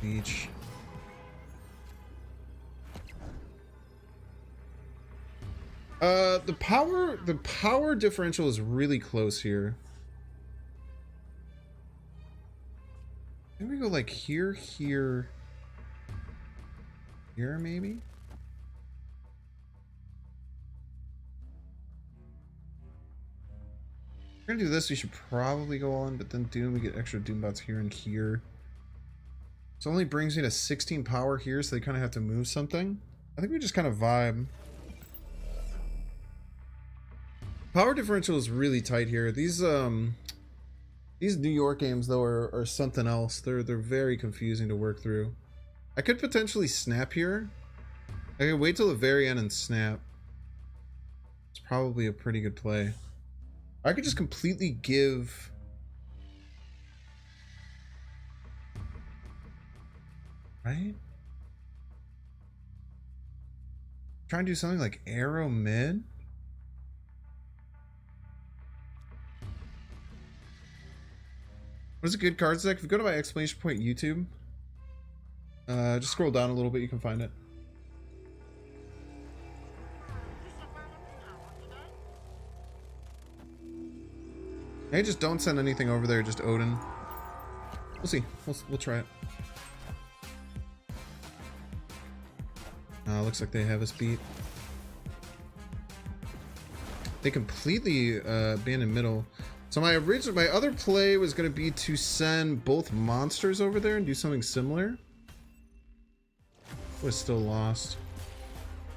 Leech. The power differential is really close here. Maybe we go like here, here, here, maybe? If we're gonna do this, we should probably go on, but then Doom, we get extra Doom bots here and here. So it only brings me to 16 power here, so they kind of have to move something. I think we just kind of vibe. Power differential is really tight here. These New York games though are something else. They're very confusing to work through. I could potentially snap here. I could wait till the very end and snap. It's probably a pretty good play. I could just completely give. Right? Try and do something like arrow mid. What's a good cards deck? If you go to my exclamation point YouTube, just scroll down a little bit, you can find it. Hey, just don't send anything over there, just Odin. We'll see. We'll try it. Looks like they have us beat. They completely abandoned middle. So my other play was going to be to send both monsters over there and do something similar. Was still lost.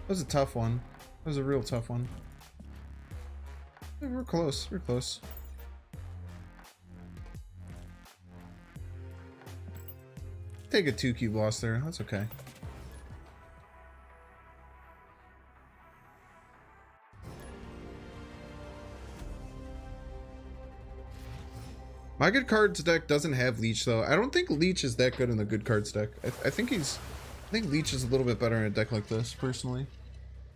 That was a tough one. That was a real tough one. We're close. We're close. Take a 2-cube loss there. That's okay. My good cards deck doesn't have Leech though. I don't think Leech is that good in the good cards deck. I think Leech is a little bit better in a deck like this, personally.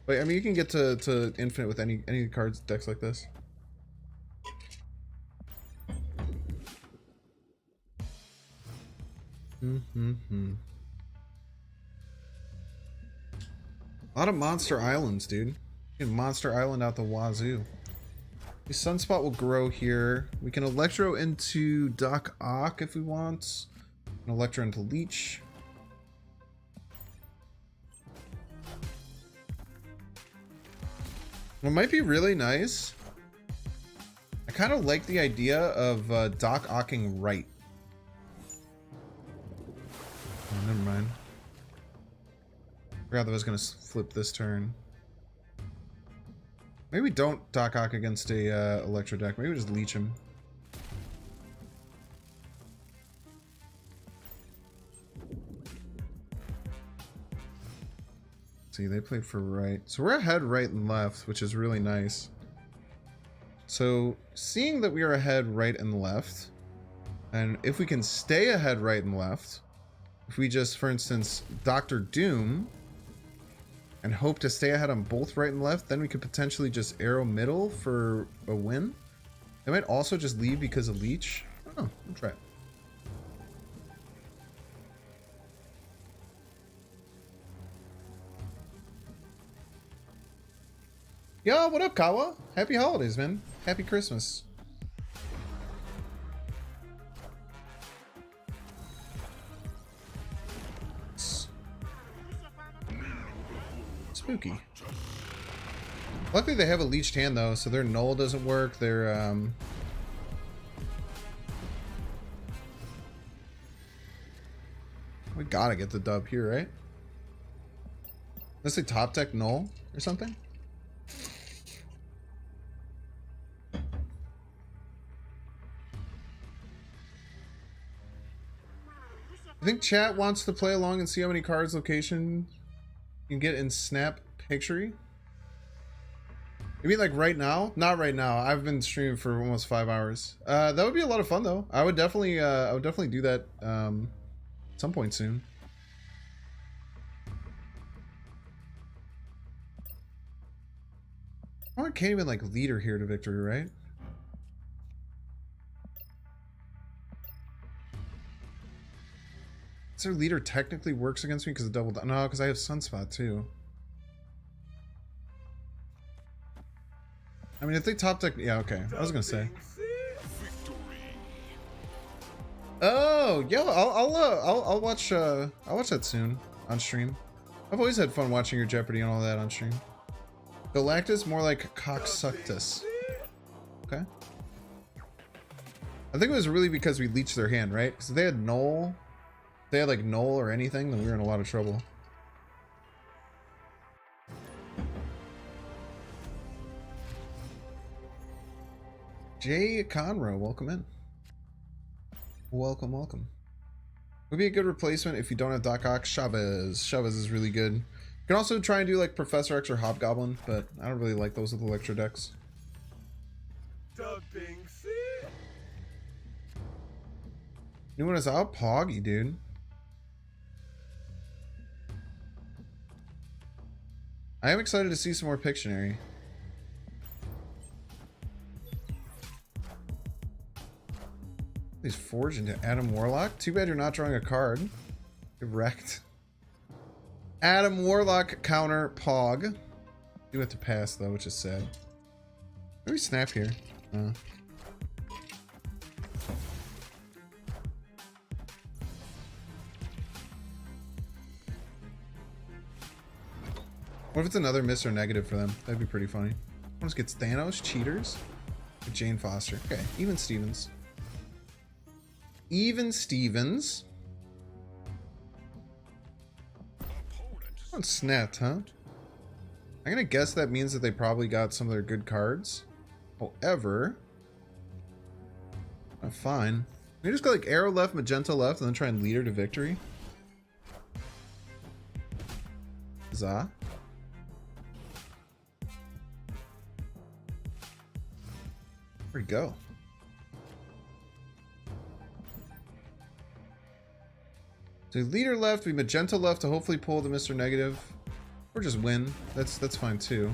But I mean, you can get to infinite with any cards decks like this. A lot of Monster Islands, dude. You can Monster Island out the wazoo. The Sunspot will grow here. We can Electro into Doc Ock if we want. An Electro into Leech. What might be really nice, I kind of like the idea of Doc Ocking right. Oh, never mind. Forgot that I was gonna flip this turn. Maybe we don't Doc Ock against a Electro deck. Maybe we just leech him. See, they played for right. So we're ahead right and left, which is really nice. So seeing that we are ahead right and left, and if we can stay ahead right and left, if we just, for instance, Dr. Doom and hope to stay ahead on both right and left, then we could potentially just arrow middle for a win. They might also just leave because of Leech. Oh, we'll try it. Yo, what up, Kawa? Happy holidays, man. Happy Christmas. Spooky. Luckily they have a leeched hand though, so their null doesn't work. Their we gotta get the dub here, right? Let's say top deck null or something. I think chat wants to play along and see how many cards location you can get in Snap Picture. Maybe like right now? Not right now. I've been streaming for almost 5 hours. That would be a lot of fun though. I would definitely do that at some point soon. Oh, I can't even like leader here to victory, right? Is their leader technically works against me because of double? No, because I have Sunspot too. I mean, if they top deck, yeah, okay. I was gonna say. Oh, yeah. I'll watch that soon on stream. I've always had fun watching your Jeopardy and all that on stream. Galactus, more like Cocksuctus. Okay. I think it was really because we leeched their hand, right? Because if they had null. If they had like null or anything, then we were in a lot of trouble. Jay Conroe, welcome in. Welcome. Would be a good replacement if you don't have Doc Ock. Chavez is really good. You can also try and do like Professor X or Hobgoblin, but I don't really like those with Electro decks. New one is out, Poggy, dude. I am excited to see some more Pictionary. He's forged into Adam Warlock. Too bad you're not drawing a card. Get wrecked. Adam Warlock counter Pog. Do have to pass though, which is sad. Maybe snap here. What if it's another miss or negative for them? That'd be pretty funny. Let's get Thanos, cheaters. With Jane Foster. Okay, even Stevens. Even Stevens. On Snat, huh? I'm gonna guess that means that they probably got some of their good cards. However, I'm fine. We just go like arrow left, magenta left, and then try and lead her to victory. Huzzah. Where'd he go? So leader left, we magenta left to hopefully pull the Mr. Negative. Or just win. That's fine too.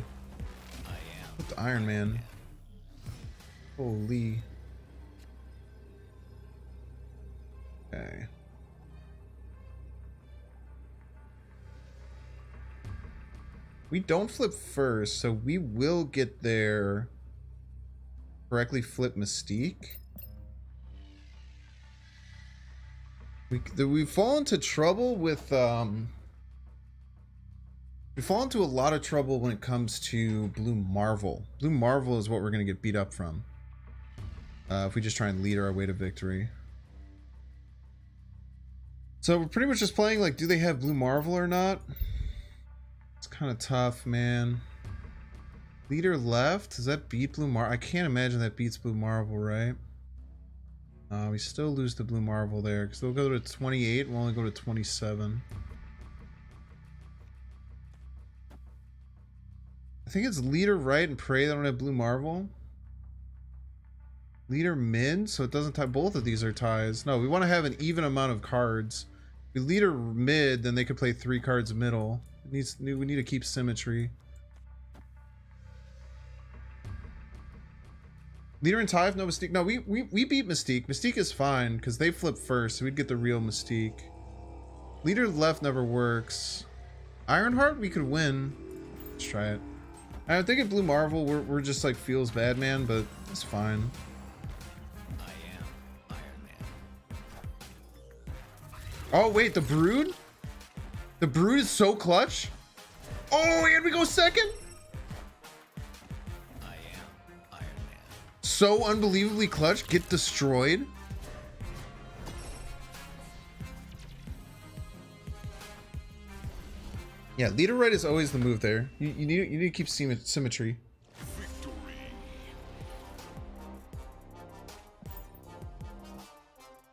With the Iron Man. Holy. Okay. We don't flip first, so we will get there. Correctly flip Mystique. We fall into trouble with we fall into a lot of trouble when it comes to Blue Marvel. Blue Marvel is what we're gonna get beat up from if we just try and lead our way to victory. So we're pretty much just playing like, do they have Blue Marvel or not? It's kind of tough, man. Leader left, does that beat Blue Marvel? I can't imagine that beats Blue Marvel, right? We still lose the Blue Marvel there because they'll go to 28. We'll only go to 27. I think it's leader right and pray they don't have Blue Marvel. Leader mid, so it doesn't tie. Both of these are ties. No, we want to have an even amount of cards. If we leader mid, then they could play 3 cards middle. We need to keep symmetry. Leader and tie, no Mystique. No, we beat Mystique. Mystique is fine because they flip first, so we'd get the real Mystique. Leader left never works. Ironheart, we could win. Let's try it. I think at Blue Marvel, we're just like feels bad, man, but it's fine. I am Iron Man. Oh wait, the Brood? The Brood is so clutch. Oh, and we go second. So unbelievably clutch, get destroyed. Yeah, leader right is always the move there. You need to keep symmetry.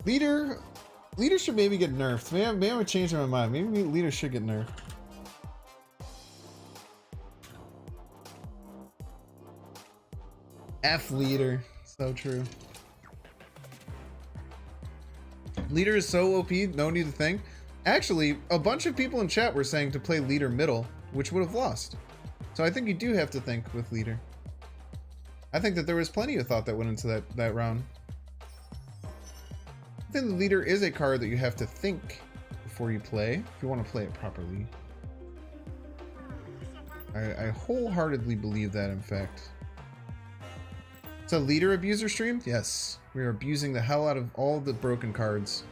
Leader should maybe get nerfed. Maybe I'm changing my mind. Maybe leader should get nerfed. F leader. So true. Leader is so OP, no need to think. Actually, a bunch of people in chat were saying to play leader middle, which would have lost. So I think you do have to think with leader. I think that there was plenty of thought that went into that round. I think the leader is a card that you have to think before you play, if you want to play it properly. I wholeheartedly believe that, in fact. It's a leader abuser stream? Yes. We are abusing the hell out of all the broken cards.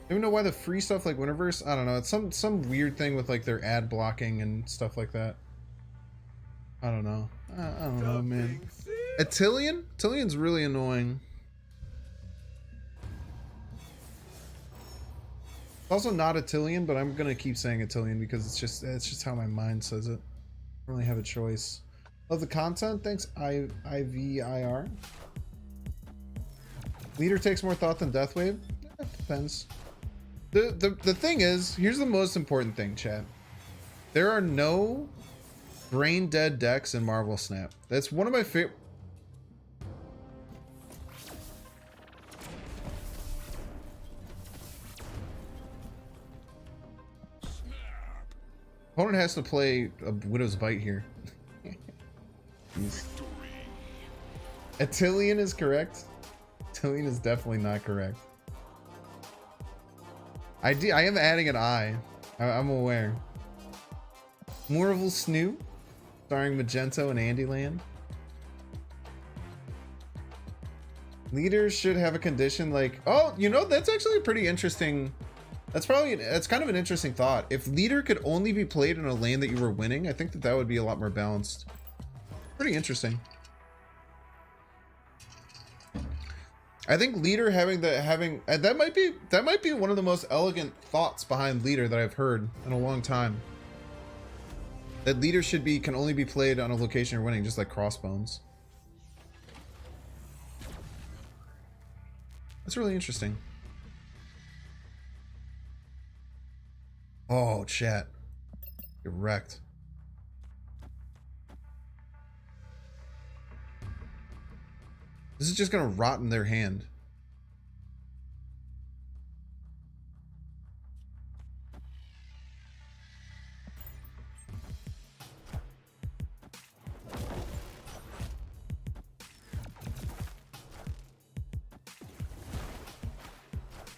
Do you know why the free stuff like Winterverse? I don't know. It's some weird thing with like their ad blocking and stuff like that. I don't know. I don't know, man. Attillion? Attillion's really annoying. It's also not Attillion, but I'm gonna keep saying Attillion because it's just how my mind says it. I don't really have a choice. Love the content. Thanks, IVIR. Leader takes more thought than Deathwave. Depends. The thing is, here's the most important thing, chat. There are no brain dead decks in Marvel Snap. That's one of my favorite. Opponent has to play a Widow's Bite here. Attilian is correct. Attilian is definitely not correct. I am adding an I. I'm aware. Moorville Snoop, starring Magento and Andyland. Leaders should have a condition like, oh, you know, that's actually a pretty interesting. That's kind of an interesting thought. If leader could only be played in a lane that you were winning, I think that would be a lot more balanced. Pretty interesting. I think leader that might be one of the most elegant thoughts behind leader that I've heard in a long time. That leader can only be played on a location you're winning, just like Crossbones. That's really interesting. Oh, chat. Get wrecked. This is just gonna rot in their hand.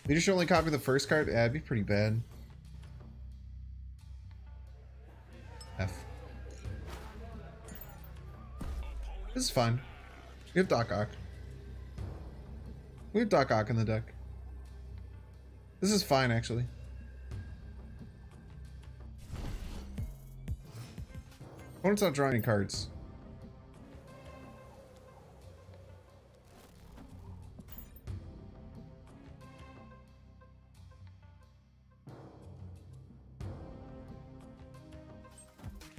Leader should only copy the first card. Yeah, that'd be pretty bad. F. This is fine. We have Doc Ock. We have Doc Ock in the deck. This is fine, actually. Opponent's not drawing any cards.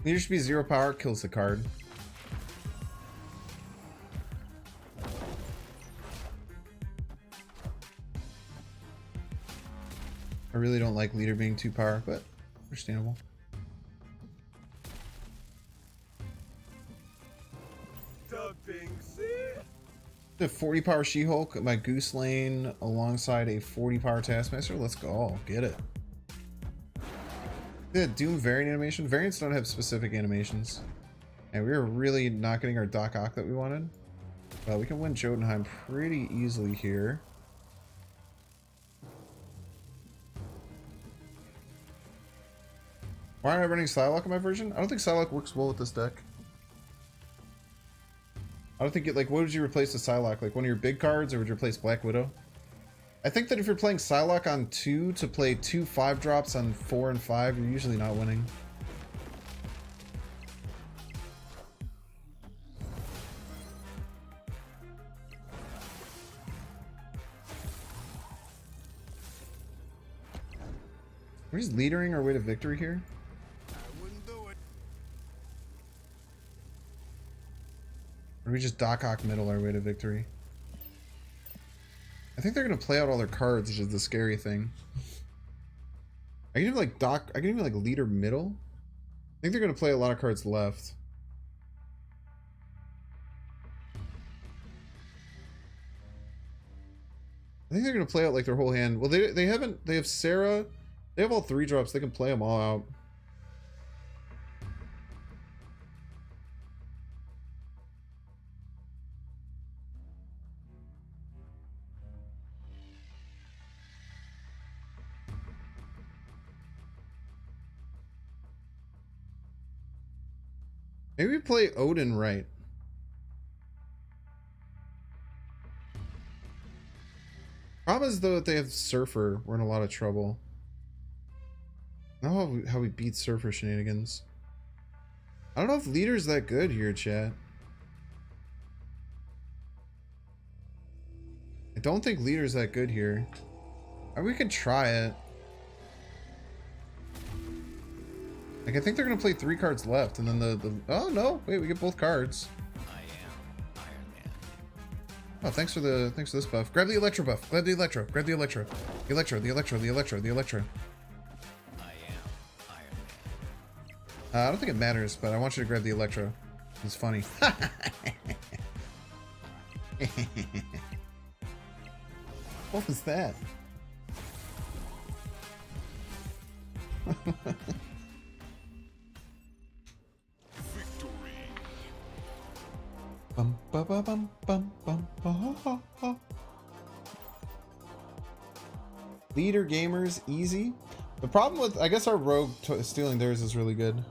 Leader should be 0 power, kills the card. I really don't like leader being 2 power, but understandable. The 40 power She-Hulk, my Goose Lane alongside a 40 power Taskmaster. Let's go. Get it. The Doom variant animation. Variants don't have specific animations. And we were really not getting our Doc Ock that we wanted. But we can win Jotunheim pretty easily here. Why am I running Psylocke in my version? I don't think Psylocke works well with this deck. I don't think it, like, what would you replace the Psylocke? Like one of your big cards, or would you replace Black Widow? I think that if you're playing Psylocke on 2 to play 2 5-drops on 4 and 5, you're usually not winning. We're just leadering our way to victory here. Or do we just Doc Ock middle our way to victory? I think they're gonna play out all their cards, which is the scary thing. I can even like leader middle. I think they're gonna play a lot of cards left. I think they're gonna play out like their whole hand. Well, they have Sarah. They have all 3-drops. They can play them all out. Maybe we play Odin right. Problem is though that they have Surfer. We're in a lot of trouble. Now how we beat Surfer shenanigans. I don't know if leader's that good here, chat. I don't think leader's that good here. We can try it. Like, I think they're gonna play 3 cards left, and then the oh no, wait, we get both cards. I am Iron Man. Oh, thanks for this buff. Grab the Electro buff. Grab the Electro. Grab the Electro. The Electro. The Electro. The Electro. The Electro. I am Iron Man. I don't think it matters, but I want you to grab the Electro. It's funny. What was that? Victory. Bum, ba, ba, bum, bum, bum, ba, ha, ha, ha. Leader gamers easy. The problem with, I guess, our rogue stealing theirs is really good.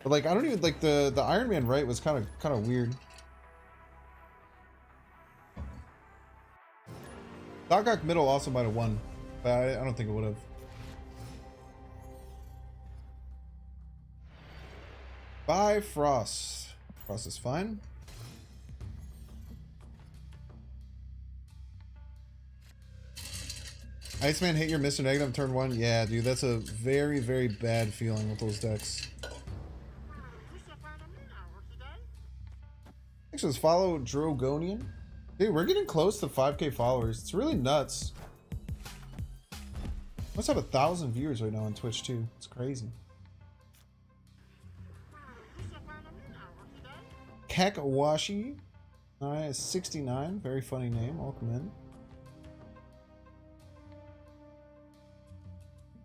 But like, I don't even like the Iron Man right was kind of weird. Doc Ock middle also might have won, but I don't think it would have. Bye, Frost. Frost is fine. Iceman, hit your Mr. Negative turn 1. Yeah, dude, that's a very, very bad feeling with those decks. Next was follow Drogonian. Dude, we're getting close to 5K followers. It's really nuts. Must have 1,000 viewers right now on Twitch too. It's crazy. Kakawashi, 69. Very funny name. Welcome in.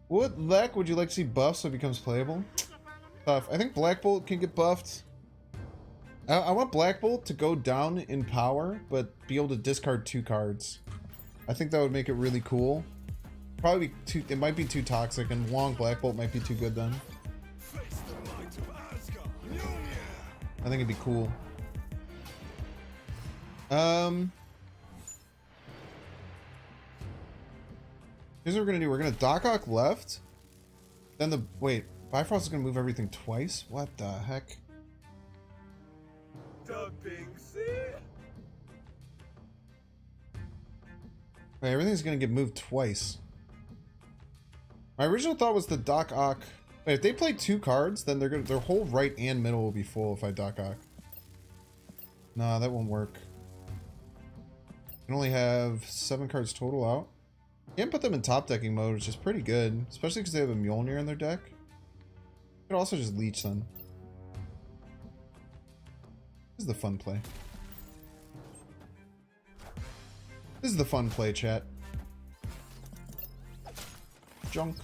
What Lek would you like to see buffed so it becomes playable? Tough. I think Black Bolt can get buffed. I want Black Bolt to go down in power, but be able to discard 2 cards. I think that would make it really cool. Probably be too. It might be too toxic, and long Black Bolt might be too good then. I think it'd be cool. Here's what we're gonna do. We're gonna Doc Ock left. Then the wait. Bifrost is gonna move everything twice. What the heck? Wait, everything's gonna get moved twice. My original thought was the Doc Ock. Wait, if they play 2 cards, then their whole right and middle will be full if I Doc Ock. Nah, that won't work. I can only have 7 cards total out. Can't put them in top decking mode, which is pretty good, especially because they have a Mjolnir in their deck. Could also just leech them. This is the fun play. This is the fun play, chat. Junk.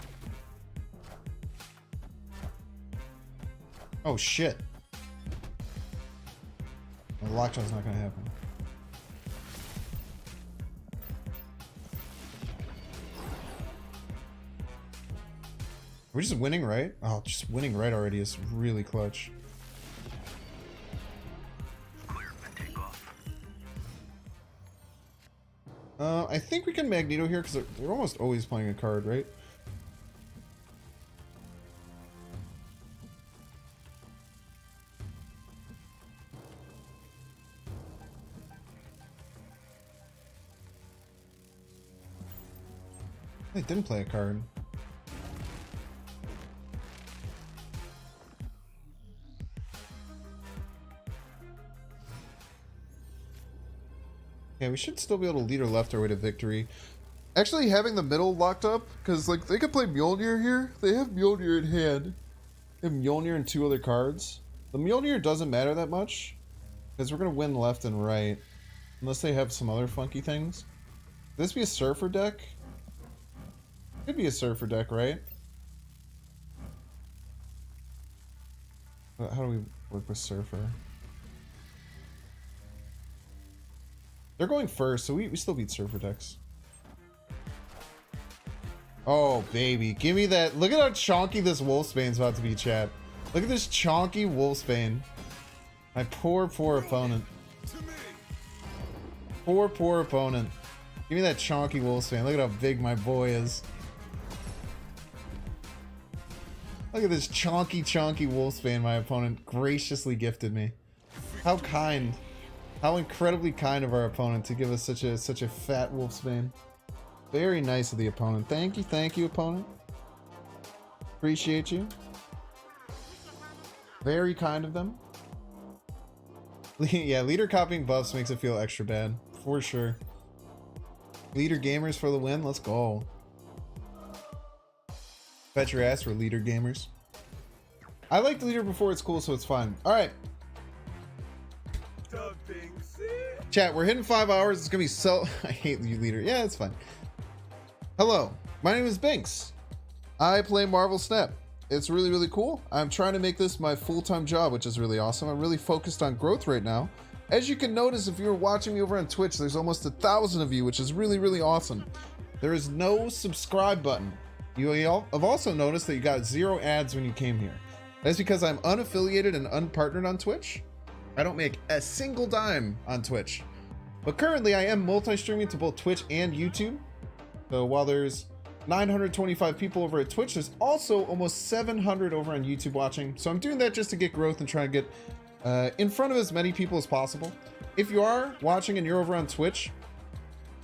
Oh shit. The lockshot's not gonna happen. We're just winning, right? Oh, just winning right already is really clutch. I think we can Magneto here because they're almost always playing a card, right? They didn't play a card. Yeah, we should still be able to lead or left our way to victory. Actually, having the middle locked up, because like they could play Mjolnir here. They have Mjolnir in hand. They have Mjolnir and 2 other cards. The Mjolnir doesn't matter that much, because we're gonna win left and right, unless they have some other funky things. Could this be a Surfer deck? Could be a Surfer deck, right? How do we work with Surfer? They're going first, so we still beat Surfer decks. Oh, baby. Give me that. Look at how chonky this Wolfsbane's about to be, chat. Look at this chonky Wolfsbane. My poor, poor opponent. Poor, poor opponent. Give me that chonky Wolfsbane. Look at how big my boy is. Look at this chonky, chonky Wolfsbane my opponent graciously gifted me. How kind. How incredibly kind of our opponent to give us such a fat Wolfsbane. Very nice of the opponent. Thank you, opponent. Appreciate you. Very kind of them. Yeah, leader copying buffs makes it feel extra bad. For sure. Leader gamers for the win. Let's go. Bet your ass for leader gamers. I liked leader before it's cool, so it's fine. Alright. Chat, we're hitting 5 hours. It's gonna be so... I hate you, leader. Yeah, it's fine. Hello, my name is Binks. I play Marvel Snap. It's really, really cool. I'm trying to make this my full-time job, which is really awesome. I'm really focused on growth right now. As you can notice, if you're watching me over on Twitch, there's almost 1,000 of you, which is really, really awesome. There is no subscribe button. You have also noticed that you got 0 ads when you came here. That's because I'm unaffiliated and unpartnered on Twitch. I don't make a single dime on Twitch. But currently, I am multi-streaming to both Twitch and YouTube. So while there's 925 people over at Twitch, there's also almost 700 over on YouTube watching. So I'm doing that just to get growth and try to get in front of as many people as possible. If you are watching and you're over on Twitch,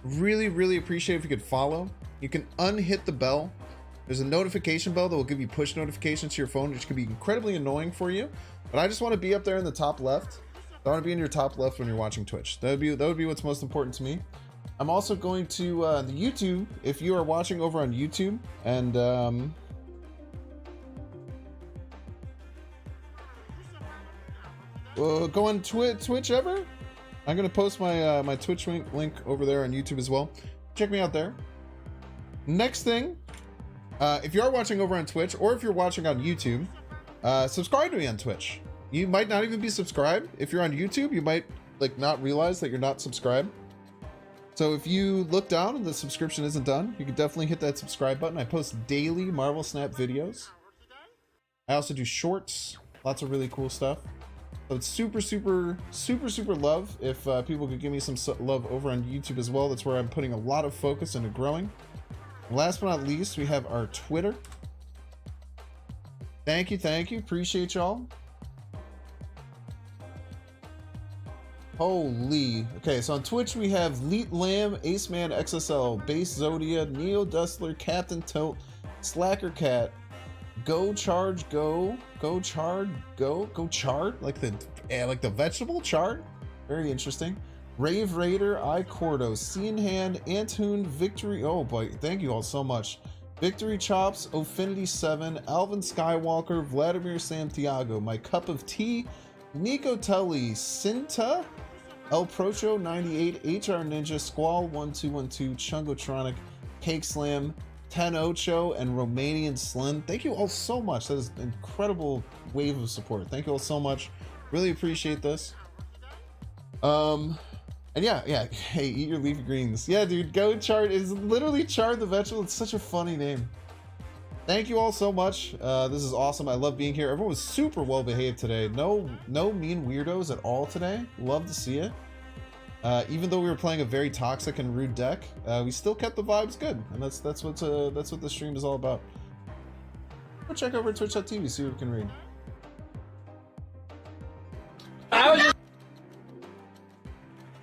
really, really appreciate if you could follow. You can unhit the bell. There's a notification bell that will give you push notifications to your phone, which can be incredibly annoying for you. But I just want to be up there in the top left. I want to be in your top left when you're watching Twitch. That would be what's most important to me. I'm also going to the YouTube. If you are watching over on YouTube and go on Twitch ever, I'm gonna post my my Twitch link over there on YouTube as well. Check me out there. Next thing, if you are watching over on Twitch or if you're watching on YouTube, subscribe to me on Twitch. You might not even be subscribed. If you're on YouTube, you might like not realize that you're not subscribed. So if you look down and the subscription isn't done, you can definitely hit that subscribe button. I post daily Marvel Snap videos. I also do shorts, lots of really cool stuff. So it's super love if people could give me some love over on YouTube as well. That's where I'm putting a lot of focus into growing. And last but not least, we have our Twitter. Thank you, appreciate y'all. Holy. Okay, so on Twitch we have Leet Lamb, Ace Man XSL, Base Zodia, Neo Dustler, Captain Tilt, Slacker Cat, Go Charge Go, Go Chard Go, Go Chard, like the vegetable chard. Very interesting. Rave Raider, I Cordo, Scene Hand, Antoon, Victory. Oh boy, thank you all so much. Victory Chops, Ofinity 7, Alvin Skywalker, Vladimir Santiago, My Cup of Tea, Nico Telly, Cinta, El Procho 98, HR Ninja, Squall 1212, Chungotronic, Cake Slam, Ten Ocho, and Romanian Slim. Thank you all so much. That is an incredible wave of support. Thank you all so much. Really appreciate this. And yeah. Hey, eat your leafy greens. Yeah, dude, Go Chard is literally Chard the vegetable. It's such a funny name. Thank you all so much. This is awesome. I love being here. Everyone was super well behaved today. No mean weirdos at all today. Love to see it. Even though we were playing a very toxic and rude deck, we still kept the vibes good, and that's what the stream is all about. Go check over Twitch.tv, see what we can read.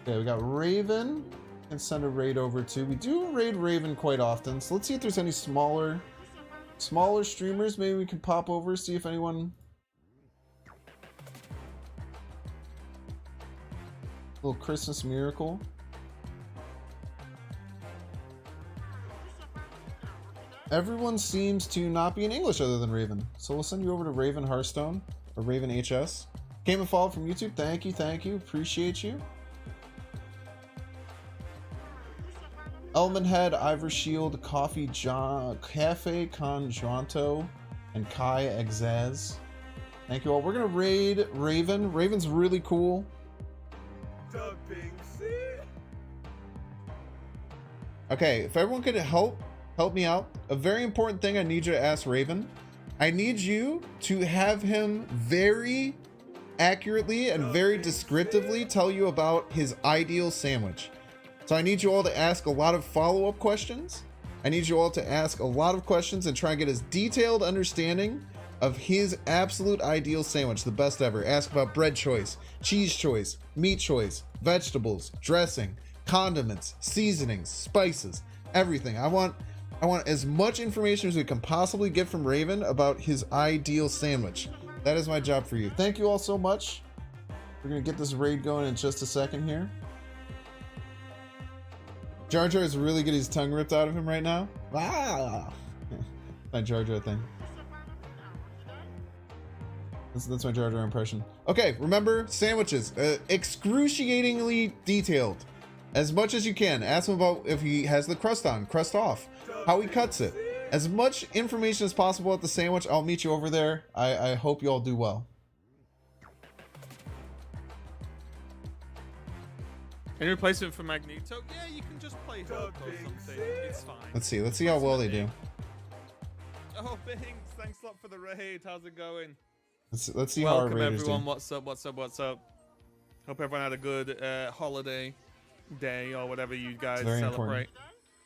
Okay, we got Raven. And send a raid over to. We do raid Raven quite often, so let's see if there's any smaller streamers. Maybe we can pop over, see if anyone. Little Christmas miracle. Everyone seems to not be in English other than Raven, so we'll send you over to Raven Hearthstone or Raven HS. Came and followed from YouTube. Thank you, appreciate you. Elman Head, Ivor Shield, Coffee John, Cafe Conjanto, and Kai Exaz. Thank you all. We're gonna raid Raven. Raven's really cool. Okay, if everyone could help me out. A very important thing I need you to ask Raven. I need you to have him very accurately and very descriptively tell you about his ideal sandwich. So I need you all to ask a lot of follow-up questions. I need you all to ask a lot of questions and try and get his detailed understanding of his absolute ideal sandwich, the best ever. Ask about bread choice, cheese choice, meat choice, vegetables, dressing, condiments, seasonings, spices, everything. I want as much information as we can possibly get from Raven about his ideal sandwich. That is my job for you. Thank you all so much. We're gonna get this raid going in just a second here. Jar Jar is really getting his tongue ripped out of him right now. Ah! My Jar Jar thing. That's my Jar Jar impression. Okay, remember, sandwiches. Excruciatingly detailed. As much as you can. Ask him about if he has the crust on, crust off, how he cuts it. As much information as possible at the sandwich. I'll meet you over there. I hope you all do well. Any replacement for Magneto? Yeah, you can just play Hulk or something. It's fine. Let's see how well they do. Oh, Binks, thanks a lot for the raid. How's it going? Let's see how our Welcome raiders everyone. do. What's up? Hope everyone had a good holiday day or whatever you guys Very celebrate. important.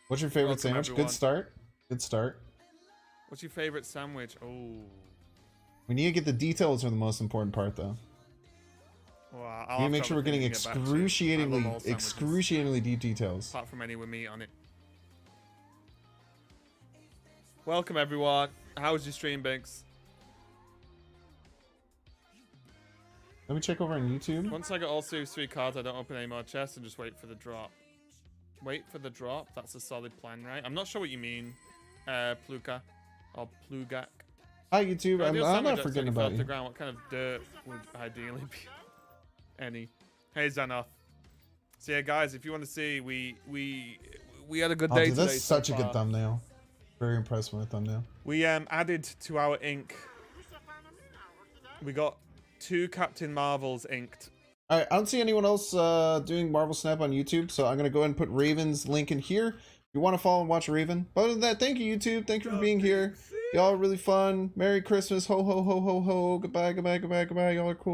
What's your favorite Welcome, sandwich? everyone. Good start. Good start. What's your favorite sandwich? Oh, We need to get the details are the most important part, though. well, We need to make sure we're getting excruciatingly deep details. Apart from any with meat on it. Welcome everyone. How was your stream, Binks? Let me check over on YouTube. Once I get all Series 3 cards, I don't open any more chests and just wait for the drop. Wait for the drop? That's a solid plan, right? I'm not sure what you mean, Pluka. Or Plugak. Hi, YouTube. I'm not forgetting about you. Ground. What kind of dirt would ideally be? Any. Hey, Zanoff. So yeah, guys, if you want to see, we had a good day Dude, today. that's such a good thumbnail. Very impressed with my thumbnail. We added to our ink. We got 2 Captain Marvels inked. All right, I don't see anyone else doing Marvel Snap on YouTube, so I'm gonna go ahead and put Raven's link in here. If you want to follow and watch Raven. But other than that, thank you, YouTube. Thank you for being here. Y'all are really fun. Merry Christmas. Ho ho ho ho ho. Goodbye. Y'all are cool.